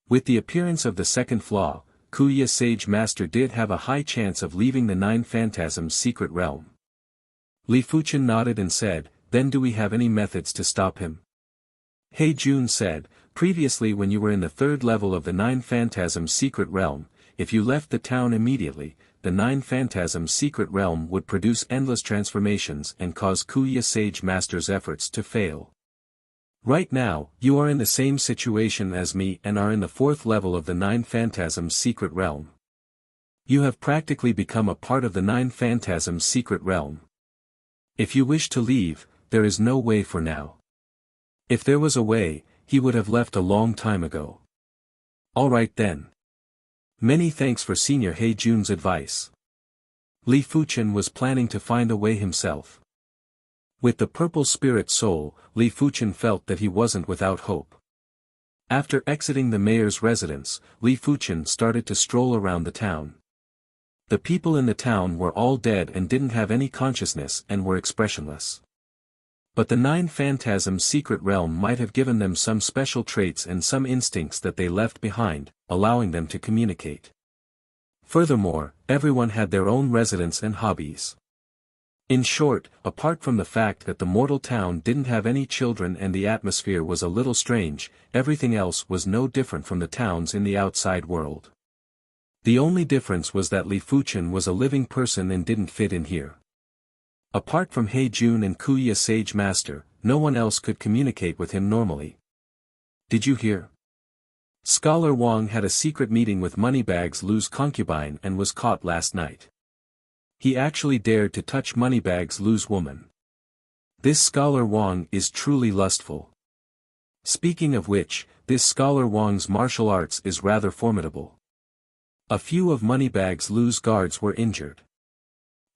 With the appearance of the 2nd flaw, Kuya Sage Master did have a high chance of leaving the 9 Phantasms secret realm. Li Fuchen nodded and said, "Then do we have any methods to stop him?" He Jun said, "Previously when you were in the 3rd level of the 9 Phantasms secret realm, if you left the town immediately, the 9 Phantasms secret realm would produce endless transformations and cause Kuya Sage Master's efforts to fail. Right now, you are in the same situation as me and are in the 4th level of the 9 Phantasms secret realm. You have practically become a part of the 9 Phantasms secret realm. If you wish to leave, there is no way for now. If there was a way, he would have left a long time ago." "Alright then. Many thanks for Senior He Jun's advice." Li Fuchen was planning to find a way himself. With the purple spirit soul, Li Fuchen felt that he wasn't without hope. After exiting the mayor's residence, Li Fuchen started to stroll around the town. The people in the town were all dead and didn't have any consciousness and were expressionless. But the 9 Phantasms secret realm might have given them some special traits and some instincts that they left behind, allowing them to communicate. Furthermore, everyone had their own residence and hobbies. In short, apart from the fact that the mortal town didn't have any children and the atmosphere was a little strange, everything else was no different from the towns in the outside world. The only difference was that Li Fuchen was a living person and didn't fit in here. Apart from He Jun and Kuya Sage Master, no one else could communicate with him normally. "Did you hear? Scholar Wang had a secret meeting with Moneybags Lu's concubine and was caught last night. He actually dared to touch Moneybags Lu's woman. This Scholar Wang is truly lustful. Speaking of which, this Scholar Wang's martial arts is rather formidable." A few of Moneybags Lu's guards were injured.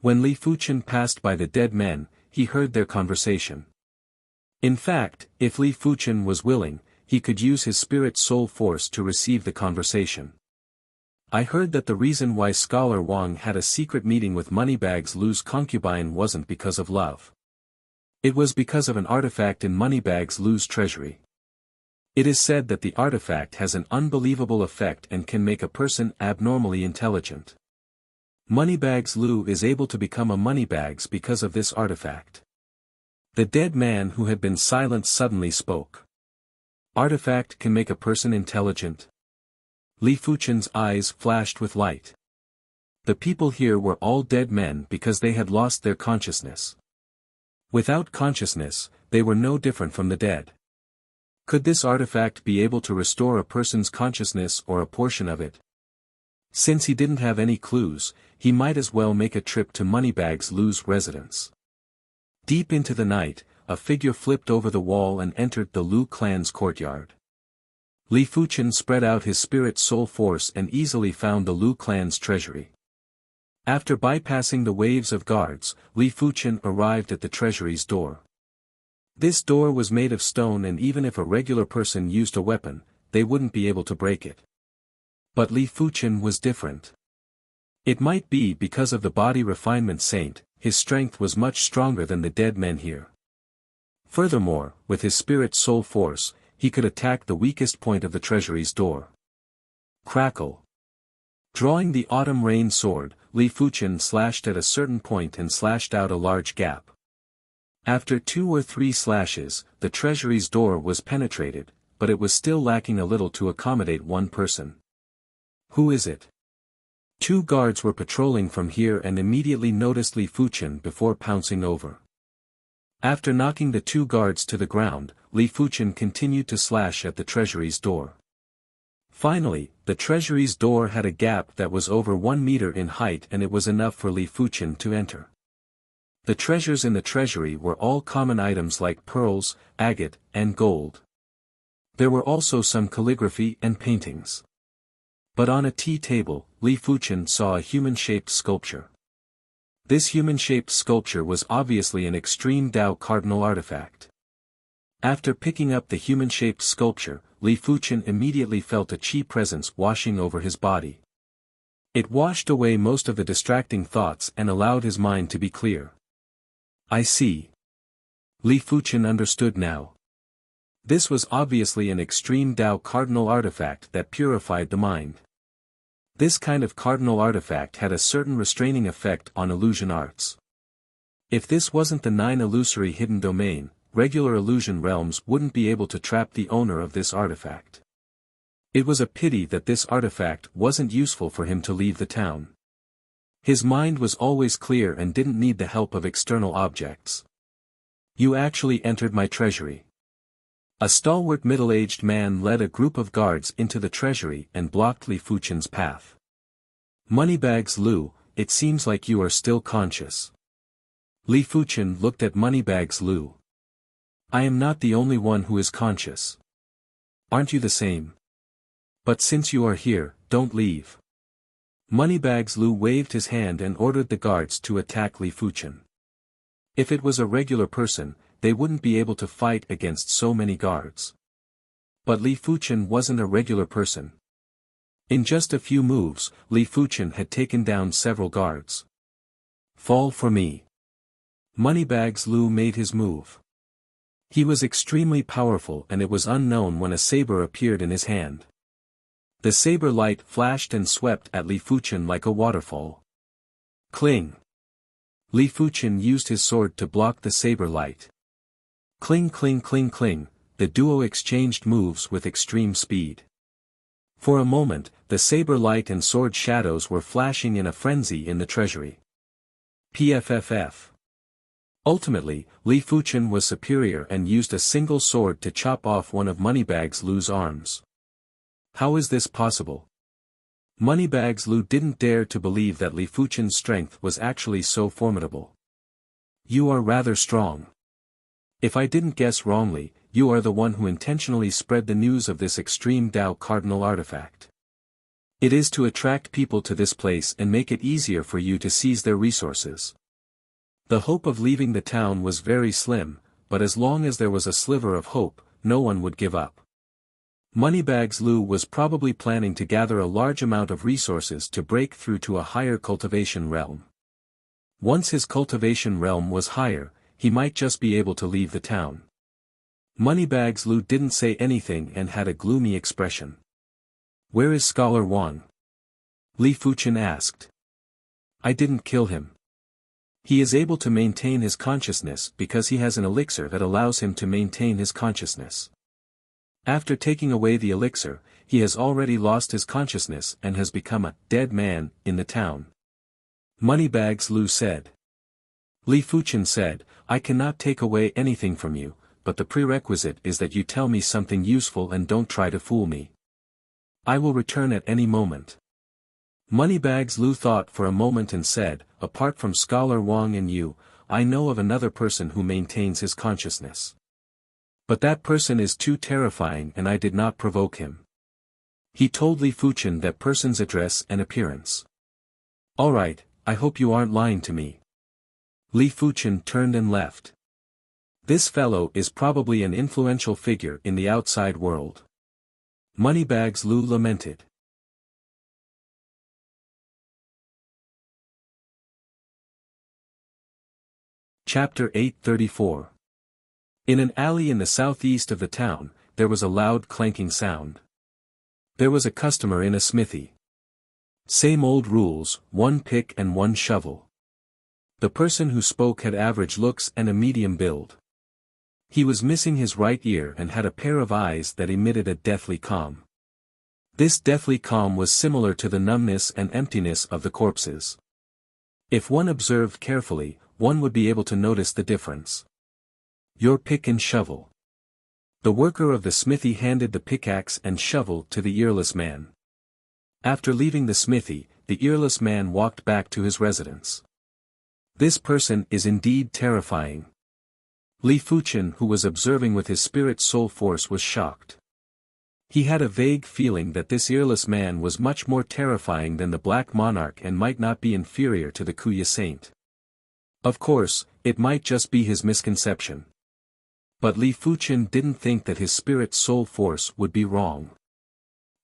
When Li Fuchen passed by the dead men, he heard their conversation. In fact, if Li Fuchen was willing, he could use his spirit soul force to receive the conversation. "I heard that the reason why Scholar Wang had a secret meeting with Moneybags Lu's concubine wasn't because of love. It was because of an artifact in Moneybags Lu's treasury. It is said that the artifact has an unbelievable effect and can make a person abnormally intelligent. Moneybags Lu is able to become a Moneybags because of this artifact." The dead man who had been silent suddenly spoke. "Artifact can make a person intelligent?" Li Fuchen's eyes flashed with light. The people here were all dead men because they had lost their consciousness. Without consciousness, they were no different from the dead. Could this artifact be able to restore a person's consciousness or a portion of it? Since he didn't have any clues, he might as well make a trip to Moneybags Lu's residence. Deep into the night, a figure flipped over the wall and entered the Lu clan's courtyard. Li Fuchen spread out his spirit soul force and easily found the Lu clan's treasury. After bypassing the waves of guards, Li Fuchen arrived at the treasury's door. This door was made of stone and even if a regular person used a weapon, they wouldn't be able to break it. But Li Fuchen was different. It might be because of the body refinement saint, his strength was much stronger than the dead men here. Furthermore, with his spirit soul force, he could attack the weakest point of the treasury's door. Crackle. Drawing the autumn rain sword, Li Fuchen slashed at a certain point and slashed out a large gap. After 2 or 3 slashes, the treasury's door was penetrated, but it was still lacking a little to accommodate one person. Who is it? Two guards were patrolling from here and immediately noticed Li Fuchen before pouncing over. After knocking the two guards to the ground, Li Fuchen continued to slash at the treasury's door. Finally, the treasury's door had a gap that was over 1 meter in height, and it was enough for Li Fuchen to enter. The treasures in the treasury were all common items like pearls, agate, and gold. There were also some calligraphy and paintings. But on a tea table, Li Fuchen saw a human-shaped sculpture. This human-shaped sculpture was obviously an extreme Dao cardinal artifact. After picking up the human-shaped sculpture, Li Fuchen immediately felt a qi presence washing over his body. It washed away most of the distracting thoughts and allowed his mind to be clear. I see. Li Fuchen understood now. This was obviously an extreme Dao cardinal artifact that purified the mind. This kind of cardinal artifact had a certain restraining effect on illusion arts. If this wasn't the 9 illusory hidden domain, regular illusion realms wouldn't be able to trap the owner of this artifact. It was a pity that this artifact wasn't useful for him to leave the town. His mind was always clear and didn't need the help of external objects. You actually entered my treasury. A stalwart middle-aged man led a group of guards into the treasury and blocked Li Fuchen's path. Moneybags Lu, it seems like you are still conscious. Li Fuchen looked at Moneybags Lu. I am not the only one who is conscious. Aren't you the same? But since you are here, don't leave. Moneybags Lu waved his hand and ordered the guards to attack Li Fuchen. If it was a regular person, they wouldn't be able to fight against so many guards. But Li Fuchen wasn't a regular person. In just a few moves, Li Fuchen had taken down several guards. Fall for me. Moneybags Lu made his move. He was extremely powerful, and it was unknown when a saber appeared in his hand. The saber light flashed and swept at Li Fuchen like a waterfall. Cling. Li Fuchen used his sword to block the saber light. Cling cling cling cling, the duo exchanged moves with extreme speed. For a moment, the saber light and sword shadows were flashing in a frenzy in the treasury. PFFF. Ultimately, Li Fuchen was superior and used a single sword to chop off one of Moneybags Lu's arms. How is this possible? Moneybags Lu didn't dare to believe that Li Fuchen's strength was actually so formidable. You are rather strong. If I didn't guess wrongly, you are the one who intentionally spread the news of this extreme Dao cardinal artifact. It is to attract people to this place and make it easier for you to seize their resources. The hope of leaving the town was very slim, but as long as there was a sliver of hope, no one would give up. Moneybags Lu was probably planning to gather a large amount of resources to break through to a higher cultivation realm. Once his cultivation realm was higher, he might just be able to leave the town. Moneybags Lu didn't say anything and had a gloomy expression. Where is Scholar Wang? Li Fuchen asked. I didn't kill him. He is able to maintain his consciousness because he has an elixir that allows him to maintain his consciousness. After taking away the elixir, he has already lost his consciousness and has become a dead man in the town. Moneybags Lu said. Li Fuchen said, I cannot take away anything from you, but the prerequisite is that you tell me something useful and don't try to fool me. I will return at any moment. Moneybags Lu thought for a moment and said, apart from Scholar Wang and you, I know of another person who maintains his consciousness. But that person is too terrifying and I did not provoke him. He told Li Fuchen that person's address and appearance. Alright, I hope you aren't lying to me. Li Fuchen turned and left. This fellow is probably an influential figure in the outside world. Moneybags Lu lamented. Chapter 834. In an alley in the southeast of the town, there was a loud clanking sound. There was a customer in a smithy. Same old rules, one pick and one shovel. The person who spoke had average looks and a medium build. He was missing his right ear and had a pair of eyes that emitted a deathly calm. This deathly calm was similar to the numbness and emptiness of the corpses. If one observed carefully, one would be able to notice the difference. Your pick and shovel. The worker of the smithy handed the pickaxe and shovel to the earless man. After leaving the smithy, the earless man walked back to his residence. This person is indeed terrifying. Li Fuchen, who was observing with his spirit soul force, was shocked. He had a vague feeling that this earless man was much more terrifying than the Black Monarch and might not be inferior to the Kuya Saint. Of course, it might just be his misconception. But Li Fuchen didn't think that his spirit soul force would be wrong.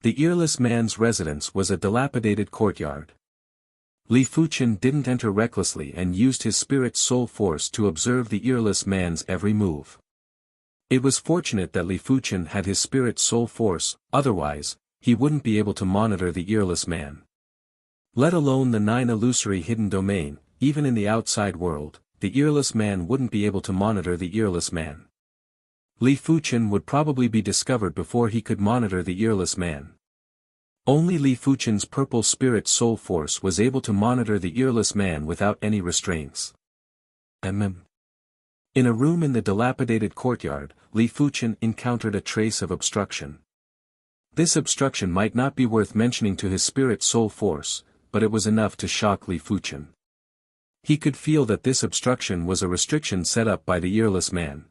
The earless man's residence was a dilapidated courtyard. Li Fuchen didn't enter recklessly and used his spirit soul force to observe the earless man's every move. It was fortunate that Li Fuchen had his spirit soul force, otherwise, he wouldn't be able to monitor the earless man. Let alone the 9 illusory hidden domain, even in the outside world, the earless man wouldn't be able to monitor the earless man. Li Fuchen would probably be discovered before he could monitor the earless man. Only Li Fuchen's purple spirit soul force was able to monitor the earless man without any restraints. In a room in the dilapidated courtyard, Li Fuchen encountered a trace of obstruction. This obstruction might not be worth mentioning to his spirit soul force, but it was enough to shock Li Fuchen. He could feel that this obstruction was a restriction set up by the earless man.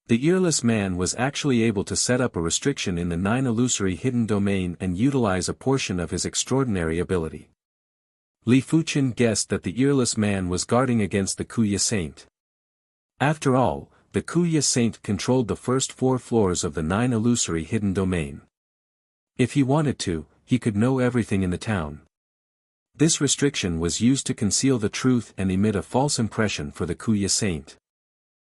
The earless man was actually able to set up a restriction in the 9 illusory hidden domain and utilize a portion of his extraordinary ability. Li Fuchen guessed that the earless man was guarding against the Kuya Saint. After all, the Kuya Saint controlled the first 4 floors of the 9 illusory hidden domain. If he wanted to, he could know everything in the town. This restriction was used to conceal the truth and emit a false impression for the Kuya Saint.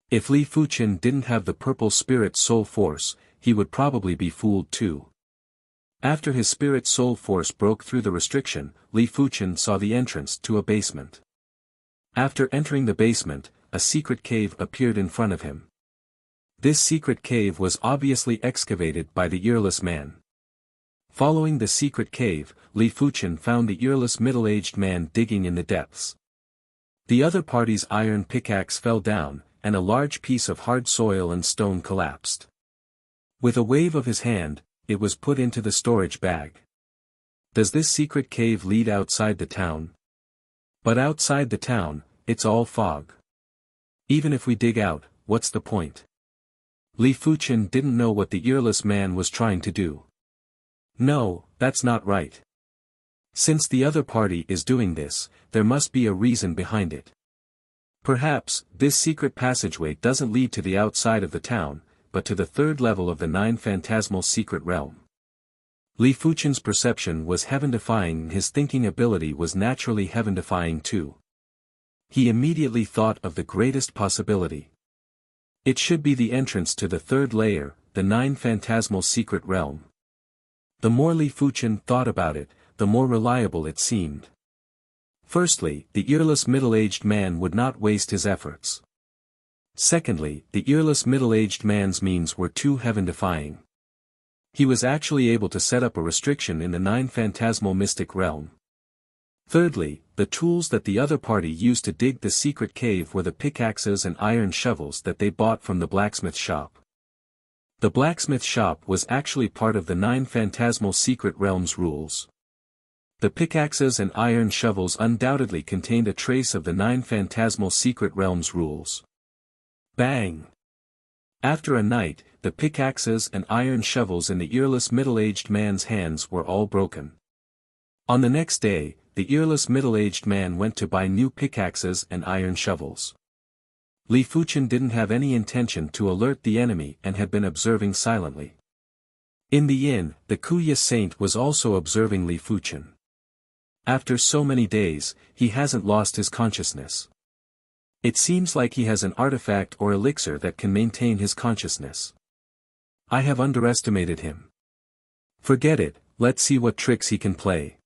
If Li Fuchen didn't have the purple spirit soul force, he would probably be fooled too. After his spirit soul force broke through the restriction, Li Fuchen saw the entrance to a basement. After entering the basement, a secret cave appeared in front of him. This secret cave was obviously excavated by the earless man. Following the secret cave, Li Fuchen found the earless middle-aged man digging in the depths. The other party's iron pickaxe fell down, and a large piece of hard soil and stone collapsed. With a wave of his hand, it was put into the storage bag. Does this secret cave lead outside the town? But outside the town, it's all fog. Even if we dig out, what's the point? Li Fuchen didn't know what the earless man was trying to do. No, that's not right. Since the other party is doing this, there must be a reason behind it. Perhaps, this secret passageway doesn't lead to the outside of the town, but to the 3rd level of the 9 phantasmal secret realm. Li Fuchen's perception was heaven-defying and his thinking ability was naturally heaven-defying too. He immediately thought of the greatest possibility. It should be the entrance to the 3rd layer, the 9 phantasmal secret realm. The more Li Fuchen thought about it, the more reliable it seemed. Firstly, the earless middle-aged man would not waste his efforts. Secondly, the earless middle-aged man's means were too heaven-defying. He was actually able to set up a restriction in the 9 phantasmal mystic realm. Thirdly, the tools that the other party used to dig the secret cave were the pickaxes and iron shovels that they bought from the blacksmith shop. The blacksmith shop was actually part of the 9 phantasmal secret realm's rules. The pickaxes and iron shovels undoubtedly contained a trace of the 9 phantasmal secret realm's rules. Bang! After a night, the pickaxes and iron shovels in the earless middle-aged man's hands were all broken. On the next day, the earless middle-aged man went to buy new pickaxes and iron shovels. Li Fuchen didn't have any intention to alert the enemy and had been observing silently. In the inn, the Kuya Saint was also observing Li Fuchen. After so many days, he hasn't lost his consciousness. It seems like he has an artifact or elixir that can maintain his consciousness. I have underestimated him. Forget it, let's see what tricks he can play.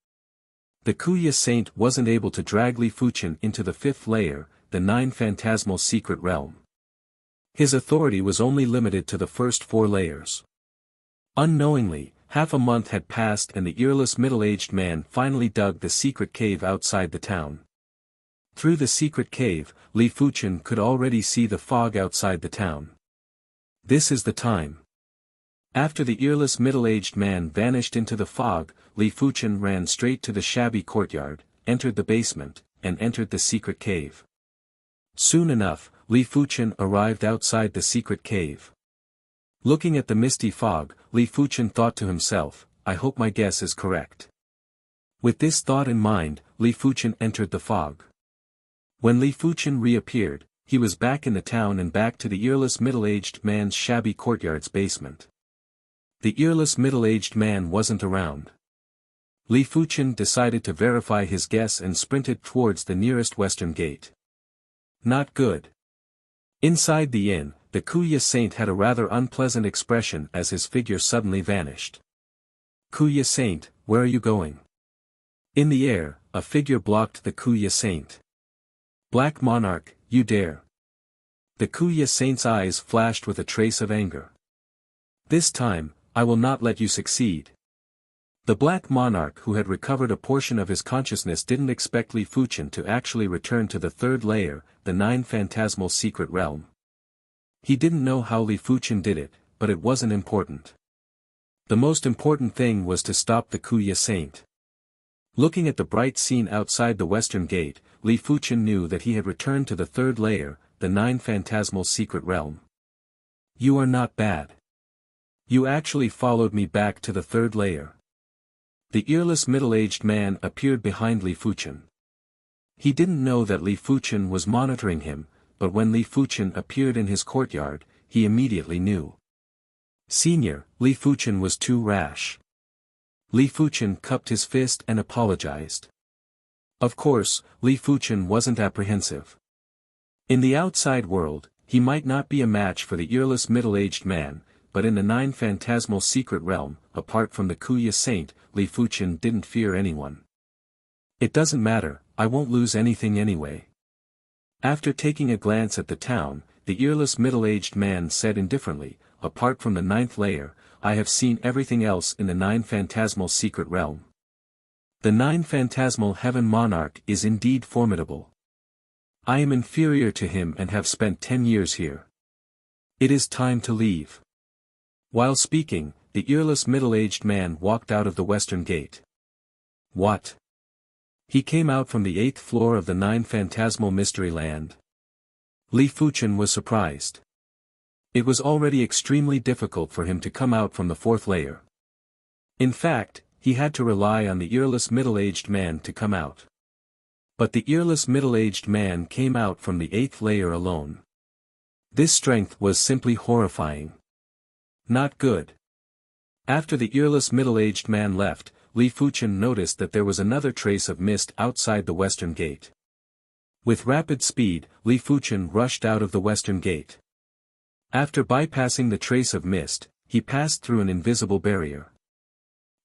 The Kuya Saint wasn't able to drag Li Fuchen into the 5th layer, the 9 phantasmal secret realm. His authority was only limited to the first 4 layers. Unknowingly, Half a month had passed and the earless middle-aged man finally dug the secret cave outside the town. Through the secret cave, Li Fuchen could already see the fog outside the town. This is the time. After the earless middle-aged man vanished into the fog, Li Fuchen ran straight to the shabby courtyard, entered the basement, and entered the secret cave. Soon enough, Li Fuchen arrived outside the secret cave. Looking at the misty fog, Li Fuchen thought to himself, I hope my guess is correct. With this thought in mind, Li Fuchen entered the fog. When Li Fuchen reappeared, he was back in the town and back to the earless middle-aged man's shabby courtyard's basement. The earless middle-aged man wasn't around. Li Fuchen decided to verify his guess and sprinted towards the nearest western gate. Not good. Inside the inn, the Kuya Saint had a rather unpleasant expression as his figure suddenly vanished. Kuya Saint, where are you going? In the air, a figure blocked the Kuya Saint. Black Monarch, you dare. The Kuya Saint's eyes flashed with a trace of anger. This time, I will not let you succeed. The Black Monarch who had recovered a portion of his consciousness didn't expect Li Fuchen to actually return to the third layer, the nine phantasmal secret realm. He didn't know how Li Fuchen did it, but it wasn't important. The most important thing was to stop the Kuya Saint. Looking at the bright scene outside the western gate, Li Fuchen knew that he had returned to the third layer, the nine phantasmal secret realm. You are not bad. You actually followed me back to the third layer. The earless middle-aged man appeared behind Li Fuchen. He didn't know that Li Fuchen was monitoring him, but when Li Fuchen appeared in his courtyard, he immediately knew. Senior, Li Fuchen was too rash. Li Fuchen cupped his fist and apologized. Of course, Li Fuchen wasn't apprehensive. In the outside world, he might not be a match for the earless middle-aged man, but in the nine phantasmal secret realm, apart from the Kuya Saint, Li Fuchen didn't fear anyone. It doesn't matter, I won't lose anything anyway. After taking a glance at the town, the earless middle-aged man said indifferently, apart from the ninth layer, I have seen everything else in the nine phantasmal secret realm. The nine phantasmal heaven monarch is indeed formidable. I am inferior to him and have spent 10 years here. It is time to leave. While speaking, the earless middle-aged man walked out of the western gate. What? He came out from the 8th floor of the nine phantasmal mystery land. Li Fuchen was surprised. It was already extremely difficult for him to come out from the 4th layer. In fact, he had to rely on the earless middle-aged man to come out. But the earless middle-aged man came out from the 8th layer alone. This strength was simply horrifying. Not good. After the earless middle-aged man left, Li Fuchen noticed that there was another trace of mist outside the western gate. With rapid speed, Li Fuchen rushed out of the western gate. After bypassing the trace of mist, he passed through an invisible barrier.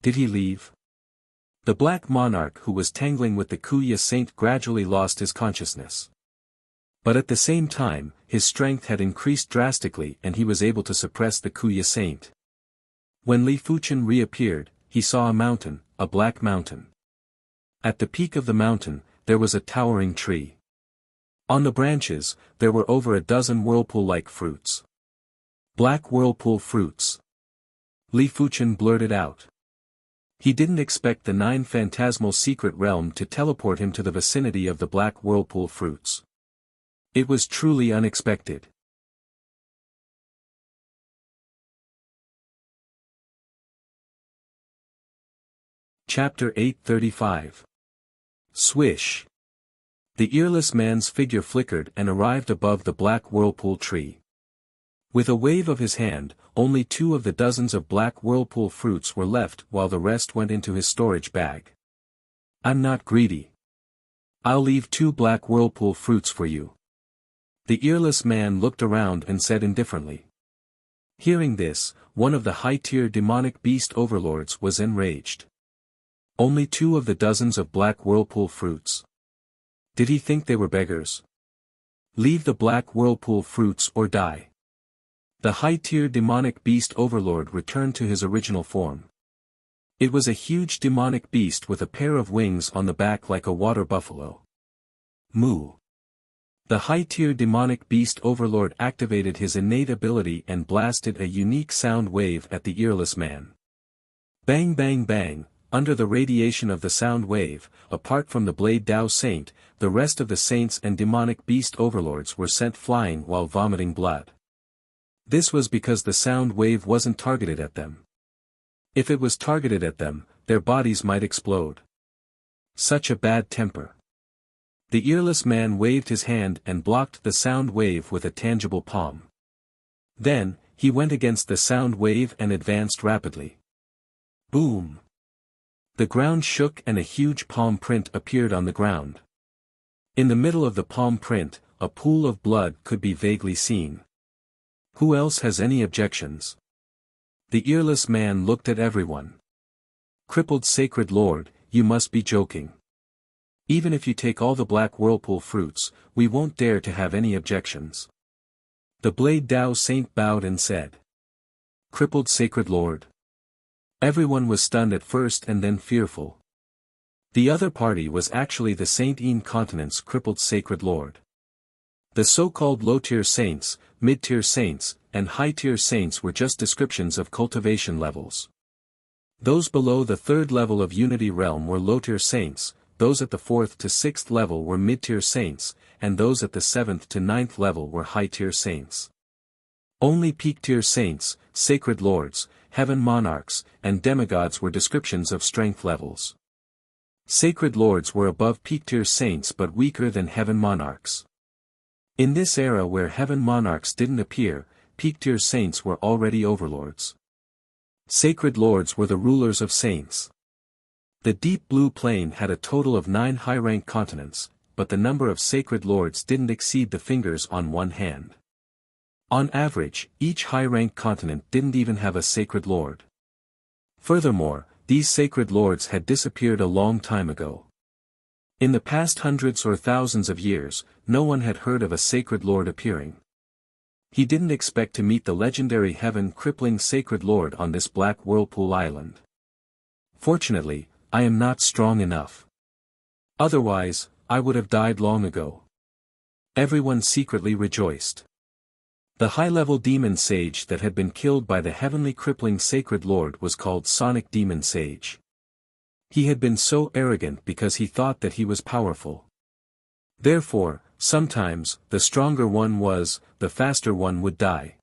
Did he leave? The Black Monarch who was tangling with the Kuya Saint gradually lost his consciousness. But at the same time, his strength had increased drastically and he was able to suppress the Kuya Saint. When Li Fuchen reappeared, he saw a mountain, a black mountain. At the peak of the mountain, there was a towering tree. On the branches, there were over a dozen whirlpool-like fruits. Black whirlpool fruits. Li Fuchen blurted out. He didn't expect the nine phantasmal secret realm to teleport him to the vicinity of the black whirlpool fruits. It was truly unexpected. Chapter 835. Swish. The earless man's figure flickered and arrived above the black whirlpool tree. With a wave of his hand, only 2 of the dozens of black whirlpool fruits were left while the rest went into his storage bag. I'm not greedy. I'll leave 2 black whirlpool fruits for you. The earless man looked around and said indifferently. Hearing this, one of the high-tier demonic beast overlords was enraged. Only 2 of the dozens of black whirlpool fruits. Did he think they were beggars? Leave the black whirlpool fruits or die. The high-tier demonic beast overlord returned to his original form. It was a huge demonic beast with a pair of wings on the back like a water buffalo. Moo. The high-tier demonic beast overlord activated his innate ability and blasted a unique sound wave at the earless man. Bang bang bang, under the radiation of the sound wave, apart from the Blade Dao Saint, the rest of the saints and demonic beast overlords were sent flying while vomiting blood. This was because the sound wave wasn't targeted at them. If it was targeted at them, their bodies might explode. Such a bad temper. The earless man waved his hand and blocked the sound wave with a tangible palm. Then, he went against the sound wave and advanced rapidly. Boom! The ground shook and a huge palm print appeared on the ground. In the middle of the palm print, a pool of blood could be vaguely seen. Who else has any objections? The earless man looked at everyone. Crippled Sacred Lord, you must be joking. Even if you take all the black whirlpool fruits, we won't dare to have any objections. The Blade Dao Saint bowed and said. Crippled Sacred Lord. Everyone was stunned at first and then fearful. The other party was actually the Saint Incontinent's crippled Sacred Lord. The so-called low-tier saints, mid-tier saints, and high-tier saints were just descriptions of cultivation levels. Those below the third level of Unity Realm were low-tier saints, those at the 4th to 6th level were mid-tier saints, and those at the 7th to 9th level were high-tier saints. Only peak-tier saints, sacred lords, heaven monarchs, and demigods were descriptions of strength levels. Sacred lords were above peak-tier saints but weaker than heaven monarchs. In this era where heaven monarchs didn't appear, peak-tier saints were already overlords. Sacred lords were the rulers of saints. The deep blue plane had a total of 9 high-rank continents, but the number of sacred lords didn't exceed the fingers on one hand. On average, each high-rank continent didn't even have a sacred lord. Furthermore, these sacred lords had disappeared a long time ago. In the past hundreds or thousands of years, no one had heard of a sacred lord appearing. He didn't expect to meet the legendary heaven-crippling sacred lord on this black whirlpool island. Fortunately, I am not strong enough. Otherwise, I would have died long ago. Everyone secretly rejoiced. The high-level demon sage that had been killed by the heavenly crippling sacred lord was called Sonic Demon Sage. He had been so arrogant because he thought that he was powerful. Therefore, sometimes, the stronger one was, the faster one would die.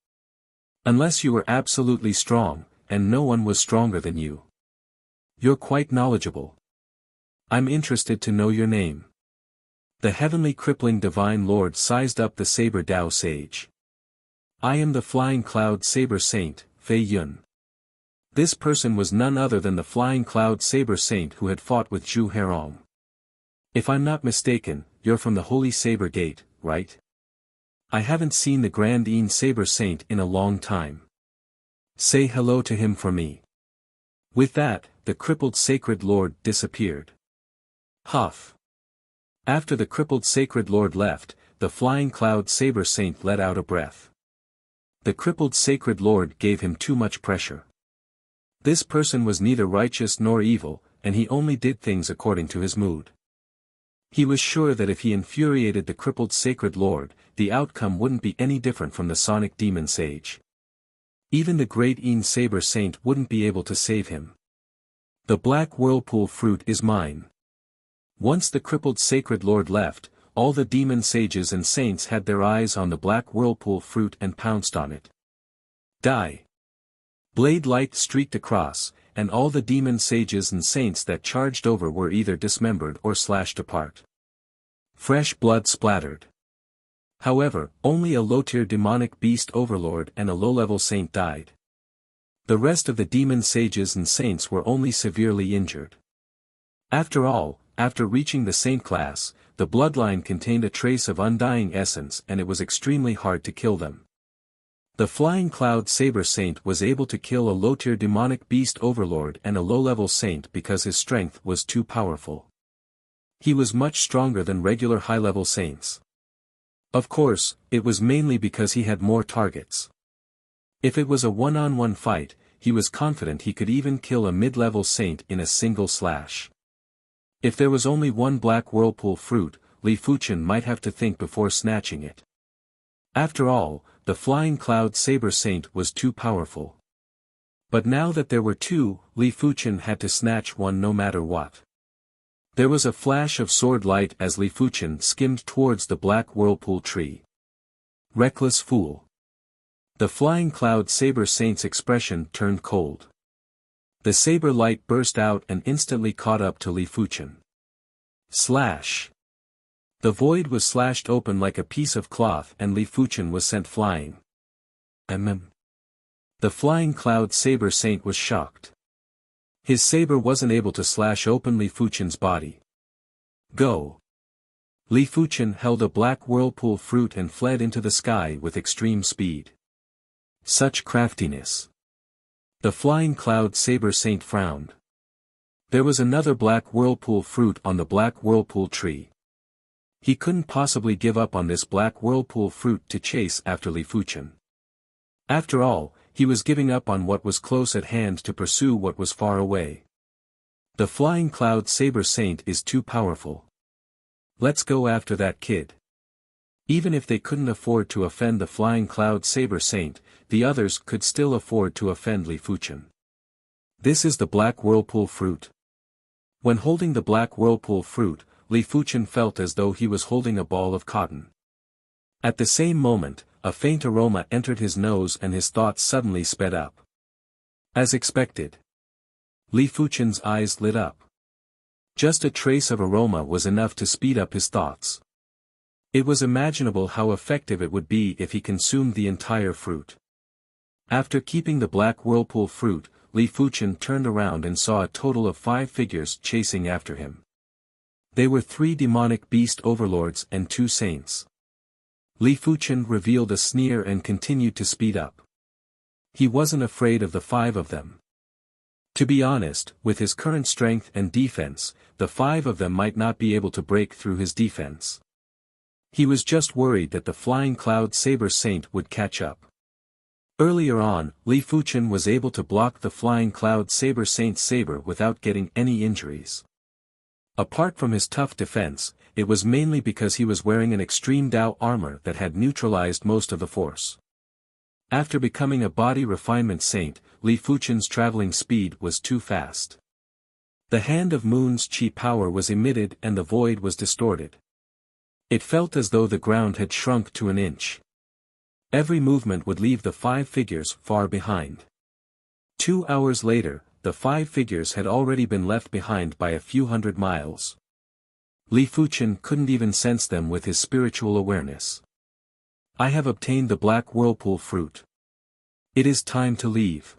Unless you were absolutely strong, and no one was stronger than you. You're quite knowledgeable. I'm interested to know your name. The heavenly crippling divine lord sized up the Saber Dao Sage. I am the Flying Cloud Saber Saint, Fei Yun. This person was none other than the Flying Cloud Saber Saint who had fought with Zhu Herong. If I'm not mistaken, you're from the Holy Saber Gate, right? I haven't seen the Grand Een Saber Saint in a long time. Say hello to him for me. With that, the crippled sacred lord disappeared. Huff. After the crippled sacred lord left, the Flying Cloud Saber Saint let out a breath. The crippled sacred lord gave him too much pressure. This person was neither righteous nor evil, and he only did things according to his mood. He was sure that if he infuriated the crippled sacred lord, the outcome wouldn't be any different from the Sonic Demon Sage. Even the Great Een Saber Saint wouldn't be able to save him. The black whirlpool fruit is mine. Once the crippled sacred lord left, all the demon sages and saints had their eyes on the black whirlpool fruit and pounced on it. Die! Blade light streaked across, and all the demon sages and saints that charged over were either dismembered or slashed apart. Fresh blood splattered. However, only a low-tier demonic beast overlord and a low-level saint died. The rest of the demon sages and saints were only severely injured. After all, after reaching the saint class, the bloodline contained a trace of undying essence and it was extremely hard to kill them. The Flying Cloud Saber Saint was able to kill a low-tier demonic beast overlord and a low-level saint because his strength was too powerful. He was much stronger than regular high-level saints. Of course, it was mainly because he had more targets. If it was a one-on-one fight, he was confident he could even kill a mid-level saint in a single slash. If there was only one black whirlpool fruit, Li Fuchen might have to think before snatching it. After all, the flying cloud saber saint was too powerful. But now that there were two, Li Fuchen had to snatch one no matter what. There was a flash of sword light as Li Fuchen skimmed towards the black whirlpool tree. Reckless fool. The flying cloud saber saint's expression turned cold. The saber light burst out and instantly caught up to Li Fuchen. Slash. The void was slashed open like a piece of cloth and Li Fuchen was sent flying. The flying cloud saber saint was shocked. His saber wasn't able to slash open Li Fuchen's body. Go! Li Fuchen held a black whirlpool fruit and fled into the sky with extreme speed. Such craftiness! The flying cloud saber saint frowned. There was another black whirlpool fruit on the black whirlpool tree. He couldn't possibly give up on this black whirlpool fruit to chase after Li Fuchen. After all, he was giving up on what was close at hand to pursue what was far away. The flying cloud saber saint is too powerful. Let's go after that kid. Even if they couldn't afford to offend the flying cloud saber saint, the others could still afford to offend Li Fuchen. This is the black whirlpool fruit. When holding the black whirlpool fruit, Li Fuchen felt as though he was holding a ball of cotton. At the same moment, a faint aroma entered his nose and his thoughts suddenly sped up. As expected. Li Fuchen's eyes lit up. Just a trace of aroma was enough to speed up his thoughts. It was imaginable how effective it would be if he consumed the entire fruit. After keeping the black whirlpool fruit, Li Fuchen turned around and saw a total of 5 figures chasing after him. They were 3 demonic beast overlords and 2 saints. Li Fuchen revealed a sneer and continued to speed up. He wasn't afraid of the 5 of them. To be honest, with his current strength and defense, the 5 of them might not be able to break through his defense. He was just worried that the flying cloud saber saint would catch up. Earlier on, Li Fuchen was able to block the flying cloud saber saint's saber without getting any injuries. Apart from his tough defense, it was mainly because he was wearing an extreme Dao armor that had neutralized most of the force. After becoming a body refinement saint, Li Fuchen's traveling speed was too fast. The hand of Moon's chi power was emitted and the void was distorted. It felt as though the ground had shrunk to an inch. Every movement would leave the 5 figures far behind. 2 hours later, the 5 figures had already been left behind by a few hundred miles. Li Fuchen couldn't even sense them with his spiritual awareness. I have obtained the black whirlpool fruit. It is time to leave.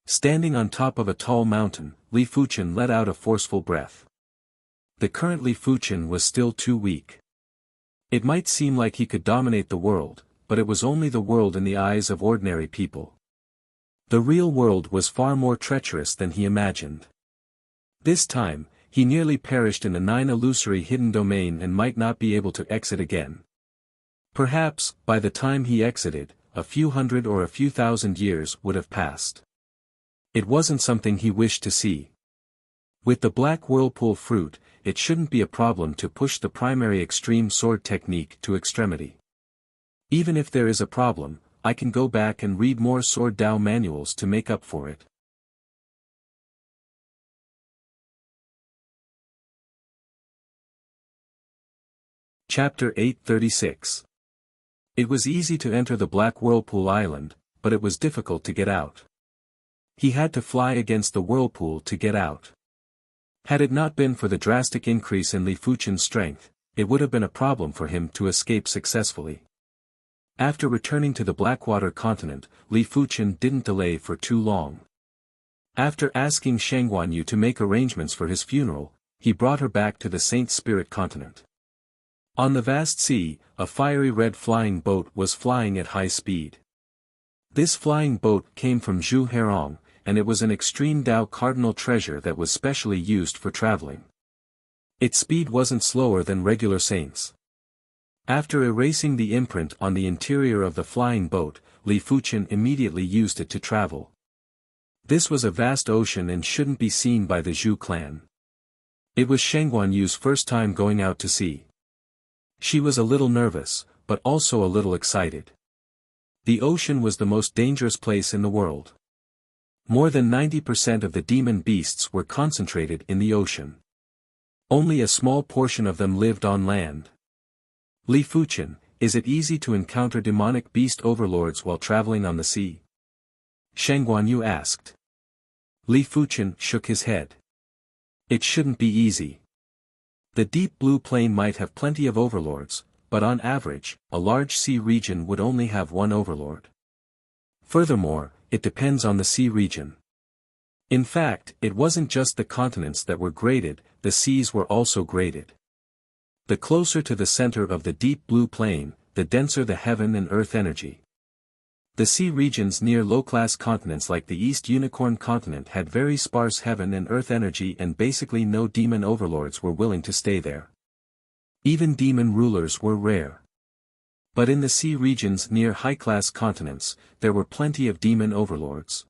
Standing on top of a tall mountain, Li Fuchen let out a forceful breath. The current Li Fuchen was still too weak. It might seem like he could dominate the world, but it was only the world in the eyes of ordinary people. The real world was far more treacherous than he imagined. This time, he nearly perished in the 9 illusory hidden domain and might not be able to exit again. Perhaps, by the time he exited, a few hundred or a few thousand years would have passed. It wasn't something he wished to see. With the black whirlpool fruit, it shouldn't be a problem to push the primary extreme sword technique to extremity. Even if there is a problem, I can go back and read more Sword Dao manuals to make up for it. Chapter 836. It was easy to enter the Black Whirlpool Island, but it was difficult to get out. He had to fly against the whirlpool to get out. Had it not been for the drastic increase in Li Fuchen's strength, it would have been a problem for him to escape successfully. After returning to the Blackwater continent, Li Fuchen didn't delay for too long. After asking Shang Guanyu to make arrangements for his funeral, he brought her back to the Saint Spirit continent. On the vast sea, a fiery red flying boat was flying at high speed. This flying boat came from Zhu Herong, and it was an extreme Dao cardinal treasure that was specially used for traveling. Its speed wasn't slower than regular saints. After erasing the imprint on the interior of the flying boat, Li Fuchen immediately used it to travel. This was a vast ocean and shouldn't be seen by the Zhu clan. It was Shangguanyu's first time going out to sea. She was a little nervous, but also a little excited. The ocean was the most dangerous place in the world. More than 90% of the demon beasts were concentrated in the ocean. Only a small portion of them lived on land. Li Fuchen, is it easy to encounter demonic beast overlords while traveling on the sea? Shangguanyu asked. Li Fuchen shook his head. It shouldn't be easy. The deep blue plain might have plenty of overlords, but on average, a large sea region would only have one overlord. Furthermore, it depends on the sea region. In fact, it wasn't just the continents that were graded, the seas were also graded. The closer to the center of the deep blue plain, the denser the heaven and earth energy. The sea regions near low-class continents like the East Unicorn continent had very sparse heaven and earth energy, and basically no demon overlords were willing to stay there. Even demon rulers were rare. But in the sea regions near high-class continents, there were plenty of demon overlords.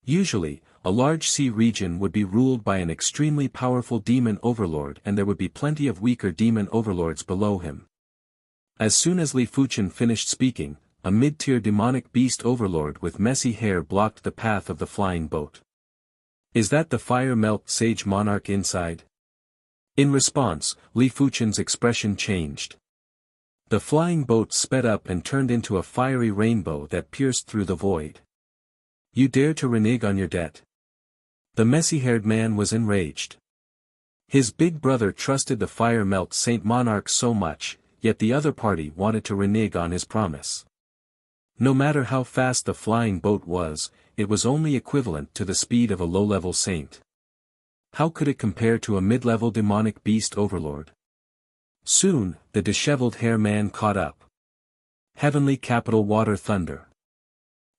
Usually, a large sea region would be ruled by an extremely powerful demon overlord, and there would be plenty of weaker demon overlords below him. As soon as Li Fuchen finished speaking, a mid-tier demonic beast overlord with messy hair blocked the path of the flying boat. Is that the fire melt sage monarch inside? In response, Li Fuchen's expression changed. The flying boat sped up and turned into a fiery rainbow that pierced through the void. You dare to renege on your debt? The messy-haired man was enraged. His big brother trusted the fire melt saint monarch so much, yet the other party wanted to renege on his promise. No matter how fast the flying boat was, it was only equivalent to the speed of a low-level saint. How could it compare to a mid-level demonic beast overlord? Soon, the disheveled hair man caught up. Heavenly capital water thunder.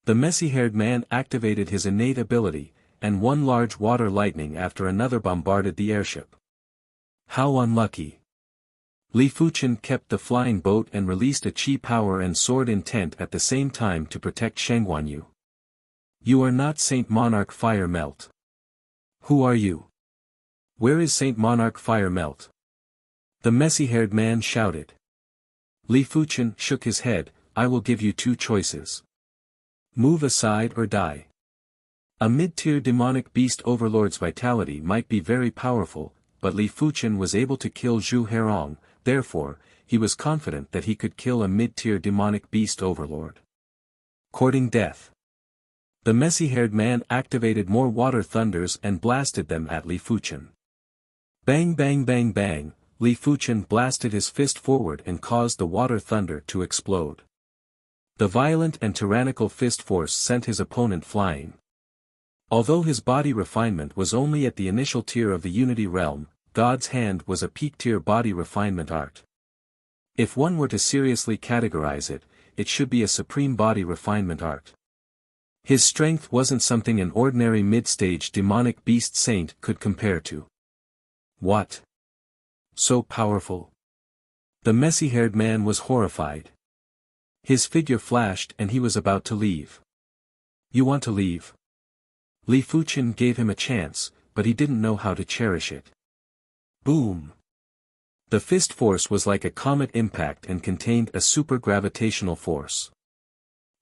The messy-haired man activated his innate ability, and one large water lightning after another bombarded the airship. How unlucky. Li Fuchen kept the flying boat and released a chi power and sword intent at the same time to protect Shangguanyu. You are not Saint Monarch Fire Melt. Who are you? Where is Saint Monarch Fire Melt? The messy-haired man shouted. Li Fuchen shook his head. I will give you two choices. Move aside or die. A mid-tier demonic beast overlord's vitality might be very powerful, but Li Fuchen was able to kill Zhu Herong. Therefore, he was confident that he could kill a mid-tier demonic beast overlord. Courting death. The messy-haired man activated more water thunders and blasted them at Li Fuchen. Bang bang bang bang, Li Fuchen blasted his fist forward and caused the water thunder to explode. The violent and tyrannical fist force sent his opponent flying. Although his body refinement was only at the initial tier of the Unity realm, God's hand was a peak-tier body refinement art. If one were to seriously categorize it, it should be a supreme body refinement art. His strength wasn't something an ordinary mid-stage demonic beast saint could compare to. What? So powerful? The messy-haired man was horrified. His figure flashed and he was about to leave. You want to leave? Li Fuchen gave him a chance, but he didn't know how to cherish it. Boom! The fist force was like a comet impact and contained a super-gravitational force.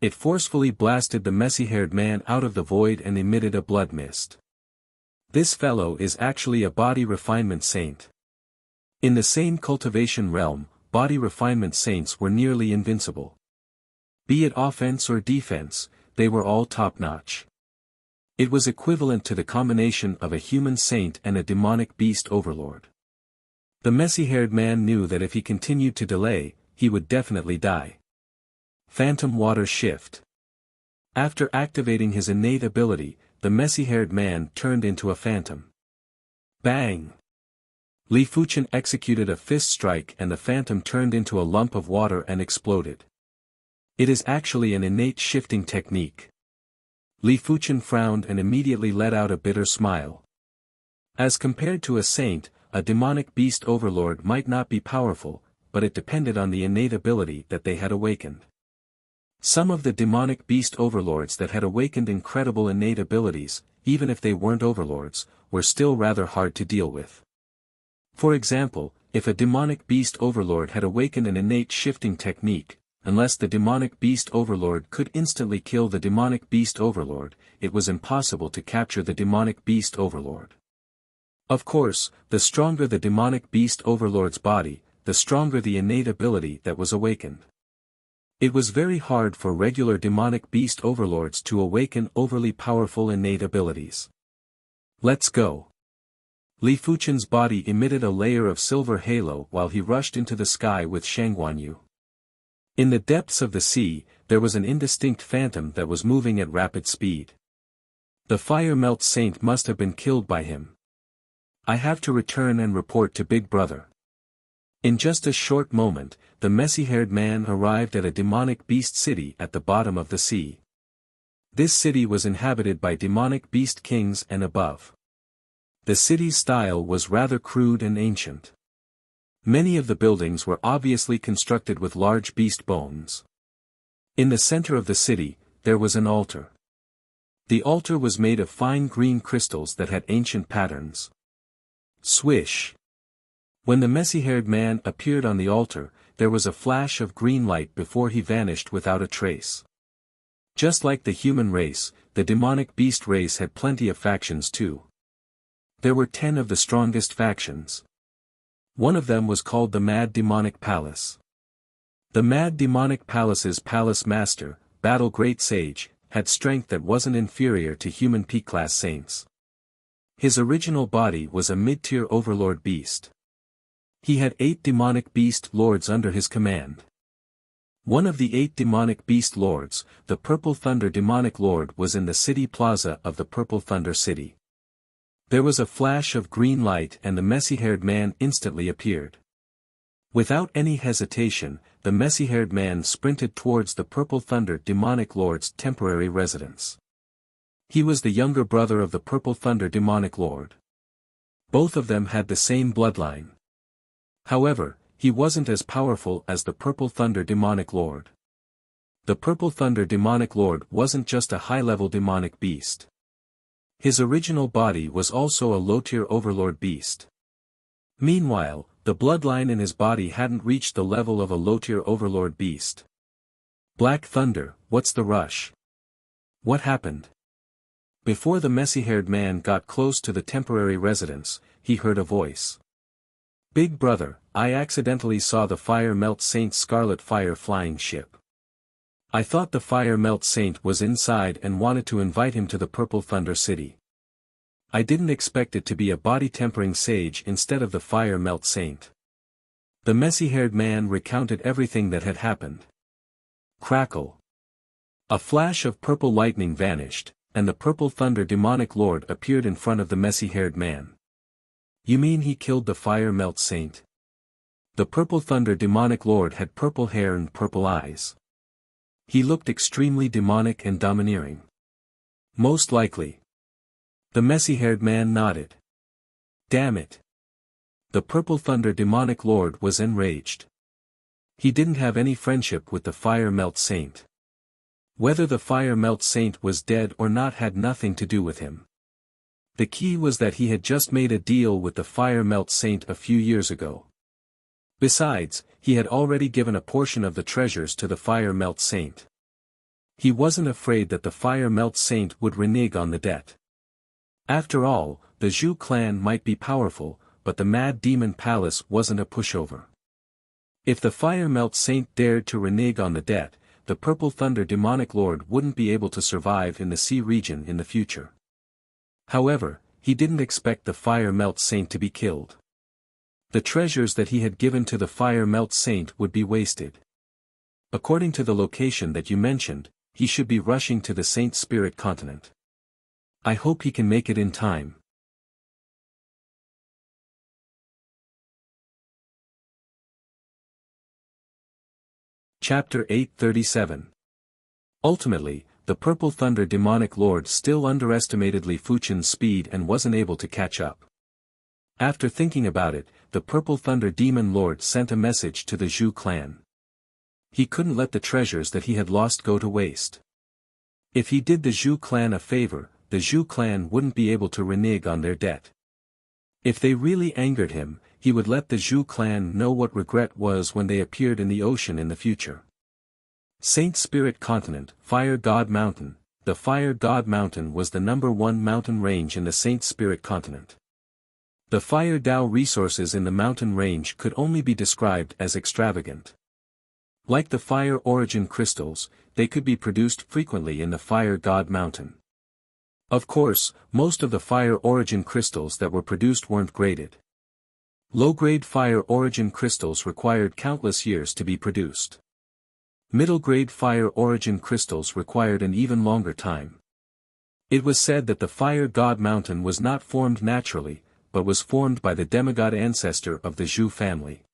It forcefully blasted the messy-haired man out of the void and emitted a blood mist. This fellow is actually a body refinement saint. In the same cultivation realm, body refinement saints were nearly invincible. Be it offense or defense, they were all top-notch. It was equivalent to the combination of a human saint and a demonic beast overlord. The messy-haired man knew that if he continued to delay, he would definitely die. Phantom water shift. After activating his innate ability, the messy-haired man turned into a phantom. Bang! Li Fuchen executed a fist strike and the phantom turned into a lump of water and exploded. It is actually an innate shifting technique. Li Fuchen frowned and immediately let out a bitter smile. As compared to a saint, a demonic beast overlord might not be powerful, but it depended on the innate ability that they had awakened. Some of the demonic beast overlords that had awakened incredible innate abilities, even if they weren't overlords, were still rather hard to deal with. For example, if a demonic beast overlord had awakened an innate shifting technique, unless the demonic beast overlord could instantly kill the demonic beast overlord, it was impossible to capture the demonic beast overlord. Of course, the stronger the demonic beast overlord's body, the stronger the innate ability that was awakened. It was very hard for regular demonic beast overlords to awaken overly powerful innate abilities. Let's go. Li Fuchen's body emitted a layer of silver halo while he rushed into the sky with Shangguanyu. In the depths of the sea, there was an indistinct phantom that was moving at rapid speed. The Fire Melt Saint must have been killed by him. I have to return and report to Big Brother. In just a short moment, the messy-haired man arrived at a demonic beast city at the bottom of the sea. This city was inhabited by demonic beast kings and above. The city's style was rather crude and ancient. Many of the buildings were obviously constructed with large beast bones. In the center of the city, there was an altar. The altar was made of fine green crystals that had ancient patterns. Swish! When the messy-haired man appeared on the altar, there was a flash of green light before he vanished without a trace. Just like the human race, the demonic beast race had plenty of factions too. There were 10 of the strongest factions. One of them was called the Mad Demonic Palace. The Mad Demonic Palace's palace master, Battle Great Sage, had strength that wasn't inferior to human P-class saints. His original body was a mid-tier overlord beast. He had 8 demonic beast lords under his command. One of the 8 demonic beast lords, the Purple Thunder Demonic Lord, was in the city plaza of the Purple Thunder City. There was a flash of green light and the messy-haired man instantly appeared. Without any hesitation, the messy-haired man sprinted towards the Purple Thunder Demonic Lord's temporary residence. He was the younger brother of the Purple Thunder Demonic Lord. Both of them had the same bloodline. However, he wasn't as powerful as the Purple Thunder Demonic Lord. The Purple Thunder Demonic Lord wasn't just a high-level demonic beast. His original body was also a low-tier overlord beast. Meanwhile, the bloodline in his body hadn't reached the level of a low-tier overlord beast. Black Thunder, what's the rush? What happened? Before the messy-haired man got close to the temporary residence, he heard a voice. Big Brother, I accidentally saw the Fire Melt Saint's Scarlet Fire flying ship. I thought the Fire Melt Saint was inside and wanted to invite him to the Purple Thunder City. I didn't expect it to be a body-tempering sage instead of the Fire Melt Saint. The messy-haired man recounted everything that had happened. Crackle. A flash of purple lightning vanished, and the Purple Thunder Demonic Lord appeared in front of the messy-haired man. You mean he killed the Fire Melt Saint? The Purple Thunder Demonic Lord had purple hair and purple eyes. He looked extremely demonic and domineering. Most likely. The messy-haired man nodded. Damn it. The Purple Thunder Demonic Lord was enraged. He didn't have any friendship with the Fire Melt Saint. Whether the Fire Melt Saint was dead or not had nothing to do with him. The key was that he had just made a deal with the Fire Melt Saint a few years ago. Besides, he had already given a portion of the treasures to the Fire Melt Saint. He wasn't afraid that the Fire Melt Saint would renege on the debt. After all, the Zhu clan might be powerful, but the Mad Demon Palace wasn't a pushover. If the Fire Melt Saint dared to renege on the debt, the Purple Thunder Demonic Lord wouldn't be able to survive in the sea region in the future. However, he didn't expect the Fire Melt Saint to be killed. The treasures that he had given to the Fire Melt Saint would be wasted. According to the location that you mentioned, he should be rushing to the Saint Spirit continent. I hope he can make it in time. Chapter 837. Ultimately, the Purple Thunder Demonic Lord still underestimated Li Fuchen's speed and wasn't able to catch up. After thinking about it, the Purple Thunder Demon Lord sent a message to the Zhu clan. He couldn't let the treasures that he had lost go to waste. If he did the Zhu clan a favor, the Zhu clan wouldn't be able to renege on their debt. If they really angered him, he would let the Zhu clan know what regret was when they appeared in the ocean in the future. Saint Spirit Continent, Fire God Mountain. The Fire God Mountain was the #1 mountain range in the Saint Spirit Continent. The Fire Dao resources in the mountain range could only be described as extravagant. Like the Fire Origin crystals, they could be produced frequently in the Fire God Mountain. Of course, most of the Fire Origin crystals that were produced weren't graded. Low-grade Fire Origin crystals required countless years to be produced. Middle-grade Fire Origin crystals required an even longer time. It was said that the Fire God Mountain was not formed naturally, but was formed by the demigod ancestor of the Zhu family.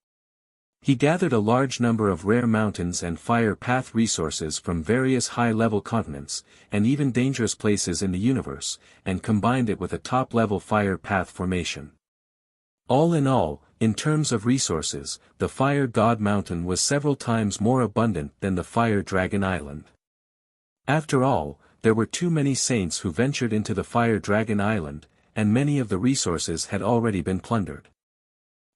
He gathered a large number of rare mountains and fire path resources from various high-level continents, and even dangerous places in the universe, and combined it with a top-level fire path formation. All in all, in terms of resources, the Fire God Mountain was several times more abundant than the Fire Dragon Island. After all, there were too many saints who ventured into the Fire Dragon Island, and many of the resources had already been plundered.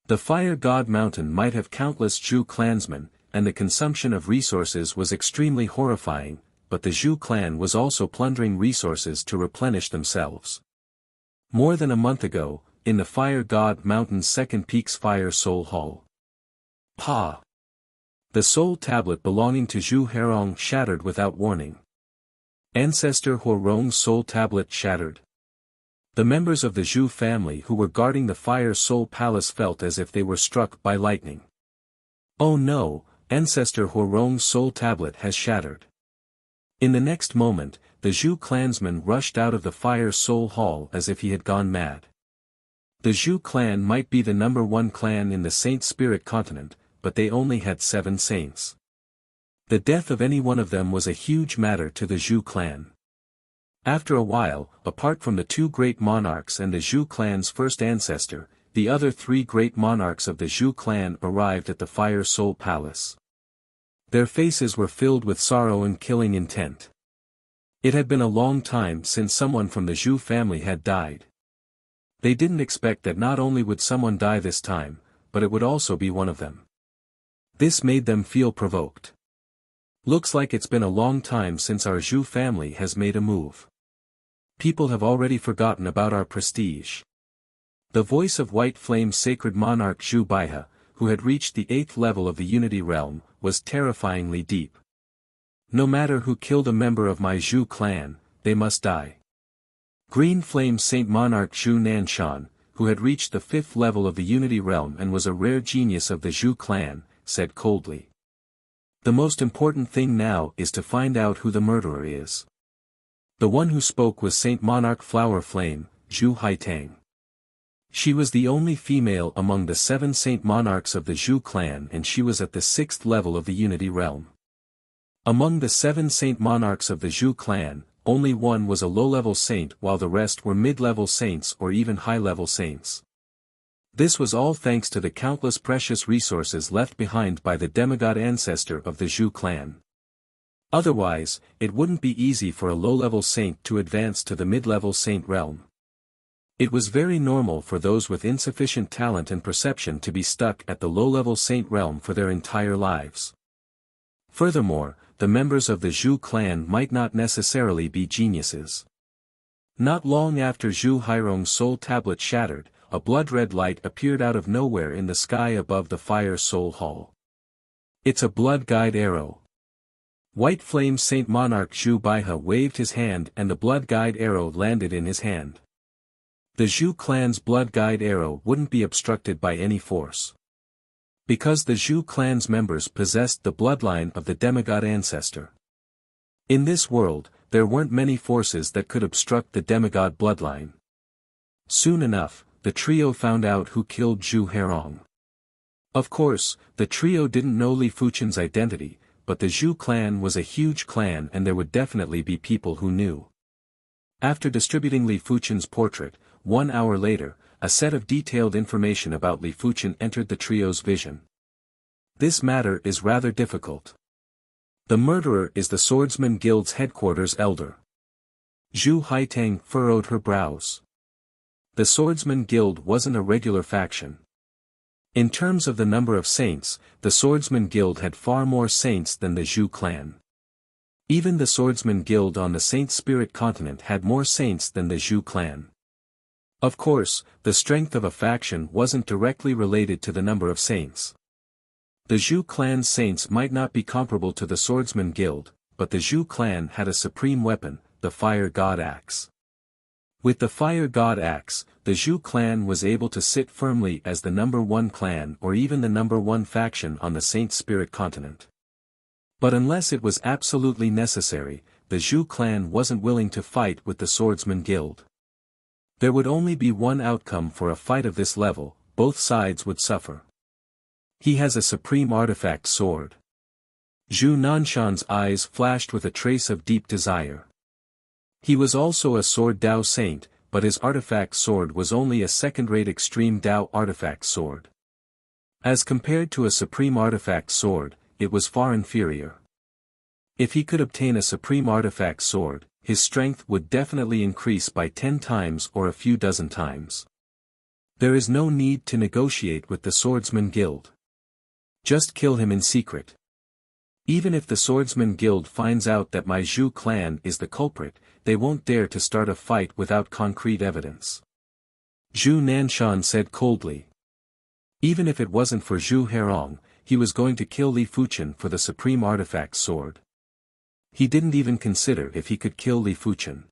The Fire God Mountain might have countless Zhu clansmen, and the consumption of resources was extremely horrifying, but the Zhu clan was also plundering resources to replenish themselves. More than a month ago, in the Fire God Mountain's second peak's Fire Soul Hall. Pa! The soul tablet belonging to Zhu Herong shattered without warning. Ancestor Horong's soul tablet shattered. The members of the Zhu family who were guarding the Fire Soul Palace felt as if they were struck by lightning. Oh no, Ancestor Horong's soul tablet has shattered. In the next moment, the Zhu clansman rushed out of the Fire Soul Hall as if he had gone mad. The Zhu clan might be the #1 clan in the Saint Spirit Continent, but they only had 7 saints. The death of any one of them was a huge matter to the Zhu clan. After a while, apart from the 2 great monarchs and the Zhu clan's first ancestor, the other 3 great monarchs of the Zhu clan arrived at the Fire Soul Palace. Their faces were filled with sorrow and killing intent. It had been a long time since someone from the Zhu family had died. They didn't expect that not only would someone die this time, but it would also be one of them. This made them feel provoked. Looks like it's been a long time since our Zhu family has made a move. People have already forgotten about our prestige. The voice of White Flame Sacred Monarch Zhu Baihe, who had reached the 8th level of the Unity Realm, was terrifyingly deep. No matter who killed a member of my Zhu clan, they must die. Green Flame Saint Monarch Zhu Nanshan, who had reached the 5th level of the Unity Realm and was a rare genius of the Zhu clan, said coldly. The most important thing now is to find out who the murderer is. The one who spoke was Saint Monarch Flower Flame, Zhu Haitang. She was the only female among the 7 Saint Monarchs of the Zhu clan, and she was at the 6th level of the Unity Realm. Among the 7 Saint Monarchs of the Zhu clan, only one was a low-level saint while the rest were mid-level saints or even high-level saints. This was all thanks to the countless precious resources left behind by the demigod ancestor of the Zhu clan. Otherwise, it wouldn't be easy for a low-level saint to advance to the mid-level saint realm. It was very normal for those with insufficient talent and perception to be stuck at the low-level saint realm for their entire lives. Furthermore, the members of the Zhu clan might not necessarily be geniuses. Not long after Zhu Hairong's soul tablet shattered, a blood-red light appeared out of nowhere in the sky above the Fire Soul Hall. It's a blood guide arrow. White Flame Saint Monarch Zhu Baihe waved his hand and the blood guide arrow landed in his hand. The Zhu clan's blood guide arrow wouldn't be obstructed by any force. Because the Zhu clan's members possessed the bloodline of the demigod ancestor. In this world, there weren't many forces that could obstruct the demigod bloodline. Soon enough, the trio found out who killed Zhu Herong. Of course, the trio didn't know Li Fuchen's identity, but the Zhu clan was a huge clan and there would definitely be people who knew. After distributing Li Fuchen's portrait, 1 hour later, a set of detailed information about Li Fuchen entered the trio's vision. This matter is rather difficult. The murderer is the Swordsman Guild's headquarters elder. Zhu Haitang furrowed her brows. The Swordsman Guild wasn't a regular faction. In terms of the number of saints, the Swordsman Guild had far more saints than the Zhu clan. Even the Swordsman Guild on the Saint Spirit continent had more saints than the Zhu clan. Of course, the strength of a faction wasn't directly related to the number of saints. The Zhu clan's saints might not be comparable to the Swordsman Guild, but the Zhu clan had a supreme weapon, the Fire God Axe. With the Fire God Axe, the Zhu clan was able to sit firmly as the number one clan or even the number one faction on the Saint Spirit continent. But unless it was absolutely necessary, the Zhu clan wasn't willing to fight with the Swordsman Guild. There would only be one outcome for a fight of this level: both sides would suffer. He has a supreme artifact sword. Zhu Nanshan's eyes flashed with a trace of deep desire. He was also a Sword Dao saint, but his artifact sword was only a second-rate extreme Dao artifact sword. As compared to a supreme artifact sword, it was far inferior. If he could obtain a supreme artifact sword, his strength would definitely increase by 10 times or a few dozen times. There is no need to negotiate with the Swordsman Guild. Just kill him in secret. Even if the Swordsman Guild finds out that my Zhu clan is the culprit, they won't dare to start a fight without concrete evidence. Zhu Nanshan said coldly. Even if it wasn't for Zhu Herong, he was going to kill Li Fuchen for the supreme artifact sword. He didn't even consider if he could kill Li Fuchen.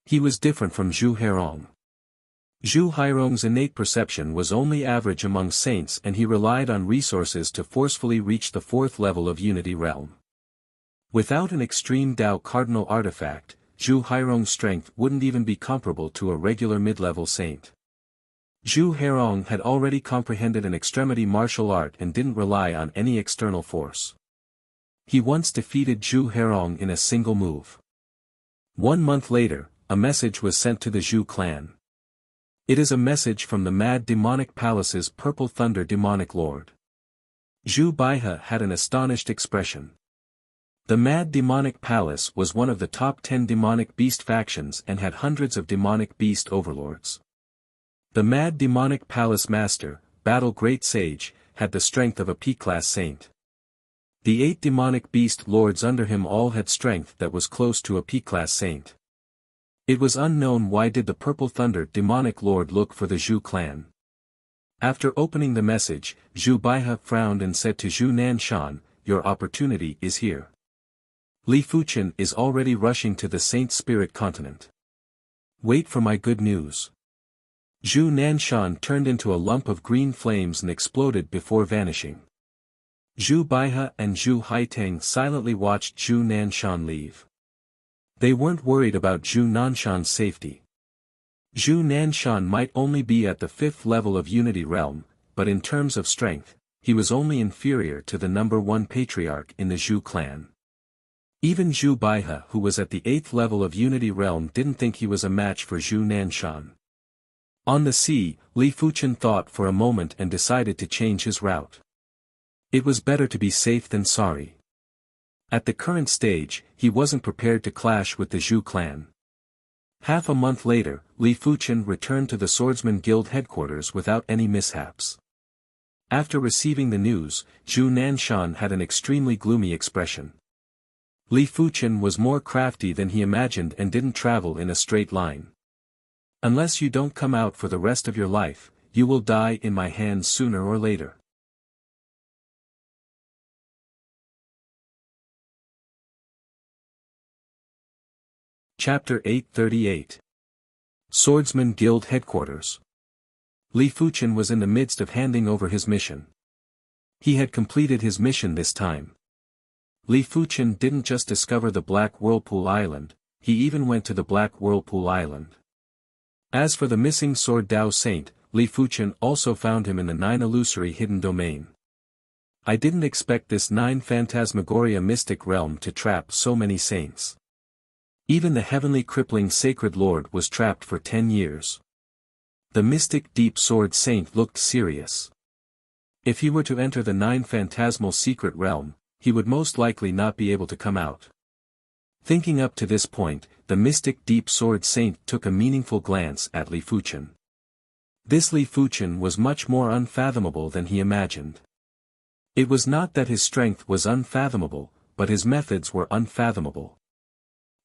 He was different from Zhu Herong. Zhu Hairong's innate perception was only average among saints, and he relied on resources to forcefully reach the 4th level of Unity Realm. Without an extreme Dao cardinal artifact, Zhu Hairong's strength wouldn't even be comparable to a regular mid-level saint. Zhu Herong had already comprehended an extremity martial art and didn't rely on any external force. He once defeated Zhu Herong in a single move. 1 month later, a message was sent to the Zhu clan. It is a message from the Mad Demonic Palace's Purple Thunder Demonic Lord. Zhu Baihe had an astonished expression. The Mad Demonic Palace was one of the top 10 demonic beast factions and had hundreds of demonic beast overlords. The Mad Demonic Palace Master, Battle Great Sage, had the strength of a P-class saint. The 8 demonic beast lords under him all had strength that was close to a P-class saint. It was unknown why did the Purple Thunder Demonic Lord look for the Zhu clan. After opening the message, Zhu Baihe frowned and said to Zhu Nanshan, "Your opportunity is here. Li Fuchen is already rushing to the Saint Spirit continent. Wait for my good news." Zhu Nanshan turned into a lump of green flames and exploded before vanishing. Zhu Baihe and Zhu Haitang silently watched Zhu Nanshan leave. They weren't worried about Zhu Nanshan's safety. Zhu Nanshan might only be at the 5th level of Unity Realm, but in terms of strength, he was only inferior to the number 1 patriarch in the Zhu clan. Even Zhu Baihe, who was at the 8th level of Unity Realm, didn't think he was a match for Zhu Nanshan. On the sea, Li Fuchen thought for a moment and decided to change his route. It was better to be safe than sorry. At the current stage, he wasn't prepared to clash with the Zhu clan. Half a month later, Li Fuchen returned to the Swordsman Guild headquarters without any mishaps. After receiving the news, Zhu Nanshan had an extremely gloomy expression. Li Fuchen was more crafty than he imagined and didn't travel in a straight line. Unless you don't come out for the rest of your life, you will die in my hands sooner or later. Chapter 838. Swordsman Guild Headquarters. Li Fuchen was in the midst of handing over his mission. He had completed his mission this time. Li Fuchen didn't just discover the Black Whirlpool Island, he even went to the Black Whirlpool Island. As for the missing Sword Dao Saint, Li Fuchen also found him in the 9 illusory hidden domain. I didn't expect this 9 Phantasmagoria mystic realm to trap so many saints. Even the heavenly crippling Sacred Lord was trapped for 10 years. The mystic Deep Sword Saint looked serious. If he were to enter the 9 phantasmal secret realm, he would most likely not be able to come out. Thinking up to this point, the mystic deep sword saint took a meaningful glance at Li Fuchen. This Li Fuchen was much more unfathomable than he imagined. It was not that his strength was unfathomable, but his methods were unfathomable.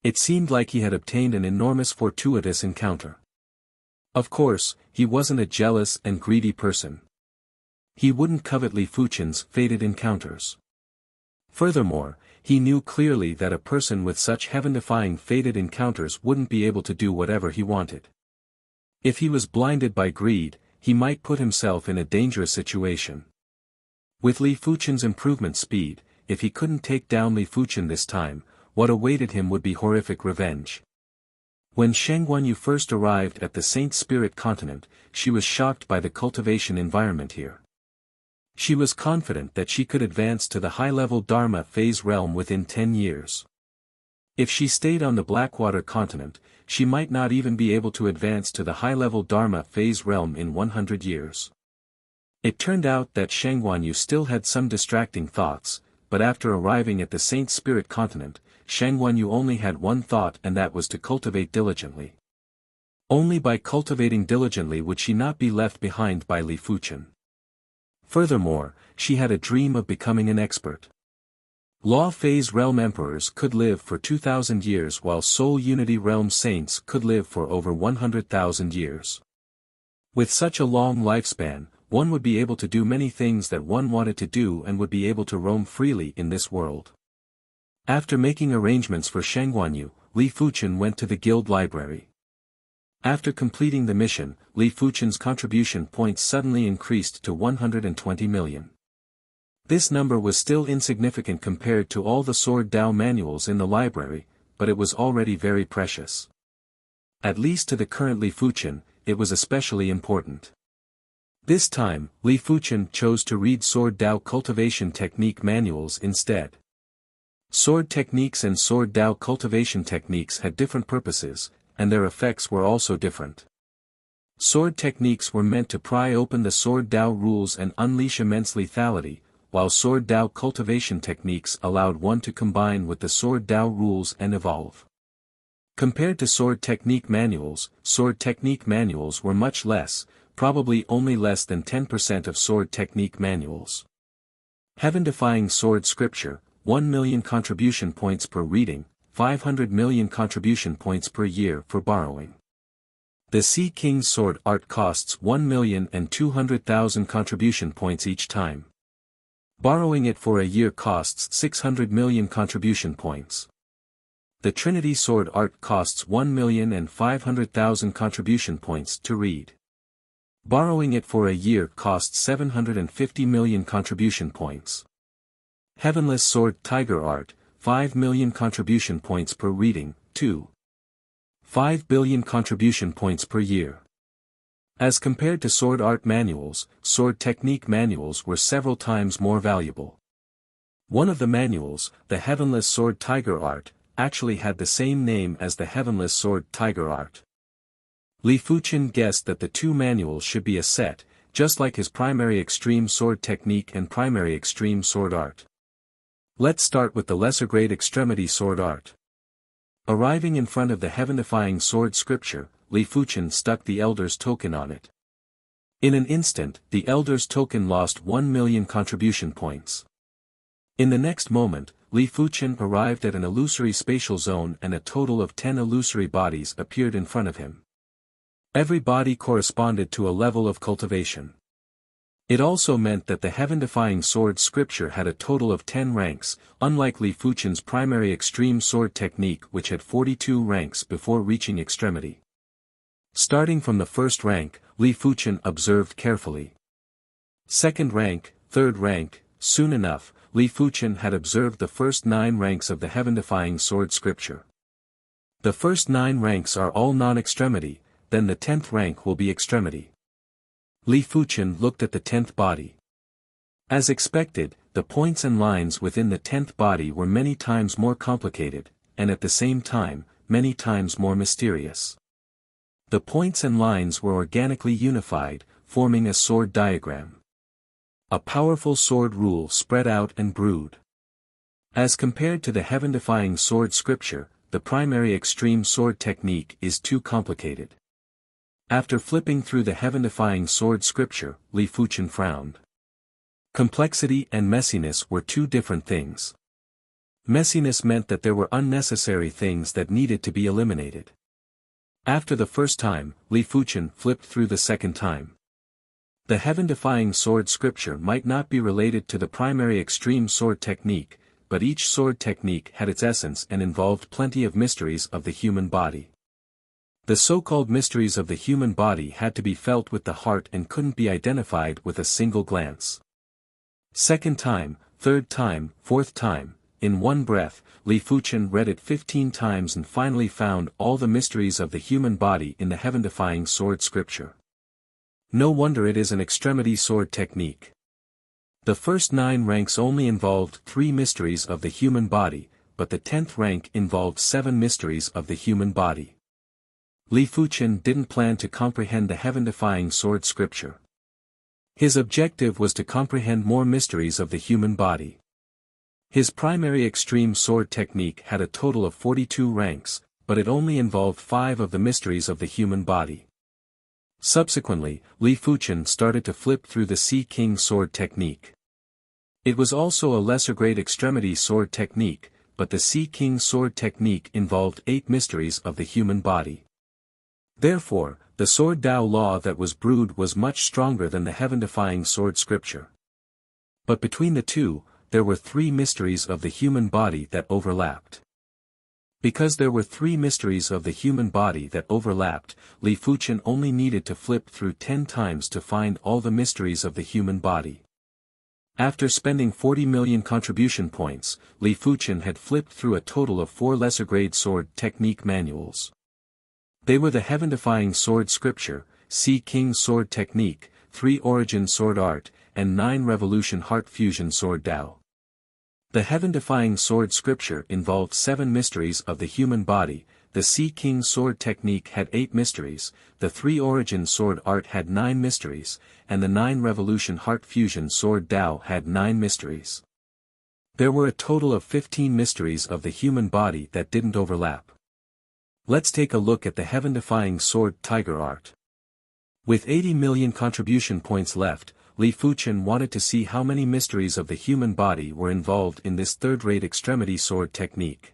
It seemed like he had obtained an enormous fortuitous encounter. Of course, he wasn't a jealous and greedy person. He wouldn't covet Li Fuchen's fated encounters. Furthermore, he knew clearly that a person with such heaven-defying fated encounters wouldn't be able to do whatever he wanted. If he was blinded by greed, he might put himself in a dangerous situation. With Li Fuchen's improvement speed, if he couldn't take down Li Fuchen this time, what awaited him would be horrific revenge. When Sheng Guanyu first arrived at the Saint Spirit continent, she was shocked by the cultivation environment here. She was confident that she could advance to the high-level Dharma phase realm within 10 years. If she stayed on the Blackwater continent, she might not even be able to advance to the high-level Dharma phase realm in 100 years. It turned out that Sheng Guanyu still had some distracting thoughts, but after arriving at the Saint Spirit continent, Sheng Guanyu only had one thought, and that was to cultivate diligently. Only by cultivating diligently would she not be left behind by Li Fuchen. Furthermore, she had a dream of becoming an expert. Law Phase Realm Emperors could live for 2,000 years, while Soul Unity Realm Saints could live for over 100,000 years. With such a long lifespan, one would be able to do many things that one wanted to do and would be able to roam freely in this world. After making arrangements for Sheng Guanyu, Li Fuchen went to the guild library. After completing the mission, Li Fuchen's contribution points suddenly increased to 120 million. This number was still insignificant compared to all the Sword Dao manuals in the library, but it was already very precious. At least to the current Li Fuchen, it was especially important. This time, Li Fuchen chose to read Sword Dao cultivation technique manuals instead. Sword techniques and Sword Dao cultivation techniques had different purposes, and their effects were also different. Sword techniques were meant to pry open the Sword Dao rules and unleash immense lethality, while Sword Dao cultivation techniques allowed one to combine with the Sword Dao rules and evolve. Compared to sword technique manuals were much less, probably only less than 10% of sword technique manuals. Heaven-defying sword scripture, 1 million contribution points per reading, 500 million contribution points per year for borrowing. The Sea King's Sword Art costs 1,200,000 contribution points each time. Borrowing it for a year costs 600 million contribution points. The Trinity Sword Art costs 1,500,000 contribution points to read. Borrowing it for a year costs 750 million contribution points. Heavenless Sword Tiger Art, 5 million contribution points per reading, 5 billion contribution points per year. As compared to sword art manuals, sword technique manuals were several times more valuable. One of the manuals, the Heavenless Sword Tiger Art, actually had the same name as the Heavenless Sword Tiger Art. Li Fuchen guessed that the two manuals should be a set, just like his primary extreme sword technique and primary extreme sword art. Let's start with the lesser grade extremity sword art. Arriving in front of the heaven-defying sword scripture, Li Fuchen stuck the Elder's token on it. In an instant, the Elder's token lost 1 million contribution points. In the next moment, Li Fuchen arrived at an illusory spatial zone and a total of 10 illusory bodies appeared in front of him. Every body corresponded to a level of cultivation. It also meant that the heaven-defying sword scripture had a total of 10 ranks, unlike Li Fuchen's primary extreme sword technique which had 42 ranks before reaching extremity. Starting from the first rank, Li Fuchen observed carefully. Second rank, third rank, soon enough, Li Fuchen had observed the first 9 ranks of the heaven-defying sword scripture. The first 9 ranks are all non-extremity, then the 10th rank will be extremity. Li Fuchen looked at the 10th body. As expected, the points and lines within the 10th body were many times more complicated, and at the same time, many times more mysterious. The points and lines were organically unified, forming a sword diagram. A powerful sword rule spread out and brewed. As compared to the heaven-defying sword scripture, the primary extreme sword technique is too complicated. After flipping through the heaven-defying sword scripture, Li Fuchen frowned. Complexity and messiness were two different things. Messiness meant that there were unnecessary things that needed to be eliminated. After the first time, Li Fuchen flipped through the second time. The heaven-defying sword scripture might not be related to the primary extreme sword technique, but each sword technique had its essence and involved plenty of mysteries of the human body. The so-called mysteries of the human body had to be felt with the heart and couldn't be identified with a single glance. Second time, third time, fourth time, in one breath, Li Fuchen read it 15 times and finally found all the mysteries of the human body in the heaven-defying sword scripture. No wonder it is an extremity sword technique. The first 9 ranks only involved 3 mysteries of the human body, but the 10th rank involved 7 mysteries of the human body. Li Fuchen didn't plan to comprehend the heaven-defying sword scripture. His objective was to comprehend more mysteries of the human body. His primary extreme sword technique had a total of 42 ranks, but it only involved 5 of the mysteries of the human body. Subsequently, Li Fuchen started to flip through the Sea King sword technique. It was also a lesser-grade extremity sword technique, but the Sea King sword technique involved 8 mysteries of the human body. Therefore, the sword Dao law that was brewed was much stronger than the heaven-defying sword scripture. But between the two, there were 3 mysteries of the human body that overlapped. Because there were 3 mysteries of the human body that overlapped, Li Fuchen only needed to flip through 10 times to find all the mysteries of the human body. After spending 40 million contribution points, Li Fuchen had flipped through a total of 4 lesser-grade sword technique manuals. They were the heaven-defying sword scripture, Sea King sword technique, 3 origin sword art, and 9 revolution heart fusion sword Dao. The heaven-defying sword scripture involved 7 mysteries of the human body, the Sea King sword technique had 8 mysteries, the 3 origin sword art had 9 mysteries, and the 9 revolution heart fusion sword Dao had 9 mysteries. There were a total of 15 mysteries of the human body that didn't overlap. Let's take a look at the heaven-defying sword tiger art. With 80 million contribution points left, Li Fuchen wanted to see how many mysteries of the human body were involved in this third-rate extremity sword technique.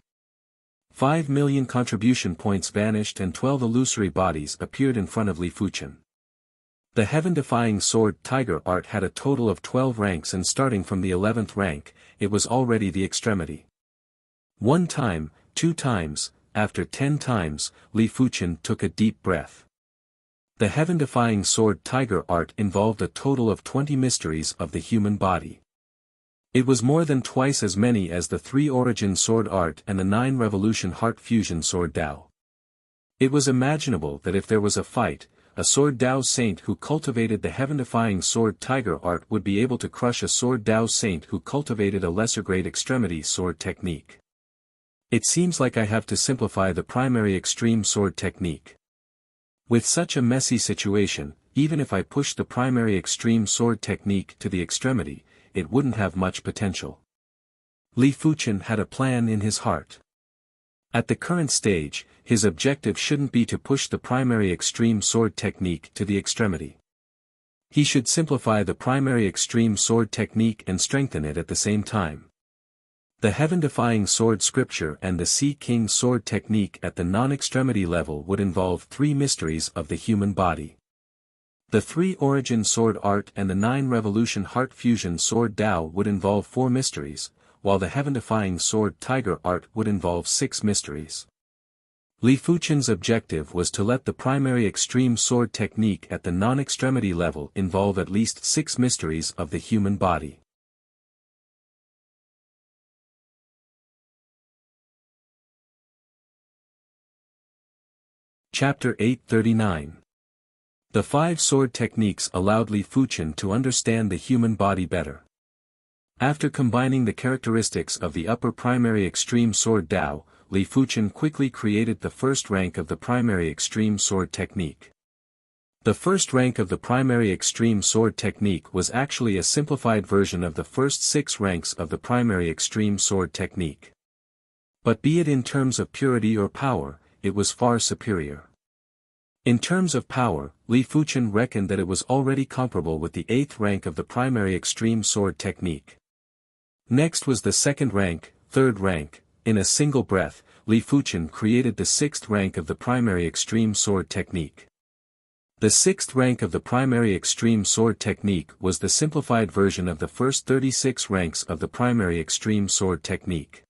5 million contribution points vanished and 12 illusory bodies appeared in front of Li Fuchen. The heaven-defying sword tiger art had a total of 12 ranks, and starting from the 11th rank, it was already the extremity. 1 time, 2 times, after 10 times, Li Fuchen took a deep breath. The heaven-defying sword tiger art involved a total of 20 mysteries of the human body. It was more than twice as many as the 3 origin sword art and the 9 revolution heart fusion sword Dao. It was imaginable that if there was a fight, a sword Dao saint who cultivated the heaven-defying sword tiger art would be able to crush a sword Dao saint who cultivated a lesser-grade extremity sword technique. It seems like I have to simplify the primary extreme sword technique. With such a messy situation, even if I pushed the primary extreme sword technique to the extremity, it wouldn't have much potential. Li Fuchen had a plan in his heart. At the current stage, his objective shouldn't be to push the primary extreme sword technique to the extremity. He should simplify the primary extreme sword technique and strengthen it at the same time. The heaven-defying sword scripture and the Sea King sword technique at the non-extremity level would involve 3 mysteries of the human body. The 3 origin sword art and the 9 revolution heart fusion sword Dao would involve 4 mysteries, while the heaven-defying sword tiger art would involve 6 mysteries. Li Fuchen's objective was to let the primary extreme sword technique at the non-extremity level involve at least 6 mysteries of the human body. Chapter 839. The 5 sword techniques allowed Li Fuchen to understand the human body better. After combining the characteristics of the upper primary extreme sword Dao, Li Fuchen quickly created the first rank of the primary extreme sword technique. The first rank of the primary extreme sword technique was actually a simplified version of the first 6 ranks of the primary extreme sword technique. But be it in terms of purity or power, it was far superior. In terms of power, Li Fuchen reckoned that it was already comparable with the 8th rank of the primary extreme sword technique. Next was the 2nd rank, 3rd rank. In a single breath, Li Fuchen created the 6th rank of the primary extreme sword technique. The 6th rank of the primary extreme sword technique was the simplified version of the first 36 ranks of the primary extreme sword technique.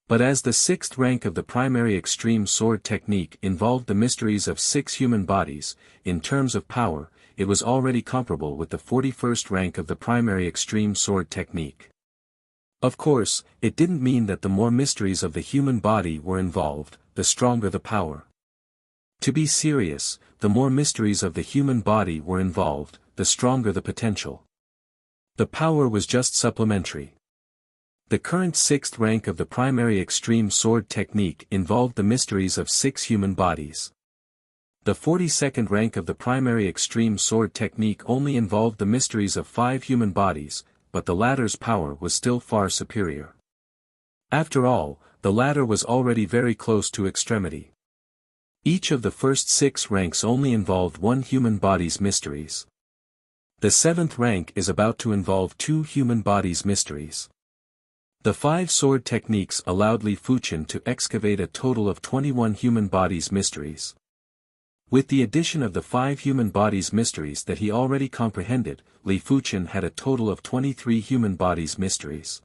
But as the 6th rank of the primary extreme sword technique involved the mysteries of 6 human bodies, in terms of power, it was already comparable with the 41st rank of the primary extreme sword technique. Of course, it didn't mean that the more mysteries of the human body were involved, the stronger the power. To be serious, the more mysteries of the human body were involved, the stronger the potential. The power was just supplementary. The current 6th rank of the primary extreme sword technique involved the mysteries of 6 human bodies. The 42nd rank of the primary extreme sword technique only involved the mysteries of 5 human bodies, but the latter's power was still far superior. After all, the latter was already very close to extremity. Each of the first 6 ranks only involved 1 human body's mysteries. The 7th rank is about to involve 2 human bodies' mysteries. The 5 sword techniques allowed Li Fuchen to excavate a total of 21 human bodies' mysteries. With the addition of the 5 human bodies' mysteries that he already comprehended, Li Fuchen had a total of 23 human bodies' mysteries.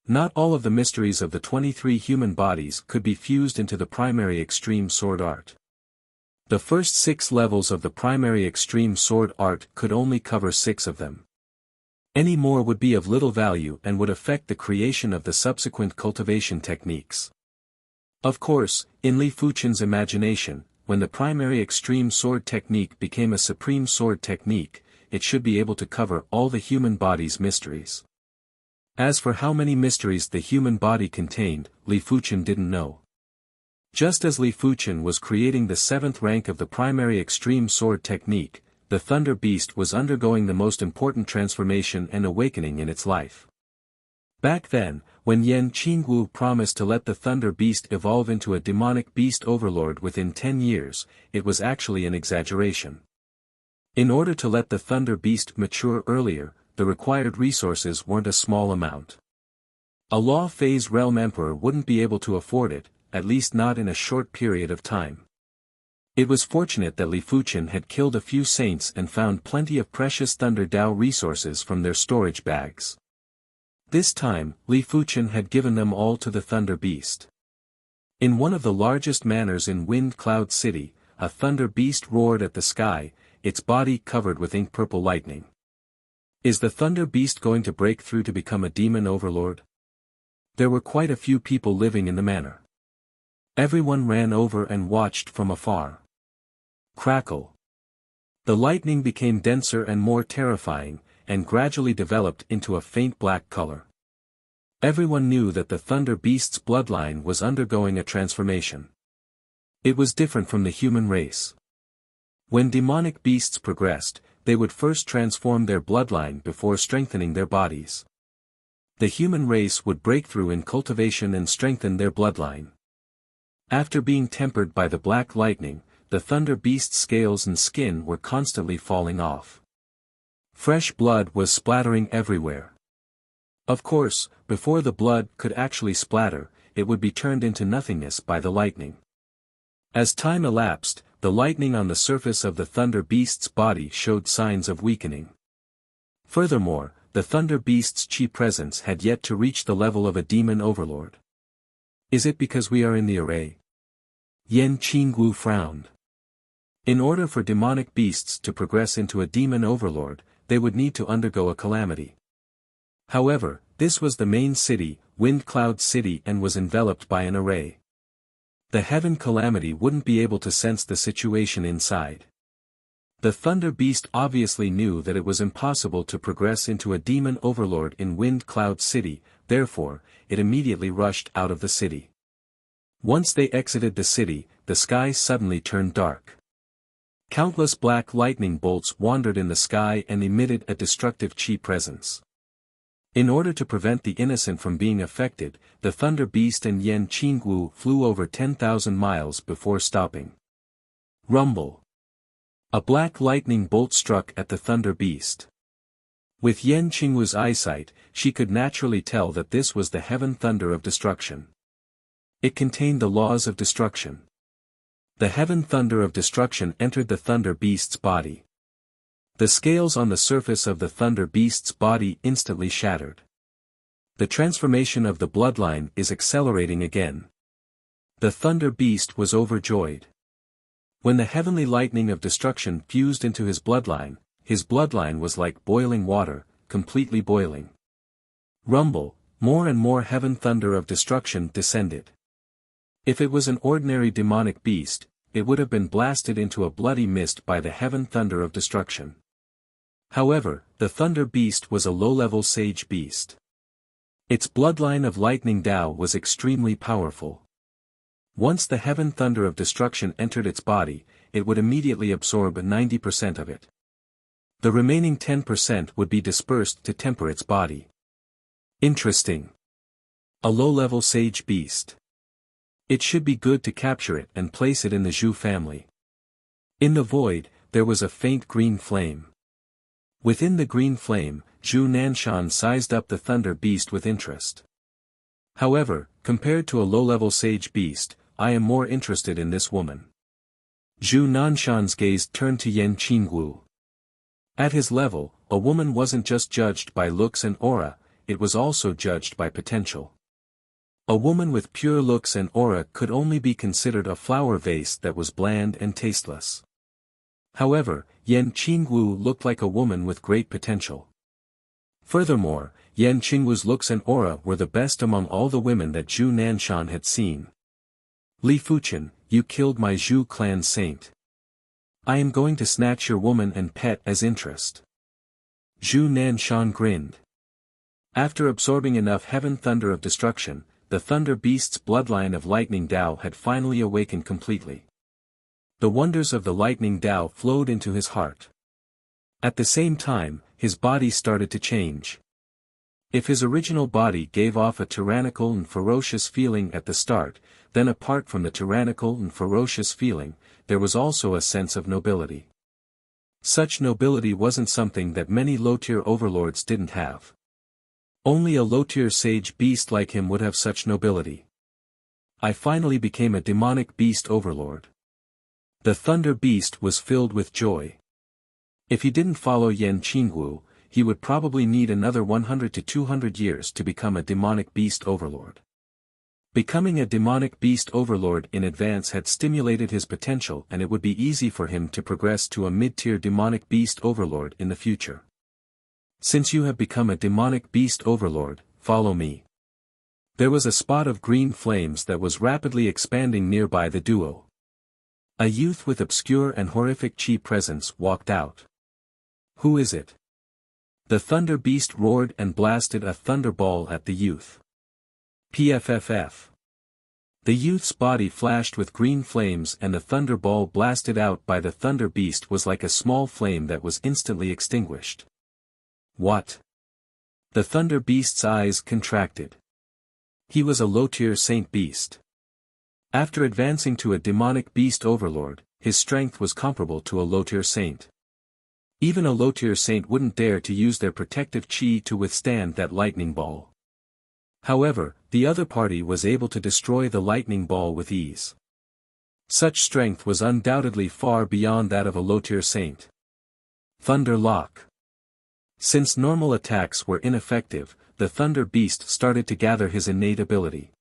Not all of the mysteries of the 23 human bodies could be fused into the primary extreme sword art. The first 6 levels of the primary extreme sword art could only cover 6 of them. Any more would be of little value and would affect the creation of the subsequent cultivation techniques. Of course, in Li Fuchen's imagination, when the primary extreme sword technique became a supreme sword technique, it should be able to cover all the human body's mysteries. As for how many mysteries the human body contained, Li Fuchen didn't know. Just as Li Fuchen was creating the 7th rank of the primary extreme sword technique, the Thunder Beast was undergoing the most important transformation and awakening in its life. Back then, when Yan Qingwu promised to let the Thunder Beast evolve into a demonic beast overlord within 10 years, it was actually an exaggeration. In order to let the Thunder Beast mature earlier, the required resources weren't a small amount. A Law Phase Realm Emperor wouldn't be able to afford it, at least not in a short period of time. It was fortunate that Li Fuchen had killed a few saints and found plenty of precious Thunder Dao resources from their storage bags. This time, Li Fuchen had given them all to the Thunder Beast. In one of the largest manors in Wind Cloud City, a Thunder Beast roared at the sky, its body covered with ink-purple lightning. Is the Thunder Beast going to break through to become a demon overlord? There were quite a few people living in the manor. Everyone ran over and watched from afar. Crackle. The lightning became denser and more terrifying, and gradually developed into a faint black color. Everyone knew that the Thunder Beast's bloodline was undergoing a transformation. It was different from the human race. When demonic beasts progressed, they would first transform their bloodline before strengthening their bodies. The human race would break through in cultivation and strengthen their bloodline. After being tempered by the black lightning, the Thunder Beast's scales and skin were constantly falling off. Fresh blood was splattering everywhere. Of course, before the blood could actually splatter, it would be turned into nothingness by the lightning. As time elapsed, the lightning on the surface of the Thunder Beast's body showed signs of weakening. Furthermore, the Thunder Beast's chi presence had yet to reach the level of a demon overlord. Is it because we are in the array? Yan Qingwu frowned. In order for demonic beasts to progress into a demon overlord, they would need to undergo a calamity. However, this was the main city, Wind Cloud City, and was enveloped by an array. The heaven calamity wouldn't be able to sense the situation inside. The Thunder Beast obviously knew that it was impossible to progress into a demon overlord in Wind Cloud City, therefore, it immediately rushed out of the city. Once they exited the city, the sky suddenly turned dark. Countless black lightning bolts wandered in the sky and emitted a destructive chi presence. In order to prevent the innocent from being affected, the Thunder Beast and Yan Qingwu flew over 10,000 miles before stopping. Rumble. A black lightning bolt struck at the Thunder Beast. With Yan Qingwu's eyesight, she could naturally tell that this was the heaven thunder of destruction. It contained the laws of destruction. The heaven thunder of destruction entered the Thunder Beast's body. The scales on the surface of the Thunder Beast's body instantly shattered. The transformation of the bloodline is accelerating again. The Thunder Beast was overjoyed. When the heavenly lightning of destruction fused into his bloodline was like boiling water, completely boiling. Rumble, more and more heaven thunder of destruction descended. If it was an ordinary demonic beast, it would have been blasted into a bloody mist by the heaven thunder of destruction. However, the Thunder Beast was a low-level sage beast. Its bloodline of lightning Tao was extremely powerful. Once the heaven thunder of destruction entered its body, it would immediately absorb 90% of it. The remaining 10% would be dispersed to temper its body. Interesting. A low-level sage beast. It should be good to capture it and place it in the Zhu family. In the void, there was a faint green flame. Within the green flame, Zhu Nanshan sized up the Thunder Beast with interest. However, compared to a low-level sage beast, I am more interested in this woman. Zhu Nanshan's gaze turned to Yan Qingwu. At his level, a woman wasn't just judged by looks and aura, it was also judged by potential. A woman with pure looks and aura could only be considered a flower vase that was bland and tasteless. However, Yan Qingwu looked like a woman with great potential. Furthermore, Yan Qingwu's looks and aura were the best among all the women that Zhu Nanshan had seen. Li Fuchen, you killed my Zhu clan saint. I am going to snatch your woman and pet as interest. Zhu Nanshan grinned. After absorbing enough heaven thunder of destruction, the Thunder Beast's bloodline of Lightning Tao had finally awakened completely. The wonders of the Lightning Tao flowed into his heart. At the same time, his body started to change. If his original body gave off a tyrannical and ferocious feeling at the start, then apart from the tyrannical and ferocious feeling, there was also a sense of nobility. Such nobility wasn't something that many low-tier overlords didn't have. Only a low-tier sage beast like him would have such nobility. I finally became a demonic beast overlord. The Thunder Beast was filled with joy. If he didn't follow Yan Qingwu, he would probably need another 100 to 200 years to become a demonic beast overlord. Becoming a demonic beast overlord in advance had stimulated his potential, and it would be easy for him to progress to a mid-tier demonic beast overlord in the future. Since you have become a demonic beast overlord, follow me. There was a spot of green flames that was rapidly expanding nearby the duo. A youth with obscure and horrific chi presence walked out. Who is it? The Thunder Beast roared and blasted a thunderball at the youth. PFFF. The youth's body flashed with green flames, and the thunderball blasted out by the Thunder Beast was like a small flame that was instantly extinguished. What? The Thunder Beast's eyes contracted. He was a low-tier saint beast. After advancing to a demonic beast overlord, his strength was comparable to a low-tier saint. Even a low-tier saint wouldn't dare to use their protective chi to withstand that lightning ball. However, the other party was able to destroy the lightning ball with ease. Such strength was undoubtedly far beyond that of a low-tier saint. Thunder Lock. Since normal attacks were ineffective, the Thunder Beast started to gather his innate ability.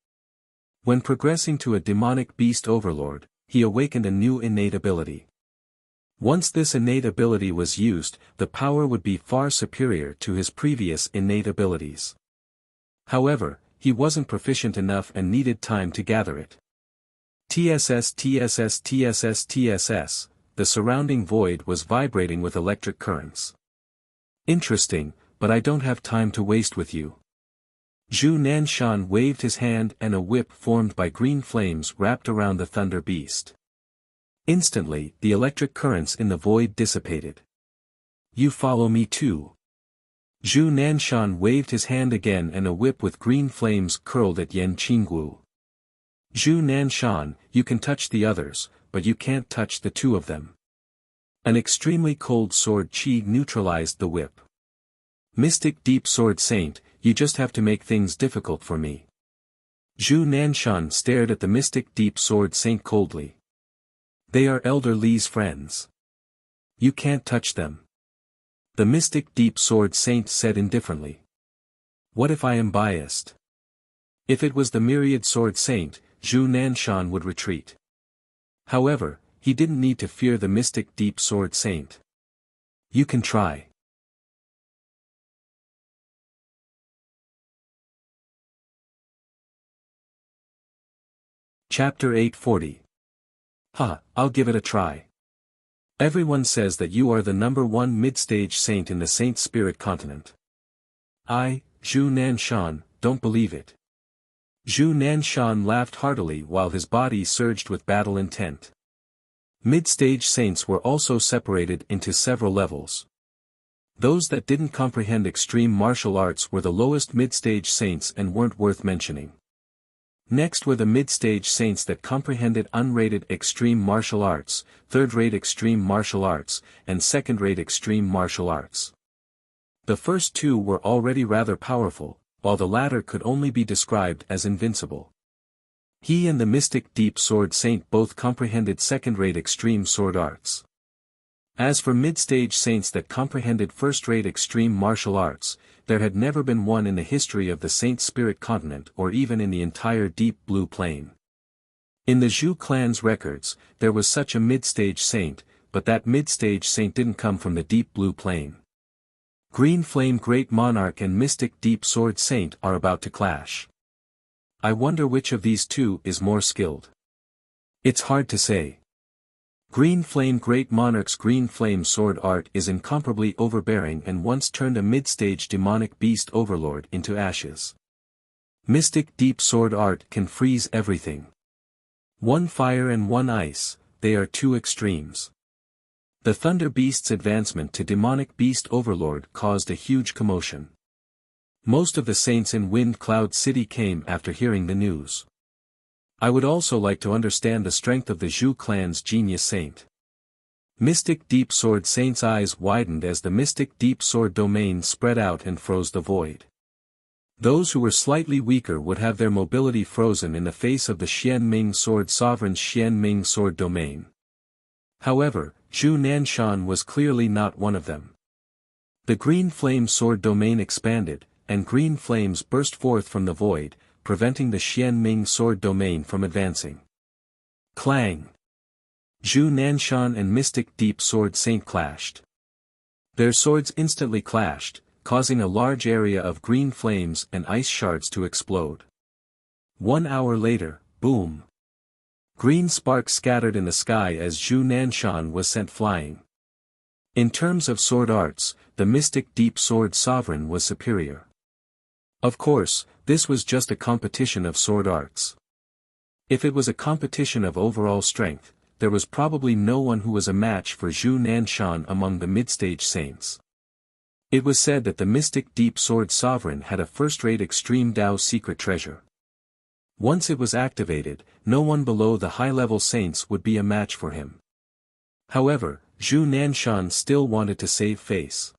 When progressing to a demonic beast overlord, he awakened a new innate ability. Once this innate ability was used, the power would be far superior to his previous innate abilities. However, he wasn't proficient enough and needed time to gather it. TSS TSS TSS TSS, the surrounding void was vibrating with electric currents. Interesting, but I don't have time to waste with you. Zhu Nanshan waved his hand and a whip formed by green flames wrapped around the Thunder Beast. Instantly, the electric currents in the void dissipated. You follow me too. Zhu Nanshan waved his hand again and a whip with green flames curled at Yan Qinggu. Zhu Nanshan, you can touch the others, but you can't touch the two of them. An extremely cold sword qi neutralized the whip. Mystic Deep Sword Saint, you just have to make things difficult for me. Zhu Nanshan stared at the Mystic Deep Sword Saint coldly. They are Elder Li's friends. You can't touch them. The Mystic Deep Sword Saint said indifferently. What if I am biased? If it was the Myriad Sword Saint, Zhu Nanshan would retreat. However, he didn't need to fear the Mystic Deep Sword Saint. You can try. Chapter 840. I'll give it a try. Everyone says that you are the #1 mid-stage saint in the Saint Spirit continent. I, Zhu Nanshan, don't believe it. Zhu Nanshan laughed heartily while his body surged with battle intent. Mid-stage saints were also separated into several levels. Those that didn't comprehend extreme martial arts were the lowest mid-stage saints and weren't worth mentioning. Next were the mid-stage saints that comprehended unrated extreme martial arts, third-rate extreme martial arts, and second-rate extreme martial arts. The first two were already rather powerful, while the latter could only be described as invincible. He and the Mystic Deep Sword Saint both comprehended second-rate extreme sword arts. As for mid-stage saints that comprehended first-rate extreme martial arts, there had never been one in the history of the Saint Spirit continent or even in the entire Deep Blue Plain. In the Zhu clan's records, there was such a mid-stage saint, but that mid-stage saint didn't come from the Deep Blue Plain. Green Flame Great Monarch and Mystic Deep Sword Saint are about to clash. I wonder which of these two is more skilled. It's hard to say. Green Flame Great Monarch's Green Flame sword art is incomparably overbearing and once turned a mid-stage demonic beast overlord into ashes. Mystic Deep Sword art can freeze everything. One fire and one ice, they are two extremes. The Thunder Beast's advancement to demonic beast overlord caused a huge commotion. Most of the saints in Wind Cloud City came after hearing the news. I would also like to understand the strength of the Zhu clan's genius saint. Mystic Deep Sword Saint's eyes widened as the Mystic Deep Sword domain spread out and froze the void. Those who were slightly weaker would have their mobility frozen in the face of the Xian Ming Sword Sovereign's Xian Ming Sword domain. However, Zhu Nanshan was clearly not one of them. The Green Flame Sword domain expanded, and green flames burst forth from the void, preventing the Xian Ming Sword domain from advancing. Clang! Zhu Nanshan and Mystic Deep Sword Saint clashed. Their swords instantly clashed, causing a large area of green flames and ice shards to explode. 1 hour later, boom! Green sparks scattered in the sky as Zhu Nanshan was sent flying. In terms of sword arts, the Mystic Deep Sword Sovereign was superior. Of course, this was just a competition of sword arts. If it was a competition of overall strength, there was probably no one who was a match for Zhu Nanshan among the mid-stage saints. It was said that the Mystic Deep Sword Sovereign had a first-rate extreme Dao secret treasure. Once it was activated, no one below the high-level saints would be a match for him. However, Zhu Nanshan still wanted to save face.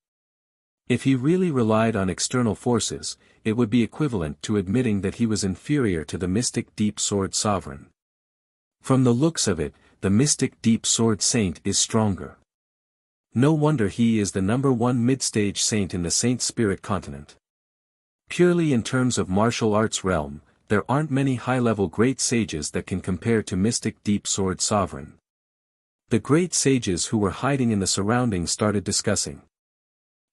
If he really relied on external forces, it would be equivalent to admitting that he was inferior to the Mystic Deep Sword Sovereign. From the looks of it, the Mystic Deep Sword Saint is stronger. No wonder he is the #1 mid-stage saint in the Saint Spirit continent. Purely in terms of martial arts realm, there aren't many high-level great sages that can compare to Mystic Deep Sword Sovereign. The great sages who were hiding in the surroundings started discussing.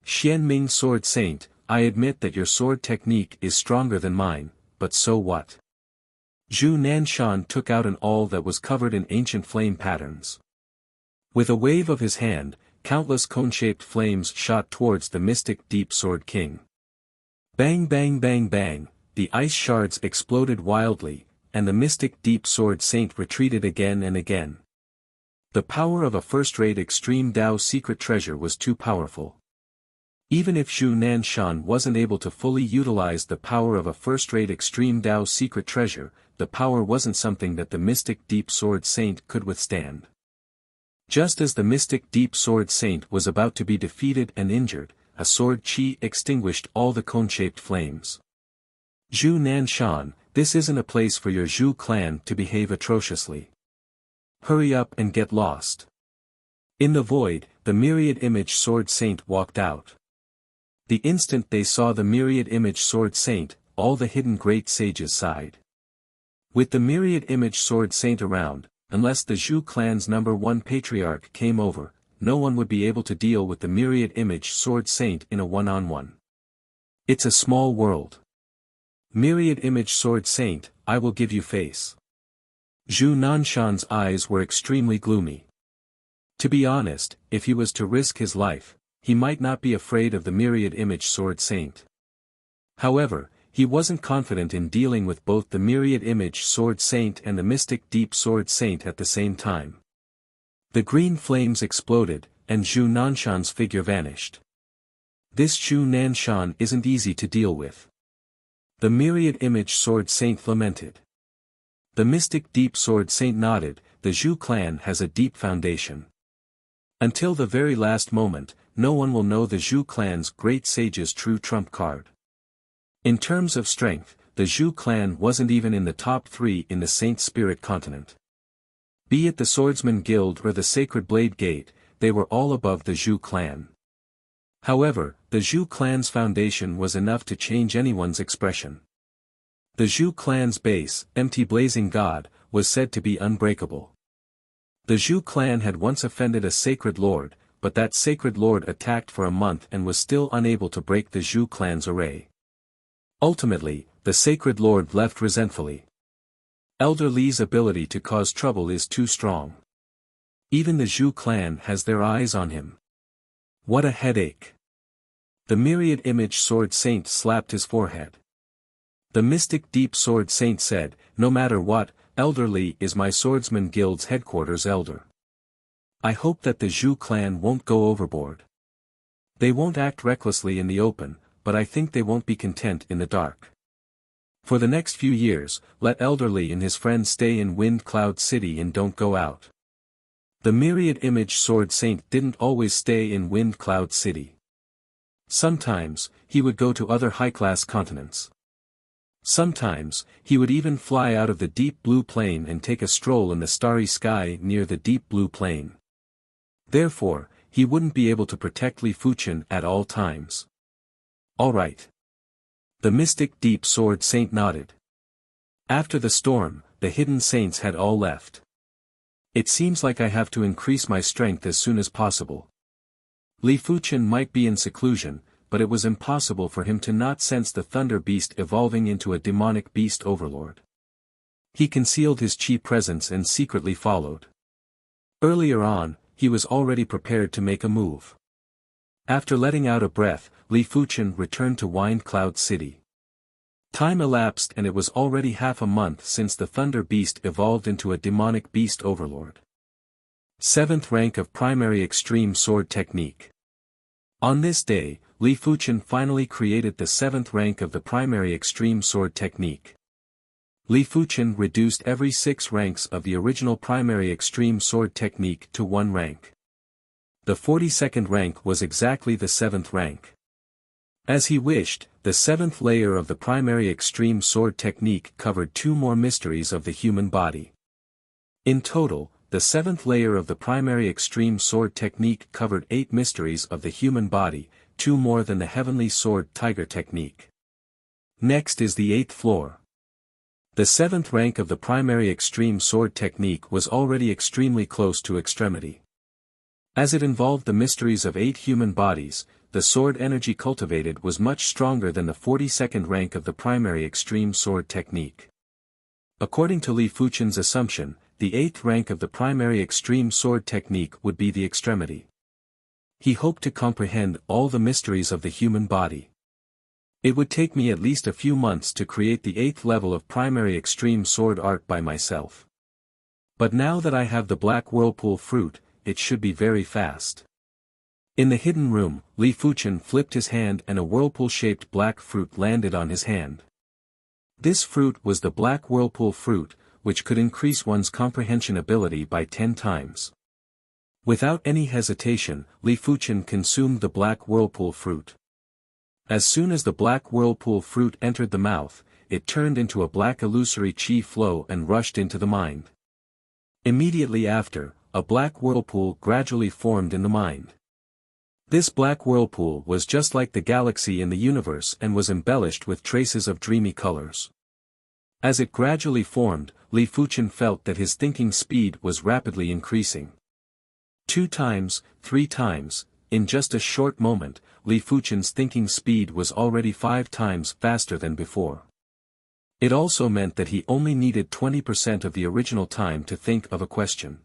Xian Ming Sword Saint, I admit that your sword technique is stronger than mine, but so what? Zhu Nanshan took out an awl that was covered in ancient flame patterns. With a wave of his hand, countless cone-shaped flames shot towards the Mystic Deep Sword King. Bang bang bang bang, the ice shards exploded wildly, and the Mystic Deep Sword Saint retreated again and again. The power of a first-rate extreme Dao secret treasure was too powerful. Even if Zhu Nanshan wasn't able to fully utilize the power of a first-rate extreme Dao secret treasure, the power wasn't something that the mystic Deep Sword Saint could withstand. Just as the mystic Deep Sword Saint was about to be defeated and injured, a sword chi extinguished all the cone-shaped flames. Zhu Nanshan, this isn't a place for your Zhu clan to behave atrociously. Hurry up and get lost. In the void, the myriad image sword saint walked out. The instant they saw the myriad image sword saint, all the hidden great sages sighed. With the myriad image sword saint around, unless the Zhu clan's #1 patriarch came over, no one would be able to deal with the myriad image sword saint in a one-on-one. It's a small world. Myriad image sword saint, I will give you face. Zhu Nanshan's eyes were extremely gloomy. To be honest, if he was to risk his life, he might not be afraid of the myriad image sword saint. However, he wasn't confident in dealing with both the myriad image sword saint and the mystic deep sword saint at the same time. The green flames exploded, and Zhu Nanshan's figure vanished. This Zhu Nanshan isn't easy to deal with. The myriad image sword saint lamented. The mystic deep sword saint nodded, the Zhu clan has a deep foundation. Until the very last moment, no one will know the Zhu clan's great sage's true trump card. In terms of strength, the Zhu clan wasn't even in the top 3 in the Saint Spirit continent. Be it the Swordsman Guild or the Sacred Blade Gate, they were all above the Zhu clan. However, the Zhu clan's foundation was enough to change anyone's expression. The Zhu clan's base, empty blazing god, was said to be unbreakable. The Zhu clan had once offended a sacred lord, but that sacred lord attacked for a month and was still unable to break the Zhu clan's array. Ultimately, the sacred lord left resentfully. Elder Li's ability to cause trouble is too strong. Even the Zhu clan has their eyes on him. What a headache. The myriad image sword saint slapped his forehead. The mystic deep sword saint said, no matter what, Elder Li is my Swordsman Guild's headquarters elder. I hope that the Zhu clan won't go overboard. They won't act recklessly in the open, but I think they won't be content in the dark. For the next few years, let Elder Li and his friends stay in Wind Cloud City and don't go out. The myriad image sword saint didn't always stay in Wind Cloud City. Sometimes, he would go to other high-class continents. Sometimes, he would even fly out of the deep blue plain and take a stroll in the starry sky near the deep blue plain. Therefore, he wouldn't be able to protect Li Fuchen at all times. All right. The mystic deep sword saint nodded. After the storm, the hidden saints had all left. It seems like I have to increase my strength as soon as possible. Li Fuchen might be in seclusion, but it was impossible for him to not sense the thunder beast evolving into a demonic beast overlord. He concealed his chi presence and secretly followed. Earlier on, he was already prepared to make a move. After letting out a breath, Li Fuchen returned to Wind Cloud City. Time elapsed and it was already half a month since the Thunder Beast evolved into a demonic beast overlord. 7th rank of Primary Extreme Sword Technique. On this day, Li Fuchen finally created the 7th rank of the Primary Extreme Sword Technique. Li Fuchen reduced every 6 ranks of the original Primary Extreme Sword Technique to 1 rank. The 42nd rank was exactly the 7th rank. As he wished, the 7th layer of the Primary Extreme Sword Technique covered 2 more mysteries of the human body. In total, the 7th layer of the Primary Extreme Sword Technique covered 8 mysteries of the human body, 2 more than the Heavenly Sword Tiger Technique. Next is the 8th floor. The 7th rank of the Primary Extreme Sword Technique was already extremely close to extremity. As it involved the mysteries of 8 human bodies, the sword energy cultivated was much stronger than the 42nd rank of the Primary Extreme Sword Technique. According to Li Fuchen's assumption, the 8th rank of the Primary Extreme Sword Technique would be the extremity. He hoped to comprehend all the mysteries of the human body. It would take me at least a few months to create the 8th level of Primary Extreme Sword Art by myself. But now that I have the black whirlpool fruit, it should be very fast. In the hidden room, Li Fuchen flipped his hand and a whirlpool-shaped black fruit landed on his hand. This fruit was the black whirlpool fruit, which could increase one's comprehension ability by 10 times. Without any hesitation, Li Fuchen consumed the black whirlpool fruit. As soon as the black whirlpool fruit entered the mouth, it turned into a black illusory qi flow and rushed into the mind. Immediately after, a black whirlpool gradually formed in the mind. This black whirlpool was just like the galaxy in the universe and was embellished with traces of dreamy colors. As it gradually formed, Li Fuchen felt that his thinking speed was rapidly increasing. 2 times, 3 times, in just a short moment, Li Fuchen's thinking speed was already 5 times faster than before. It also meant that he only needed 20% of the original time to think of a question.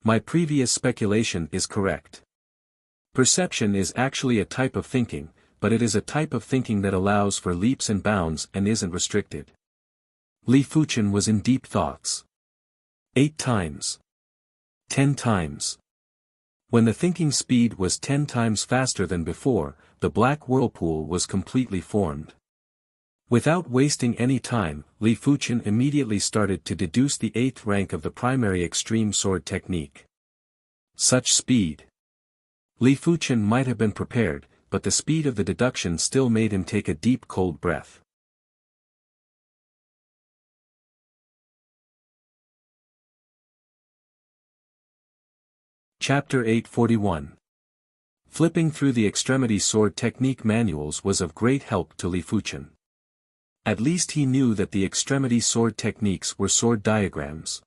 My previous speculation is correct. Perception is actually a type of thinking, but it is a type of thinking that allows for leaps and bounds and isn't restricted. Li Fuchen was in deep thoughts. 8 times. 10 times. When the thinking speed was 10 times faster than before, the black whirlpool was completely formed. Without wasting any time, Li Fuchen immediately started to deduce the 8th rank of the primary extreme sword technique. Such speed. Li Fuchen might have been prepared, but the speed of the deduction still made him take a deep cold breath. Chapter 841. Flipping through the extremity sword technique manuals was of great help to Li Fuchen. At least he knew that the extremity sword techniques were sword diagrams.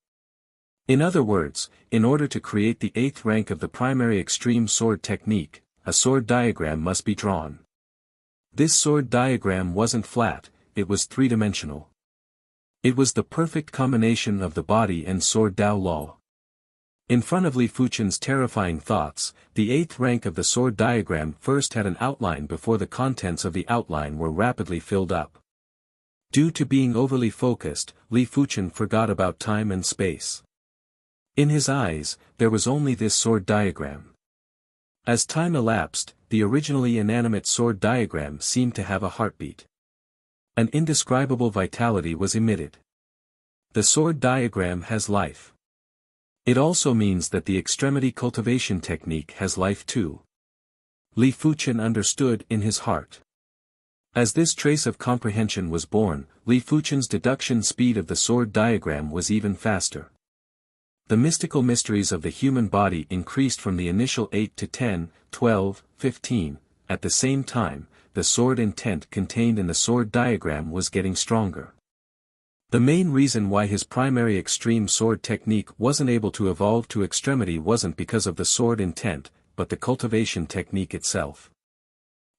In other words, in order to create the 8th rank of the primary extreme sword technique, a sword diagram must be drawn. This sword diagram wasn't flat, it was 3-dimensional. It was the perfect combination of the body and sword Dao law. In front of Li Fuchen's terrifying thoughts, the 8th rank of the sword diagram first had an outline before the contents of the outline were rapidly filled up. Due to being overly focused, Li Fuchen forgot about time and space. In his eyes, there was only this sword diagram. As time elapsed, the originally inanimate sword diagram seemed to have a heartbeat. An indescribable vitality was emitted. The sword diagram has life. It also means that the extremity cultivation technique has life too. Li Fuchen understood in his heart. As this trace of comprehension was born, Li Fuchen's deduction speed of the sword diagram was even faster. The mystical mysteries of the human body increased from the initial 8 to 10, 12, 15, at the same time, the sword intent contained in the sword diagram was getting stronger. The main reason why his primary extreme sword technique wasn't able to evolve to extremity wasn't because of the sword intent, but the cultivation technique itself.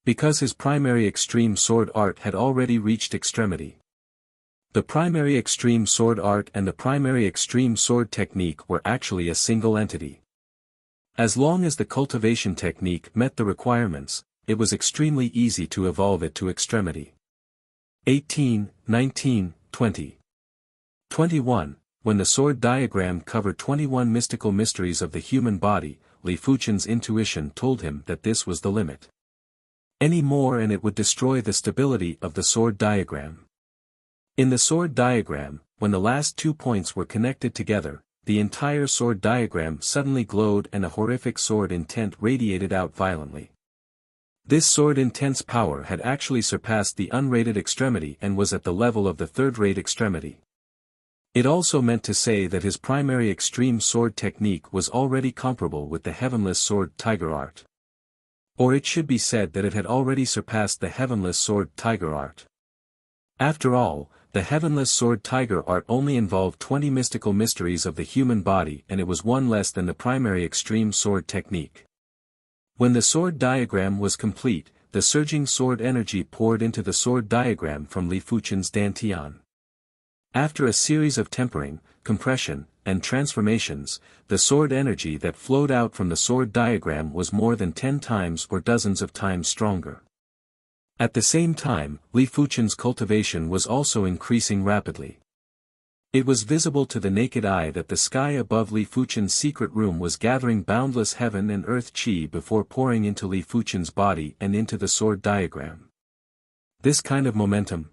Because his primary extreme sword art had already reached extremity. The primary extreme sword art and the primary extreme sword technique were actually a single entity. As long as the cultivation technique met the requirements, it was extremely easy to evolve it to extremity. 18, 19, 20. 21. When the sword diagram covered 21 mystical mysteries of the human body, Li Fuchen's intuition told him that this was the limit. Any more and it would destroy the stability of the sword diagram. In the sword diagram, when the last 2 points were connected together, the entire sword diagram suddenly glowed and a horrific sword intent radiated out violently. This sword intent's power had actually surpassed the unrated extremity and was at the level of the 3rd-rate extremity. It also meant to say that his primary extreme sword technique was already comparable with the heavenless sword tiger art. Or it should be said that it had already surpassed the heavenless sword tiger art. After all, the heavenless sword tiger art only involved 20 mystical mysteries of the human body and it was 1 less than the primary extreme sword technique. When the sword diagram was complete, the surging sword energy poured into the sword diagram from Li Fuchen's dantian. After a series of tempering, compression, and transformations, the sword energy that flowed out from the sword diagram was more than 10 times or dozens of times stronger. At the same time, Li Fuchen's cultivation was also increasing rapidly. It was visible to the naked eye that the sky above Li Fuchen's secret room was gathering boundless heaven and earth qi before pouring into Li Fuchen's body and into the sword diagram. This kind of momentum.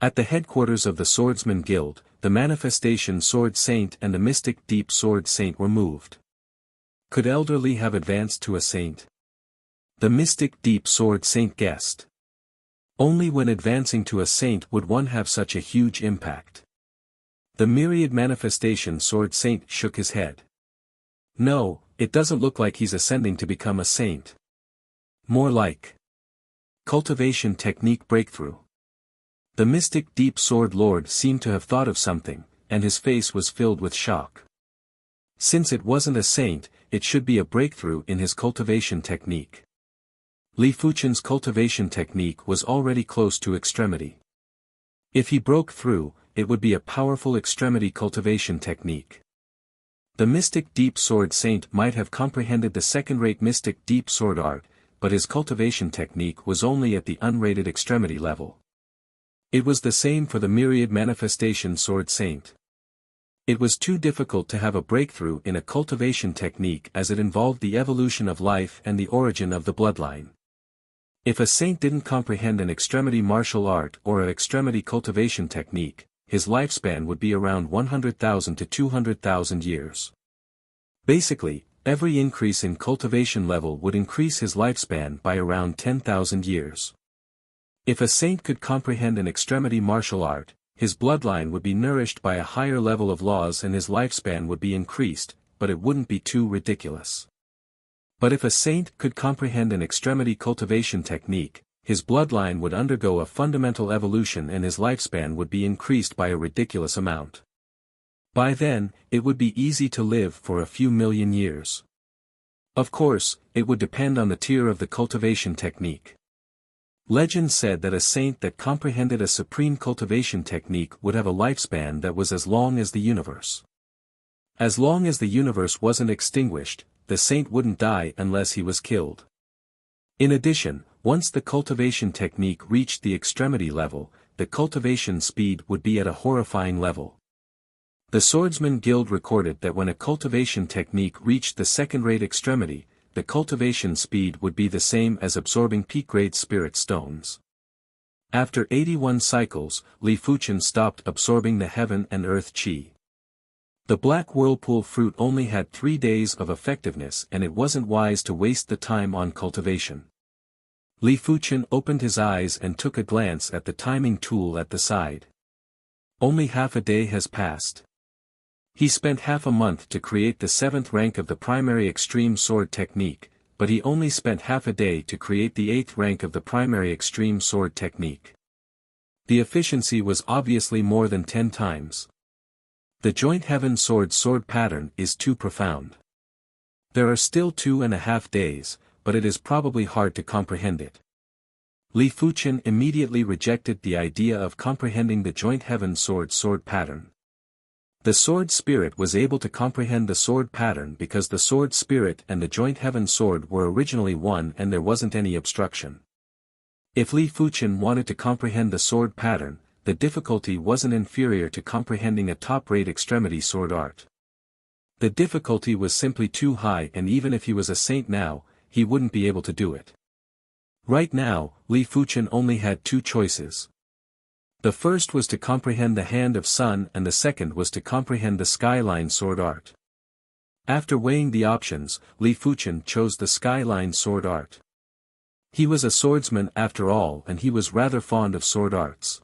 At the headquarters of the Swordsman Guild, the Manifestation Sword Saint and the Mystic Deep Sword Saint were moved. Could Elder Li have advanced to a saint? The Mystic Deep Sword Saint guessed. Only when advancing to a saint would one have such a huge impact. The Myriad Manifestation Sword Saint shook his head. No, it doesn't look like he's ascending to become a saint. More like cultivation technique breakthrough. The Mystic Deep Sword Lord seemed to have thought of something, and his face was filled with shock. Since it wasn't a saint, it should be a breakthrough in his cultivation technique. Li Fuchen's cultivation technique was already close to extremity. If he broke through, it would be a powerful extremity cultivation technique. The Mystic Deep Sword Saint might have comprehended the second-rate Mystic Deep Sword art, but his cultivation technique was only at the unrated extremity level. It was the same for the Myriad Manifestation Sword Saint. It was too difficult to have a breakthrough in a cultivation technique as it involved the evolution of life and the origin of the bloodline. If a saint didn't comprehend an extremity martial art or an extremity cultivation technique, his lifespan would be around 100,000 to 200,000 years. Basically, every increase in cultivation level would increase his lifespan by around 10,000 years. If a saint could comprehend an extremity martial art, his bloodline would be nourished by a higher level of laws and his lifespan would be increased, but it wouldn't be too ridiculous. But if a saint could comprehend an extremity cultivation technique, his bloodline would undergo a fundamental evolution and his lifespan would be increased by a ridiculous amount. By then, it would be easy to live for a few million years. Of course, it would depend on the tier of the cultivation technique. Legend said that a saint that comprehended a supreme cultivation technique would have a lifespan that was as long as the universe. As long as the universe wasn't extinguished, the saint wouldn't die unless he was killed. In addition, once the cultivation technique reached the extremity level, the cultivation speed would be at a horrifying level. The Swordsman Guild recorded that when a cultivation technique reached the second-rate extremity, the cultivation speed would be the same as absorbing peak-grade spirit stones. After 81 cycles, Li Fuchen stopped absorbing the heaven and earth qi. The black whirlpool fruit only had 3 days of effectiveness and it wasn't wise to waste the time on cultivation. Li Fuchen opened his eyes and took a glance at the timing tool at the side. Only half a day has passed. He spent half a month to create the 7th rank of the primary extreme sword technique, but he only spent half a day to create the 8th rank of the primary extreme sword technique. The efficiency was obviously more than 10 times. The joint heaven sword pattern is too profound. There are still 2.5 days, but it is probably hard to comprehend it. Li Fuchen immediately rejected the idea of comprehending the joint heaven sword pattern. The sword spirit was able to comprehend the sword pattern because the sword spirit and the joint heaven sword were originally one and there wasn't any obstruction. If Li Fuchen wanted to comprehend the sword pattern, the difficulty wasn't inferior to comprehending a top-rate extremity sword art. The difficulty was simply too high and even if he was a saint now, he wouldn't be able to do it. Right now, Li Fuchen only had 2 choices. The first was to comprehend the Hand of Sun and the second was to comprehend the Skyline sword art. After weighing the options, Li Fuchen chose the Skyline sword art. He was a swordsman after all and he was rather fond of sword arts.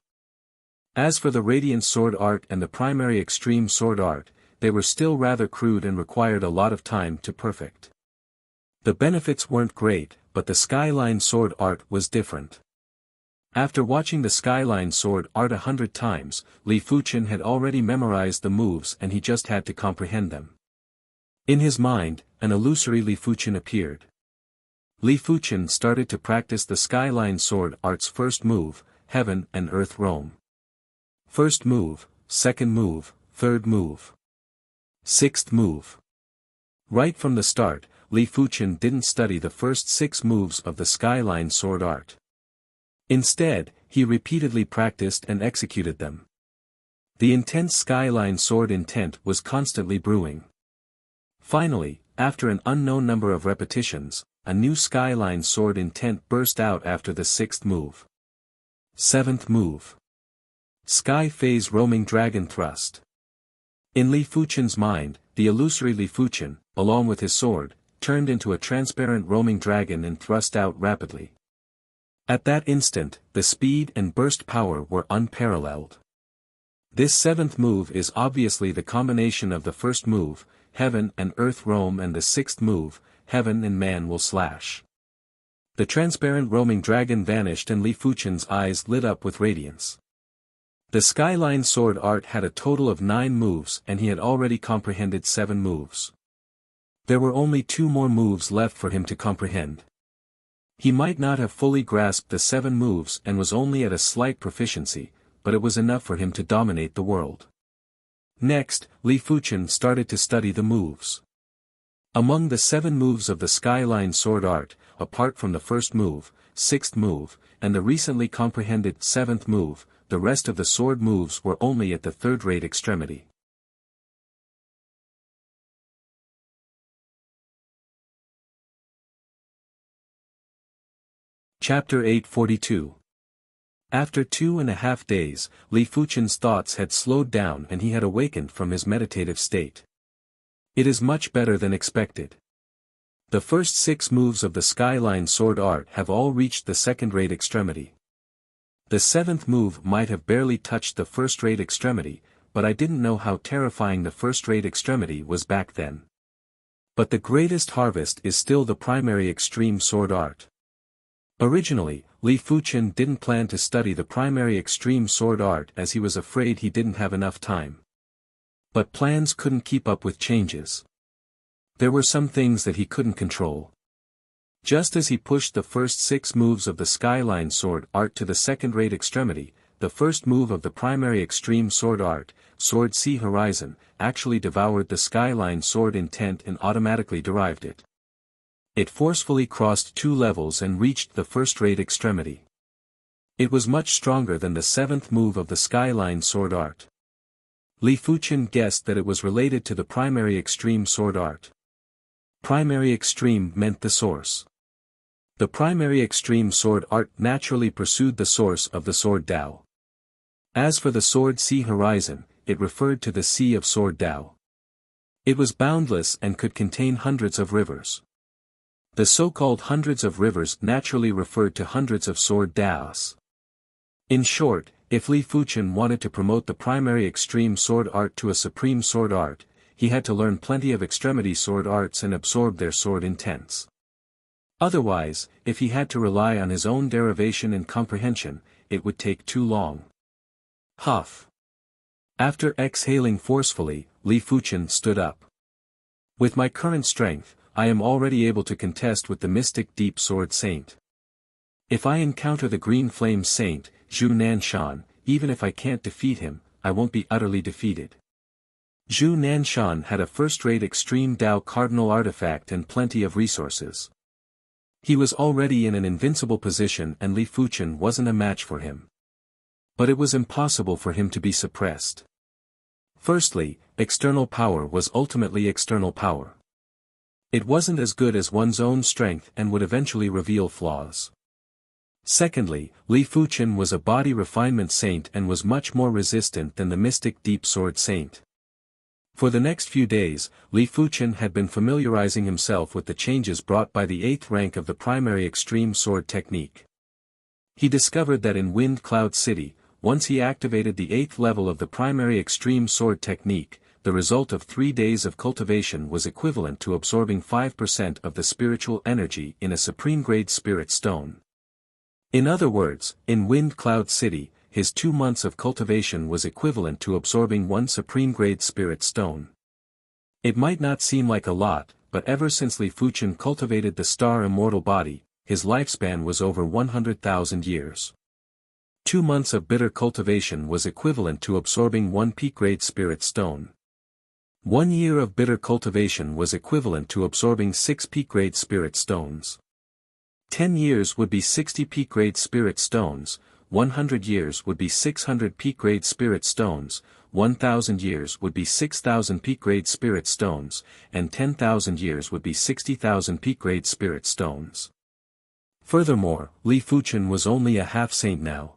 As for the Radiant sword art and the primary extreme sword art, they were still rather crude and required a lot of time to perfect. The benefits weren't great, but the Skyline sword art was different. After watching the Skyline sword art 100 times, Li Fuchen had already memorized the moves and he just had to comprehend them. In his mind, an illusory Li Fuchen appeared. Li Fuchen started to practice the Skyline sword art's first move, Heaven and Earth Roam. First move, second move, third move. 6th move. Right from the start, Li Fuchen didn't study the first 6 moves of the Skyline sword art. Instead, he repeatedly practiced and executed them. The intense skyline sword intent was constantly brewing. Finally, after an unknown number of repetitions, a new skyline sword intent burst out after the 6th move. 7th move. Sky Phase Roaming Dragon Thrust. In Li Fuchen's mind, the illusory Li Fuchen, along with his sword, turned into a transparent roaming dragon and thrust out rapidly. At that instant, the speed and burst power were unparalleled. This 7th move is obviously the combination of the first move, Heaven and Earth Roam, and the 6th move, Heaven and Man Will Slash. The transparent roaming dragon vanished and Li Fuchen's eyes lit up with radiance. The Skyline Sword Art had a total of 9 moves and he had already comprehended 7 moves. There were only 2 more moves left for him to comprehend. He might not have fully grasped the 7 moves and was only at a slight proficiency, but it was enough for him to dominate the world. Next, Li Fuchen started to study the moves. Among the 7 moves of the Skyline Sword Art, apart from the first move, 6th move, and the recently comprehended 7th move, the rest of the sword moves were only at the third-rate extremity. Chapter 842. After 2.5 days, Li Fuchen's thoughts had slowed down and he had awakened from his meditative state. It is much better than expected. The first 6 moves of the Skyline Sword Art have all reached the second-rate extremity. The 7th move might have barely touched the first-rate extremity, but I didn't know how terrifying the first-rate extremity was back then. But the greatest harvest is still the primary extreme sword art. Originally, Li Fuchen didn't plan to study the primary extreme sword art as he was afraid he didn't have enough time. But plans couldn't keep up with changes. There were some things that he couldn't control. Just as he pushed the first 6 moves of the Skyline Sword Art to the second-rate extremity, the first move of the primary extreme sword art, Sword Sea Horizon, actually devoured the Skyline Sword intent and automatically derived it. It forcefully crossed 2 levels and reached the first-rate extremity. It was much stronger than the 7th move of the Skyline Sword Art. Li Fuchen guessed that it was related to the primary extreme sword art. Primary extreme meant the source. The primary extreme sword art naturally pursued the source of the sword Dao. As for the Sword Sea Horizon, it referred to the Sea of Sword Dao. It was boundless and could contain hundreds of rivers. The so-called hundreds of rivers naturally referred to hundreds of sword Daos. In short, if Li Fuchen wanted to promote the primary extreme sword art to a supreme sword art, he had to learn plenty of extremity sword arts and absorb their sword intents. Otherwise, if he had to rely on his own derivation and comprehension, it would take too long. Huff. After exhaling forcefully, Li Fuchen stood up. With my current strength, I am already able to contest with the mystic Deep Sword Saint. If I encounter the Green Flame Saint, Zhu Nanshan, even if I can't defeat him, I won't be utterly defeated. Zhu Nanshan had a first-rate extreme Dao cardinal artifact and plenty of resources. He was already in an invincible position and Li Fuchen wasn't a match for him. But it was impossible for him to be suppressed. Firstly, external power was ultimately external power. It wasn't as good as one's own strength and would eventually reveal flaws. Secondly, Li Fuchen was a body refinement saint and was much more resistant than the mystic Deep Sword Saint. For the next few days, Li Fuchen had been familiarizing himself with the changes brought by the 8th rank of the primary extreme sword technique. He discovered that in Wind Cloud City, once he activated the 8th level of the primary extreme sword technique, the result of 3 days of cultivation was equivalent to absorbing 5% of the spiritual energy in a supreme-grade spirit stone. In other words, in Wind Cloud City, his 2 months of cultivation was equivalent to absorbing 1 supreme-grade spirit stone. It might not seem like a lot, but ever since Li Fuchen cultivated the star immortal body, his lifespan was over 100,000 years. 2 months of bitter cultivation was equivalent to absorbing 1 peak-grade spirit stone. 1 year of bitter cultivation was equivalent to absorbing 6 peak-grade spirit stones. 10 years would be 60 peak-grade spirit stones, 100 years would be 600 peak-grade spirit stones, 1,000 years would be 6,000 peak-grade spirit stones, and 10,000 years would be 60,000 peak-grade spirit stones. Furthermore, Li Fuchen was only a half-saint now.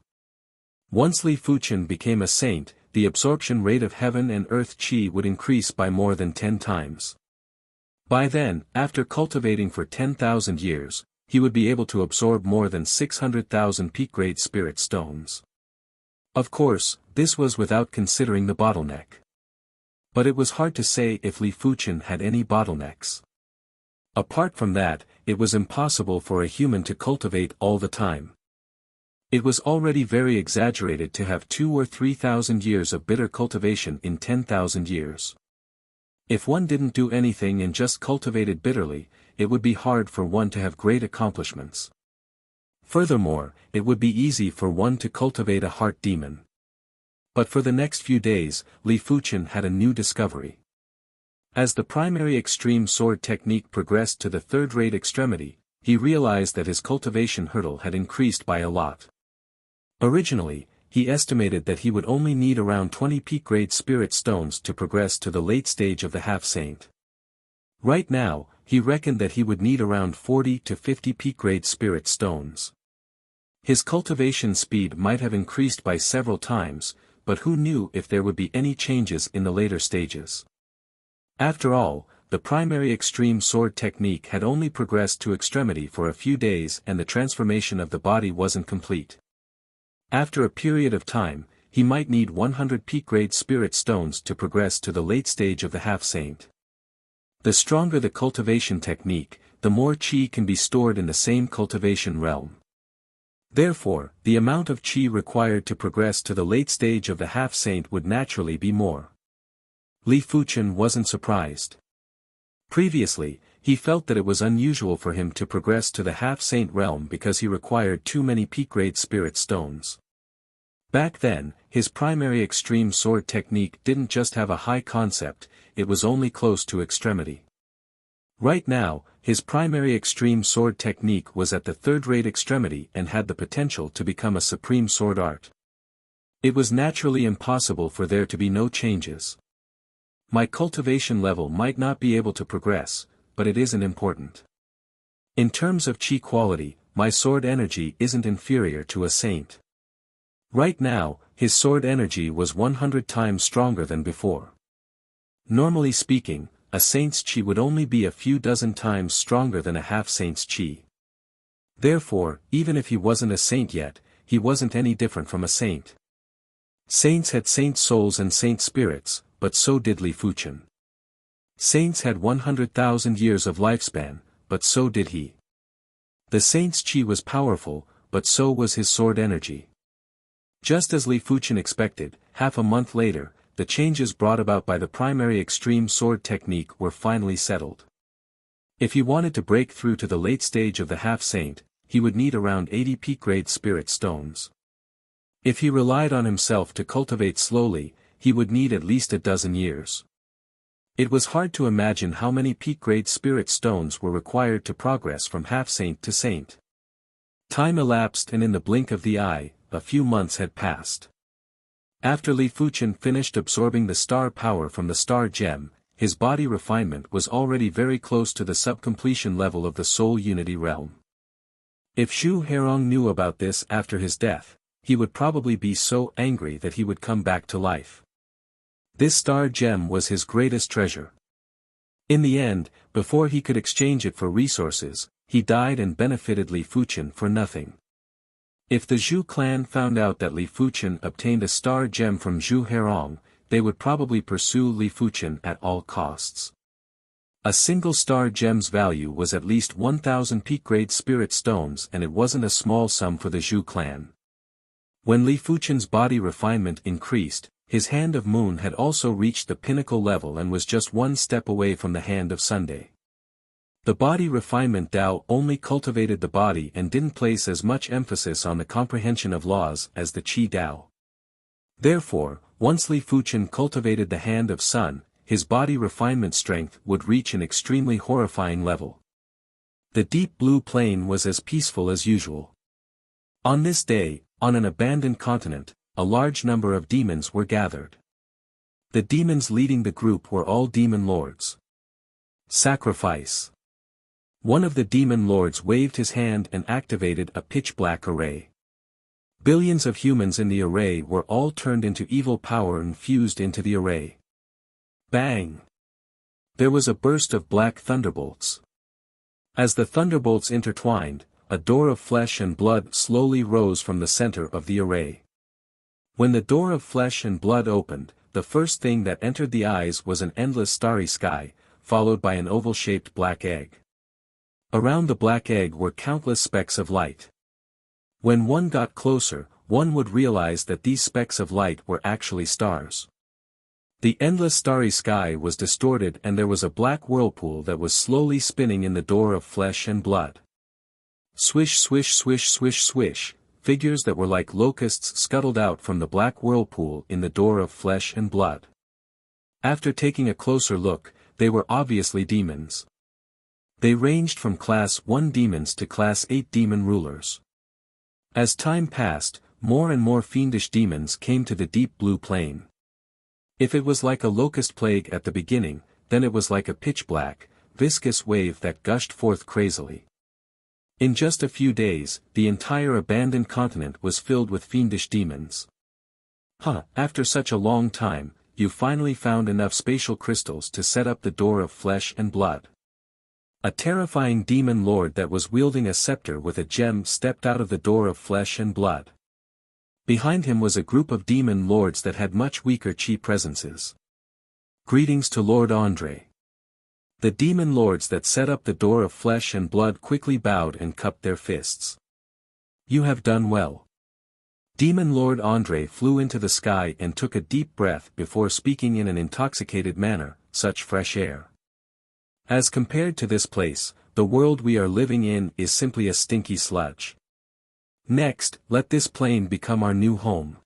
Once Li Fuchen became a saint, the absorption rate of heaven and earth qi would increase by more than 10 times. By then, after cultivating for 10,000 years, he would be able to absorb more than 600,000 peak-grade spirit stones. Of course, this was without considering the bottleneck. But it was hard to say if Li Fuchen had any bottlenecks. Apart from that, it was impossible for a human to cultivate all the time. It was already very exaggerated to have 2,000 or 3,000 years of bitter cultivation in 10,000 years. If one didn't do anything and just cultivated bitterly, it would be hard for one to have great accomplishments. Furthermore, it would be easy for one to cultivate a heart demon. But for the next few days, Li Fuchen had a new discovery. As the primary extreme sword technique progressed to the third-rate extremity, he realized that his cultivation hurdle had increased by a lot. Originally, he estimated that he would only need around 20 peak-grade spirit stones to progress to the late stage of the half-saint. Right now, he reckoned that he would need around 40 to 50 peak-grade spirit stones. His cultivation speed might have increased by several times, but who knew if there would be any changes in the later stages. After all, the primary extreme sword technique had only progressed to extremity for a few days and the transformation of the body wasn't complete. After a period of time, he might need 100 peak-grade spirit stones to progress to the late stage of the half-saint. The stronger the cultivation technique, the more qi can be stored in the same cultivation realm. Therefore, the amount of qi required to progress to the late stage of the half-saint would naturally be more. Li Fuchen wasn't surprised. Previously, he felt that it was unusual for him to progress to the half-saint realm because he required too many peak-grade spirit stones. Back then, his primary extreme sword technique didn't just have a high concept, it was only close to extremity. Right now, his primary extreme sword technique was at the third-rate extremity and had the potential to become a supreme sword art. It was naturally impossible for there to be no changes. My cultivation level might not be able to progress, but it isn't important. In terms of qi quality, my sword energy isn't inferior to a saint. Right now, his sword energy was 100 times stronger than before. Normally speaking, a saint's qi would only be a few dozen times stronger than a half-saint's qi. Therefore, even if he wasn't a saint yet, he wasn't any different from a saint. Saints had saint souls and saint spirits, but so did Li Fuchen. Saints had 100,000 years of lifespan, but so did he. The saint's qi was powerful, but so was his sword energy. Just as Li Fuchen expected, half a month later, the changes brought about by the primary extreme sword technique were finally settled. If he wanted to break through to the late stage of the half-saint, he would need around 80 peak-grade spirit stones. If he relied on himself to cultivate slowly, he would need at least a dozen years. It was hard to imagine how many peak-grade spirit stones were required to progress from half-saint to saint. Time elapsed and in the blink of the eye, a few months had passed. After Li Fuchen finished absorbing the star power from the star gem, his body refinement was already very close to the subcompletion level of the soul unity realm. If Zhu Herong knew about this after his death, he would probably be so angry that he would come back to life. This star gem was his greatest treasure. In the end, before he could exchange it for resources, he died and benefited Li Fuchen for nothing. If the Zhu clan found out that Li Fuchen obtained a star gem from Zhu Herong, they would probably pursue Li Fuchen at all costs. A single star gem's value was at least 1,000 peak-grade spirit stones and it wasn't a small sum for the Zhu clan. When Li Fuchen's body refinement increased, his hand of moon had also reached the pinnacle level and was just one step away from the hand of Sunday. The body refinement Tao only cultivated the body and didn't place as much emphasis on the comprehension of laws as the Qi Tao. Therefore, once Li Fuchen cultivated the hand of Sun, his body refinement strength would reach an extremely horrifying level. The deep blue plain was as peaceful as usual. On this day, on an abandoned continent, a large number of demons were gathered. The demons leading the group were all demon lords. Sacrifice. One of the demon lords waved his hand and activated a pitch-black array. Billions of humans in the array were all turned into evil power and fused into the array. Bang! There was a burst of black thunderbolts. As the thunderbolts intertwined, a door of flesh and blood slowly rose from the center of the array. When the door of flesh and blood opened, the first thing that entered the eyes was an endless starry sky, followed by an oval-shaped black egg. Around the black egg were countless specks of light. When one got closer, one would realize that these specks of light were actually stars. The endless starry sky was distorted and there was a black whirlpool that was slowly spinning in the door of flesh and blood. Swish swish swish swish swish, figures that were like locusts scuttled out from the black whirlpool in the door of flesh and blood. After taking a closer look, they were obviously demons. They ranged from Class 1 demons to Class 8 demon rulers. As time passed, more and more fiendish demons came to the deep blue plain. If it was like a locust plague at the beginning, then it was like a pitch-black, viscous wave that gushed forth crazily. In just a few days, the entire abandoned continent was filled with fiendish demons. After such a long time, you finally found enough spatial crystals to set up the door of flesh and blood. A terrifying demon lord that was wielding a scepter with a gem stepped out of the door of flesh and blood. Behind him was a group of demon lords that had much weaker chi presences. Greetings to Lord Andre. The demon lords that set up the door of flesh and blood quickly bowed and cupped their fists. You have done well. Demon Lord Andre flew into the sky and took a deep breath before speaking in an intoxicated manner, such fresh air. As compared to this place, the world we are living in is simply a stinky sludge. Next, let this plane become our new home.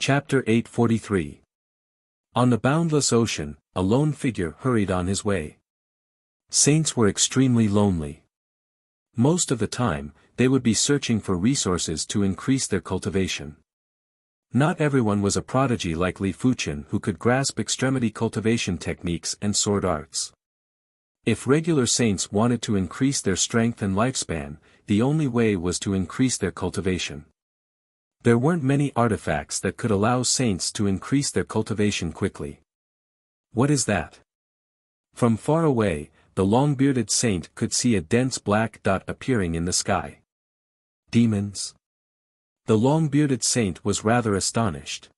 Chapter 843. On the boundless ocean, a lone figure hurried on his way. Saints were extremely lonely. Most of the time, they would be searching for resources to increase their cultivation. Not everyone was a prodigy like Li Fuchen who could grasp extremity cultivation techniques and sword arts. If regular saints wanted to increase their strength and lifespan, the only way was to increase their cultivation. There weren't many artifacts that could allow saints to increase their cultivation quickly. What is that? From far away, the long-bearded saint could see a dense black dot appearing in the sky. Demons? The long-bearded saint was rather astonished.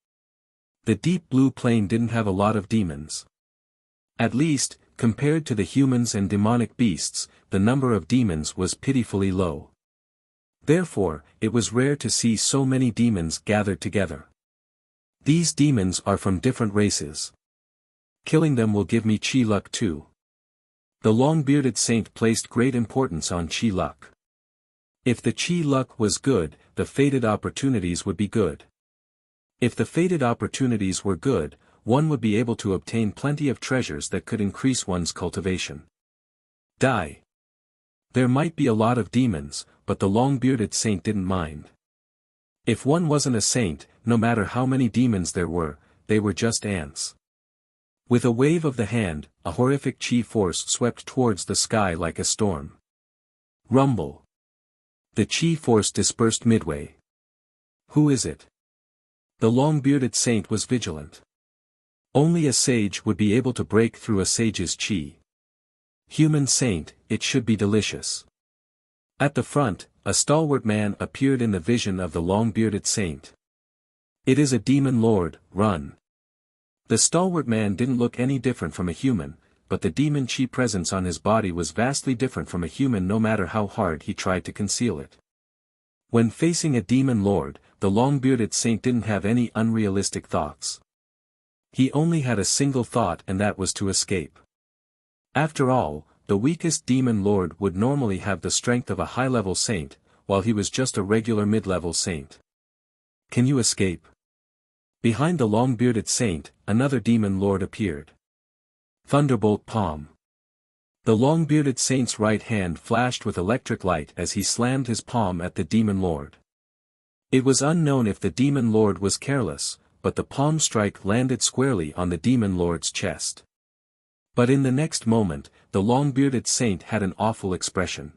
The deep blue plain didn't have a lot of demons. At least, compared to the humans and demonic beasts, the number of demons was pitifully low. Therefore, it was rare to see so many demons gathered together. These demons are from different races. Killing them will give me chi luck too. The long-bearded saint placed great importance on chi luck. If the chi luck was good, the fated opportunities would be good. If the fated opportunities were good, one would be able to obtain plenty of treasures that could increase one's cultivation. Die. There might be a lot of demons, but the long-bearded saint didn't mind. If one wasn't a saint, no matter how many demons there were, they were just ants. With a wave of the hand, a horrific chi force swept towards the sky like a storm. Rumble. The chi force dispersed midway. Who is it? The long-bearded saint was vigilant. Only a sage would be able to break through a sage's chi. Human saint, it should be delicious. At the front, a stalwart man appeared in the vision of the long-bearded saint. It is a demon lord, run. The stalwart man didn't look any different from a human, but the demon chi presence on his body was vastly different from a human no matter how hard he tried to conceal it. When facing a demon lord, the long-bearded saint didn't have any unrealistic thoughts. He only had a single thought and that was to escape. After all, the weakest demon lord would normally have the strength of a high-level saint, while he was just a regular mid-level saint. Can you escape? Behind the long-bearded saint, another demon lord appeared. Thunderbolt Palm. The long-bearded saint's right hand flashed with electric light as he slammed his palm at the demon lord. It was unknown if the demon lord was careless, but the palm strike landed squarely on the demon lord's chest. But in the next moment, the long-bearded saint had an awful expression.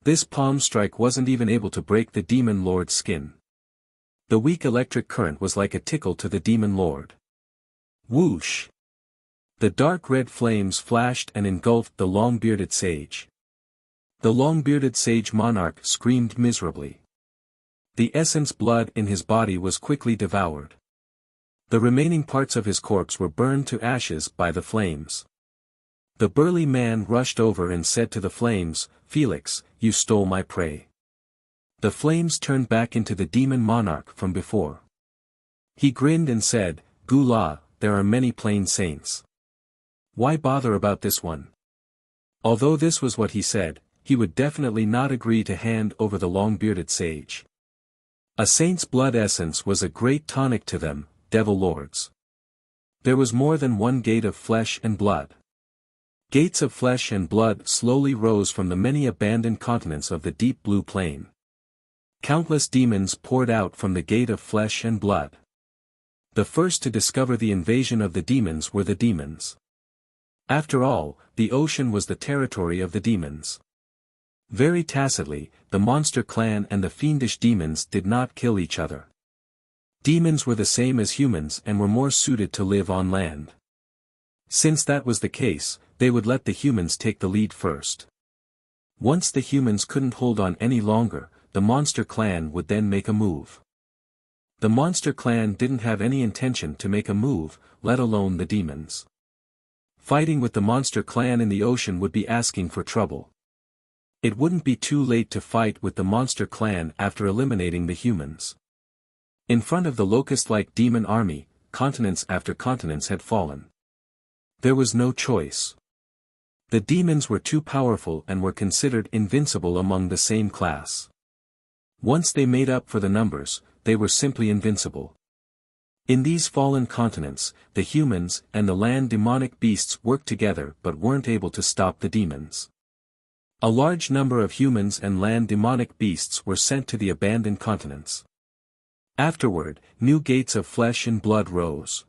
This palm strike wasn't even able to break the demon lord's skin. The weak electric current was like a tickle to the demon lord. Whoosh! The dark red flames flashed and engulfed the long-bearded sage. The long-bearded sage monarch screamed miserably. The essence blood in his body was quickly devoured. The remaining parts of his corpse were burned to ashes by the flames. The burly man rushed over and said to the flames, "Felix, you stole my prey." The flames turned back into the demon monarch from before. He grinned and said, "Gula, there are many plain saints. Why bother about this one?" Although this was what he said, he would definitely not agree to hand over the long-bearded sage. A saint's blood essence was a great tonic to them, devil lords. There was more than one gate of flesh and blood. Gates of flesh and blood slowly rose from the many abandoned continents of the deep blue plain. Countless demons poured out from the gate of flesh and blood. The first to discover the invasion of the demons were the demons. After all, the ocean was the territory of the demons. Very tacitly, the monster clan and the fiendish demons did not kill each other. Demons were the same as humans and were more suited to live on land. Since that was the case, they would let the humans take the lead first. Once the humans couldn't hold on any longer, the monster clan would then make a move. The monster clan didn't have any intention to make a move, let alone the demons. Fighting with the monster clan in the ocean would be asking for trouble. It wouldn't be too late to fight with the monster clan after eliminating the humans. In front of the locust-like demon army, continents after continents had fallen. There was no choice. The demons were too powerful and were considered invincible among the same class. Once they made up for the numbers, they were simply invincible. In these fallen continents, the humans and the land demonic beasts worked together but weren't able to stop the demons. A large number of humans and land demonic beasts were sent to the abandoned continents. Afterward, new gates of flesh and blood rose.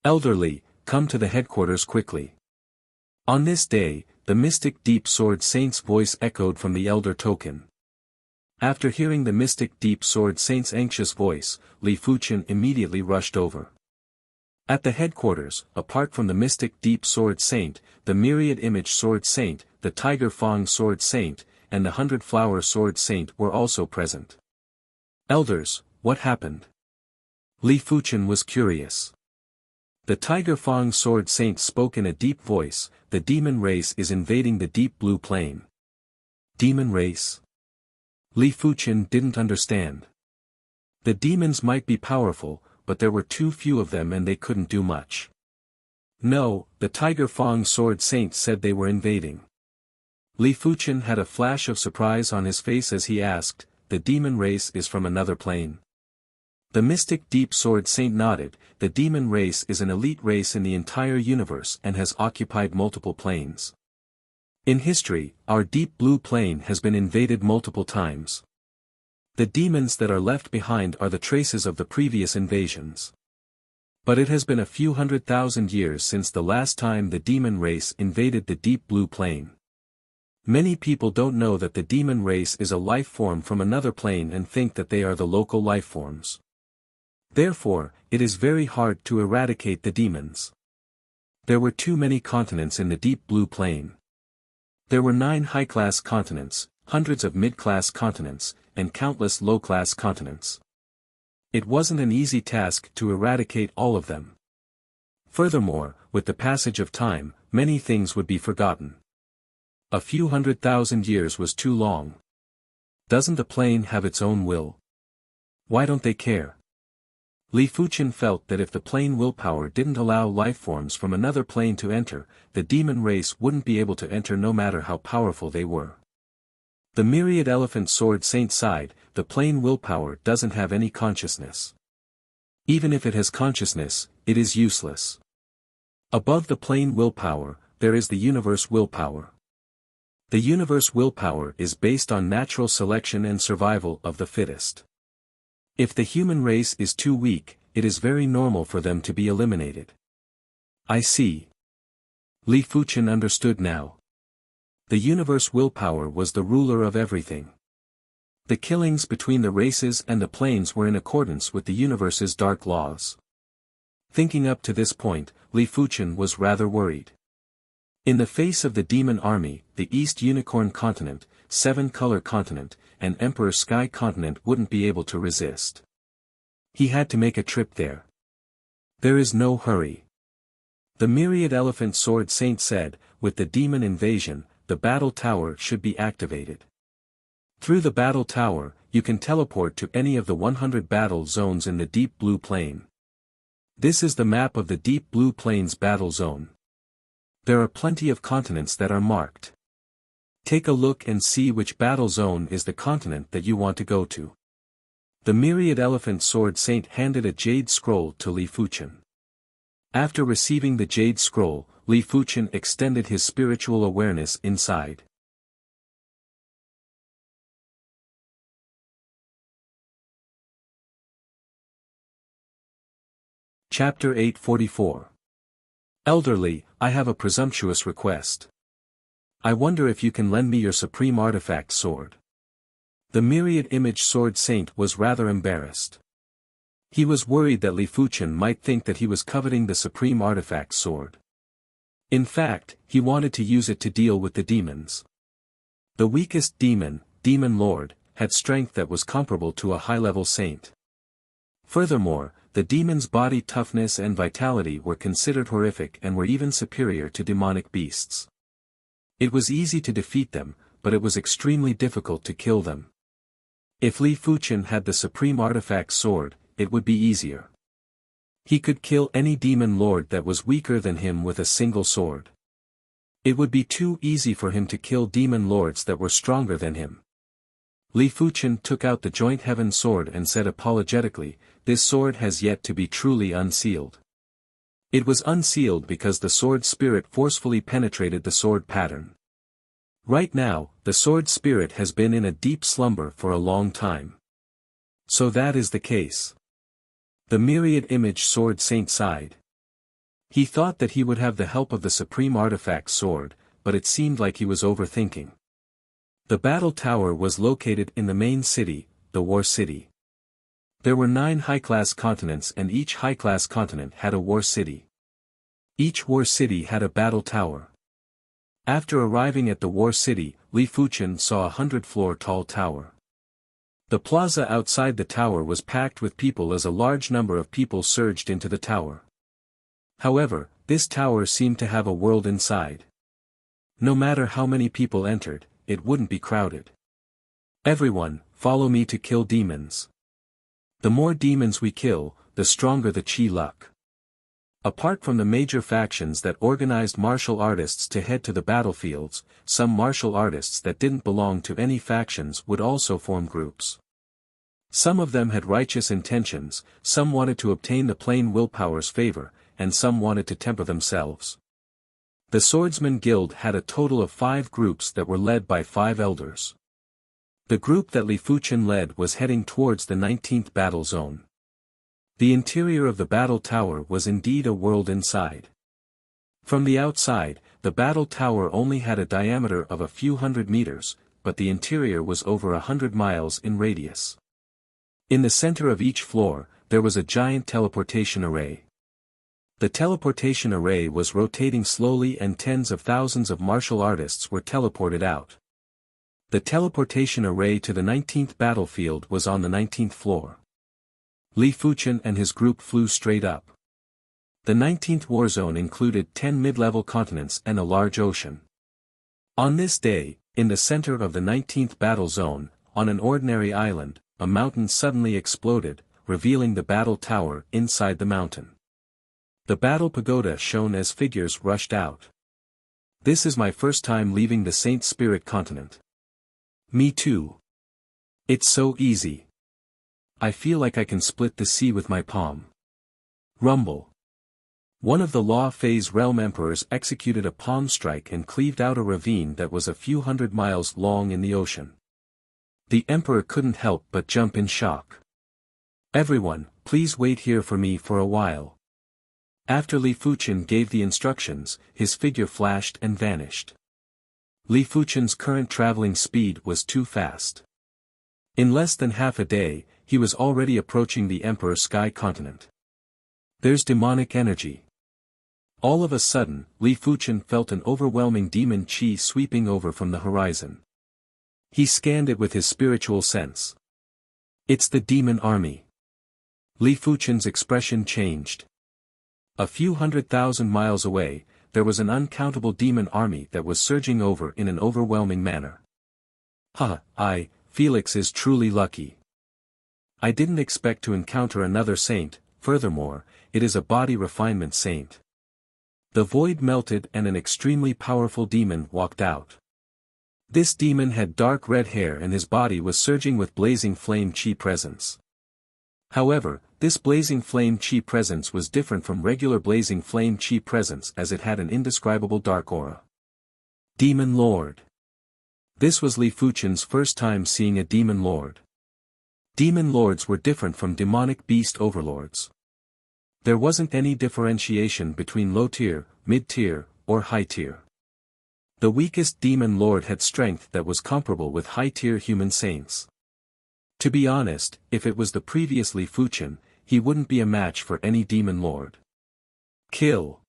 "Elderly, come to the headquarters quickly." On this day, the mystic deep sword saint's voice echoed from the elder token. After hearing the mystic deep sword saint's anxious voice, Li Fuqian immediately rushed over. At the headquarters, apart from the mystic deep sword saint, the myriad image sword saint, the tiger fang sword saint, and the 100-flower sword saint were also present. "Elders, what happened?" Li Fuqian was curious. The tiger fang sword saint spoke in a deep voice, "The demon race is invading the deep blue plain." Demon race? Li Fuqian didn't understand. The demons might be powerful, but there were too few of them and they couldn't do much. No, the tiger fang sword saint said they were invading. Li Fuqian had a flash of surprise on his face as he asked, "The demon race is from another plane?" The mystic deep sword saint nodded. "The demon race is an elite race in the entire universe and has occupied multiple planes. In history, our deep blue plane has been invaded multiple times. The demons that are left behind are the traces of the previous invasions. But it has been a few 100,000 years since the last time the demon race invaded the deep blue plane. Many people don't know that the demon race is a life form from another plane and think that they are the local life forms. Therefore, it is very hard to eradicate the demons. There were too many continents in the deep blue plane. There were 9 high-class continents, hundreds of mid-class continents, and countless low-class continents. It wasn't an easy task to eradicate all of them. Furthermore, with the passage of time, many things would be forgotten. A few 100,000 years was too long. Doesn't the plane have its own will? Why don't they care? Li Fuqian felt that if the plane willpower didn't allow lifeforms from another plane to enter, the demon race wouldn't be able to enter no matter how powerful they were. The myriad elephant sword saint sighed, "The plane willpower doesn't have any consciousness. Even if it has consciousness, it is useless." Above the plane willpower, there is the universe willpower. The universe willpower is based on natural selection and survival of the fittest. If the human race is too weak, it is very normal for them to be eliminated. I see. Li Fuchen understood now. The universe willpower was the ruler of everything. The killings between the races and the planes were in accordance with the universe's dark laws. Thinking up to this point, Li Fuchen was rather worried. In the face of the demon army, the East Unicorn Continent, Seven Color Continent, and Emperor Sky Continent wouldn't be able to resist. He had to make a trip there. There is no hurry. The Myriad Elephant Sword Saint said, with the demon invasion, the battle tower should be activated. Through the battle tower, you can teleport to any of the 100 battle zones in the Deep Blue Plain. This is the map of the Deep Blue Plains battle zone. There are plenty of continents that are marked. Take a look and see which battle zone is the continent that you want to go to. The Myriad Elephant Sword Saint handed a jade scroll to Li Fuchen. After receiving the jade scroll, Li Fuchen extended his spiritual awareness inside. Chapter 844. Elderly, I have a presumptuous request. I wonder if you can lend me your supreme artifact sword. The Myriad Image Sword Saint was rather embarrassed. He was worried that Li Fuchen might think that he was coveting the supreme artifact sword. In fact, he wanted to use it to deal with the demons. The weakest demon, Demon Lord, had strength that was comparable to a high-level saint. Furthermore, the demon's body toughness and vitality were considered horrific and were even superior to demonic beasts. It was easy to defeat them, but it was extremely difficult to kill them. If Li Fuchen had the supreme artifact sword, it would be easier. He could kill any demon lord that was weaker than him with a single sword. It would be too easy for him to kill demon lords that were stronger than him. Li Fuchen took out the Joint Heaven sword and said apologetically, "This sword has yet to be truly unsealed." It was unsealed because the sword spirit forcefully penetrated the sword pattern. Right now, the sword spirit has been in a deep slumber for a long time. So that is the case. The Myriad Image Sword Saint sighed. He thought that he would have the help of the Supreme Artifact Sword, but it seemed like he was overthinking. The battle tower was located in the main city, the War City. There were 9 high-class continents and each high-class continent had a war city. Each war city had a battle tower. After arriving at the war city, Li Fuchen saw a 100-floor-tall tower. The plaza outside the tower was packed with people as a large number of people surged into the tower. However, this tower seemed to have a world inside. No matter how many people entered, it wouldn't be crowded. "Everyone, follow me to kill demons. The more demons we kill, the stronger the chi luck." Apart from the major factions that organized martial artists to head to the battlefields, some martial artists that didn't belong to any factions would also form groups. Some of them had righteous intentions, some wanted to obtain the plain willpower's favor, and some wanted to temper themselves. The Swordsman Guild had a total of 5 groups that were led by 5 elders. The group that Li Fuchen led was heading towards the 19th battle zone. The interior of the battle tower was indeed a world inside. From the outside, the battle tower only had a diameter of a few hundred meters, but the interior was over 100 miles in radius. In the center of each floor, there was a giant teleportation array. The teleportation array was rotating slowly and tens of thousands of martial artists were teleported out. The teleportation array to the 19th battlefield was on the 19th floor. Li Fuchen and his group flew straight up. The 19th war zone included 10 mid-level continents and a large ocean. On this day, in the center of the 19th battle zone, on an ordinary island, a mountain suddenly exploded, revealing the battle tower inside the mountain. The battle pagoda shone as figures rushed out. "This is my first time leaving the Saint Spirit continent." "Me too. It's so easy. I feel like I can split the sea with my palm." Rumble. One of the Law Phase Realm Emperors executed a palm strike and cleaved out a ravine that was a few hundred miles long in the ocean. The Emperor couldn't help but jump in shock. "Everyone, please wait here for me for a while." After Li Fuqian gave the instructions, his figure flashed and vanished. Li Fuqian's current traveling speed was too fast. In less than half a day, he was already approaching the Emperor's sky continent. "There's demonic energy." All of a sudden, Li Fuqian felt an overwhelming demon qi sweeping over from the horizon. He scanned it with his spiritual sense. "It's the demon army." Li Fuqian's expression changed. A few 100,000 miles away, there was an uncountable demon army that was surging over in an overwhelming manner. Felix is truly lucky. I didn't expect to encounter another saint, furthermore, it is a body refinement saint." The void melted and an extremely powerful demon walked out. This demon had dark red hair and his body was surging with blazing flame chi presence. However, this blazing flame chi presence was different from regular blazing flame chi presence as it had an indescribable dark aura. Demon Lord. This was Li Fuqian's first time seeing a demon lord. Demon lords were different from demonic beast overlords. There wasn't any differentiation between low-tier, mid-tier, or high-tier. The weakest demon lord had strength that was comparable with high-tier human saints. To be honest, if it was the previous Li Fuqian, he wouldn't be a match for any demon lord. Kill.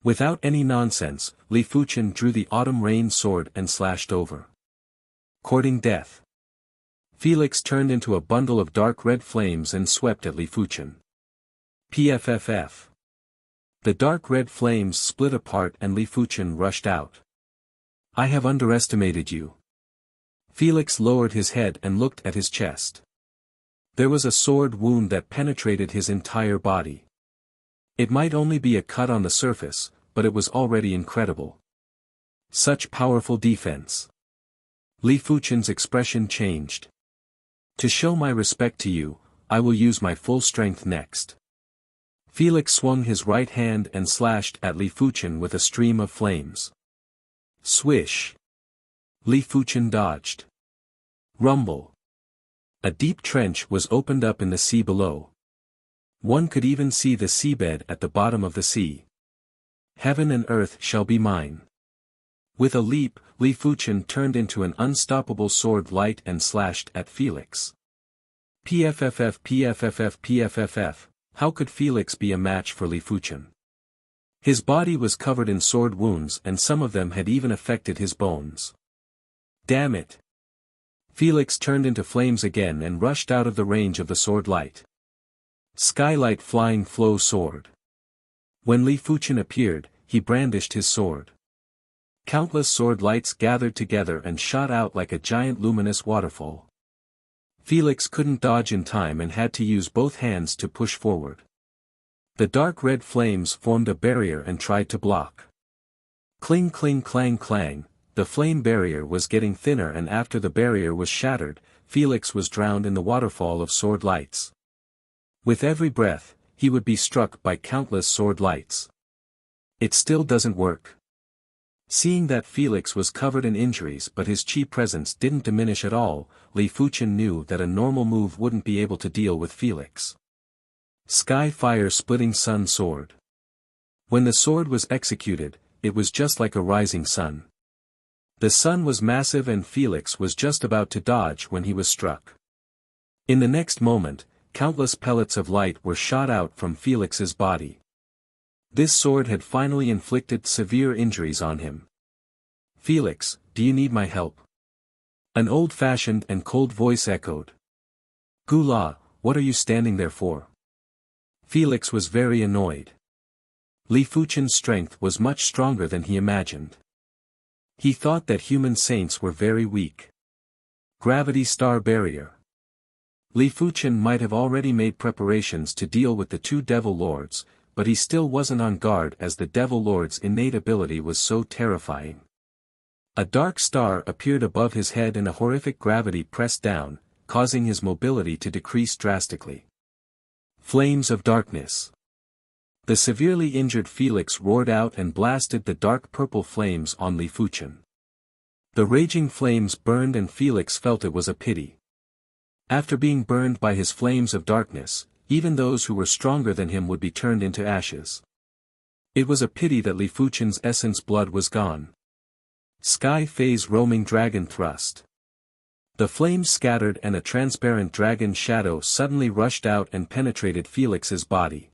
Without any nonsense, Li Fuqian drew the autumn rain sword and slashed over. Courting death. Felix turned into a bundle of dark red flames and swept at Li Fuqian. PFFF. The dark red flames split apart and Li Fuqian rushed out. "I have underestimated you." Felix lowered his head and looked at his chest. There was a sword wound that penetrated his entire body. It might only be a cut on the surface, but it was already incredible. Such powerful defense. Li Fuqian's expression changed. "To show my respect to you, I will use my full strength next." Felix swung his right hand and slashed at Li Fuqian with a stream of flames. Swish. Li Fuqian dodged. Rumble. A deep trench was opened up in the sea below. One could even see the seabed at the bottom of the sea. "Heaven and earth shall be mine." With a leap, Li Fuqian turned into an unstoppable sword light and slashed at Felix. PFFF. How could Felix be a match for Li Fuqian? His body was covered in sword wounds and some of them had even affected his bones. Damn it! Felix turned into flames again and rushed out of the range of the sword light. Skylight flying flow sword. When Li Fuqian appeared, he brandished his sword. Countless sword lights gathered together and shot out like a giant luminous waterfall. Felix couldn't dodge in time and had to use both hands to push forward. The dark red flames formed a barrier and tried to block. Cling cling clang clang, the flame barrier was getting thinner and after the barrier was shattered, Felix was drowned in the waterfall of sword lights. With every breath, he would be struck by countless sword lights. It still doesn't work. Seeing that Felix was covered in injuries but his chi presence didn't diminish at all, Li Fuqian knew that a normal move wouldn't be able to deal with Felix. Sky Fire Splitting Sun Sword. When the sword was executed, it was just like a rising sun. The sun was massive and Felix was just about to dodge when he was struck. In the next moment, countless pellets of light were shot out from Felix's body. This sword had finally inflicted severe injuries on him. "Felix, do you need my help?" An old-fashioned and cold voice echoed. "Gula, what are you standing there for?" Felix was very annoyed. Li Fuqian's strength was much stronger than he imagined. He thought that human saints were very weak. Gravity Star Barrier. Li Fuqian might have already made preparations to deal with the two Devil Lords, but he still wasn't on guard as the Devil Lord's innate ability was so terrifying. A dark star appeared above his head and a horrific gravity pressed down, causing his mobility to decrease drastically. Flames of Darkness. The severely injured Felix roared out and blasted the dark purple flames on Li Fuchen. The raging flames burned and Felix felt it was a pity. After being burned by his flames of darkness, even those who were stronger than him would be turned into ashes. It was a pity that Li Fuchen's essence blood was gone. Sky phase roaming dragon thrust. The flames scattered and a transparent dragon shadow suddenly rushed out and penetrated Felix's body.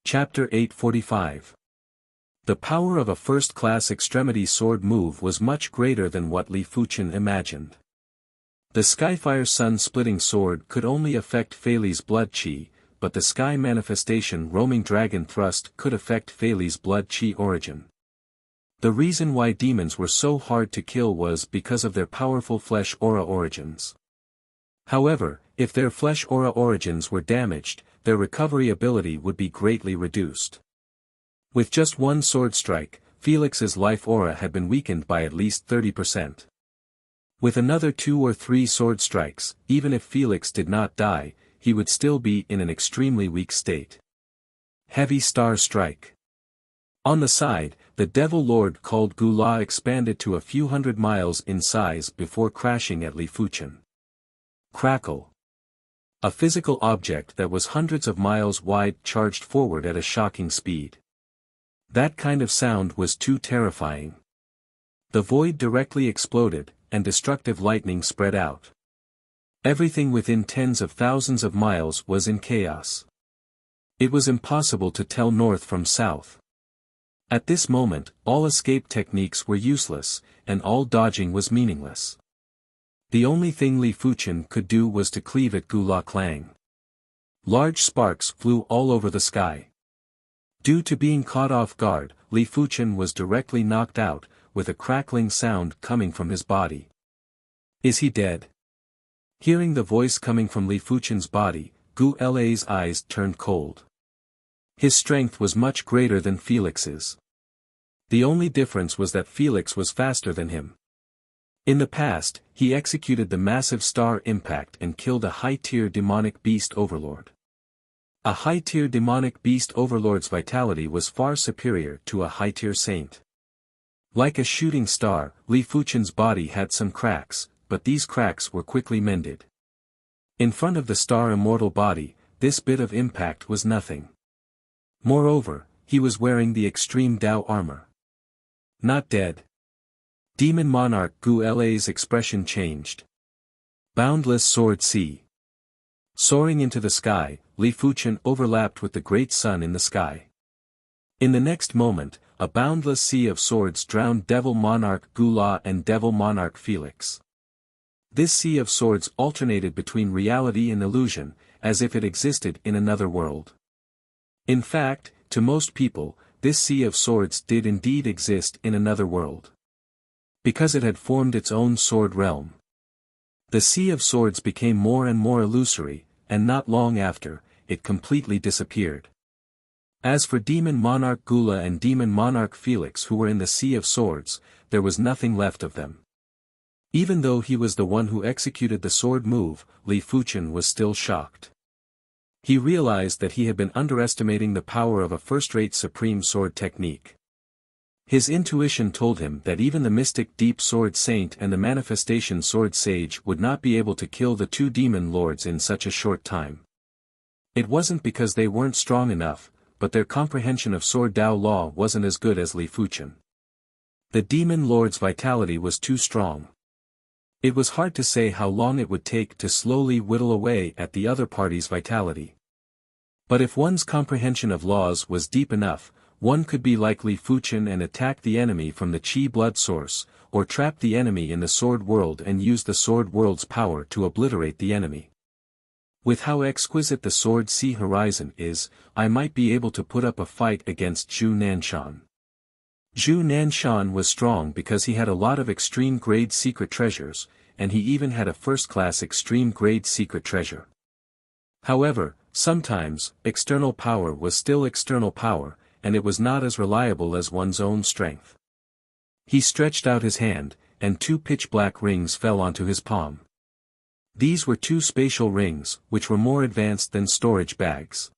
Chapter 845. The power of a first-class extremity sword move was much greater than what Li Fuchen imagined. The Skyfire Sun-splitting sword could only affect Fei Li's blood chi, but the Sky Manifestation Roaming Dragon Thrust could affect Fei Li's blood chi origin. The reason why demons were so hard to kill was because of their powerful flesh aura origins. However, if their flesh aura origins were damaged, their recovery ability would be greatly reduced. With just one sword strike, Felix's life aura had been weakened by at least 30%. With another 2 or 3 sword strikes, even if Felix did not die, he would still be in an extremely weak state. Heavy Star Strike. On the side, the Devil Lord called Gula expanded to a few hundred miles in size before crashing at Li Fuchen. Crackle. A physical object that was hundreds of miles wide charged forward at a shocking speed. That kind of sound was too terrifying. The void directly exploded, and destructive lightning spread out. Everything within tens of thousands of miles was in chaos. It was impossible to tell north from south. At this moment, all escape techniques were useless, and all dodging was meaningless. The only thing Li Fuchen could do was to cleave at Gula Clang. Large sparks flew all over the sky. Due to being caught off guard, Li Fuchen was directly knocked out, with a crackling sound coming from his body. Is he dead? Hearing the voice coming from Li Fuchen's body, Gu La's eyes turned cold. His strength was much greater than Felix's. The only difference was that Felix was faster than him. In the past, he executed the massive star impact and killed a high-tier demonic beast overlord. A high-tier demonic beast overlord's vitality was far superior to a high-tier saint. Like a shooting star, Li Fuchen's body had some cracks, but these cracks were quickly mended. In front of the star immortal body, this bit of impact was nothing. Moreover, he was wearing the extreme Dao armor. Not dead. Demon Monarch Gu La's expression changed. Boundless Sword Sea. Soaring into the sky, Li Fuchen overlapped with the great sun in the sky. In the next moment, a boundless sea of swords drowned Devil Monarch Gula and Devil Monarch Felix. This sea of swords alternated between reality and illusion, as if it existed in another world. In fact, to most people, this sea of swords did indeed exist in another world. Because it had formed its own sword realm. The sea of swords became more and more illusory, and not long after, it completely disappeared. As for Demon Monarch Gula and Demon Monarch Felix who were in the sea of swords, there was nothing left of them. Even though he was the one who executed the sword move, Li Fuchen was still shocked. He realized that he had been underestimating the power of a first-rate supreme sword technique. His intuition told him that even the mystic deep sword saint and the manifestation sword sage would not be able to kill the 2 demon lords in such a short time. It wasn't because they weren't strong enough, but their comprehension of sword Dao law wasn't as good as Li Fuchen. The demon lord's vitality was too strong. It was hard to say how long it would take to slowly whittle away at the other party's vitality. But if one's comprehension of laws was deep enough, one could be like Li Fuchen and attack the enemy from the Qi blood source, or trap the enemy in the sword world and use the sword world's power to obliterate the enemy. With how exquisite the sword sea horizon is, I might be able to put up a fight against Zhu Nanshan. Zhu Nanshan was strong because he had a lot of extreme-grade secret treasures, and he even had a first-class extreme-grade secret treasure. However, sometimes, external power was still external power, and it was not as reliable as one's own strength. He stretched out his hand, and 2 pitch-black rings fell onto his palm. These were 2 spatial rings, which were more advanced than storage bags.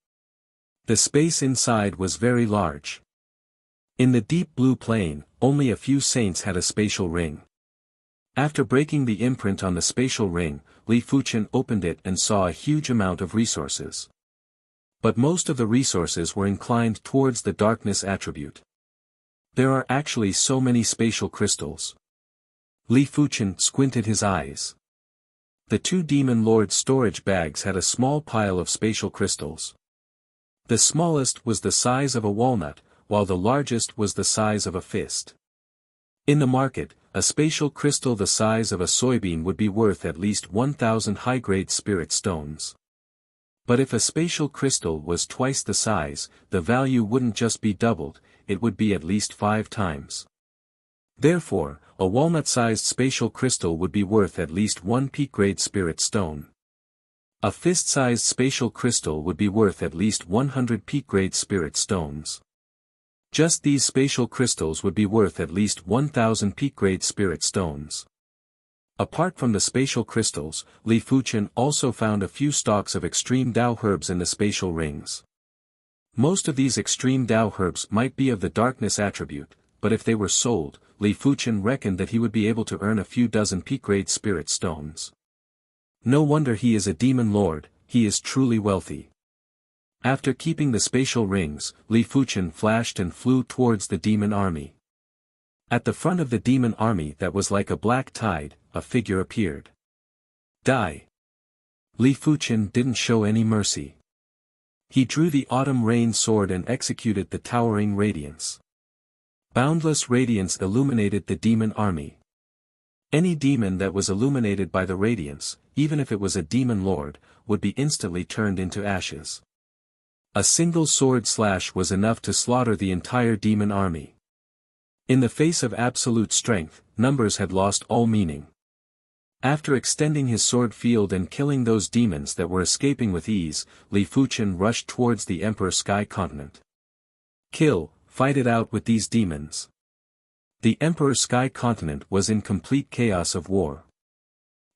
The space inside was very large. In the deep blue plane, only a few saints had a spatial ring. After breaking the imprint on the spatial ring, Li Fuchen opened it and saw a huge amount of resources. But most of the resources were inclined towards the darkness attribute. There are actually so many spatial crystals. Li Fuchen squinted his eyes. The 2 demon lords' storage bags had a small pile of spatial crystals. The smallest was the size of a walnut, while the largest was the size of a fist. In the market, a spatial crystal the size of a soybean would be worth at least 1,000 high-grade spirit stones. But if a spatial crystal was twice the size, the value wouldn't just be doubled, it would be at least 5 times. Therefore, a walnut-sized spatial crystal would be worth at least 1 peak-grade spirit stone. A fist-sized spatial crystal would be worth at least 100 peak-grade spirit stones. Just these spatial crystals would be worth at least 1,000 peak-grade spirit stones. Apart from the spatial crystals, Li Fuchen also found a few stalks of extreme Dao herbs in the spatial rings. Most of these extreme Dao herbs might be of the darkness attribute, but if they were sold, Li Fuchen reckoned that he would be able to earn a few dozen peak-grade spirit stones. No wonder he is a demon lord, he is truly wealthy. After keeping the spatial rings, Li Fuchen flashed and flew towards the demon army. At the front of the demon army that was like a black tide, a figure appeared. Die! Li Fuchen didn't show any mercy. He drew the autumn rain sword and executed the towering radiance. Boundless radiance illuminated the demon army. Any demon that was illuminated by the radiance, even if it was a demon lord, would be instantly turned into ashes. A single sword slash was enough to slaughter the entire demon army. In the face of absolute strength, numbers had lost all meaning. After extending his sword field and killing those demons that were escaping with ease, Li Fuchen rushed towards the Emperor Sky Continent. Fight it out with these demons. The Emperor Sky Continent was in complete chaos of war.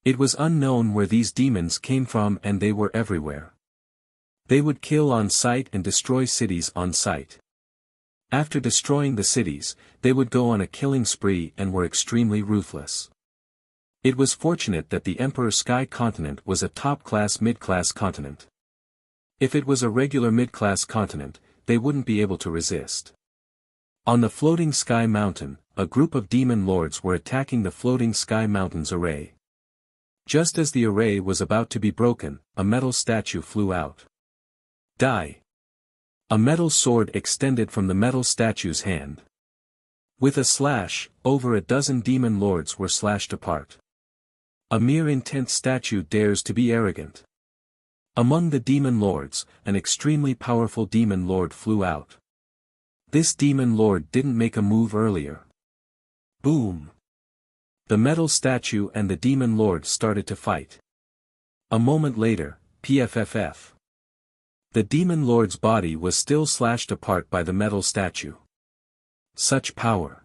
It was unknown where these demons came from and they were everywhere. They would kill on sight and destroy cities on sight. After destroying the cities, they would go on a killing spree and were extremely ruthless. It was fortunate that the Emperor Sky Continent was a top-class mid-class continent. If it was a regular mid-class continent, they wouldn't be able to resist. On the floating sky mountain, a group of demon lords were attacking the floating sky mountain's array. Just as the array was about to be broken, a metal statue flew out. Die! A metal sword extended from the metal statue's hand. With a slash, over a dozen demon lords were slashed apart. A mere intense statue dares to be arrogant. Among the demon lords, an extremely powerful demon lord flew out. This demon lord didn't make a move earlier. Boom! The metal statue and the demon lord started to fight. A moment later, PFFF. The demon lord's body was still slashed apart by the metal statue. Such power!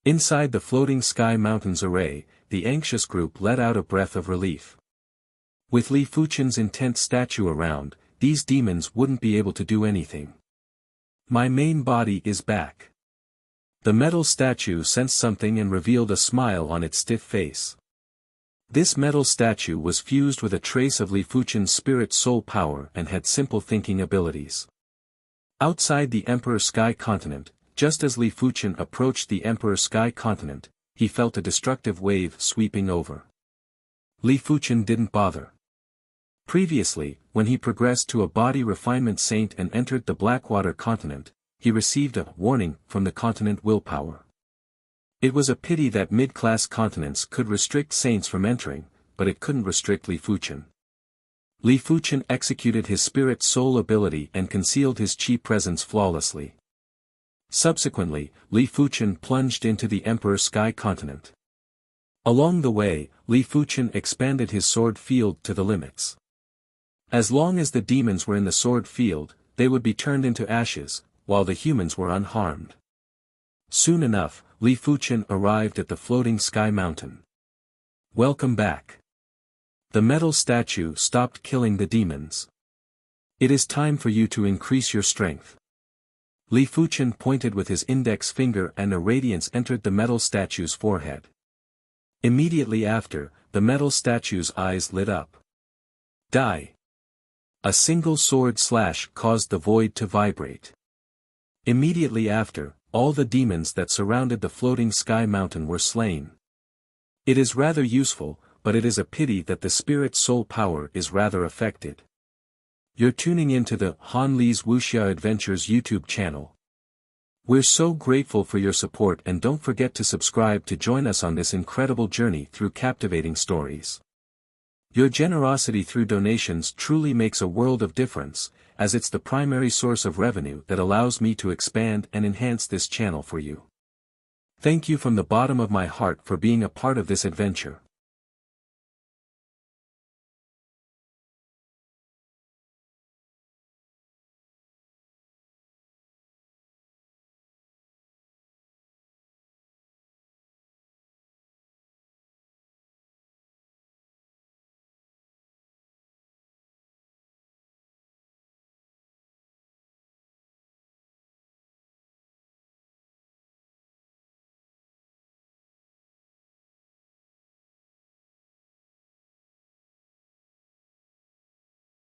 Inside the floating sky mountain's array, the anxious group let out a breath of relief. With Li Fuchen's intense statue around, these demons wouldn't be able to do anything. My main body is back. The metal statue sensed something and revealed a smile on its stiff face. This metal statue was fused with a trace of Li Fuchen's spirit soul power and had simple thinking abilities. Outside the Emperor Sky Continent, just as Li Fuchen approached the Emperor Sky Continent, he felt a destructive wave sweeping over. Li Fuchen didn't bother. Previously, when he progressed to a body refinement saint and entered the Blackwater continent, he received a warning from the continent willpower. It was a pity that mid-class continents could restrict saints from entering, but it couldn't restrict Li Fuchen. Li Fuchen executed his spirit soul ability and concealed his chi presence flawlessly. Subsequently, Li Fuchen plunged into the Emperor Sky Continent. Along the way, Li Fuchen expanded his sword field to the limits. As long as the demons were in the sword field, they would be turned into ashes, while the humans were unharmed. Soon enough, Li Fuchen arrived at the floating sky mountain. Welcome back. The metal statue stopped killing the demons. It is time for you to increase your strength. Li Fuchen pointed with his index finger and a radiance entered the metal statue's forehead. Immediately after, the metal statue's eyes lit up. Die. A single sword slash caused the void to vibrate. Immediately after, all the demons that surrounded the floating sky mountain were slain. It is rather useful, but it is a pity that the spirit soul power is rather affected. You're tuning into the Han Li's Wuxia Adventures YouTube channel. We're so grateful for your support and don't forget to subscribe to join us on this incredible journey through captivating stories. Your generosity through donations truly makes a world of difference, as it's the primary source of revenue that allows me to expand and enhance this channel for you. Thank you from the bottom of my heart for being a part of this adventure.